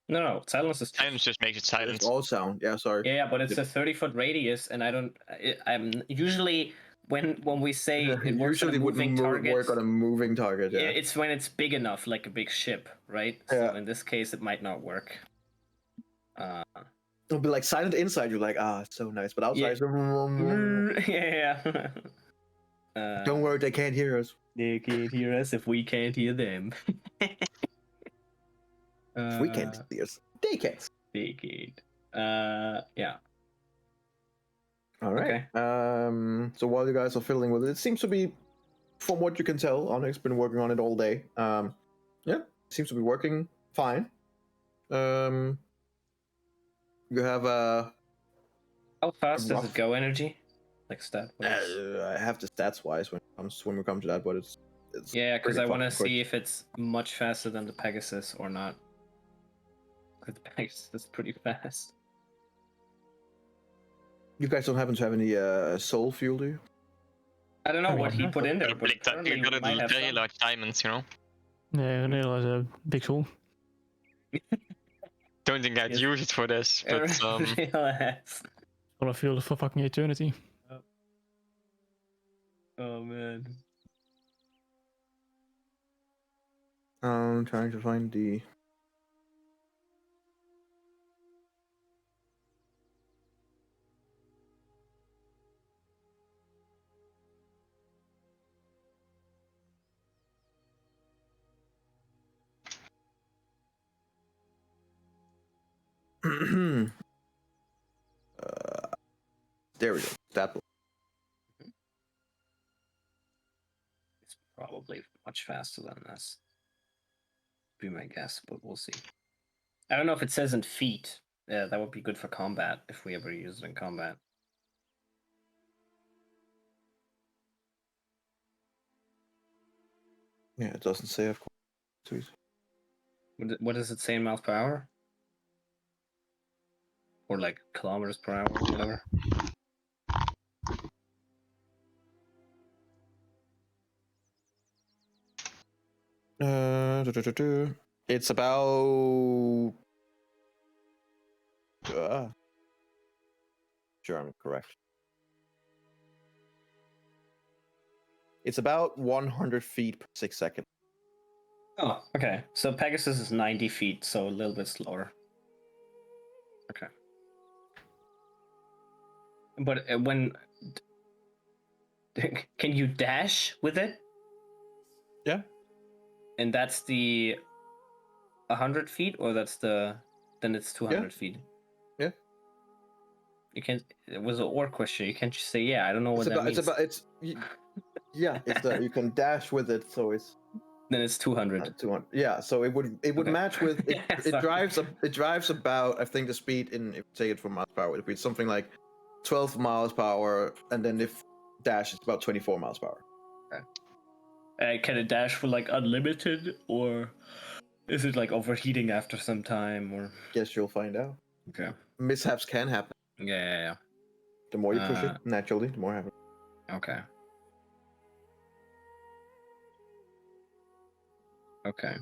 No, silence is just... Silence just makes it silent. It's all sound. Yeah, sorry. Yeah, but it's a 30-foot radius, and I'm usually when we say it works on a Usually moving wouldn't target. work on a moving target. Yeah. It's when it's big enough, like a big ship, right? So Yeah. in this case, it might not work. It'll be like silent inside. You're like, it's so nice, but outside, Yeah. don't worry, they can't hear us. They can't hear us if we can't hear them. If we can't hear us, they can't. They can't. Yeah. All right. Okay. So while you guys are fiddling with it, it seems to be, from what you can tell, Onyx been working on it all day. Yeah, seems to be working fine. You have How fast does rough- it go, energy? Like stat wise? I have the stats wise when we come to that, but it's Yeah, because pretty I want to fucking quick. see if it's much faster than the Pegasus or not. 'Cause the Pegasus is pretty fast. You guys don't happen to have any soul fuel, do you? I don't know I what he mean, put in there, Got a but big currently we got a might have very some. large diamonds, you know. Yeah, Real has a big soul. Don't think I'd Yes. use it for this, but Real ass. Gonna feel it for fucking eternity. Oh man. I'm trying to find the. There we go. That one. It's probably much faster than this. Be my guess, but we'll see. I don't know if it says in feet. Yeah, that would be good for combat if we ever use it in combat. Yeah, it doesn't say, of course. What does it say in miles per hour? Or like kilometers per hour, or whatever. It's about. Sure, I'm correct. It's about 100 feet per 6 seconds. Oh, okay. So Pegasus is 90 feet, so a little bit slower. Okay. But when can you dash with it? Yeah. And that's the 100 feet, or that's the then it's 200 feet. Yeah. You can't. It was an or question. You can't just say yeah. I don't know what that means. Yeah. It's that you can dash with it, so it's Then it's 200. 200. Yeah. So it would Okay. match with it. Yeah, It sorry. drives about, I think the speed in, if you take it from miles per hour, it would be something like 12 miles per hour, and then if dash, it's about 24 miles per hour. Can it dash for like unlimited, or is it like overheating after some time? Or Guess you'll find out. okay. Mishaps can happen. Yeah. The more you push it, naturally, the more happens. Okay. Okay.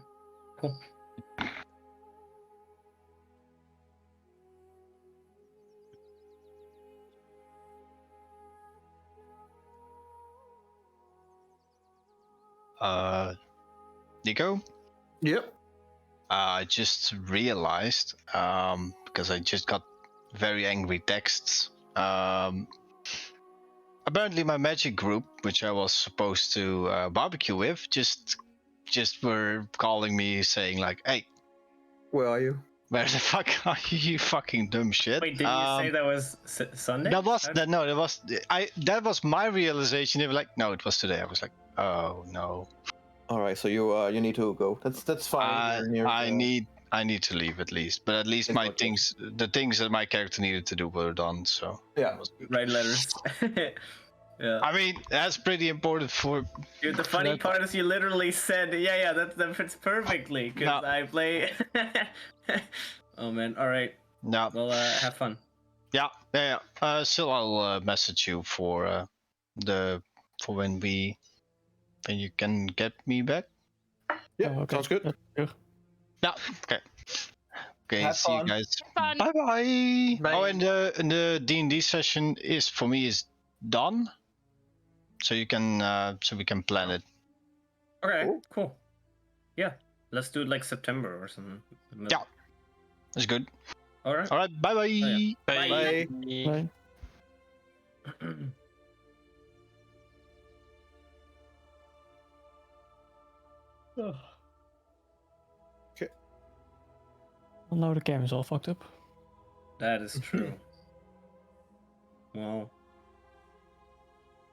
Cool. Nico, Yep. I just realized because I just got very angry texts. Apparently, my magic group, which I was supposed to barbecue with, just were calling me saying like, "Hey, Where are you? where the fuck are you? You fucking dumb shit." Wait, didn't you say that was Sunday? That was my realization. They were like, "No, it was today." I was like, "Oh no." All right, so you need to go. That's fine. I need to leave at least, but at least It's my okay. things, the things that my character needed to do were done. So Yeah. that was good. Write letters. Yeah. I mean, that's pretty important for. Dude, the funny that- part is you literally said, yeah, that fits perfectly, because No. I play... Oh, man. All right. No. Well, have fun. Yeah. Still, I'll message you for when you can get me back. Yeah, Oh, okay. sounds good. Sure. Yeah. Okay. Okay. Have See fun. you guys. Fun. Bye bye. Bye. Oh, and the D&D session is for me is done. So you can so we can plan it. Okay, cool. Yeah, let's do it like September or something. Yeah. That's good. All right. All right. Bye bye. yeah. Bye. Bye. Okay. Well, now the game is all fucked up. That is true. Well,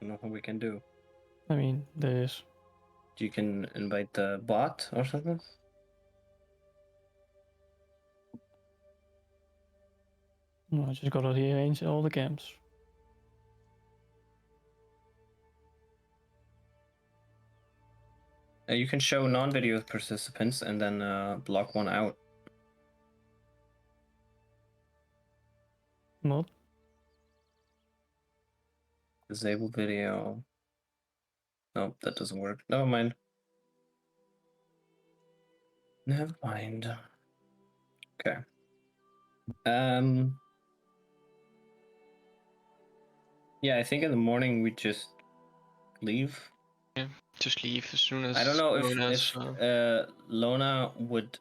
I don't know what we can do. I mean, there is. You can invite the bot or something? No, I just gotta rearrange all the games. You can show non-video participants and then block one out. Not. Disable video. Nope, that doesn't work. Never mind. Never mind. Okay. Yeah, I think in the morning we just leave. Just leave as soon as. I don't know Lona's, if Lona would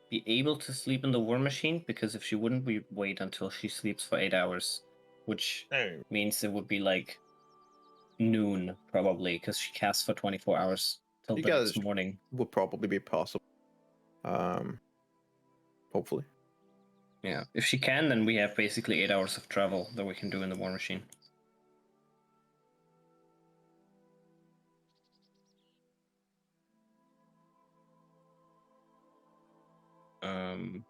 be able to sleep in the war machine, because if she wouldn't, we wait until she sleeps for 8 hours, which means it would be like noon probably, because she casts for 24 hours till You the guys next morning. would probably be possible. Hopefully. Yeah, if she can, then we have basically 8 hours of travel that we can do in the War Machine. Um,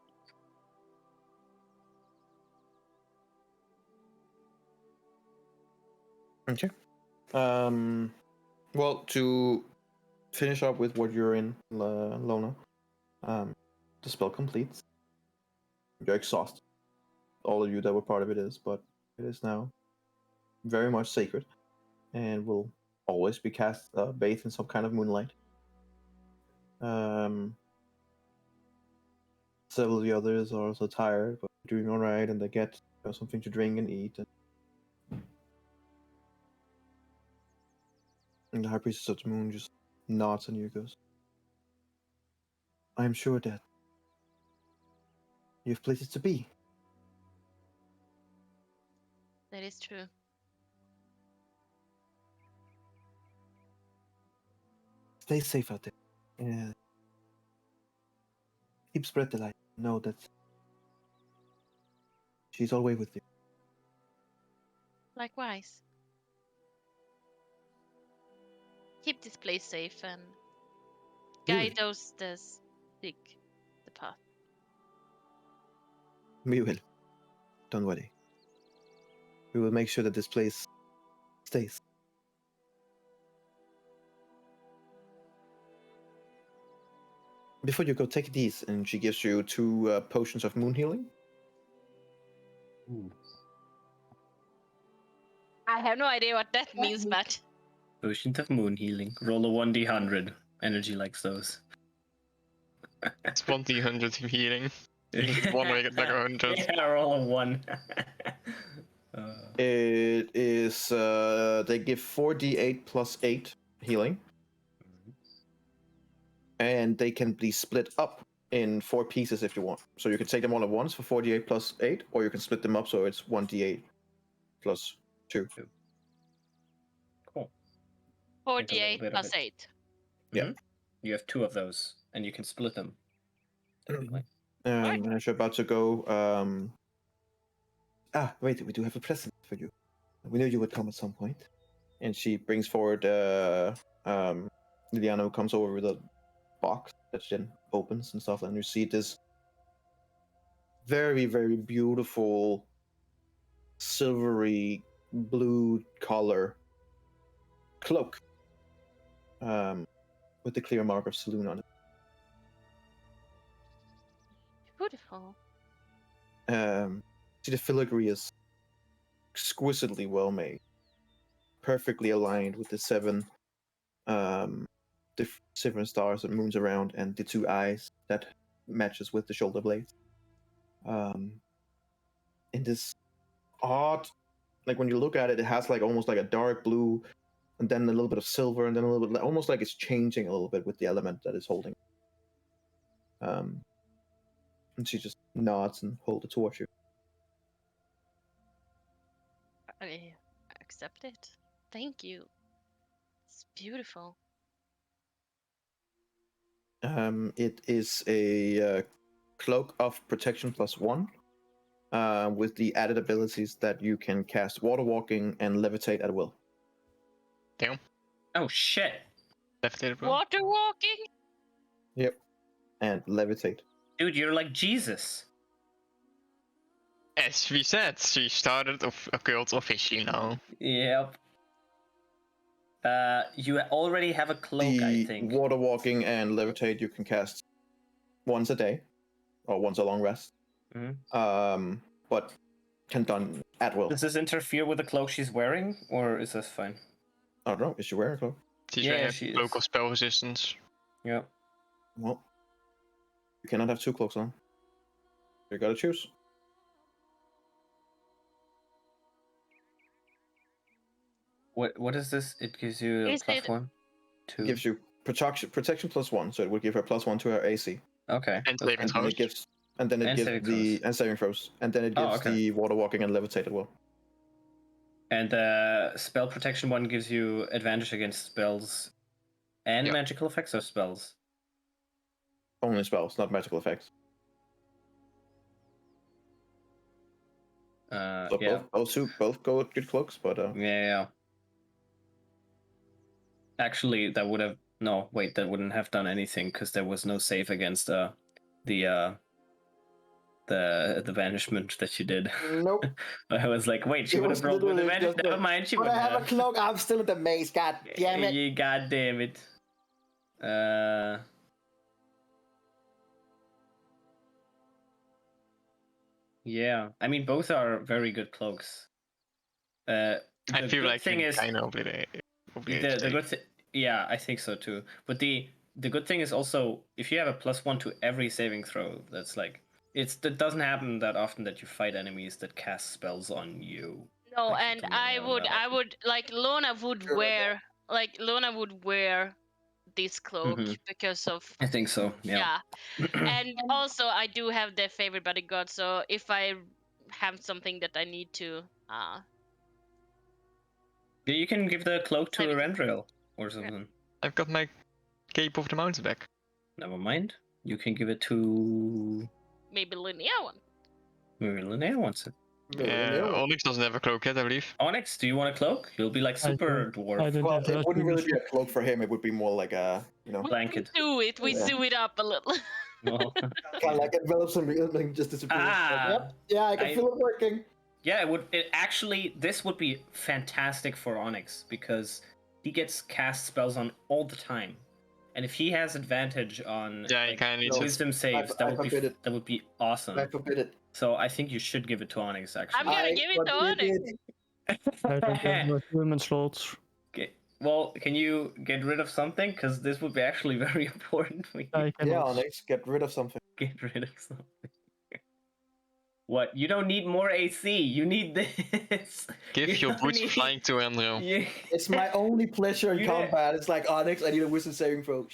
Okay. Well, to finish up with what you're in, Lona, the spell completes. You're exhausted. All of you that were part of it is, but it is now very much sacred and will always be cast, bathed in some kind of moonlight. Several of the others are also tired, but doing all right, and they get something to drink and eat. And the High Priestess of the Moon just nods and you goes, I am sure that you have places to be. That is true. Stay safe out there. Yeah. Keep spread the light. Know that she's always with you. Likewise. Keep this place safe and guide those that seek the path. We will. Don't worry. We will make sure that this place stays. Before you go, take these, and she gives you 2 potions of moon healing. Ooh. I have no idea what that means, but Potions of Moon Healing. Roll a 1d100. Energy likes those. It's 1d100 healing. One way, like 100. Yeah, roll a 1. It is, they give 4d8 plus 8 healing. And they can be split up in 4 pieces if you want. So you can take them all at once for 4d8 plus 8, or you can split them up so it's 1d8 plus 2. Cool. Take a little 48 bit of plus it. 8. Yeah. You have 2 of those, and you can split them. Technically. Right. And as you're about to go, wait, we do have a present for you. We knew you would come at some point. And she brings forward Liliana, who comes over with a box that she then opens and stuff, and you see this very, very beautiful silvery blue color cloak with the clear mark of Saloon on it. Beautiful. See, the filigree is exquisitely well made, perfectly aligned with the 7 different stars and moons around, and the 2 eyes that matches with the shoulder blades. In this odd, like when you look at it, it has like almost like a dark blue, and then a little bit of silver, and then a little bit, almost like it's changing a little bit with the element that it's holding. And she just nods and holds it towards you. I accept it. Thank you. It's beautiful. It is a cloak of protection plus 1, with the added abilities that you can cast water walking and levitate at will. Damn. Oh shit! Levitated bro. Water walking? Yep. And levitate. Dude, you're like Jesus. As we said, she started a cult officially now. Yep. You already have a cloak, I The think. water walking and levitate you can cast once a day, or once a long rest. But can done at will. Does this interfere with the cloak she's wearing, or is this fine? I don't know. Is she wearing a cloak? She's Yeah, wearing she is. local spell resistance. Yep. Well, you cannot have 2 cloaks on. You gotta choose. What is this? It gives you a Is plus it- 1? 2. It gives you protection plus 1, so it would give her plus 1 to her AC. Okay. And that's saving fine. And then throws. it gives, and then it And gives saving the throws. and saving throws, and then it Oh, gives okay. the water walking and levitate as well. And the spell protection one gives you advantage against spells and Yep. magical effects or spells. Only spells, not magical effects. So Yeah. both go with good cloaks, but Yeah. Actually, that would have that wouldn't have done anything because there was no save against the banishment that you did. Nope. I was like, wait, she It would was have rolled with literally advantage. just Never a- mind, she But I wouldn't have a cloak. I'm still in the maze. God damn it. You god damn it. Yeah, I mean both are very good cloaks. I The feel good like thing we is kind of obligated. the good yeah, I think so too. But the good thing is also if you have a +1 to every saving throw, that's like it doesn't happen that often that you fight enemies that cast spells on you. No, Like, it and doesn't really happen that I often. would like Lona would Sure about wear this cloak Mhm. because of I think so. Yeah. And also I do have the favorite bodyguard, so if I have something that I need to Yeah, you can give the cloak to Save it. Erendril or something. I've got my Cape of the Mountains back. Never mind. You can give it to maybe Linnea one. maybe Linnea wants it. Onyx doesn't have a cloak yet, I believe. Onyx, do you want a cloak? You'll be like super dwarf. I don't well, have it that wouldn't really be finisher. a cloak for him. It would be more like a Blanket. Do it. We Yeah. sew it up a little. Well, Kind of like envelops and just disappears. Ah. Yep. Yeah, I can feel it working. yeah, it would. It actually, this would be fantastic for Onyx because he gets cast spells on all the time, and if he has advantage on Yeah, he kinda needs it. wisdom saves, I forbid it. that would be awesome. I forbid it. So I think you should give it to Onyx. Actually, I'm gonna give it to forbid Onyx. it. I don't have no human slots. Okay. Well, can you get rid of something? Because this would be actually very important for you. I can Yeah, also- Onyx, get rid of something. Get rid of something. What? You don't need more AC. You need this. Give You your don't boots need- flying to Andrew. You- It's my only pleasure in You did- combat. It's like Onyx, I need a wisdom saving throw.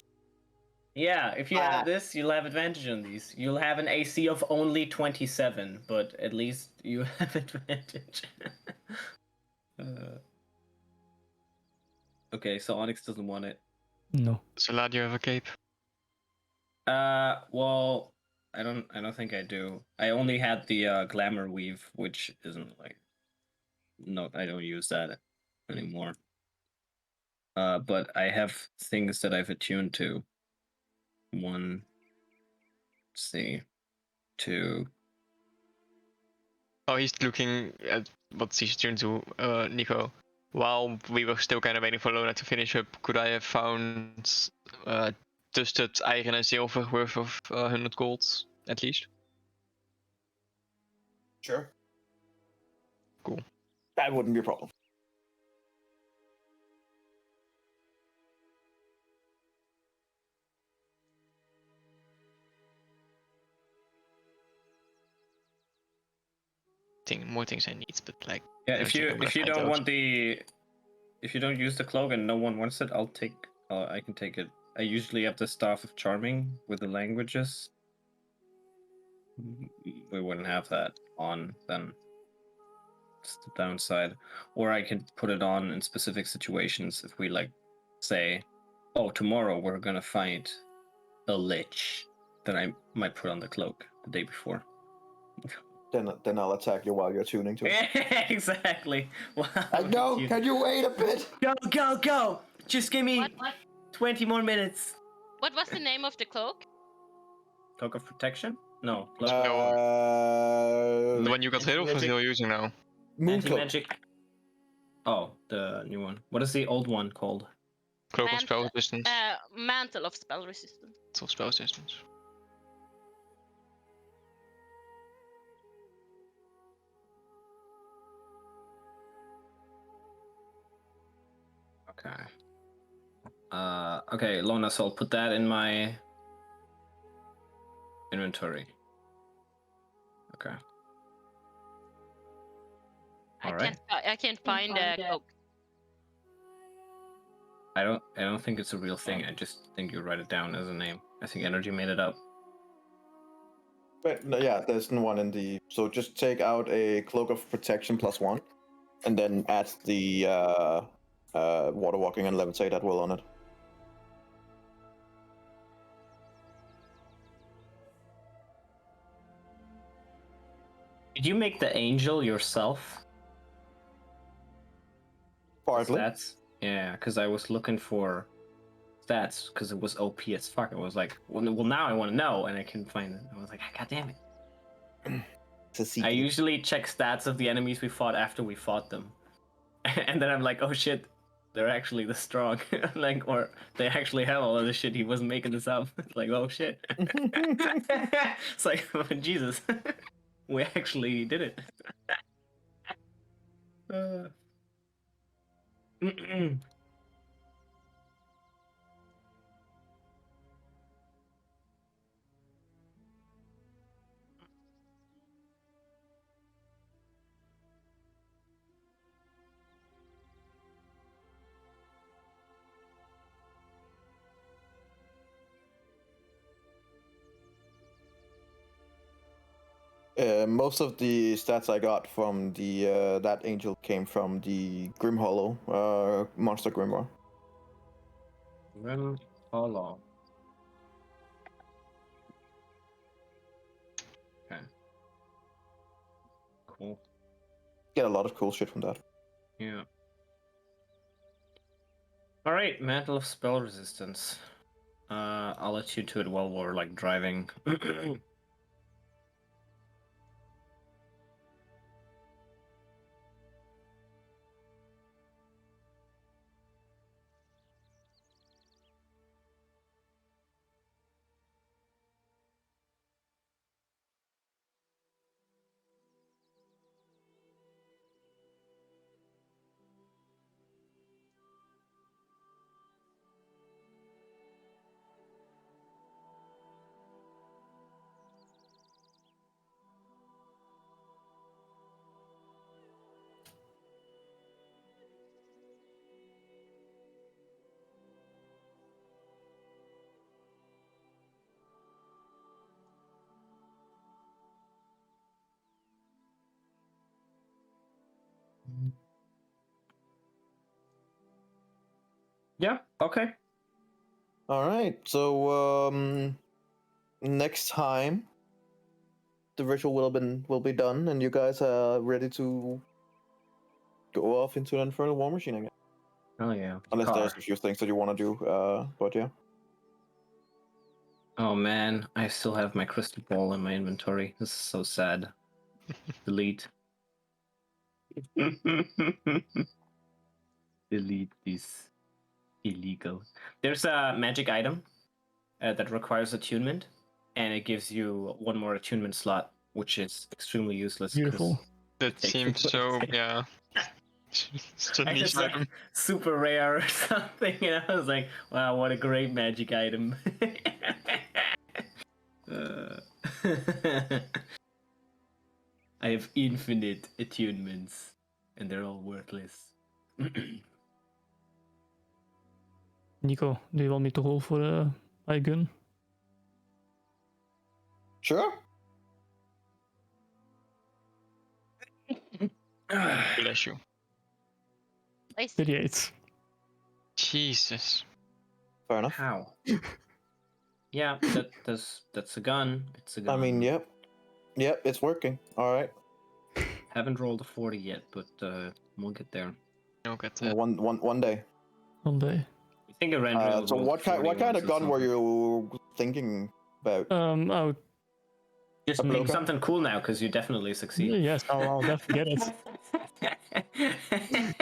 Yeah, if you have this, you'll have advantage on these. You'll have an AC of only 27, but at least you have advantage. Okay, so Onyx doesn't want it. No. So lad, you have a cape. Well, I don't think I do. I only had the glamour weave, which isn't like, no, I don't use that anymore. But I have things that I've attuned to. 1, let's see, 2. Oh, he's looking at what he's tuned to, Nico. While we were still kind of waiting for Lona to finish up, could I have found dusted iron and silver worth of 100 gold, at least? Sure. Cool. That wouldn't be a problem. More things I need, but like... Yeah, I don't if think you I'm gonna if you find don't out. want the if you don't use the cloak and no one wants it, I'll take I can take it. I usually have the staff of charming with the languages. We wouldn't have that on then. It's the downside. Or I can put it on in specific situations if we like say, oh, tomorrow we're gonna fight a lich. Then I might put on the cloak the day before. Then I'll attack you while you're tuning to it. Exactly. Wow, No, you- can you wait a bit? Go! Just give me What? 20 more minutes. What was the name of the cloak? Cloak of protection? No. Cloak The one you got rid of, or Magic. still using now? Moon anti cloak. magic. Oh, the new one. What is the old one called? Cloak of spell Mantle- resistance. Mantle of spell resistance. It's of spell resistance. Okay. Okay, Lona, so I'll put that in my inventory. Okay. Alright. I can't find a cloak. I don't think it's a real thing. I just think you write it down as a name. I think Energy made it up. But no, yeah, there's one in the. So just take out a cloak of protection +1, and then add the water walking and levitate at will on it. Did you make the angel yourself? Partly. Stats? Yeah, because I was looking for stats because it was OP as fuck. I was like, well, now I want to know, and I couldn't find it. I was like, God damn it. It's a I secret. usually check stats of the enemies we fought after we fought them. And then I'm like, oh shit, they're actually this strong. Like, or they actually have all of this shit. He wasn't making this up. Like, oh shit. It's like, Jesus. We actually did it. Most of the stats I got from the that angel came from the Grim Hollow monster grimoire. Grim Hollow. Okay. Cool. Get a lot of cool shit from that. Yeah. All right, Mantle of Spell Resistance. I'll let you to it while we're like driving. Yeah. Okay. All right. So next time the ritual will be done, and you guys are ready to go off into the infernal war machine again. Oh yeah. Unless Car. there's a few things that you want to do, but yeah. Oh man, I still have my crystal ball in my inventory. This is so sad. Delete. Delete this. Illegal. There's a magic item that requires attunement, and it gives you one more attunement slot, which is extremely useless. 'Cause Beautiful. That takes seems it. so, yeah. It's a I niche just like item. super rare or something, and I was like, wow, what a great magic item. Uh, I have infinite attunements, and they're all worthless. Nico, do you want me to roll for the eye gun? Sure. Bless you. I see. 38. Jesus. Fair enough. How? Yeah, that's a gun. It's a gun. I mean, yep, it's working. All right. Haven't rolled a 40 yet, but we'll get there. You'll get that. One day. One day. I think a render. So what kind of gun were you thinking about? I would, Just a make blowgun? something cool now, because you definitely succeed. yes, I'll definitely get it.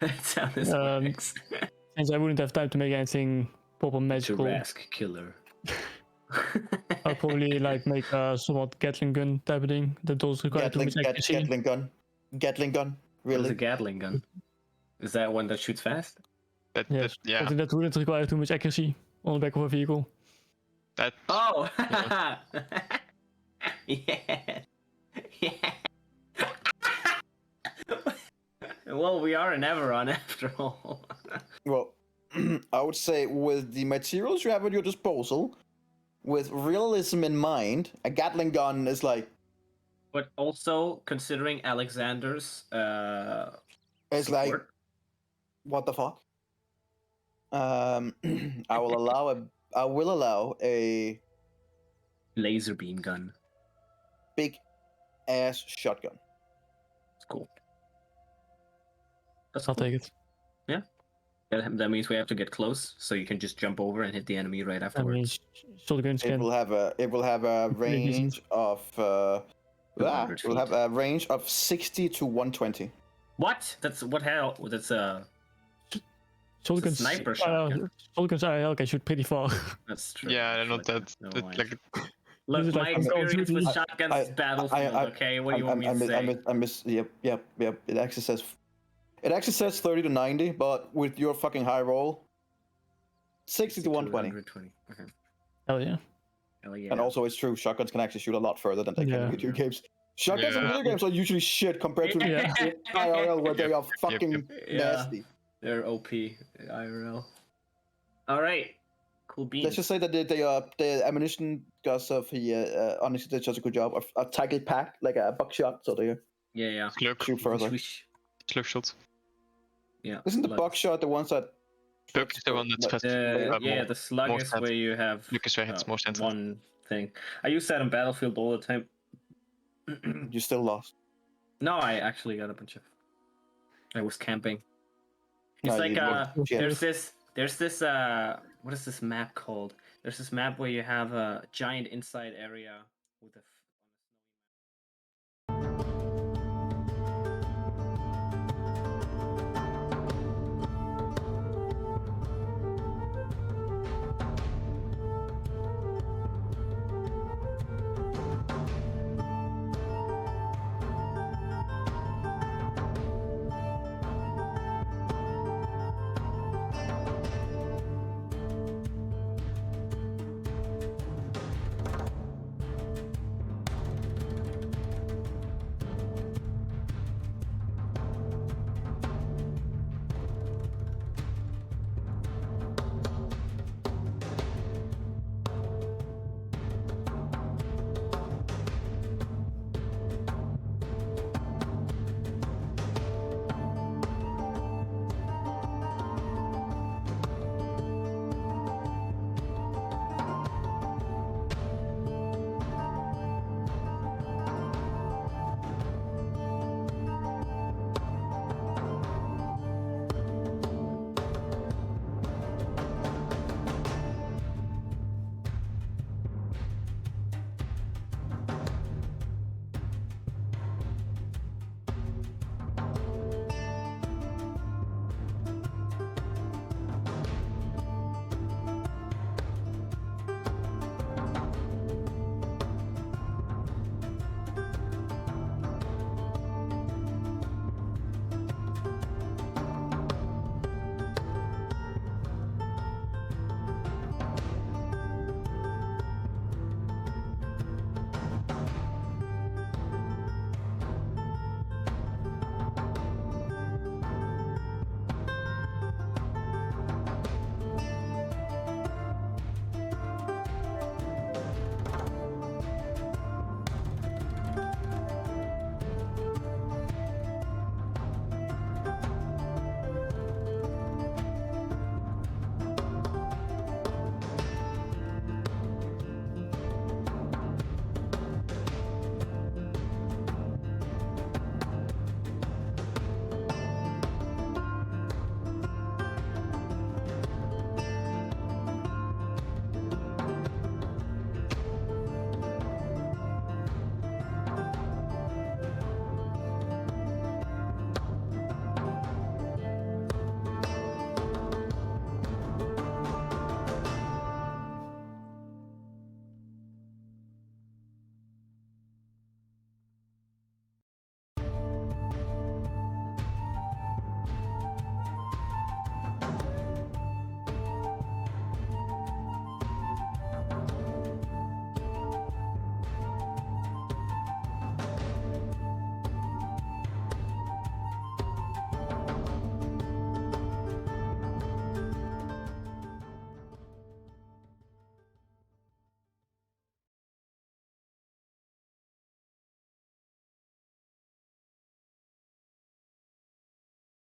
That sounds Um, nice. Since I wouldn't have time to make anything proper magical, Jurassic killer. I'll probably like make a somewhat Gatling gun type of thing that does require too much accuracy. Gatling gun. Gatling gun. What is Really? a Gatling gun? Is that one that shoots fast? Yes, yeah. something that wouldn't require too much accuracy on the back of a vehicle. That Oh! Yeah. Yeah. Well, we are in Eberron after all. Well, I would say with the materials you have at your disposal, with realism in mind, a Gatling gun is like But also considering Alexander's it's like support. what the fuck? I will allow a Laser beam gun. big ass shotgun. It's cool. That's I'll cool. take it. That means we have to get close, so you can just jump over and hit the enemy right I mean, afterwards. shotguns It can. will have a Pretty decent. range of 200 it will have feet. a range of 60 to 120. What? That's what hell? That's Shotguns. sniper shotgun. Shotguns IRL can shoot pretty far. That's true. Yeah, they're not Shotgun. that, Never mind. like This Look, is my like from Call of experience with Duty. shotguns is Battlefield. Okay, what do you want me to say? Yep. It actually says 30 to 90, but with your fucking high roll, 60 to 120. 120. Okay. Hell yeah. Hell yeah. And also, it's true, shotguns can actually shoot a lot further than they can in Yeah. video games. Shotguns in Yeah. video games are usually shit compared to Yeah. IRL, where they are Yep, fucking Yeah. nasty. They're OP IRL. All right. Cool beans. Let's just say that the ammunition guys of honestly did such a good job of target pack, like a buckshot, so they Yeah. Slug. shoot further. Swish. Slug shot. Yeah. Isn't the slug. buckshot the ones that? Slug is the one that spreads Yeah, more. the slug more is stat. where you have Slug is where it's more sensitive. one thing. I use that in Battlefield all the time. You still lost. No, I actually got a bunch of. I was camping. It's No, like you didn't. Shit. there's this what is this map called? There's this map where you have a giant inside area with a